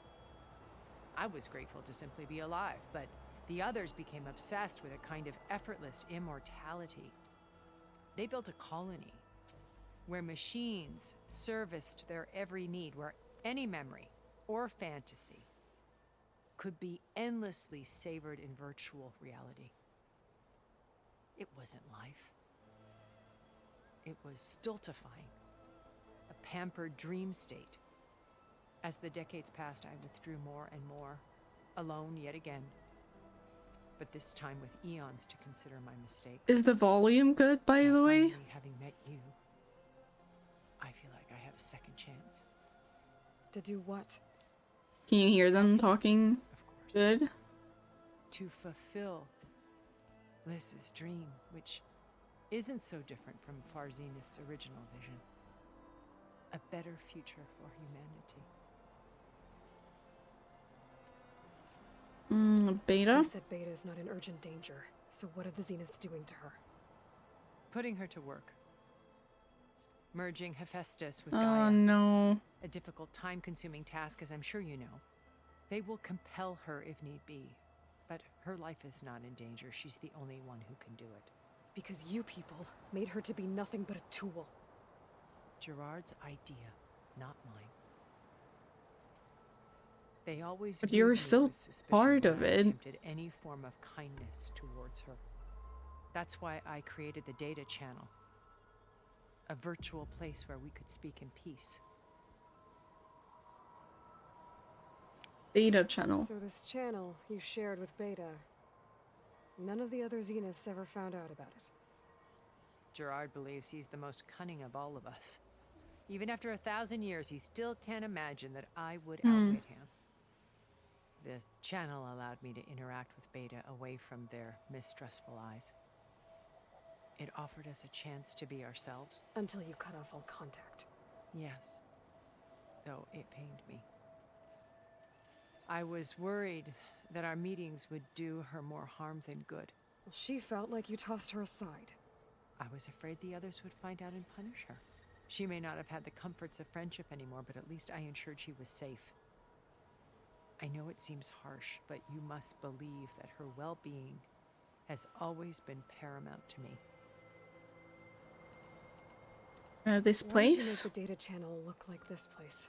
I was grateful to simply be alive, but the others became obsessed with a kind of effortless immortality. They built a colony where machines serviced their every need, where any memory or fantasy could be endlessly savored in virtual reality. It wasn't life. It was stultifying, a pampered dream state. As the decades passed, I withdrew more and more, alone yet again, but this time with eons to consider my mistakes. Is the volume good, by the way? Finally, having met you, I feel like I have a second chance. To do what? Can you hear them talking good? To fulfill Liz's dream, which isn't so different from Far Zenith's original vision. A better future for humanity. Beta? You said Beta is not in urgent danger, so what are the Zeniths doing to her? Putting her to work. Merging Hephaestus with Oh Gaia. no. A difficult, time-consuming task, as I'm sure you know. They will compel her if need be. But her life is not in danger. She's the only one who can do it. Because you people made her to be nothing but a tool. Gerard's idea, not mine. They always But viewed you're me still with suspicion part when of I it. attempted any form of kindness towards her. That's why I created the data channel. A virtual place where we could speak in peace. Beta channel. So this channel you shared with Beta, none of the other Zeniths ever found out about it. Gerard believes he's the most cunning of all of us. Even after 1,000 years, he still can't imagine that I would outwit him. The channel allowed me to interact with Beta away from their mistrustful eyes. It offered us a chance to be ourselves. Until you cut off all contact. Yes, though it pained me. I was worried that our meetings would do her more harm than good. Well, she felt like you tossed her aside. I was afraid the others would find out and punish her. She may not have had the comforts of friendship anymore, but at least I ensured she was safe. I know it seems harsh, but you must believe that her well-being has always been paramount to me. This Why place? did you make the data channel look like this place?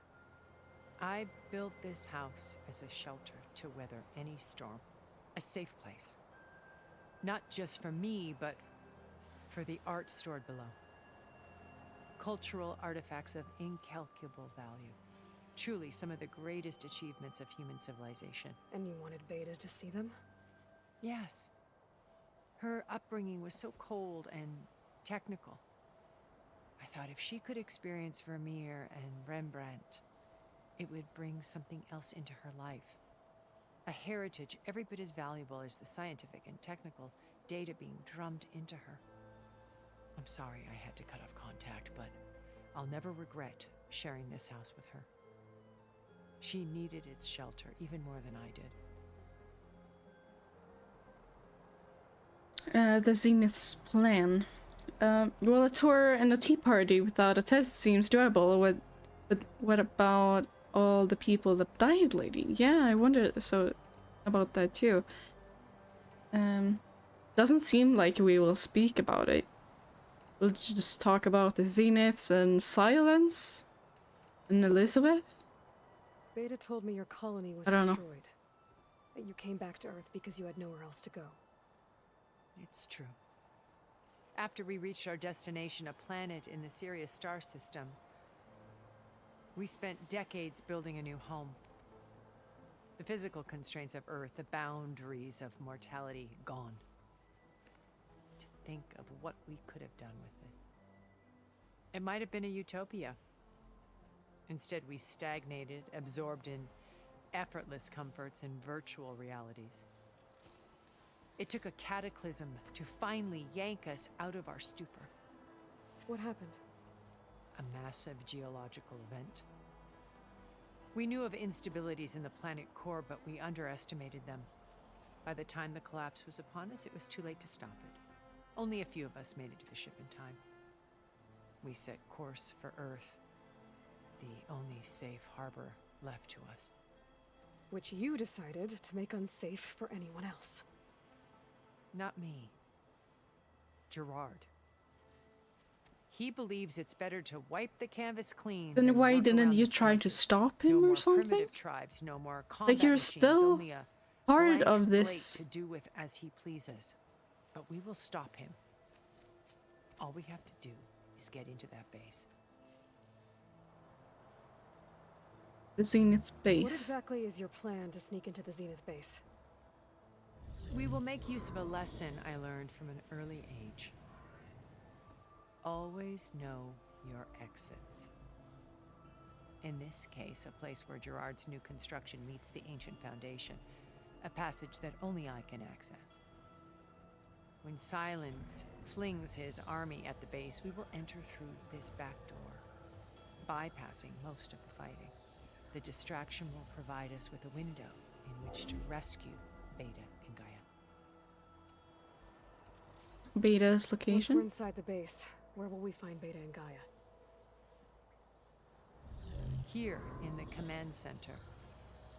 I built this house as a shelter to weather any storm. A safe place. Not just for me, but for the art stored below. Cultural artifacts of incalculable value. Truly some of the greatest achievements of human civilization. And you wanted Beta to see them? Yes. Her upbringing was so cold and technical. I thought if she could experience Vermeer and Rembrandt, it would bring something else into her life. A heritage every bit as valuable as the scientific and technical data being drummed into her. I'm sorry I had to cut off contact, but I'll never regret sharing this house with her. She needed its shelter even more than I did. The Zenith's plan. Well, a tour and a tea party without a test seems doable. But what about all the people that died, lady? Yeah, I wonder about that too. Doesn't seem like we will speak about it. We'll just talk about the Zeniths and Silence and Elizabeth. Beta told me your colony was I don't know. destroyed. That you came back to Earth because you had nowhere else to go. It's true. After we reached our destination, a planet in the Sirius star system, we spent decades building a new home. The physical constraints of Earth, the boundaries of mortality, gone. To think of what we could have done with it. It might have been a utopia. Instead, we stagnated, absorbed in effortless comforts and virtual realities. It took a cataclysm to finally yank us out of our stupor. What happened? A massive geological event. We knew of instabilities in the planet core, but we underestimated them. By the time the collapse was upon us, it was too late to stop it. Only a few of us made it to the ship in time. We set course for Earth, the only safe harbor left to us. Which you decided to make unsafe for anyone else. Not me. Gerard. He believes it's better to wipe the canvas clean. Then why work didn't around you the try to smudges. stop him no or more something? Primitive tribes, no more combat Like you're machines, still only a part blank of slate this. to do with as he pleases. But we will stop him. All we have to do is get into that base. The Zenith base. What exactly is your plan to sneak into the Zenith base? We will make use of a lesson I learned from an early age. Always know your exits. In this case, a place where Gerard's new construction meets the ancient foundation, a passage that only I can access. When Silence flings his army at the base, we will enter through this back door, bypassing most of the fighting. The distraction will provide us with a window in which to rescue Beta and Gaia. Beta's Once we're location? inside the base, where will we find Beta and Gaia? Here in the command center.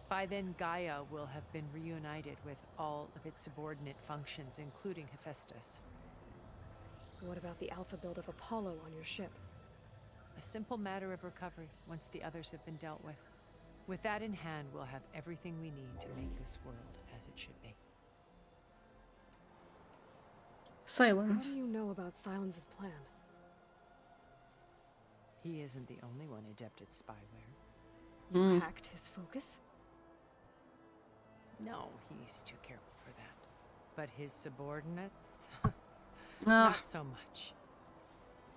By then, Gaia will have been reunited with all of its subordinate functions, including Hephaestus. What about the alpha build of Apollo on your ship? A simple matter of recovery once the others have been dealt with. With that in hand, we'll have everything we need to make this world as it should be. Silence. How do you know about Silence's plan? He isn't the only one adept at spyware. You hacked his focus? No, he's too careful for that. But his subordinates? Ah. Not so much.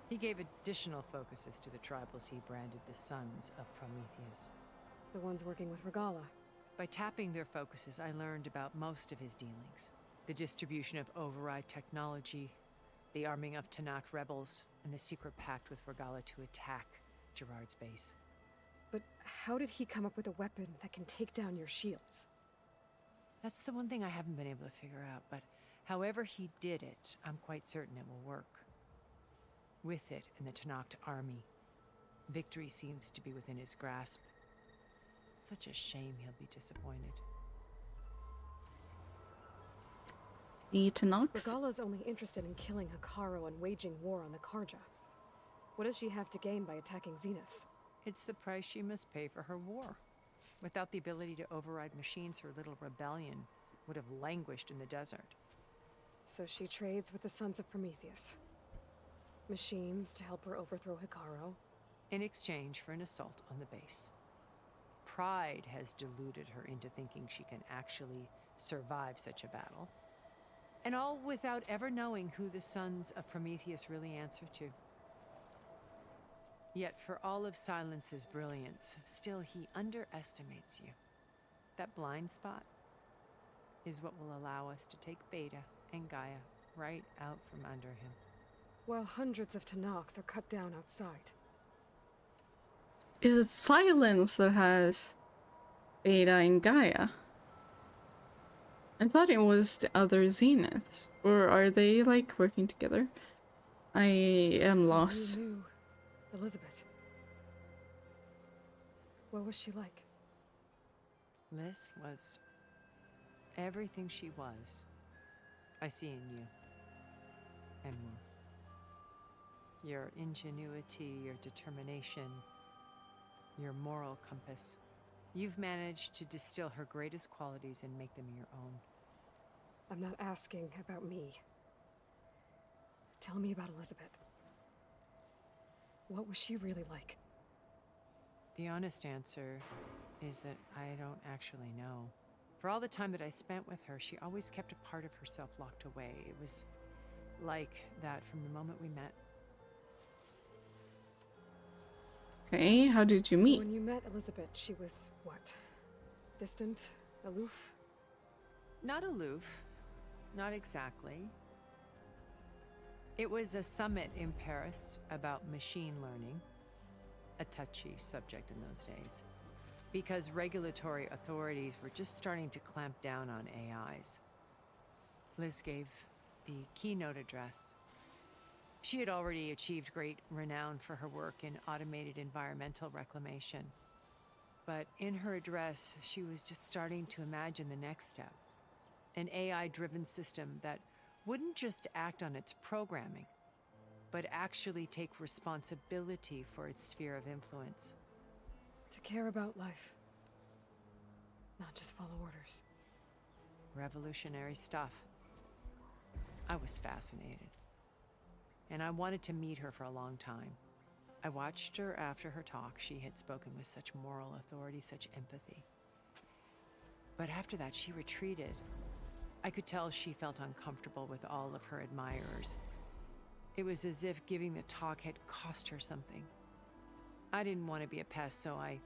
He gave additional focuses to the tribals he branded the Sons of Prometheus. The ones working with Regala. By tapping their focuses, I learned about most of his dealings. The distribution of override technology, the arming of Tanakh rebels, and the secret pact with Regala to attack Gerard's base. But how did he come up with a weapon that can take down your shields? That's the one thing I haven't been able to figure out, but however he did it, I'm quite certain it will work. With it and the Tanakh army, victory seems to be within his grasp. Such a shame he'll be disappointed. The Tanakh? Regala's only interested in killing Hekarro and waging war on the Karja. What does she have to gain by attacking Zeniths? It's the price she must pay for her war. Without the ability to override machines, her little rebellion would have languished in the desert. So she trades with the Sons of Prometheus. Machines to help her overthrow Hekarro. In exchange for an assault on the base. Pride has deluded her into thinking she can actually survive such a battle. And all without ever knowing who the Sons of Prometheus really answer to. Yet for all of Silence's brilliance, still he underestimates you. That blind spot is what will allow us to take Beta and Gaia right out from under him. While hundreds of Tanakh are cut down outside. Is it Silence that has Beta and Gaia? I thought it was the other Zeniths. Or are they, like, working together? I am lost. You knew Elizabeth. What was she like? Liz was everything she was. I see in you. And more. Your ingenuity, your determination, your moral compass. You've managed to distill her greatest qualities and make them your own. I'm not asking about me. Tell me about Elizabeth. What was she really like? The honest answer is that I don't actually know. For all the time that I spent with her, she always kept a part of herself locked away. It was like that from the moment we met. Okay, how did you meet? So when you met Elizabeth, she was what? Distant? Aloof? Not aloof. Not exactly. It was a summit in Paris about machine learning. A touchy subject in those days. Because regulatory authorities were just starting to clamp down on AIs. Liz gave the keynote address. She had already achieved great renown for her work in automated environmental reclamation. But in her address, she was just starting to imagine the next step. An AI-driven system that wouldn't just act on its programming, but actually take responsibility for its sphere of influence. To care about life. Not just follow orders. Revolutionary stuff. I was fascinated. And I wanted to meet her for a long time. I watched her after her talk. She had spoken with such moral authority, such empathy. But after that, she retreated. I could tell she felt uncomfortable with all of her admirers. It was as if giving the talk had cost her something. I didn't want to be a pest, so I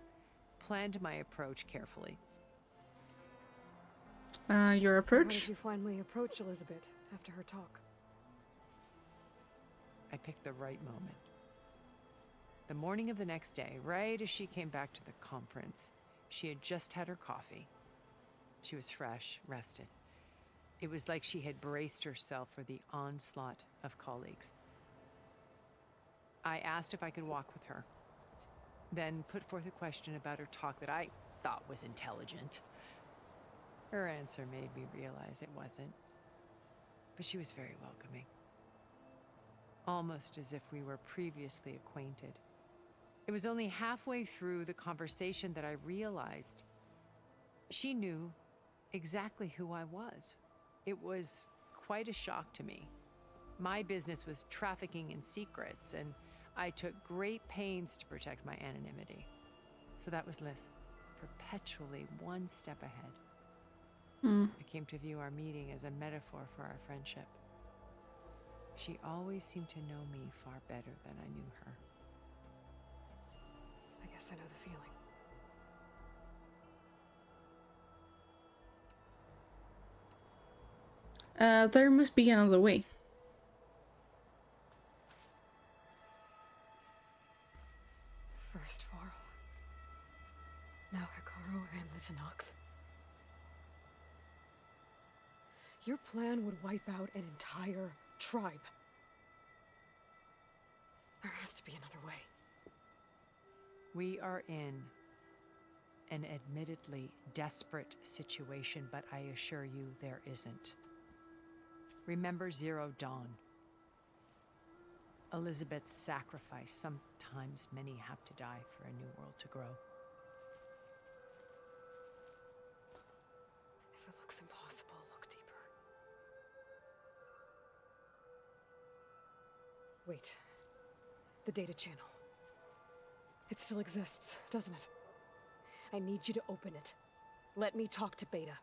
planned my approach carefully. Your So how approach? did you finally approach Elizabeth after her talk? I picked the right moment. The morning of the next day, right as she came back to the conference, she had just had her coffee. She was fresh, rested. It was like she had braced herself for the onslaught of colleagues. I asked if I could walk with her, then put forth a question about her talk that I thought was intelligent. Her answer made me realize it wasn't, but she was very welcoming. Almost as if we were previously acquainted. It was only halfway through the conversation that I realized she knew exactly who I was. It was quite a shock to me. My business was trafficking in secrets, and I took great pains to protect my anonymity. So that was Liz, perpetually one step ahead. I came to view our meeting as a metaphor for our friendship. She always seemed to know me far better than I knew her. I guess I know the feeling. There must be another way. First Varl. Now Hikaru and the Tenakth. Your plan would wipe out an entire tribe. There has to be another way. We are in an admittedly desperate situation, but I assure you there isn't. Remember Zero Dawn. Elizabeth's sacrifice. Sometimes many have to die for a new world to grow. If it looks impossible, look deeper. Wait. The data channel. It still exists, doesn't it? I need you to open it. Let me talk to Beta.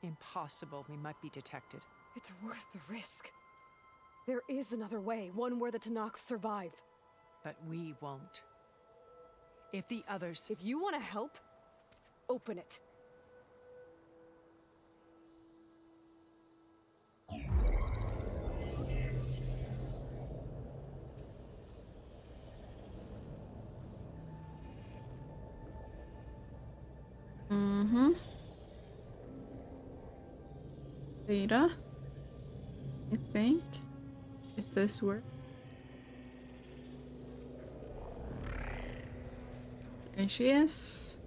Impossible. We might be detected. It's worth the risk. There is another way, one where the Tenakth survive. But we won't. If the others... If you want to help, open it. Data, I think, if this works. There she is.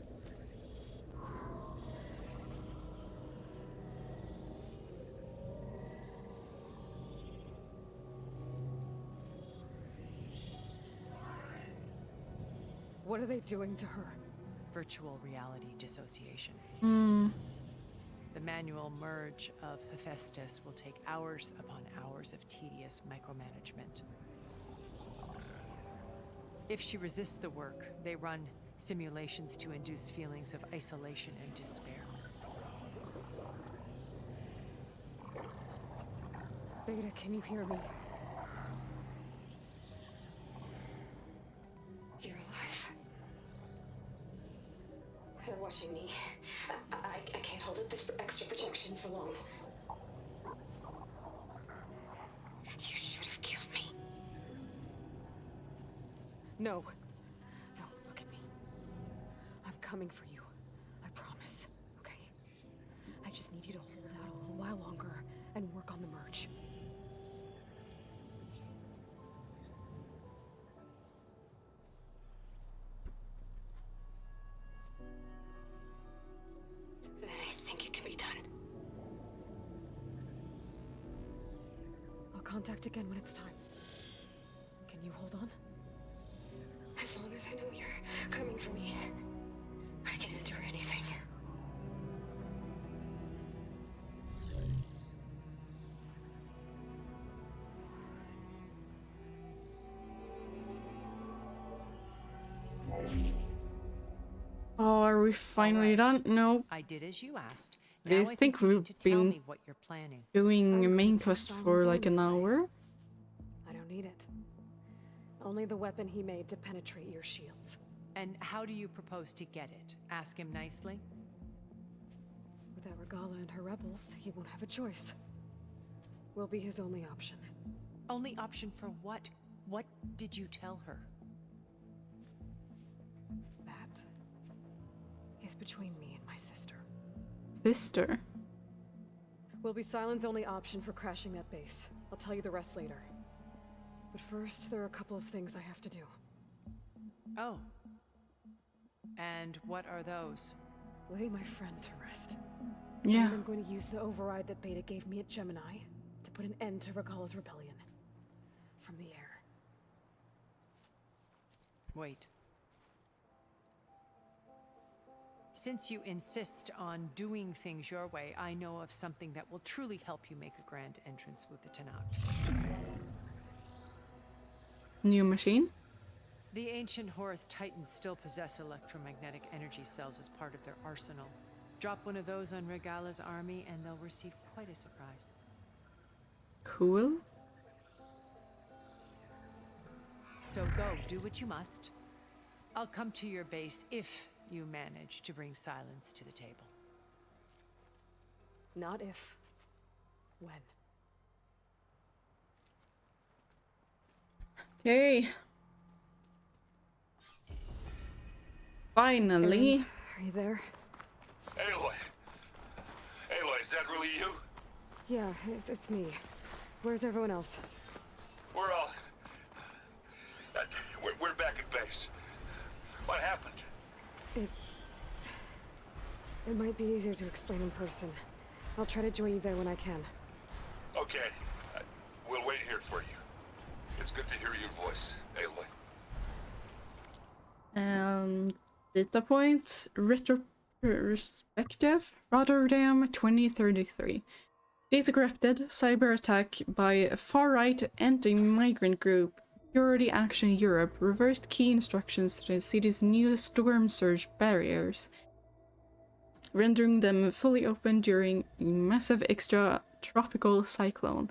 What are they doing to her? Virtual reality dissociation. The manual merge of Hephaestus will take hours upon hours of tedious micromanagement. If she resists the work, they run simulations to induce feelings of isolation and despair. Beta, can you hear me? You're alive. They're watching me. I can't hold up this extra projection for long. You should have killed me. No. No, look at me. I'm coming for you. I promise. Okay? I just need you to hold out a little while longer and work on the merge. Then I think it can be done. I'll contact again when it's time. Can you hold on? As long as I know you're coming for me, I can endure anything. Oh, are we finally done? No. I did as you asked. I think we've been what you're planning. doing a main quest for like an hour. I don't need it. Only the weapon he made to penetrate your shields. And how do you propose to get it? Ask him nicely? Without Regala and her rebels, he won't have a choice. We'll be his only option. Only option for what? What did you tell her? That is between me and my sister. Sister? Will be Sylens' only option for crashing that base. I'll tell you the rest later. But first, there are a couple of things I have to do. Oh. And what are those? Lay my friend to rest. Yeah. And I'm going to use the override that Beta gave me at Gemini to put an end to Regala's rebellion. From the air. Wait. Since you insist on doing things your way, I know of something that will truly help you make a grand entrance with the Tenakth. New machine? The ancient Horus Titans still possess electromagnetic energy cells as part of their arsenal. Drop one of those on Regala's army and they'll receive quite a surprise. Cool. So go, do what you must. I'll come to your base if you manage to bring silence to the table. Not if. When. Okay. Finally. Aaron, are you there? Aloy! Aloy, is that really you? Yeah, it's me. Where's everyone else? We're all... we're back at base. What happened? It might be easier to explain in person. I'll try to join you there when I can. Okay. We'll wait here for you. It's good to hear your voice, Aloy. Data point retrospective Rotterdam 2033. Data corrupted, cyber attack by a far-right anti-migrant group. Security Action Europe reversed key instructions to the city's new storm surge barriers, rendering them fully open during a massive extra-tropical cyclone.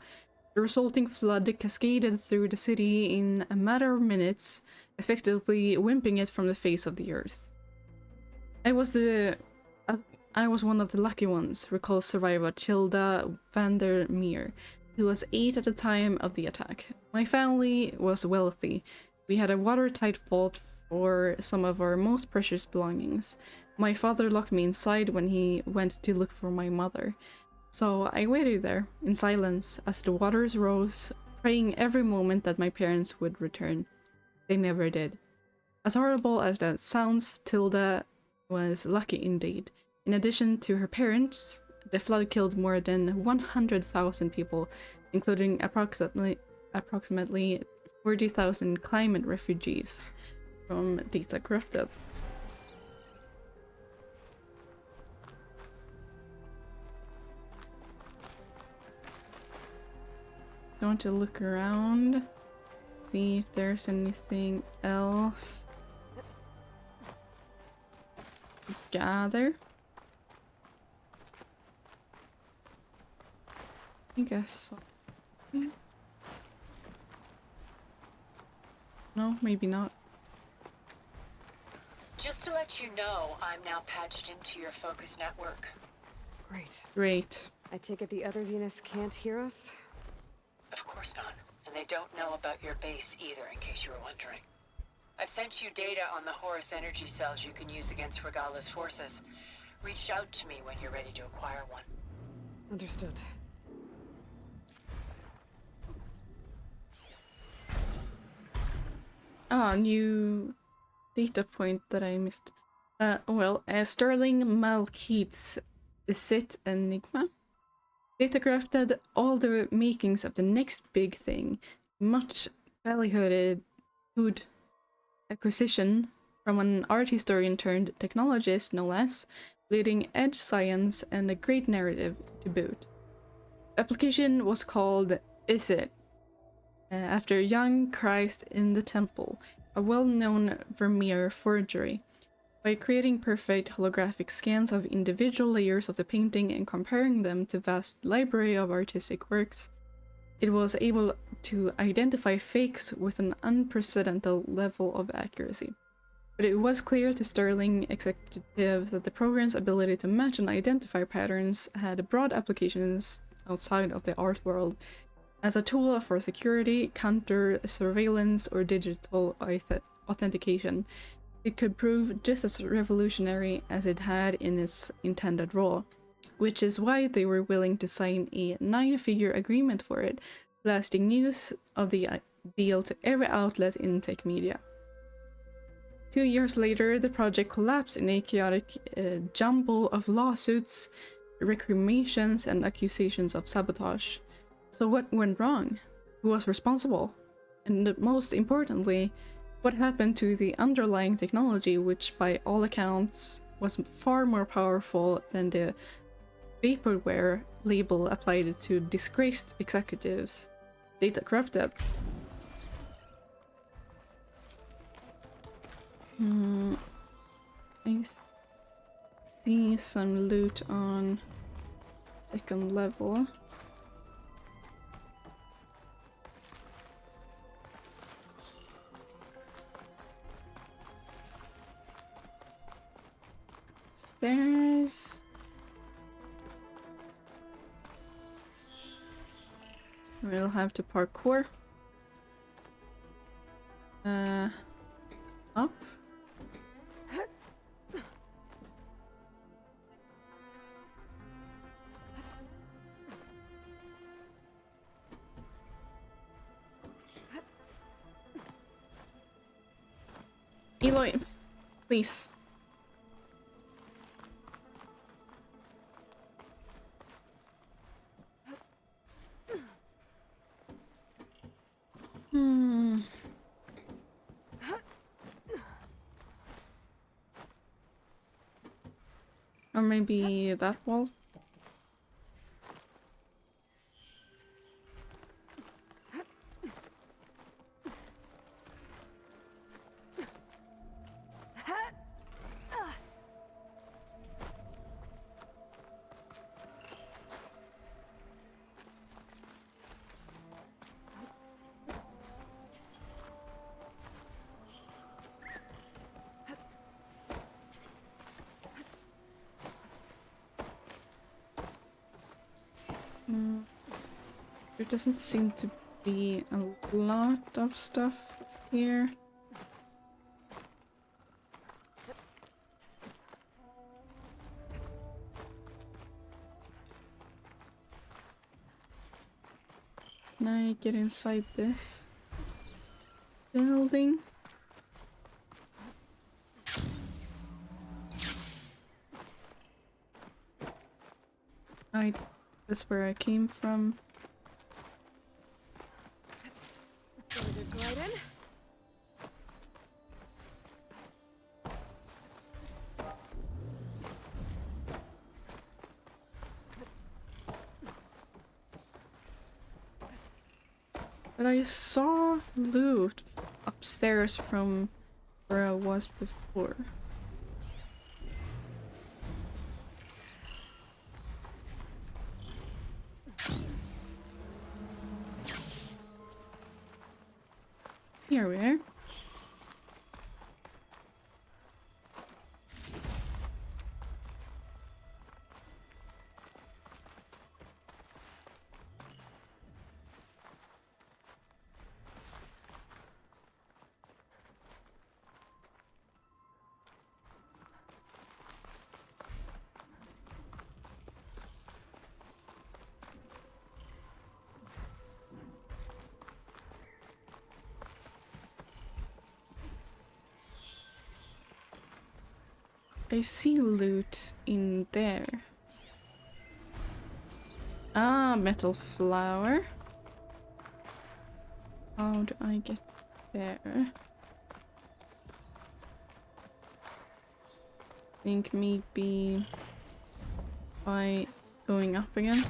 The resulting flood cascaded through the city in a matter of minutes, effectively wimping it from the face of the earth. I was one of the lucky ones, recalls survivor Childa Vandermeer, who was 8 at the time of the attack. My family was wealthy. We had a watertight vault for some of our most precious belongings. My father locked me inside when he went to look for my mother. So I waited there, in silence, as the waters rose, praying every moment that my parents would return. They never did. As horrible as that sounds, Tilda was lucky indeed. In addition to her parents, the flood killed more than 100,000 people, including approximately 40,000 climate refugees from Data Corrupted. So I want to look around, see if there's anything else to gather. I guess so. No, maybe not. Just to let you know, I'm now patched into your focus network. Great. Great. I take it the other Zeniths can't hear us? Of course not. And they don't know about your base either, in case you were wondering. I've sent you data on the Horus energy cells you can use against Regala's forces. Reach out to me when you're ready to acquire one. Understood. New data point that I missed. Sterling Malkeith's Sit Enigma. Data corrupted all the makings of the next big thing. Much ballyhooed acquisition from an art historian turned technologist, no less, leading edge science and a great narrative to boot. Application was called Is It? After young Christ in the Temple, a well-known Vermeer forgery. By creating perfect holographic scans of individual layers of the painting and comparing them to vast library of artistic works, it was able to identify fakes with an unprecedented level of accuracy. But it was clear to Sterling executives that the program's ability to match and identify patterns had broad applications outside of the art world, as a tool for security, counter-surveillance, or digital authentication. It could prove just as revolutionary as it had in its intended role, which is why they were willing to sign a 9-figure agreement for it, blasting news of the deal to every outlet in tech media. 2 years later, the project collapsed in a chaotic jumble of lawsuits, recriminations, and accusations of sabotage. So what went wrong? Who was responsible? And most importantly, what happened to the underlying technology, which by all accounts was far more powerful than the vaporware label applied to disgraced executives? Data corrupted. I see some loot on second level. Stairs. We'll have to parkour. Up. Eloy, please. Or maybe that wall. There doesn't seem to be a lot of stuff here. Can I get inside this building? That's where I came from. But I saw loot upstairs from where I was before. Here we are. I see loot in there. Ah, metal flower. How do I get there? Think maybe by going up again.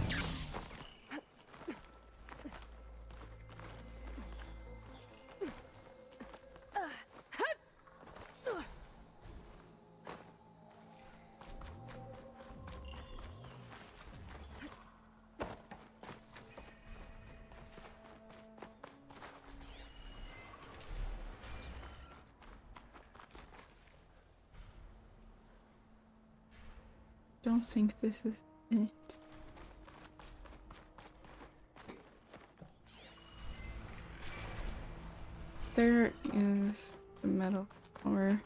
Don't think this is it. There is the metal ore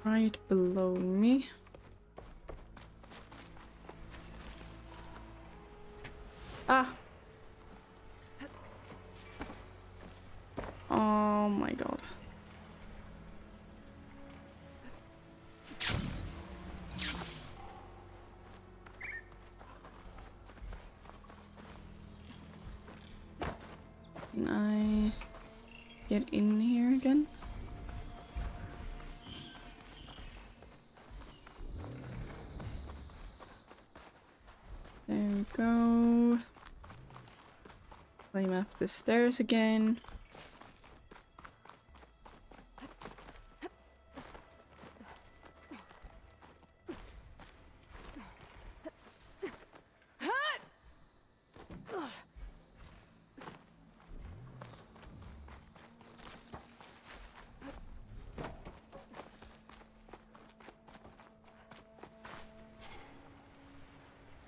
right below me. Ah! Oh my god. Can I get in here again? There we go. Climb up the stairs again.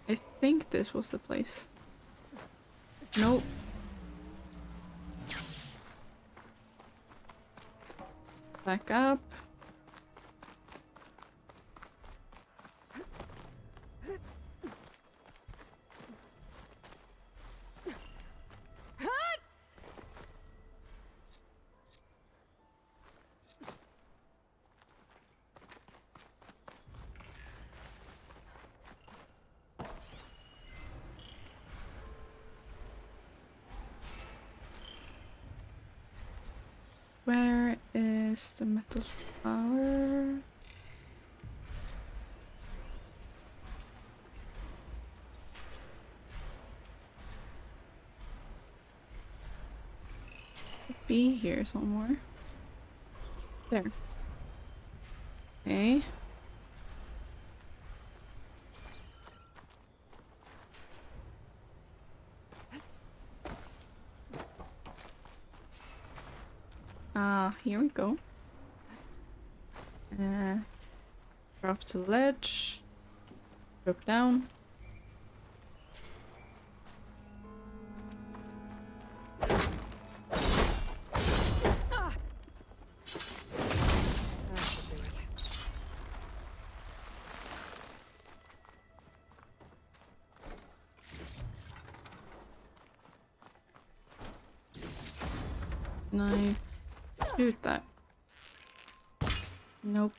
I think this was the place. Nope. Back up. Where is the metal flower? Could be here somewhere. There. Okay. Here we go. Drop to the ledge. Drop down. Can I shoot that? Nope.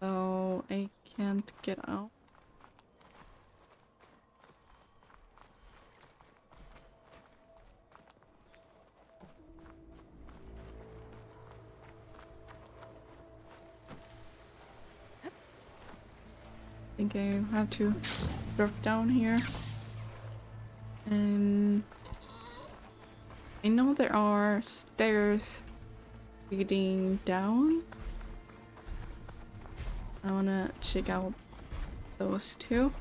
So I can't get out. I think I have to drop down here. I know there are stairs leading down. I wanna check out those two.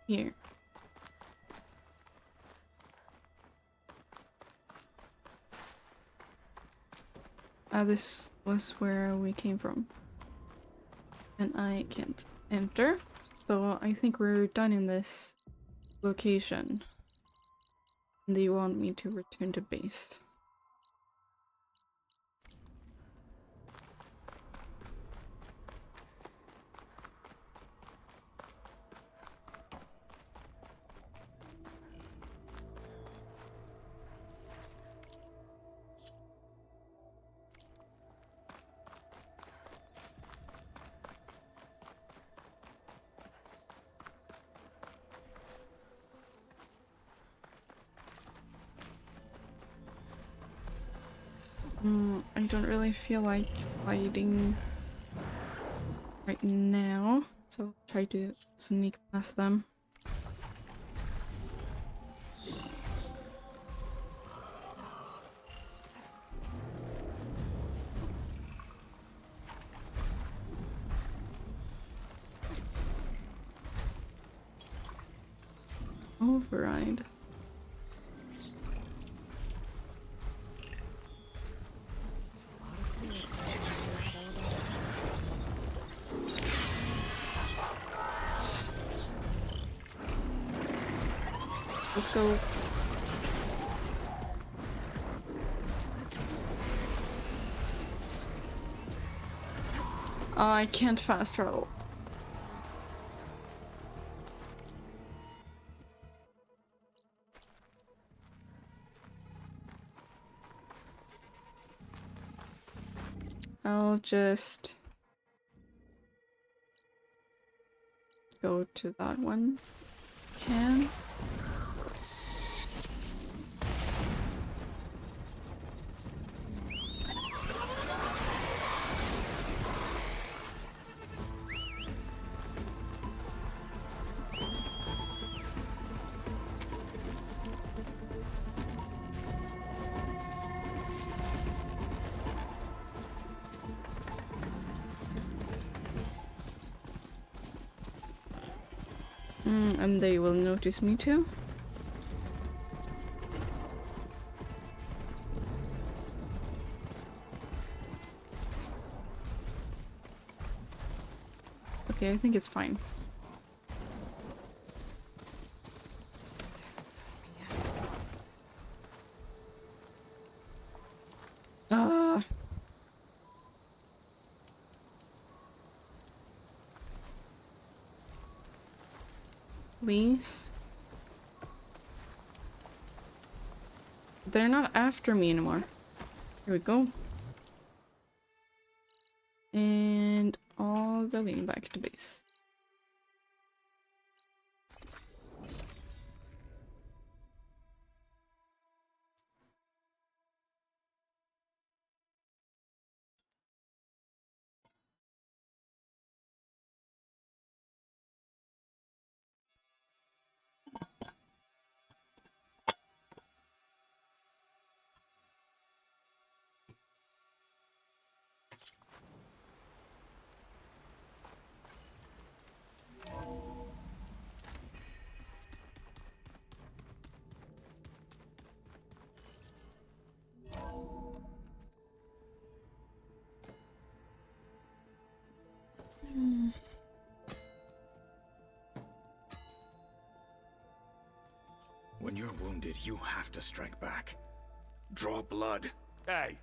Here. This was where we came from. And I can't enter. So I think we're done in this location. They want me to return to base. I don't really feel like fighting right now, so I'll try to sneak past them. Override. Let's go. I can't fast travel. I'll just go to that one. Can. And they will notice me too. Okay, I think it's fine. Please. They're not after me anymore. Here we go. And all the way back to base. When you're wounded, you have to strike back. Draw blood. Hey!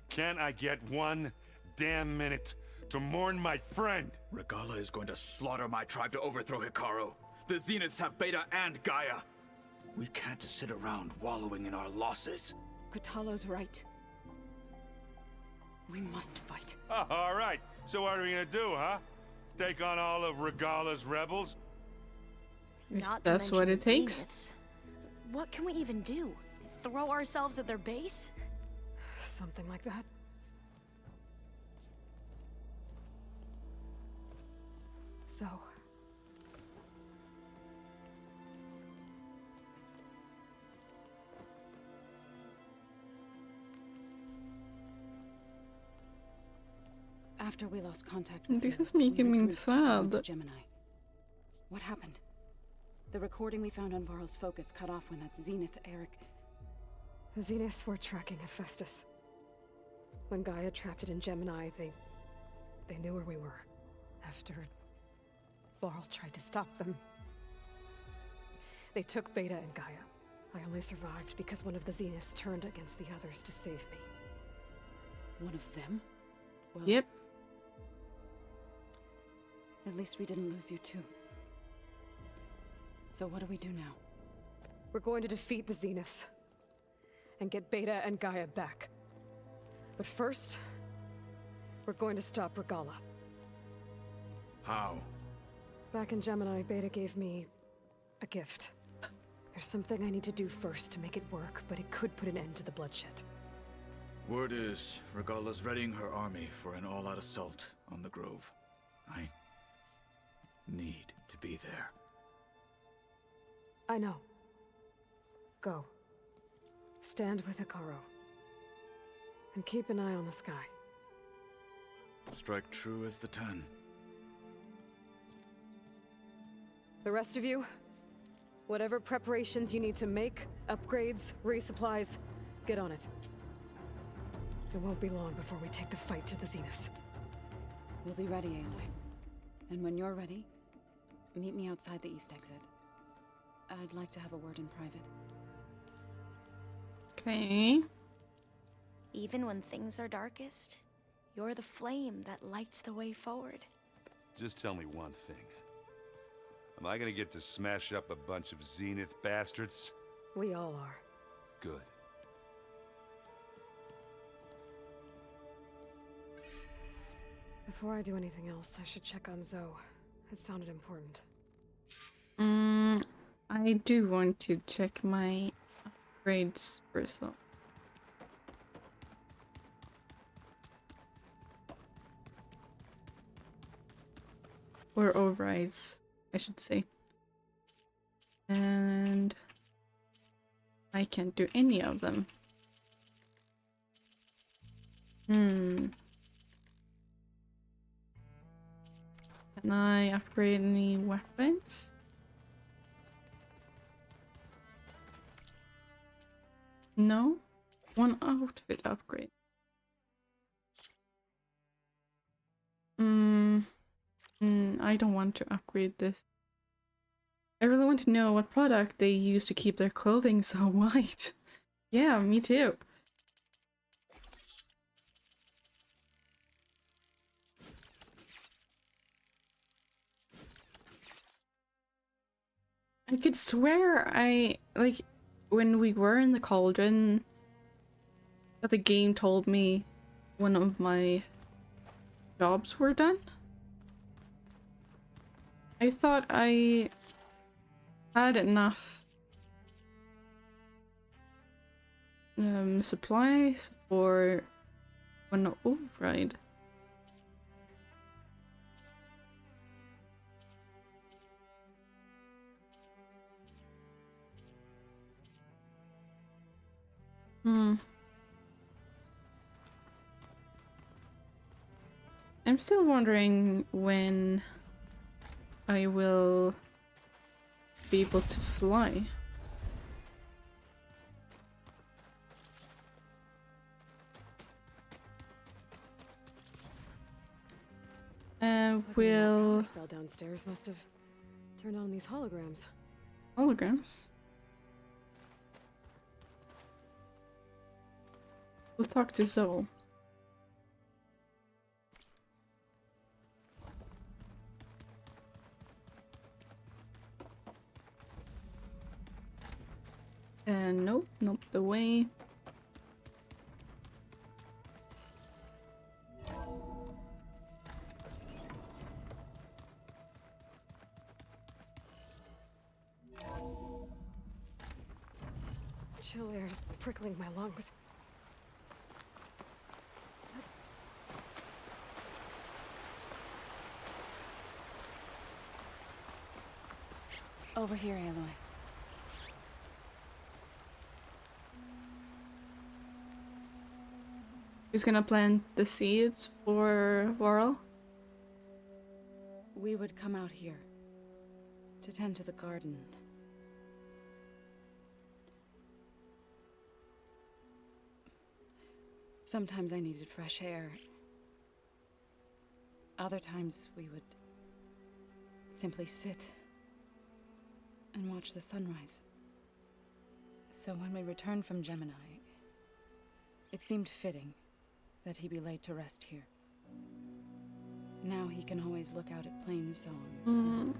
Can't I get one damn minute to mourn my friend? Regala is going to slaughter my tribe to overthrow Hikaru. The Zeniths have Beta and Gaia. We can't sit around wallowing in our losses. Kutalo's right. We must fight. Oh, all right. So what are we gonna do, huh? Take on all of Regala's rebels? Not that's to what mention it takes. Zeniths. What can we even do? Throw ourselves at their base? Something like that. So... After we lost contact with This you, is making we me regrouped and went to sad. Gemini. What happened? The recording we found on Varl's focus cut off when that Zenith Eric... The Zeniths were tracking Hephaestus. When Gaia trapped it in Gemini, they knew where we were. After Varl tried to stop them. They took Beta and Gaia. I only survived because one of the Zeniths turned against the others to save me. One of them? Well, Yep. At least we didn't lose you too. So what do we do now? We're going to defeat the Zeniths. And get Beta and Gaia back. But first, we're going to stop Regala. How? Back in Gemini, Beta gave me a gift. There's something I need to do first to make it work, but it could put an end to the bloodshed. Word is, Regala's readying her army for an all-out assault on the Grove. I need to be there. I know. Go. Stand with Hikaru. And keep an eye on the sky. Strike true as the 10. The rest of you, whatever preparations you need to make, upgrades, resupplies, get on it. It won't be long before we take the fight to the Zeniths. We'll be ready, Aloy. And when you're ready, meet me outside the east exit. I'd like to have a word in private. Okay. Even when things are darkest, you're the flame that lights the way forward. Just tell me one thing. Am I gonna get to smash up a bunch of Zenith bastards? We all are. Good. Before I do anything else, I should check on Zoe. It sounded important. I do want to check my upgrades first though. Or overrides, I should say. And I can't do any of them. Can I upgrade any weapons? No? One outfit upgrade. I don't want to upgrade this. I really want to know what product they use to keep their clothing so white. Yeah, me too. I could swear when we were in the cauldron, that the game told me one of my jobs were done. I thought I had enough supplies for an override. I'm still wondering when I will be able to fly. The cell downstairs must have turned on these holograms. Holograms? We'll talk to Zoe. Nope, not the way. Chill air is prickling my lungs. Over here, Aloy. Who's gonna plant the seeds for Varl? We would come out here to tend to the garden. Sometimes I needed fresh air. Other times we would simply sit and watch the sunrise. So when we returned from Gemini, it seemed fitting that he be laid to rest here. Now he can always look out at Plain Song.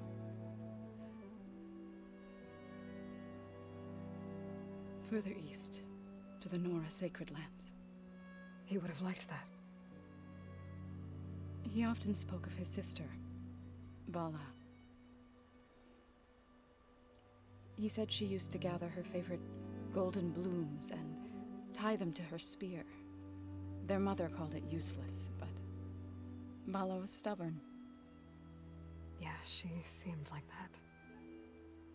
Further east, to the Nora Sacred Lands. He would have liked that. He often spoke of his sister, Bala. He said she used to gather her favorite golden blooms and tie them to her spear. Their mother called it useless, but Bala was stubborn. Yeah, she seemed like that.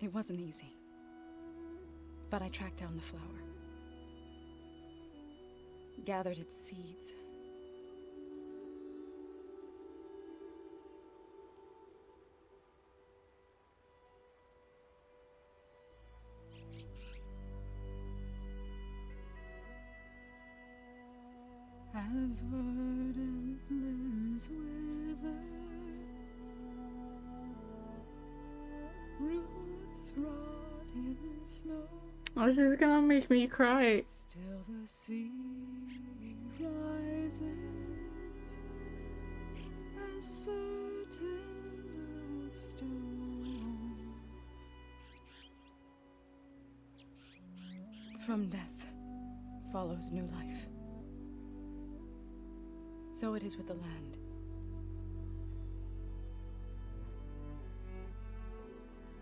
It wasn't easy. But I tracked down the flower. Gathered its seeds. As verdant limbs wither, roots rot in snow. Oh, she's gonna make me cry. Still the sea rises as certain as stone. From death follows new life. So it is with the land.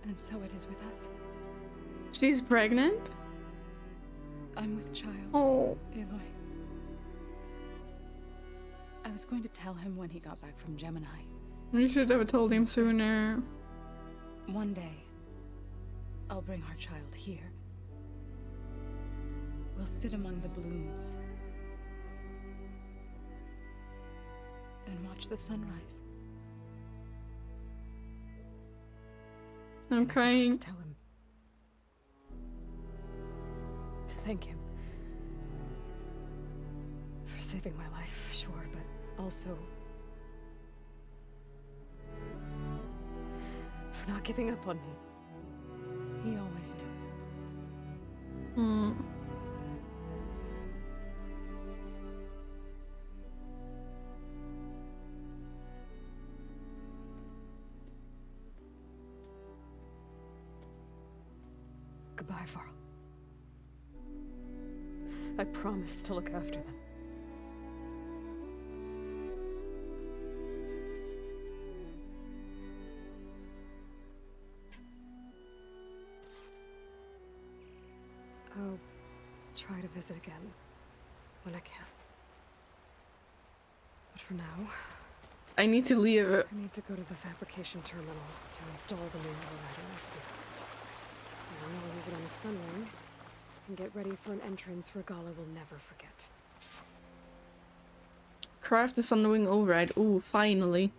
And so it is with us. She's pregnant? I'm with child. Oh. Aloy. I was going to tell him when he got back from Gemini. You should have told him sooner. One day, I'll bring our child here. We'll sit among the blooms and watch the sunrise. I'm crying. To tell him. To thank him. For saving my life, sure, but also... for not giving up on me. He always knew. Goodbye, Varl. I promise to look after them. I'll try to visit again when I can. But for now, I need to leave. I need to go to the fabrication terminal to install the new overriding recipe. And I'll use it on the Sunwing and get ready for an entrance Regala will never forget. Craft the Sunwing override. Ooh, finally.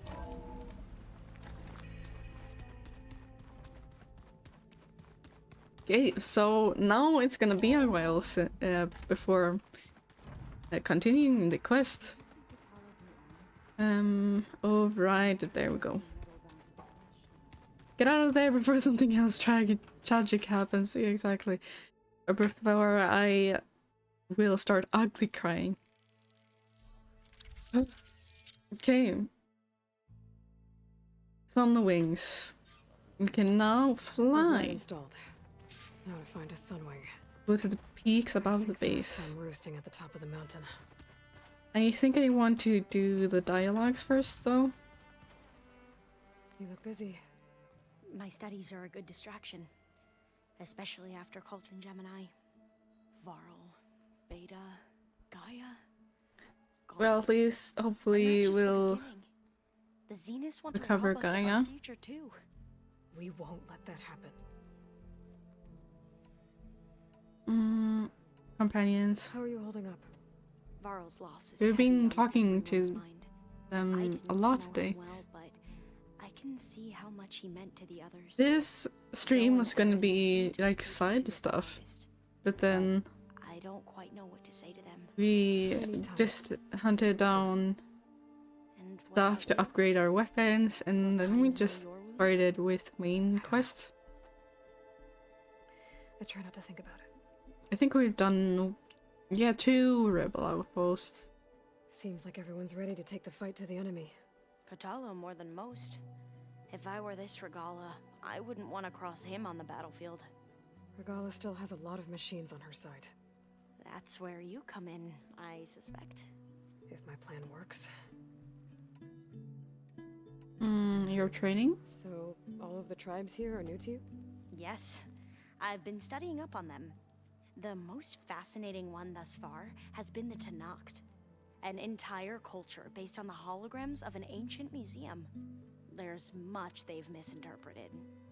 Okay, so now it's gonna be a while before continuing the quest. Override, there we go. Get out of there before something else tragic happens. Yeah, exactly. Or before I will start ugly crying. Okay. Sun wings. We can now fly. Installed. Now to find a Sunwing. Go to the peaks above the base. I'm roosting at the top of the mountain. I think I want to do the dialogues first, though. You look busy. My studies are a good distraction. Especially after Cauldron Gemini. Varl, Beta, Gaia. Well, at least hopefully we'll the Zeniths want recover to rob us Gaia. of our future too. We won't let that happen. Companions. How are you holding up? Varl's loss is We've been heavy on talking everyone's to mind. them a lot today. Well, but I can see how much he meant to the others. This stream was gonna be like side stuff, but then I don't quite know what to say to them. we just hunted down stuff to upgrade our weapons, and then we just started with main quests. I try not to think about it. I think we've done, yeah, 2 rebel outposts. Seems like everyone's ready to take the fight to the enemy. Katalo more than most. If I were this Regala, I wouldn't want to cross him on the battlefield. Regala still has a lot of machines on her side. That's where you come in, I suspect. If my plan works. Your training? So, all of the tribes here are new to you? Yes. I've been studying up on them. The most fascinating one thus far has been the Tanacht, an entire culture based on the holograms of an ancient museum. There's much they've misinterpreted,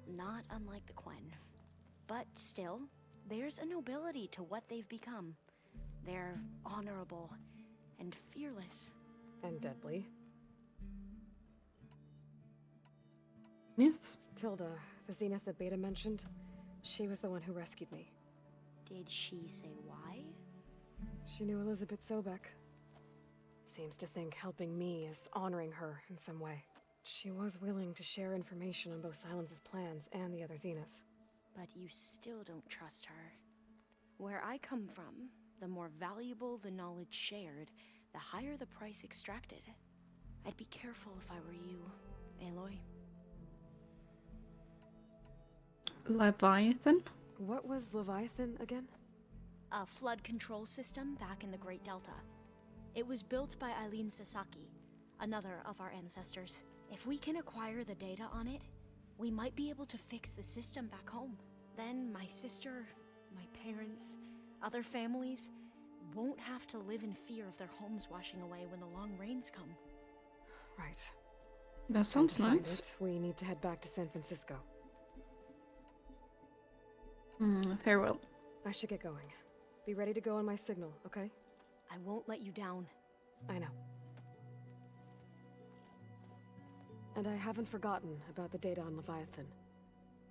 not unlike the Quen. But still, there's a nobility to what they've become. They're honorable and fearless. And deadly. Yes. Tilda, the Zenith that Beta mentioned, she was the one who rescued me. Did she say why? She knew Elizabeth Sobek. Seems to think helping me is honoring her in some way. She was willing to share information on both Silence's plans and the other Zeniths. But you still don't trust her. Where I come from, the more valuable the knowledge shared, the higher the price extracted. I'd be careful if I were you, Aloy. Leviathan? What was Leviathan again? A flood control system back in the Great Delta. It was built by Eileen Sasaki, another of our ancestors. If we can acquire the data on it, we might be able to fix the system back home. Then my sister, my parents, other families won't have to live in fear of their homes washing away when the long rains come. Right. That sounds to find nice. it, we need to head back to San Francisco. Farewell. I should get going. Be ready to go on my signal, okay? I won't let you down. I know. And I haven't forgotten about the data on Leviathan.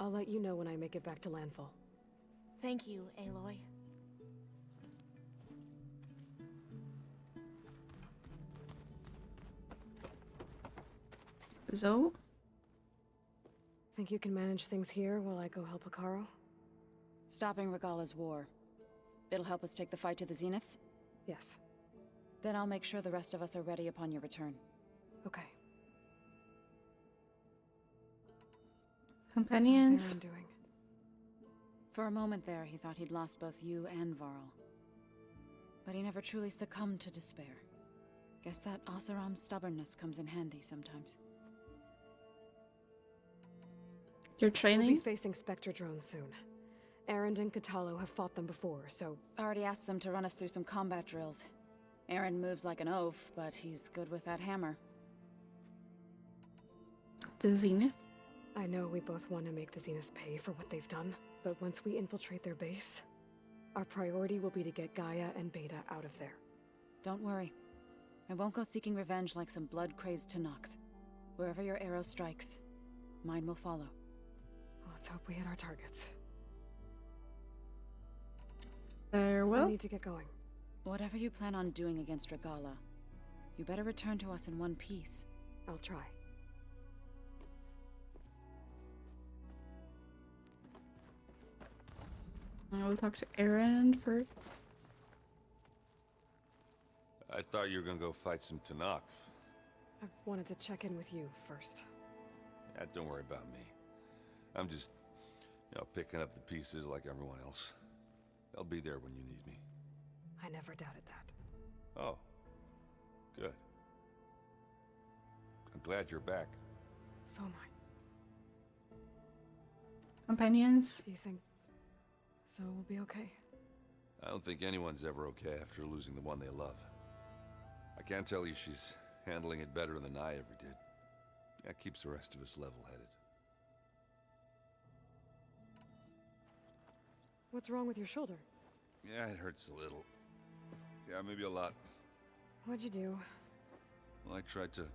I'll let you know when I make it back to landfall. Thank you, Aloy. Zoe? Think you can manage things here while I go help Akaro? Stopping Regala's war. It'll help us take the fight to the Zeniths? Yes. Then I'll make sure the rest of us are ready upon your return. Okay. Companions? How's Aaron doing? For a moment there, he thought he'd lost both you and Varl. But he never truly succumbed to despair. Guess that Oseram's stubbornness comes in handy sometimes. You're training? We'll be facing Spectre drones soon. Aaron and Katalo have fought them before, so... Already asked them to run us through some combat drills. Aaron moves like an oaf, but he's good with that hammer. The Zenith? I know we both want to make the Zeniths pay for what they've done, but once we infiltrate their base, our priority will be to get Gaia and Beta out of there. Don't worry. I won't go seeking revenge like some blood-crazed Tenakth. Wherever your arrow strikes, mine will follow. Let's hope we hit our targets. Farewell. I need to get going. Whatever you plan on doing against Regala, you better return to us in one piece. I'll try. I will talk to Aaron first. I thought you were gonna go fight some Tenakth. I wanted to check in with you first. Yeah, don't worry about me. I'm just, picking up the pieces like everyone else. I'll be there when you need me. I never doubted that. Oh. Good. I'm glad you're back. So am I. Companions? Do you think so will be okay? I don't think anyone's ever okay after losing the one they love. I can't tell you she's handling it better than I ever did. That keeps the rest of us level-headed. What's wrong with your shoulder? Yeah, it hurts a little. Yeah, maybe a lot. What'd you do? Well, I tried to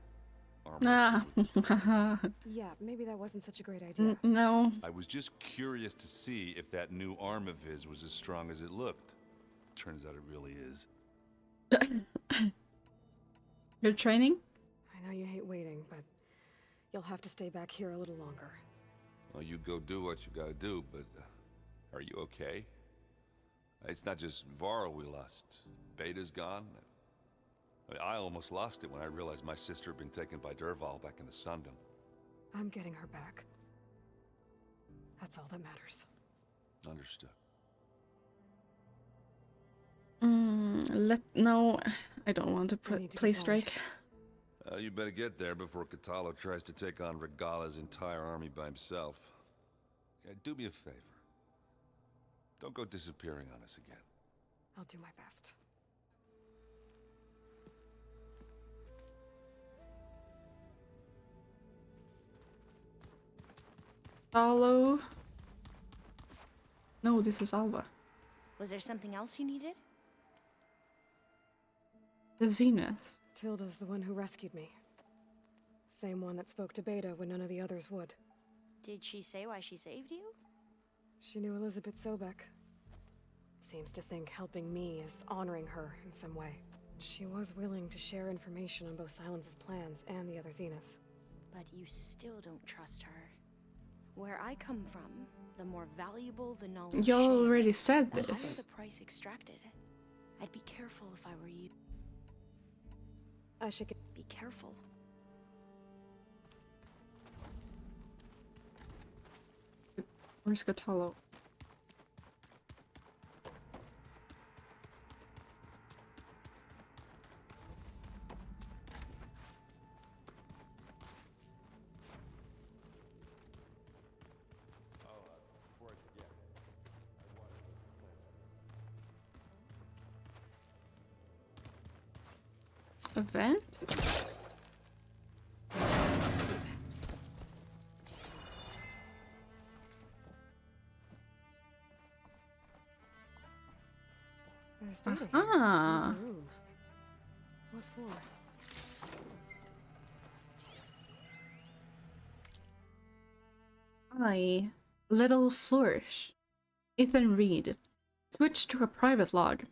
armor Ah. Yeah, maybe that wasn't such a great idea. No. I was just curious to see if that new arm of his was as strong as it looked. Turns out it really is. You're training? I know you hate waiting, but you'll have to stay back here a little longer. Well, you go do what you gotta do, but are you okay? It's not just Varl we lost. Beta's gone. I almost lost it when I realized my sister had been taken by Derval back in the Sundom. I'm getting her back. That's all that matters. Understood. No, I don't want to play Strike. You better get there before Katalo tries to take on Regala's entire army by himself. Yeah, do me a favor. Don't go disappearing on us again. I'll do my best. Follow. No, this is Alba. Was there something else you needed? The Zenith. Tilda's the one who rescued me. Same one that spoke to Beta when none of the others would. Did she say why she saved you? She knew Elizabeth Sobek. Seems to think helping me is honoring her in some way. She was willing to share information on both Silence's plans and the other Zeniths. But you still don't trust her. Where I come from, the more valuable the knowledge You shared, already said the higher this. the price extracted. I'd be careful if I were you. I should be careful. Where's Katalo? Event? There's data here. Ah. In the room. What for? Little flourish. Ethan Reed. Switch to a private log.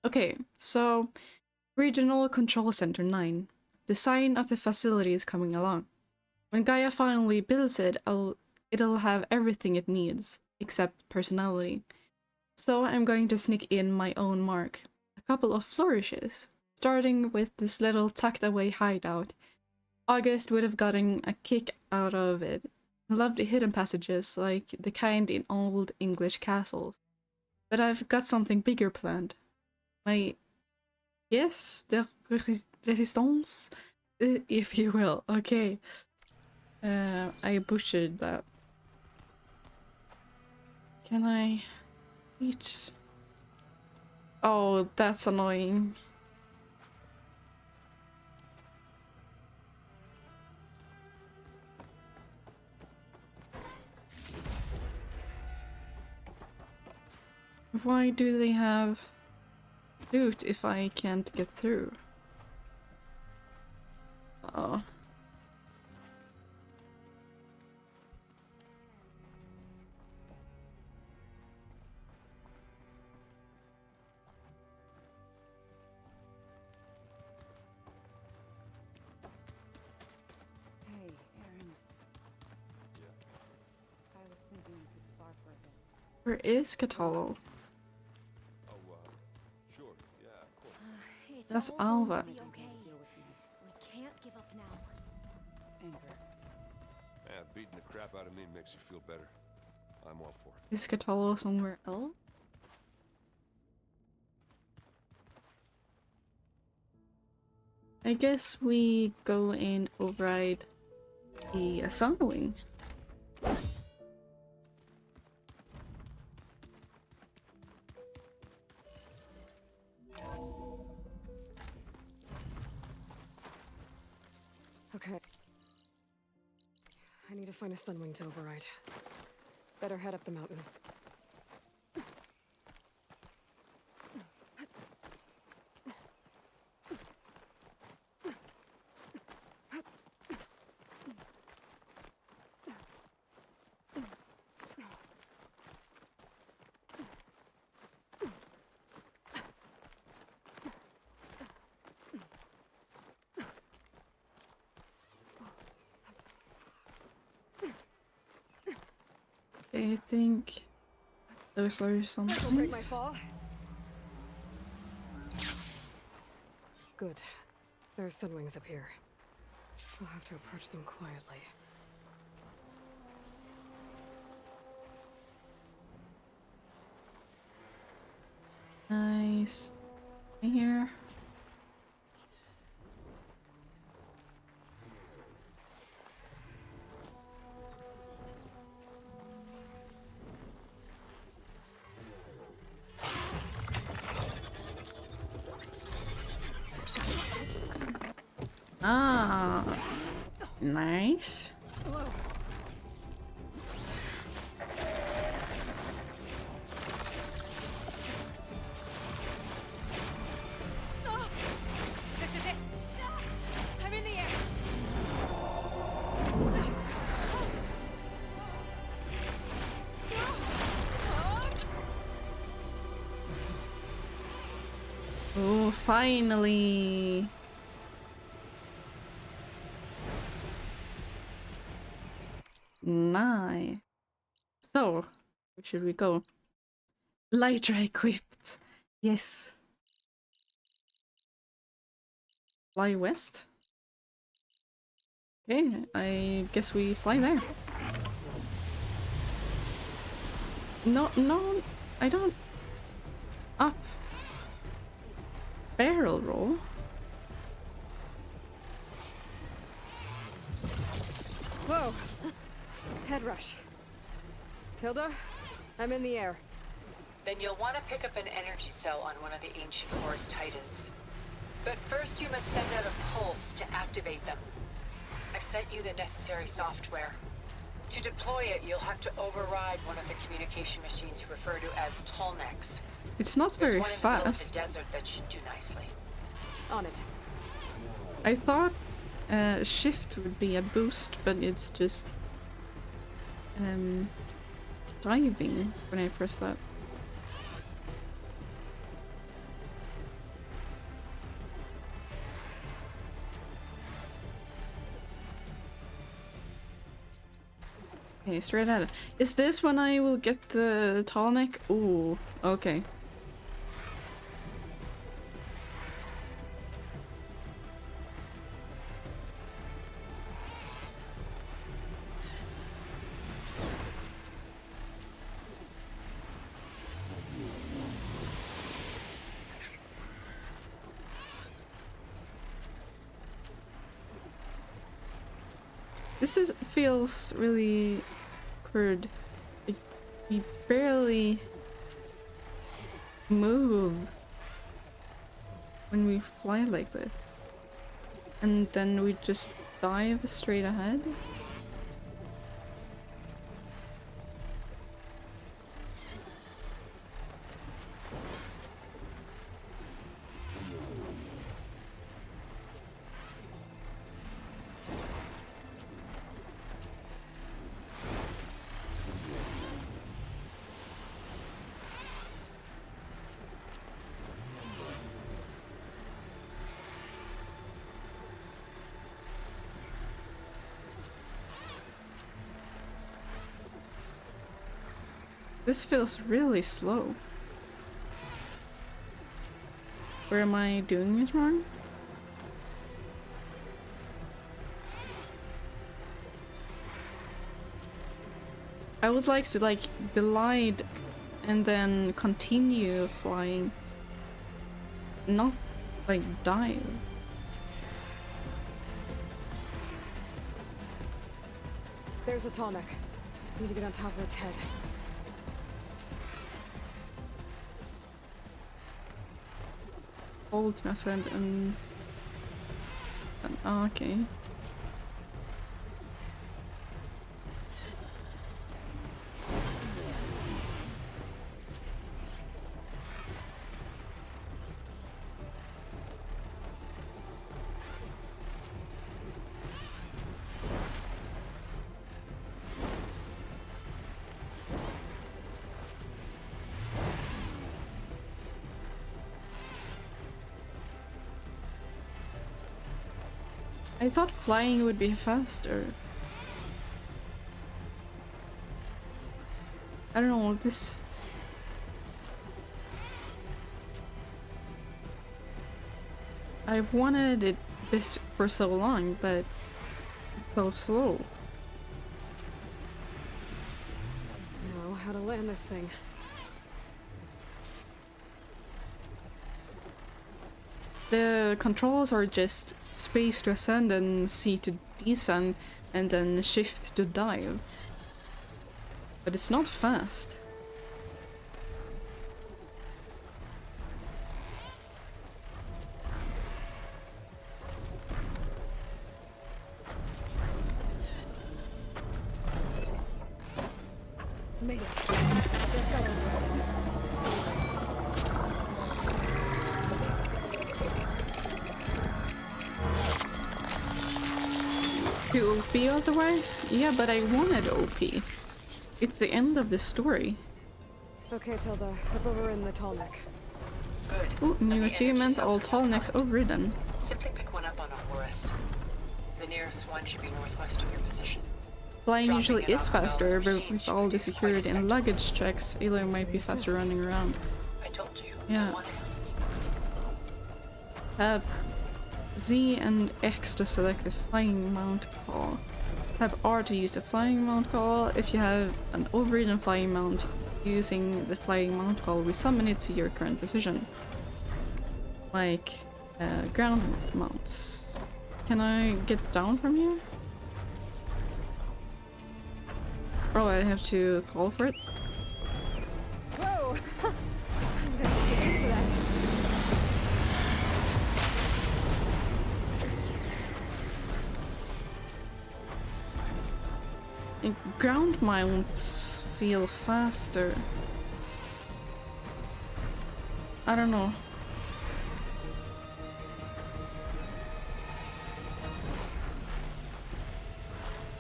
Okay, so Regional Control Center 9. Design of the facility is coming along. When Gaia finally builds it, it'll have everything it needs, except personality. So I'm going to sneak in my own mark. A couple of flourishes, starting with this little tucked away hideout. August would have gotten a kick out of it. Loved the hidden passages, like the kind in old English castles. But I've got something bigger planned. My pièce de résistance, if you will. Okay. I butchered that. Can I reach? Oh, that's annoying. Why do they have loot if I can't get through? Oh. Hey, Aaron. I was thinking if it's far further. Where is Catallo? Sure, yeah, of course. It's That's all going Alva. to be okay. We can't give up now. Anchor. Man, beating the crap out of me makes you feel better. I'm all for it. Is Catallo somewhere else? I guess we go and override the Sunwing. Okay. I need to find a Sunwing to override. Better head up the mountain. I think those are some Don't break my things. fall. Good. There's Sunwings up here. We'll have to approach them quietly. Nice. Here. Ah, nice. This is it. I'm in the air. Oh, finally. Nice. So, where should we go? Lytra equipped. Yes. Fly west. Okay, I guess we fly there. No, I don't. Up. Barrel roll. Whoa! Head rush. Tilda, I'm in the air. Then you'll want to pick up an energy cell on one of the ancient forest titans. But first you must send out a pulse to activate them. I've sent you the necessary software. To deploy it, you'll have to override one of the communication machines you refer to as Tolnecs. It's not There's very one in the middle of fast. the desert that should do nicely. On it. I thought shift would be a boost, but it's just diving when I press that. Okay, straight ahead. Is this when I will get the tall neck? Ooh, okay. This feels really weird. We barely move when we fly like this. And then we just dive straight ahead. This feels really slow. Where am I doing it wrong? I would like to like glide and then continue flying, not like dive. There's a tonic. Need to get on top of its head. Hold to ascend and okay. I thought flying would be faster. I don't know, this... I wanted it this for so long, but it's so slow. Know how to land this thing. The controls are just space to ascend and C to descend and then shift to dive. But it's not fast. Made it. Just got over it. Too OP otherwise? Yeah, but I wanted OP. It's the end of the story. Okay, Tilda. Hop over in the tall neck. Good. Ooh, new achievement, all tall necks overridden. Simply pick one up on a Horus. The nearest one should be northwest of your position. Flying usually is faster, but with all the security and luggage checks, Aloy might be faster running around. I told you. Yeah. Z and X to select the flying mount call. Tap R to use the flying mount call. If you have an overridden flying mount, using the flying mount call will summon it to your current position. Like ground mounts. Can I get down from here? Oh, I have to call for it? Whoa! I'm gonna get used to that. Ground mounts feel faster. I don't know.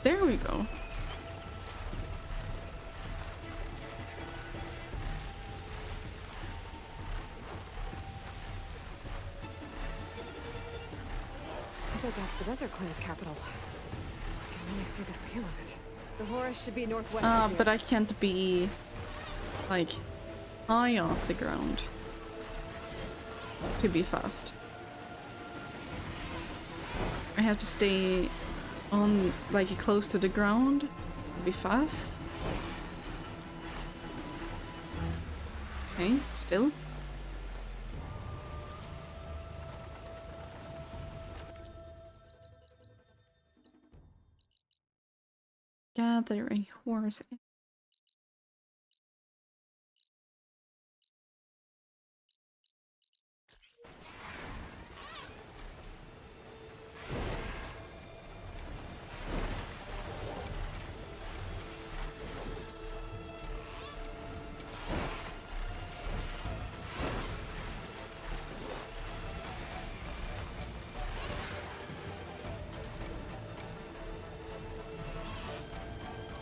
There we go. Desert Clan's capital. I can really see the scale of it. The Horus should be northwest of here. But I can't be, like, high off the ground to be fast. I have to stay on, like, close to the ground to be fast. Okay, still. Gather a horse.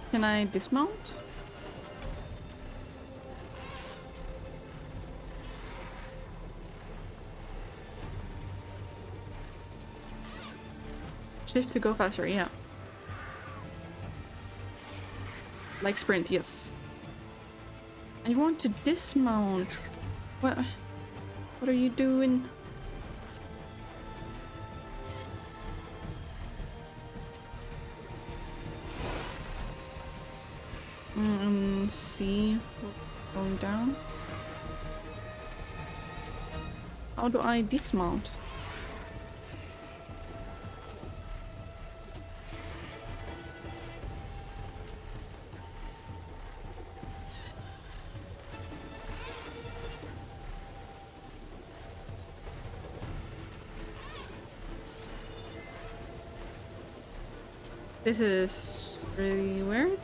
Can I dismount? Shift to go faster, yeah. Like sprint, yes. I want to dismount. What are you doing? C going down. How do I dismount? This is really weird.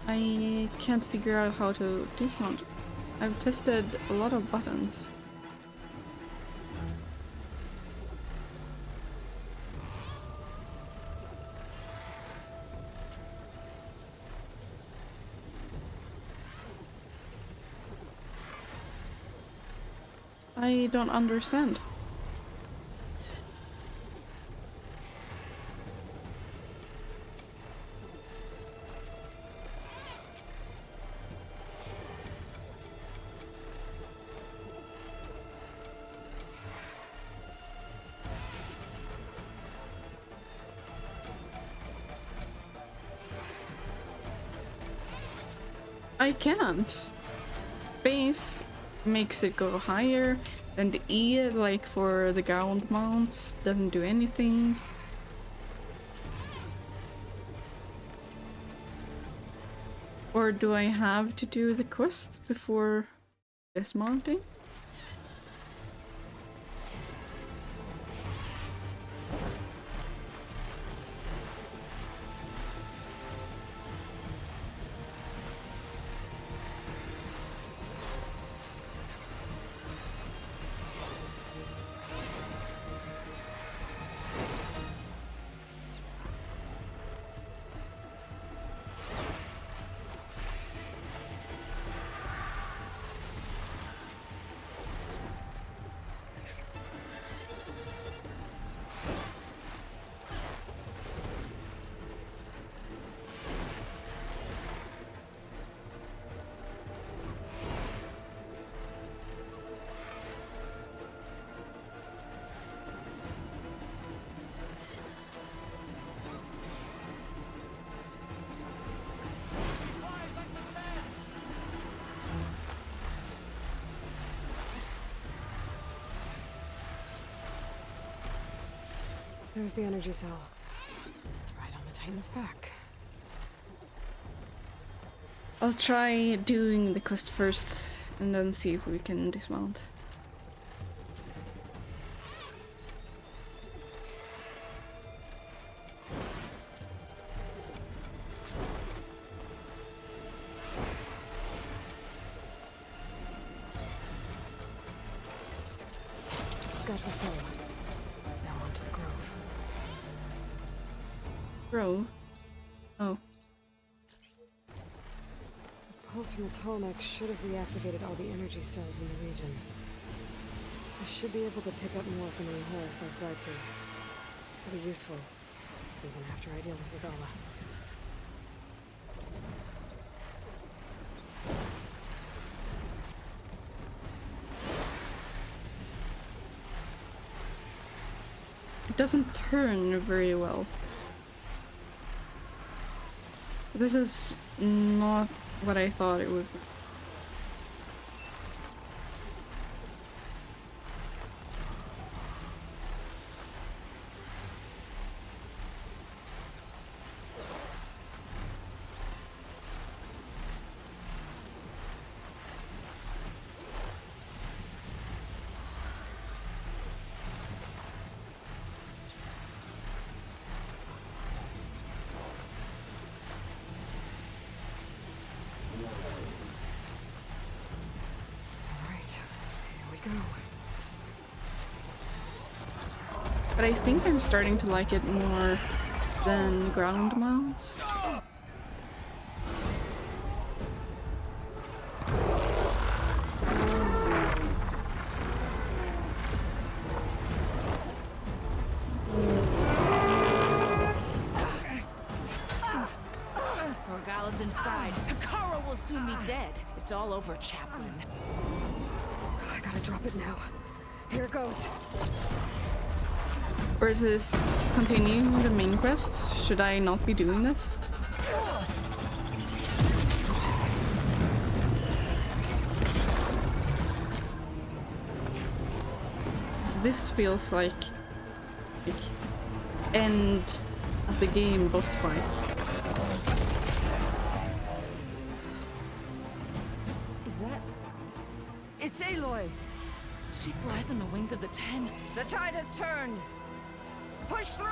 I can't figure out how to dismount. I've tested a lot of buttons. I don't understand. I can't. Base makes it go higher, then the E, like for the ground mounts, doesn't do anything. Or do I have to do the quest before dismounting? There's the energy cell. Right on the Titan's back. I'll try doing the quest first and then see if we can dismount. Got the cell. Now on to the grove. Grove? Oh. pulse from Atomic should have reactivated all the energy cells in the region. I should be able to pick up more from the horse I fly to. It'll be useful, even after I deal with Regala. It doesn't turn very well. This is not what I thought it would be. But I think I'm starting to like it more than ground mounts. Regala's inside. Hikara will soon be dead. It's all over, Chaplain. I gotta drop it now. Here it goes. Or is this continuing the main quest? Should I not be doing this? This feels like end of the game boss fight. Is that... It's Aloy! She flies on the wings of the Ten. The tide has turned! Push through!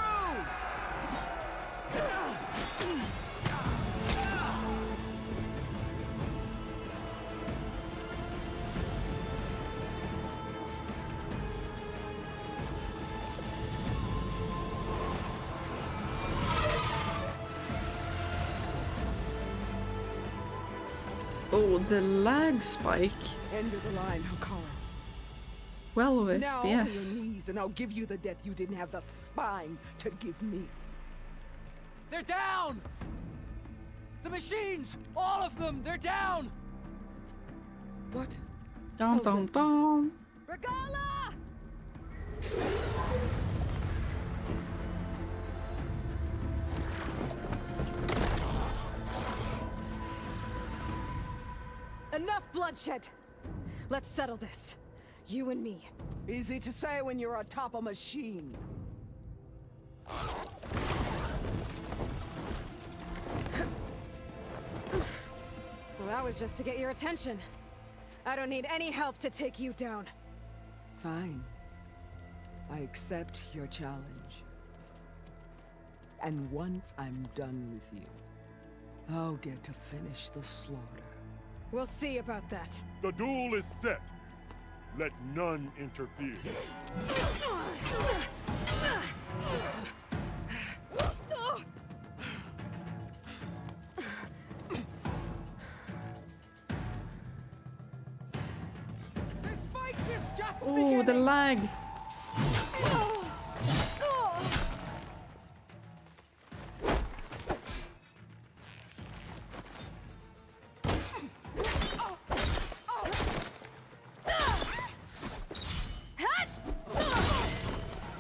Oh, the lag spike. End of the line, Hikara. 12 FPS. Now on your knees, and I'll give you the death you didn't have the spine to give me. They're down! The machines! All of them! They're down! What? Dum dum dum. Regala! Enough bloodshed! Let's settle this. You and me. Easy to say when you're atop a machine. Well, that was just to get your attention. I don't need any help to take you down. Fine. I accept your challenge. And once I'm done with you, I'll get to finish the slaughter. We'll see about that. The duel is set. Let none interfere. Oh, the lag.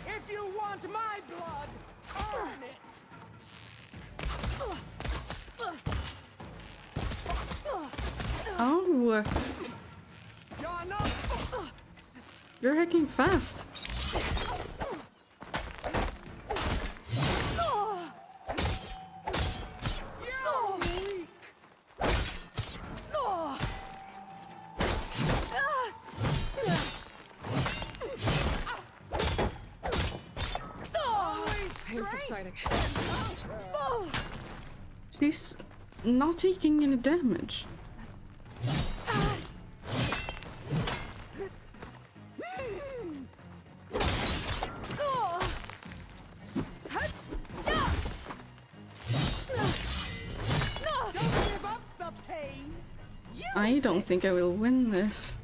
If you want my blood, earn it. Oh. You're hacking fast. It's exciting. She's not taking any damage. I don't think I will win this.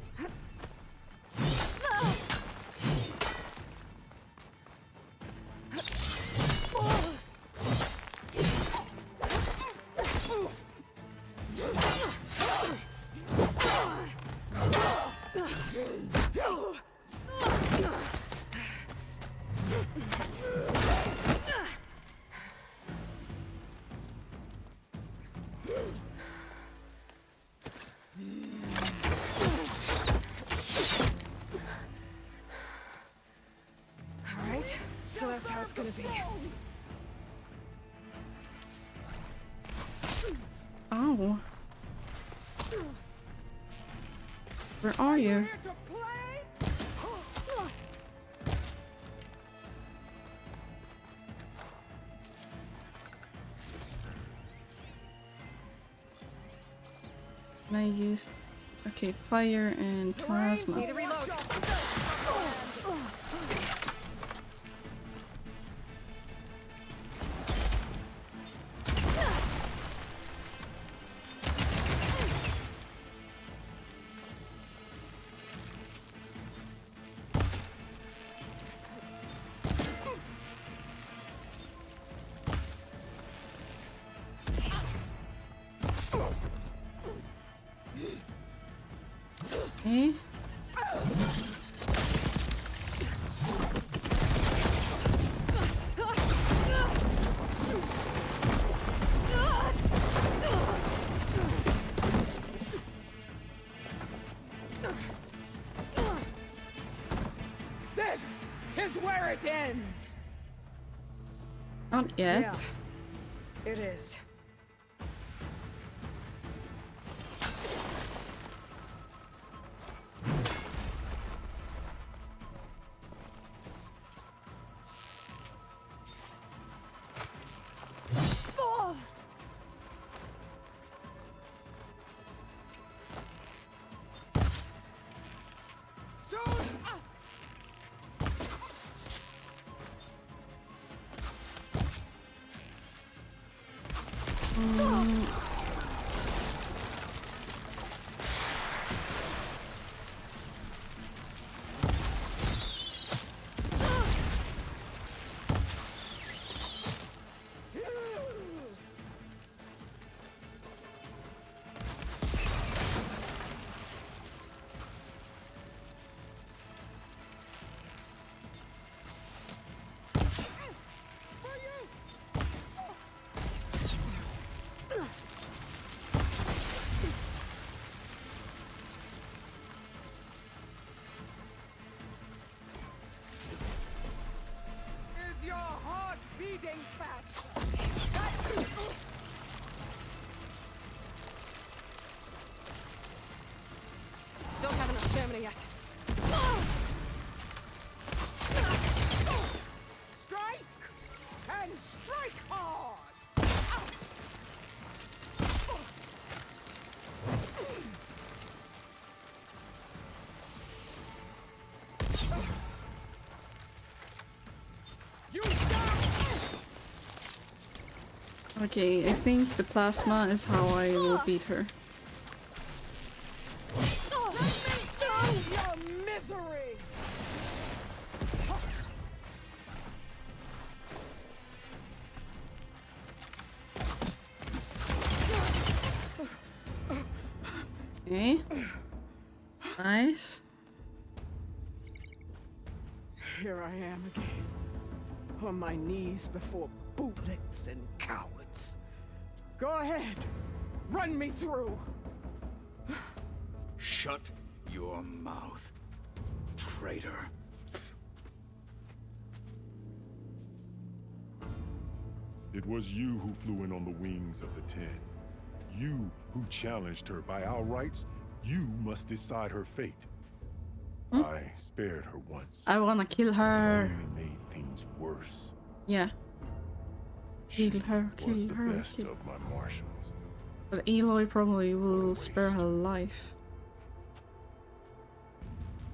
Alright, so that's how it's gonna be. Ow. Where are you? Can I use... Okay, fire and plasma. Need to reload. Okay. This is where it ends. Not yet. Yeah, it is. Is your heart beating fast? Don't have enough stamina yet. Strike! And strike hard! Okay, I think the plasma is how I will beat her. Your misery! Okay. Nice. Here I am again, on my knees before bootlets and cowards. Go ahead, run me through. Shut your mouth, traitor. It was you who flew in on the wings of the 10. You who challenged her by our rights. You must decide her fate. I spared her once. I wanna kill her. Only made things worse. Yeah. Kill her, kill Was the her. best Kill. of my marshals. But Aloy probably will spare her life.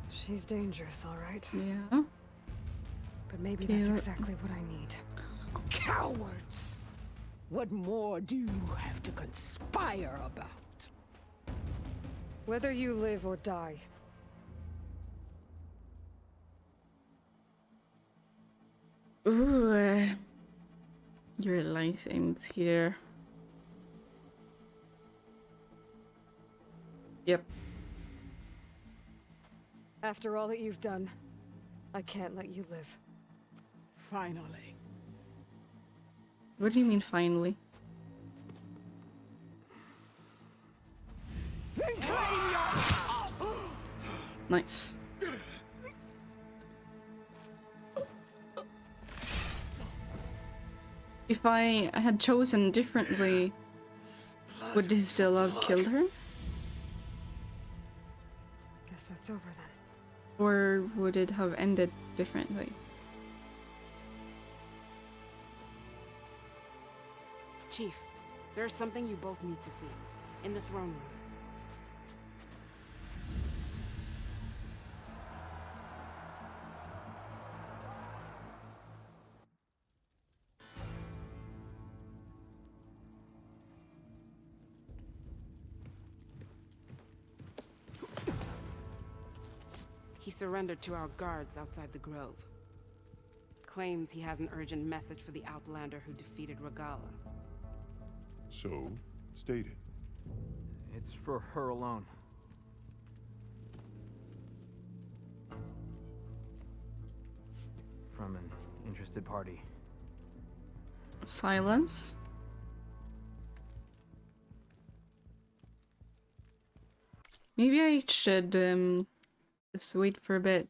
She's dangerous, all right. Yeah. But maybe Kill. that's exactly what I need. Cowards! What more do you have to conspire about? Whether you live or die. Ooh, your life ends here. Yep. After all that you've done, I can't let you live. Finally. What do you mean, finally? Nice. If I had chosen differently, would he still have killed her? Guess that's over then. Or would it have ended differently? Chief, there's something you both need to see. In the throne room. He surrendered to our guards outside the grove. Claims he has an urgent message for the Outlander who defeated Regala. So, state it. It's for her alone. From an interested party. Silence. Maybe I should just wait for a bit.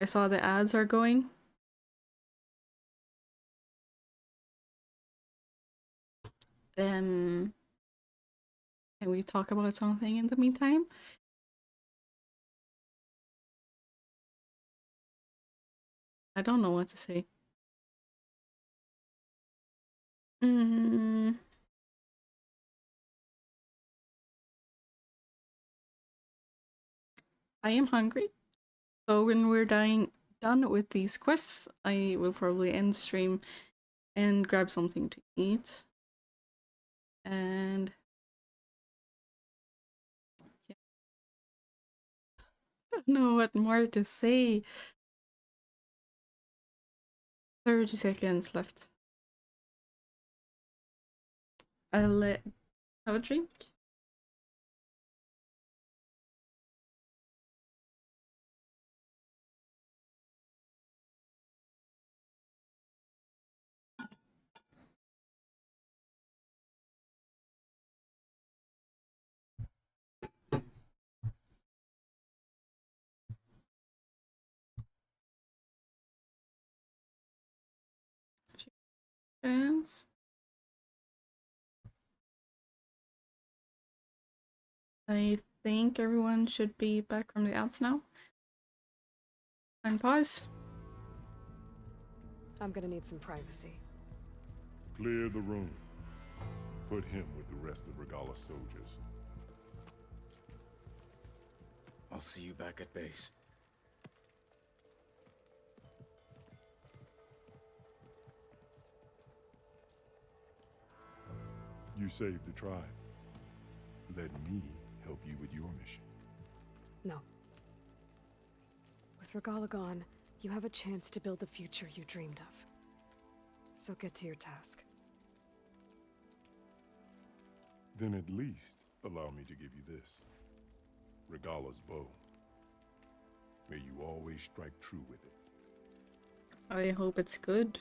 I saw the ads are going. Can we talk about something in the meantime? I don't know what to say. I am hungry. So when we're done with these quests, I will probably end stream and grab something to eat. And yeah. I don't know what more to say. 30 seconds left. I'll have a drink. Chance. I think everyone should be back from the ads now. And pause. I'm gonna need some privacy. Clear the room. Put him with the rest of Regala's soldiers. I'll see you back at base. You saved the tribe. Let me help you with your mission. No. With Regala gone, you have a chance to build the future you dreamed of. So get to your task. Then at least allow me to give you this. Regala's bow. May you always strike true with it. I hope it's good.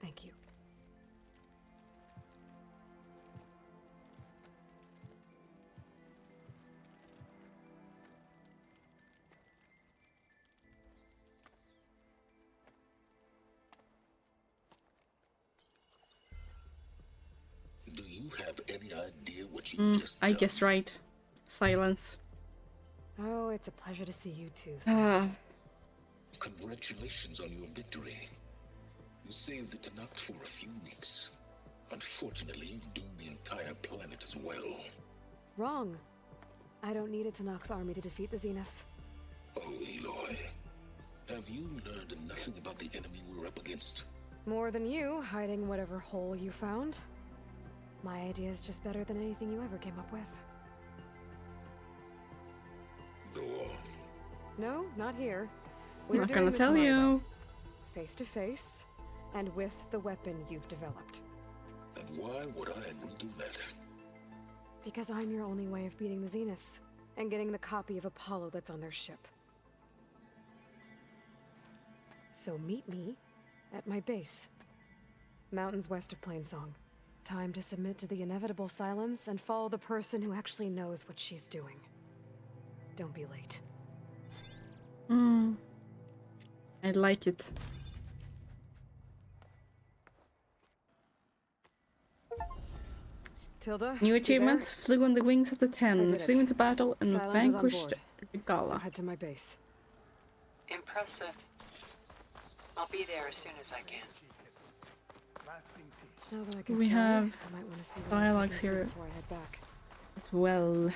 Thank you. Do you have any idea what you just I done? guess right. Silence. Oh, it's a pleasure to see you too, Sans. Congratulations on your victory. You saved the Tenakth for a few weeks. Unfortunately, you've doomed the entire planet as well. Wrong. I don't need a Tenakth army to defeat the Zeniths. Oh, Aloy. Have you learned nothing about the enemy we're up against? More than you, hiding whatever hole you found. My idea is just better than anything you ever came up with. Go on. No, not here. I'm not gonna tell you. Face to face, and with the weapon you've developed. And why would I agree to that? Because I'm your only way of beating the Zeniths, and getting the copy of Apollo that's on their ship. So meet me at my base. Mountains west of Plainsong. Time to submit to the inevitable silence and follow the person who actually knows what she's doing. Don't be late. I like it. Tilda, New you achievement, there? flew on the wings of the I 10, did flew it. into battle and Silence is on vanquished board. Regala. So head to my base. Impressive. I'll be there as soon as I can. Now that I can We fly, have I might want to see what else I dialogues can do here before I head back. as well.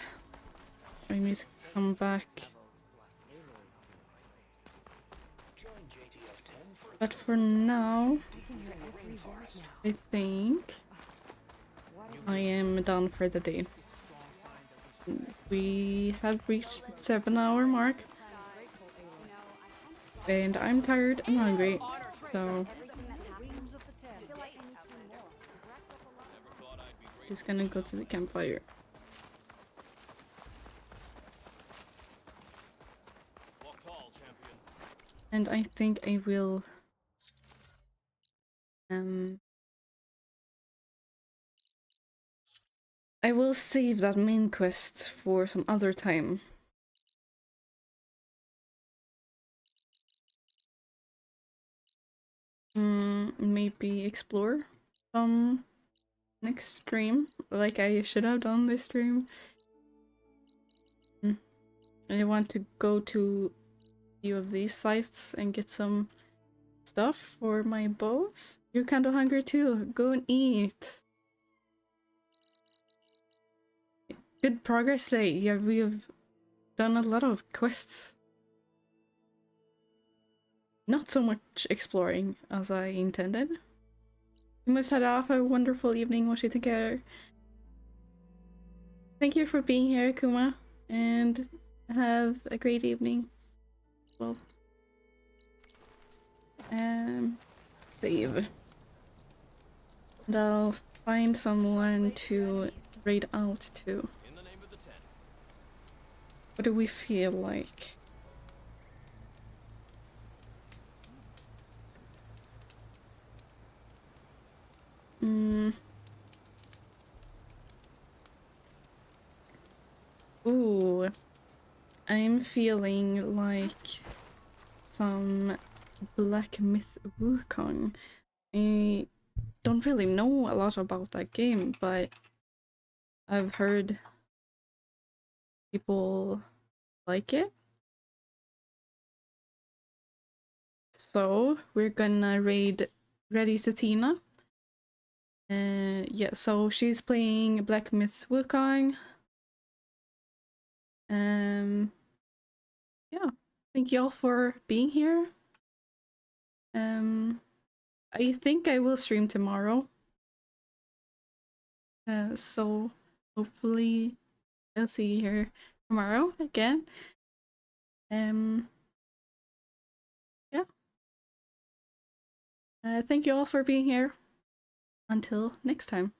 I need to come back. But for now, I think I am done for the day. We have reached the 7-hour mark. And I'm tired and hungry, so just gonna go to the campfire. And I think I will save that main quest for some other time. Maybe explore some next stream, like I should have done this stream. I want to go to a few of these sites and get some stuff for my bows. You're kind of hungry too. Go and eat. Good progress today. Yeah, we have done a lot of quests. Not so much exploring as I intended. You must head off. Have a wonderful evening. Wash you take care. Thank you for being here, Kuma, and have a great evening. Well, save. And I'll find someone to raid out to. What do we feel like? Ooh. I'm feeling like some Black Myth Wukong. I don't really know a lot about that game, but I've heard people like it. So we're gonna raid Ready to Tina. Yeah, so she's playing Black Myth Wukong. Yeah, thank you all for being here. I think I will stream tomorrow. So hopefully I'll see you here tomorrow again. Yeah. Thank you all for being here. Until next time.